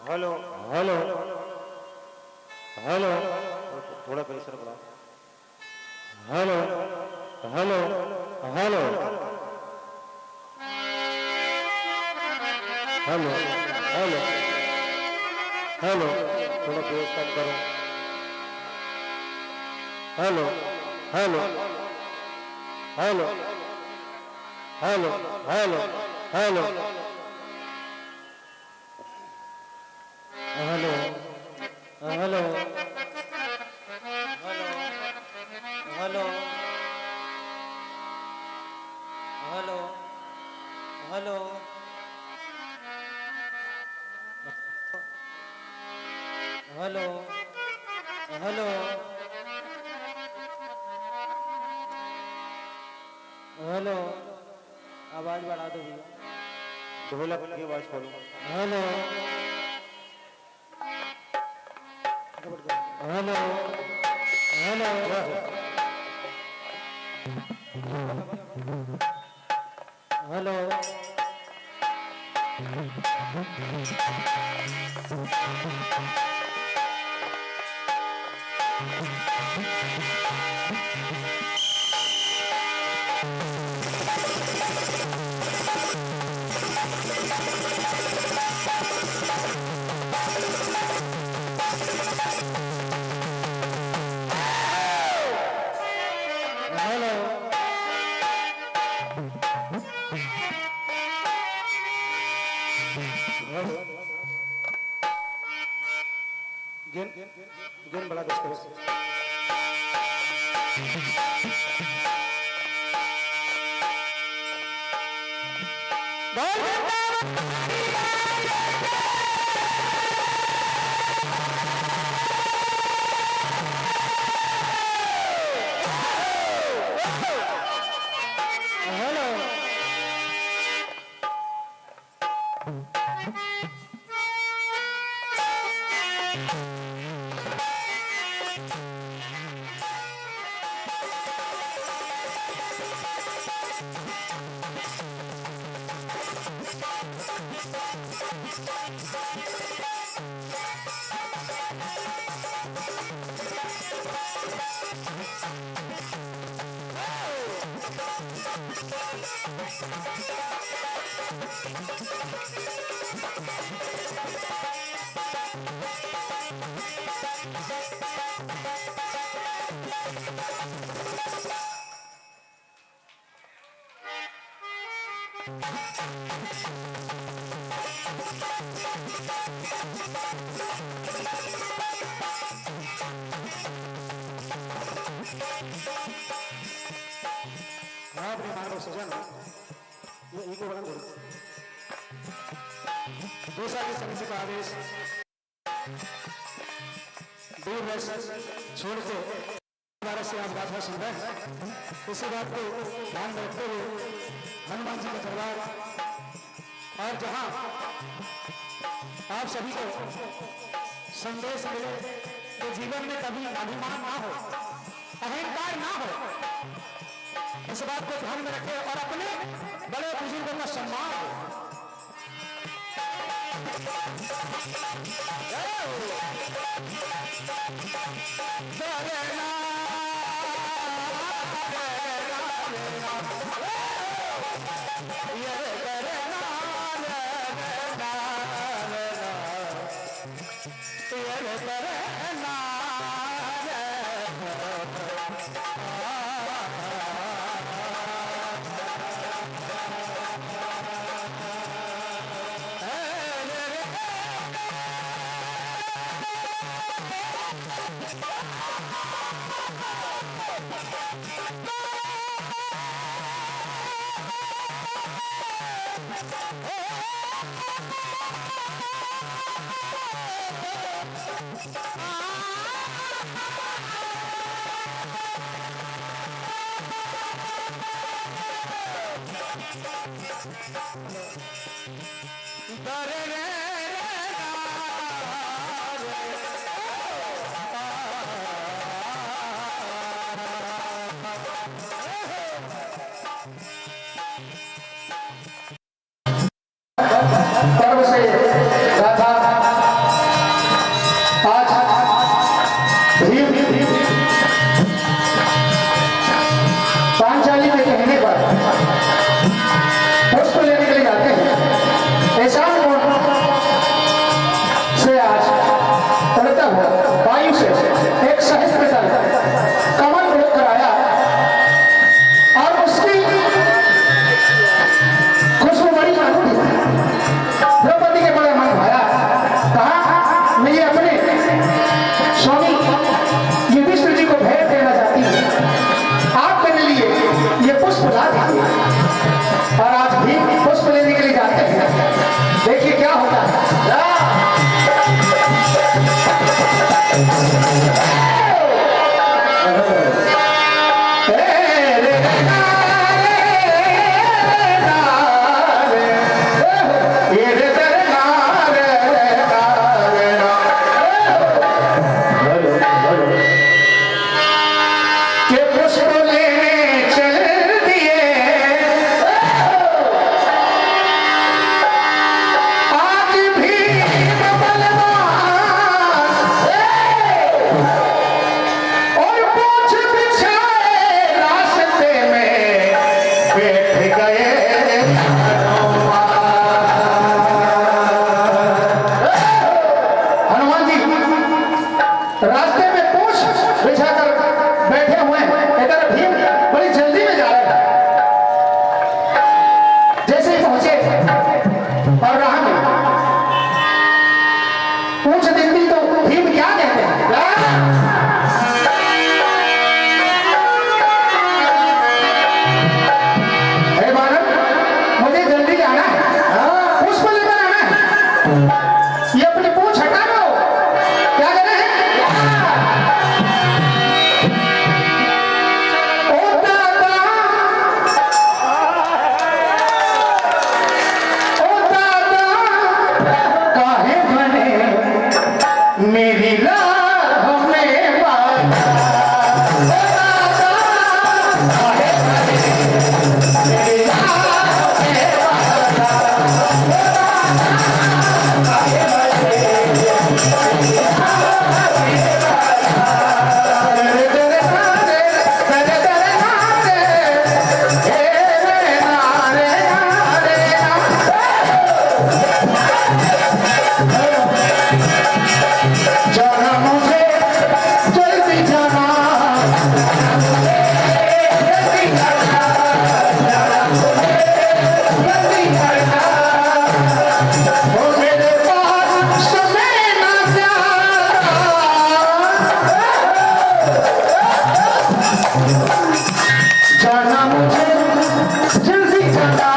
hello hello hello थोड़ा प्रेशर बढ़ा। Hello hello hello hello hello hello थोड़ा बेस कम करो। Hello hello hello hello hello hello hello hello hello hello hello hello hello hello आवाज बढ़ा दो भैया, ढोलक की आवाज खोलो। Hello hello hello hello gain बड़ा डिस्कस ये इको बंद करो। दूसरा की समिति का आदेश दूर रह छोड़ के दोबारा से आप गाथा सुन रहे हैं। इसी बात को ध्यान में रखते हुए हनुमान जी का दरबार और जहां आप सभी को संदेश मिले कि जीवन में कभी अभिमान ना हो, अहंकार ना हो, इस बात को ध्यान में रखें और अपने बड़े बुजुर्गों का सम्मान हो। पर्व से गाथा आज भीम पांचाली के कहने पर पुष्प लेने के लिए जाते हैं। ऐसा से आज उड़ता हुआ वायु से एक सहस्त्र दल कमल उड़ कर आया और उसकी खुशबू बड़ी अनूठी द्रौपदी के बड़े मन भाया। कहा मैं ये अपने स्वामी युधिष्ठिर जी को भेंट देना चाहती हूँ, आप मेरे लिए ये पुष्प ला दीजिए। और आज भी पुष्प लेने के लिए जाते हैं। देखिए क्या होता है। रास्ते में पूछ बिछाकर बैठे हुए हैं। इधर भीम बड़ी जल्दी में जा रहे हैं। जैसे ही पहुंचे और राह में पूछ दिखती तो भीम क्या कहते हैं। हे बालक, मुझे जल्दी जाना है, पुष्प लेकर आना है। ये अपनी पूछ हटा लो। क्या करें? मेरी राह में बाधा मेरी राह में जाना मुझे जल्दी जाना, जल्दी जाना, जाना मुझे जल्दी जाना। वो मेरे पास समय ना जाना, जाना मुझे जल्दी जाना।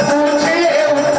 पूछिए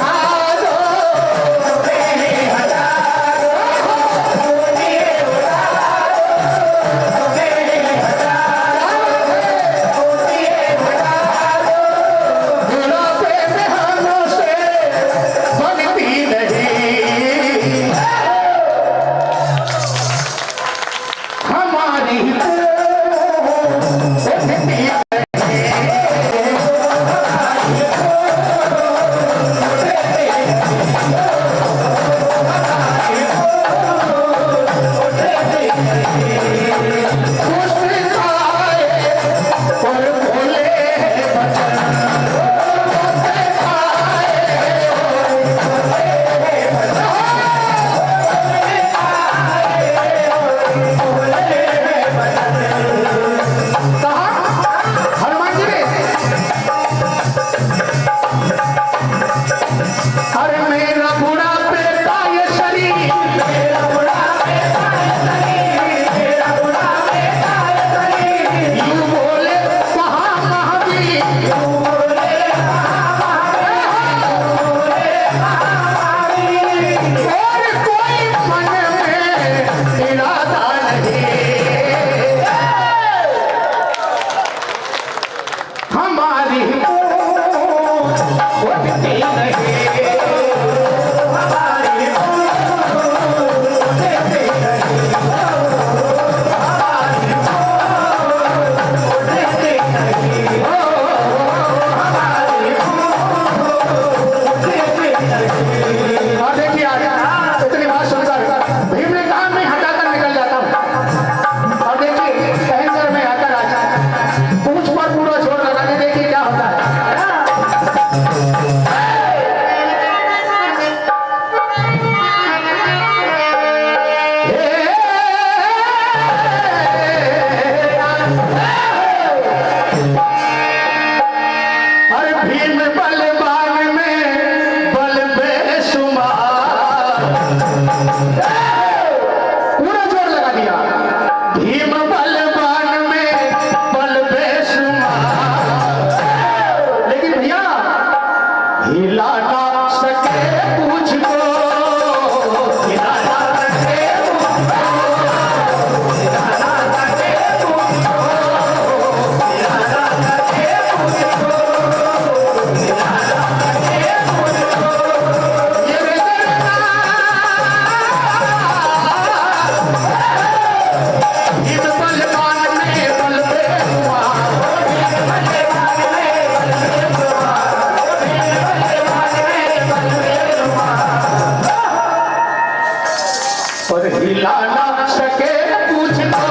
हिला ना सके पूछ लो,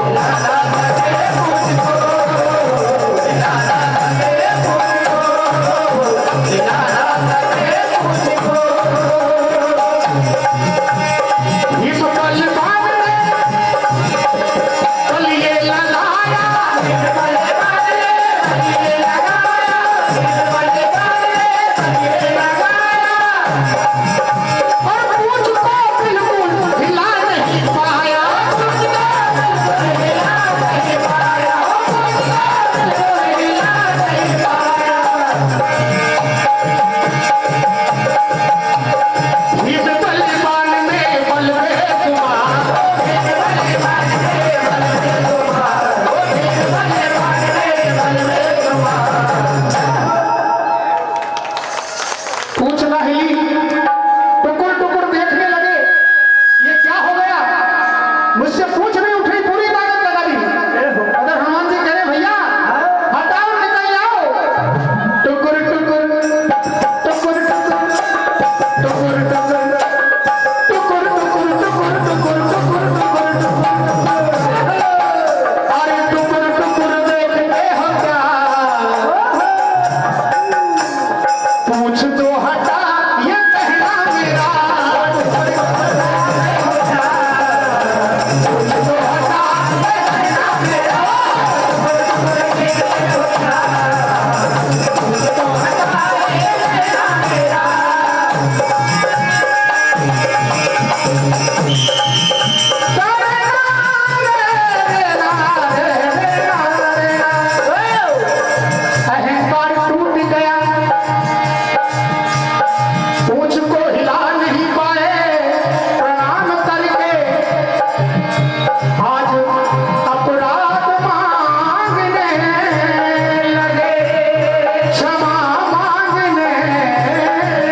हिला ना सके पूछ लो, हिला ना सके पूछ लो, हिला ना सके पूछ लो। हिप कल बांधे कलिए लगाया, हिप कल बांधे कलिए लगाया, हिप कल बांधे कलिए लगाया, और मुझको बिल्कुल हिला नहीं पाया, मुझको बिल्कुल हिला नहीं पाया, मुझको बिल्कुल हिला नहीं पाया। हिप कल बांध में बलवे कुमार, हिप कल बांध में बलवे कुमार, हिप कल बांध में बलवे कुमार। पूछना हिली, टुकुर टुकुर देखने लगे, ये क्या हो गया? मुझसे पूछ नहीं उठी, पूरी ताकत लगा दी। अगर हनुमान जी कहे भैया हटाओ निकल जाओ, टुकुर टुकुर टुकुर टुकुर टुकुर टुकुर टुकुर टुकुर टुकुर टुकुर टुकुर टुकुर अरे टुकुर टुकुर देखते हो क्या? पूछ तो हटा ये कहना मेरा, टुकुर टुकुर देखते हो क्या? पूछ तो हटा ये कहना मेरा, टुकुर टुकुर देखते हो क्या? पूछ तो हटा ये कहना मेरा। अहंकार टूट गया, पूछ को हिला नहीं पाए, प्रणाम करके आज अपराध मांगने लगे, क्षमा मांगने लगे।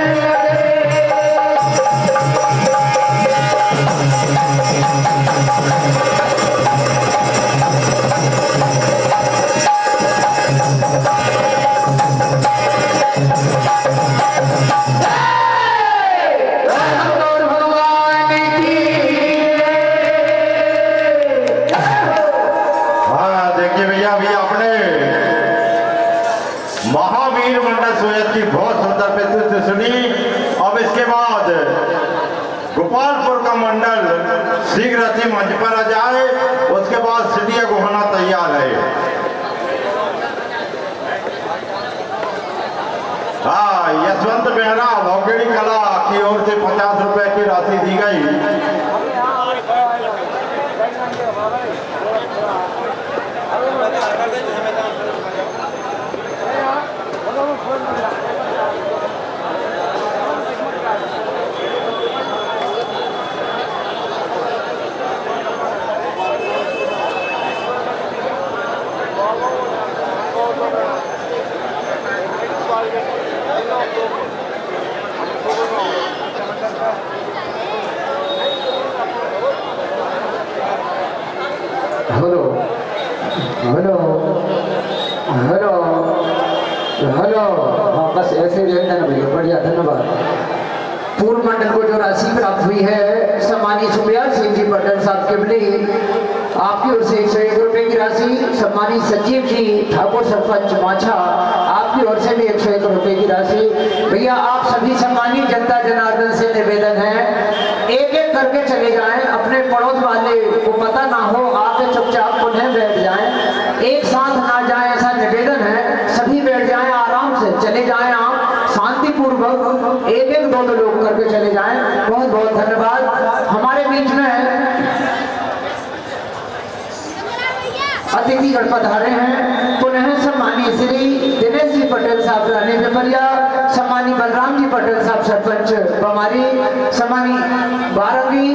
राम भगवान की हाँ देखिए भैया, अभी आपने महावीर मंडल सोयत की बहुत सुंदर प्रस्तुति सुनी। अब इसके बाद गोपालपुर का मंडल शीघ्र ही मंच पर आ जाए, उसके बाद सीढ़िया को होना तैयार है। हाँ, यशवंत बेहरा भौगेड़ी कला की ओर से 50 रुपए की राशि दी गई। हेलो हेलो हेलो हेलो, हाँ बस ऐसे ही रहता ना भैया, बढ़िया धन्यवाद। पूर्व मंडल को जो राशि प्राप्त हुई है सम्मानित सुप्रिया सिंह जी पटेल साहब के बली आपकी ओर से 101 रुपए की राशि, सम्मानित सचिव जी ठाकुर सरपंच माछा आपकी ओर से भी 101 रुपए की राशि। भैया आप सभी सम्मानित जनता जनार्दन से निवेदन है, एक एक करके चले जाएं, अपने पड़ोस वाले को पता ना हो, आके चुपचाप पुनः बैठ जाएं, एक साथ ना जाएं, ऐसा निवेदन है। सभी बैठ जाएं, आराम से चले जाएं, आप शांतिपूर्वक एक एक दो लोग करके चले जाएं। बहुत बहुत धन्यवाद। हमारे बीच में अतिथिगण पधारे हैं, पुनः सम्मानीय श्री दिनेश जी पटेल साहब रानी पिपरिया, सम्मानीय बलराम जी पटेल साहब सरपंच बमारी, सम्मानीय बारंगी,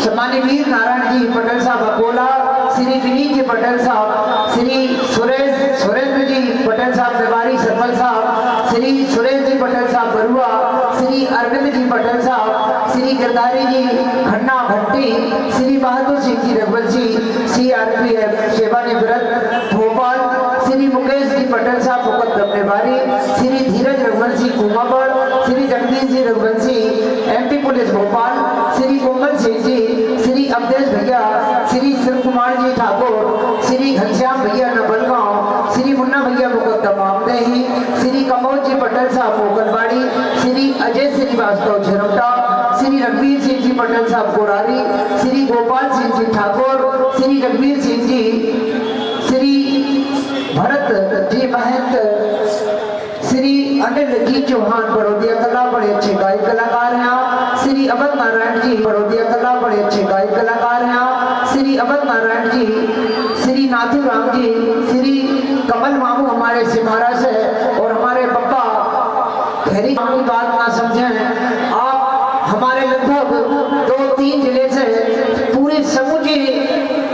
सम्मानीय वीर नारायण जी पटेल साहब अकोला, श्री विनीत जी पटेल साहब, श्री सुरेंद्र जी पटेल साहब बेवारी सरपंच साहब, श्री सुरेश जी पटेल साहब बरुआ, श्री अरविंद जी पटेल साहब, श्री गिरधारी जी खन्ना भट्टी, श्री बहादुर सिंह जी रघुवंशी CRPF सेवानिवृत्त भोपाल, श्री मुकेश जी पटेल साहब मुकद्दम नेवारी, श्री धीरज रघुवंशी कुमाबड़, श्री जगदीश जी रघुवंशी MP पुलिस भोपाल, श्री कोमल सिंह साहब मोकलवाड़ी, श्री अजय श्रीवास्तव झरमटा, श्री रघुवीर सिंह जी पटेल साहब कोरारी, श्री गोपाल सिंह जी ठाकुर, श्री रघुवीर सिंह जी, श्री भरत जी महंत, श्री अनिल जी चौहान बड़ौदिया कला बड़े अच्छे गायक कलाकार हैं आप। श्री अवध नारायण जी बड़ौदिया कला बड़े अच्छे गायक कलाकार हैं आप। श्री अवध नारायण जी, श्री नाथूराम जी, श्री कमल मामू हमारे सिमारा से, और हमारे पप्पा खैरी की बात ना समझें आप, हमारे लगभग 2-3 जिले से पूरी समूची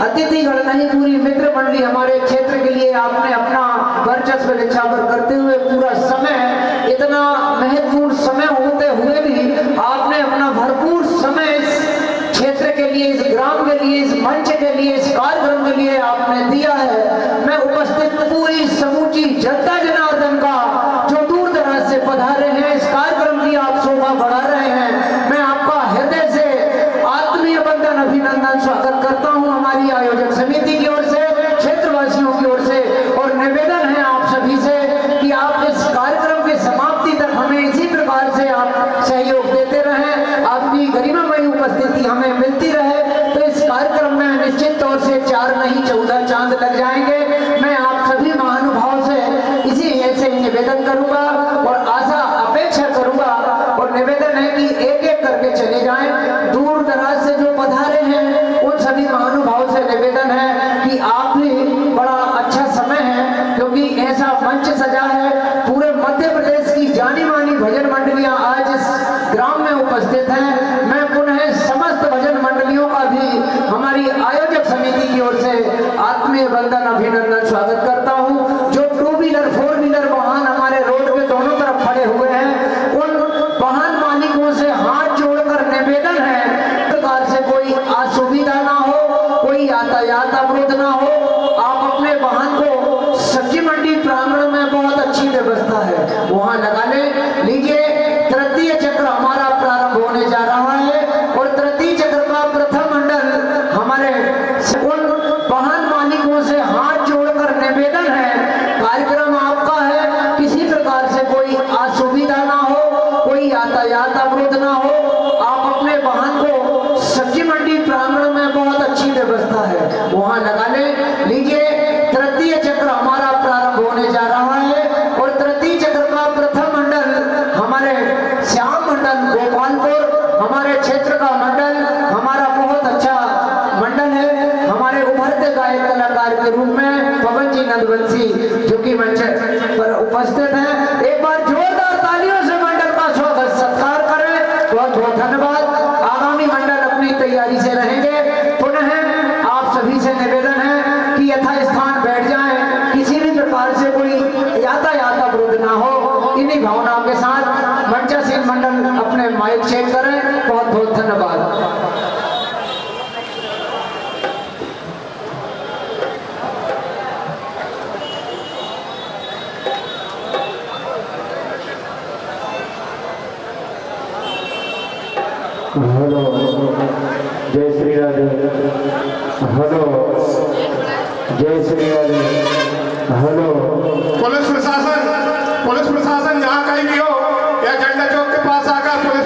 अतिथिगण नहीं पूरी मित्र मंडली हमारे क्षेत्र के लिए आपने अपना वर्चस्व निछावर करते हुए पूरा समय, इतना महत्वपूर्ण समय होते हुए भी आपने अपना भरपूर समय इस क्षेत्र के लिए, इस ग्राम के लिए, इस मंच के लिए, इस कार्यक्रम के लिए आपने दिया है। मैं उपस्थित पूरी समूची जनता जनार्दन का जो दूर दराज से पधारे हैं, इस कार्यक्रम की आप शोभा बढ़ा रहे हैं, मैं आपका हृदय से आत्मीय बंधन अभिनंदन स्वागत करता हूं हमारी आयोजक समिति की ओर से, क्षेत्रवासियों की ओर से, और निवेदन है आप सभी से कि आप इस कार्यक्रम की समाप्ति तक हमें इसी प्रकार से आप सहयोग देते रहें, आपकी गरिमामयी उपस्थिति हमें मिलती रहे, तो इस कार्यक्रम में निश्चित तौर से 4 नहीं 14 चांद लग जाएंगे। मैं आप सभी महानुभाव से इसी ऐसे निवेदन करूंगा और आशा अपेक्षा करूंगा और निवेदन है कि एक-एक करके चले जाएं। दूर दराज से जो पधारे हैं उन सभी महानुभाव से निवेदन है कि आप भी बड़ा अच्छा समय है, क्योंकि ऐसा मंच सजा है, पूरे मध्य प्रदेश की जानी मानी भजन मंडलियां आज इस ग्राम में उपस्थित हैं। मैं पुनः समस्त भजन मंडलियों का भी हमारी आयोजक समिति की ओर से आत्मीय बंधन अभिनंदन स्वागत करता हूं। जो 2 व्हीलर 4 व्हीलर वाहन हमारे रोड के दोनों तरफ खड़े हुए हैं, उन वाहन मालिकों से हाथ जोड़कर निवेदन है, प्रकार से कोई असुविधा ना हो, कोई यातायात अवरोध ना हो, आप अपने वाहन को सब्जी मंडी प्रांगण में बहुत अच्छी व्यवस्था है वहां लगा ले लीजिए। तृतीय चक्र हमारा प्रारंभ होने जा रहा है और तृतीय चक्र का प्रथम मंडल हमारे उन वाहन मालिकों से हाथ जोड़कर निवेदन है, कार्यक्रम आपका है, किसी प्रकार से कोई असुविधा ना हो, कोई यातायात अवरोध ना हो, आप अपने वाहन को सब्जी मंडी प्रांगण में बहुत अच्छी व्यवस्था है वहां लगा ले लीजिए। तृतीय चक्र हमारा प्रारंभ होने जा रहा है और तृतीय चक्र का प्रथम मंडल हमारे श्याम मंडल गोपालपुर, हमारे क्षेत्र का मंडल, हमारा बहुत अच्छा मंडल है, हमारे उभरते गायक कलाकार के रूप में पवन जी नंदवंशी जो कि मंच पर उपस्थित हैं। एक बार जोरदार तालियों से मंडल का स्वागत सत्कार करें। बहुत बहुत धन्यवाद। आगामी मंडल अपनी तैयारी से रहेंगे। पुनः आप सभी से निवेदन है कि यथास्थान बैठ जाएं, किसी भी प्रकार से कोई यातायात अवरोध ना हो। इन्हीं भावनाओं के साथ मंचासीन मंडल अपने माइक चेक करें। बहुत बहुत धन्यवाद। हेलो, जय श्री राधे। हेलो, जय श्री राधे। हेलो, पुलिस प्रशासन जहाँ कहीं भी हो या झंडा चौक के पास आकर पुलिस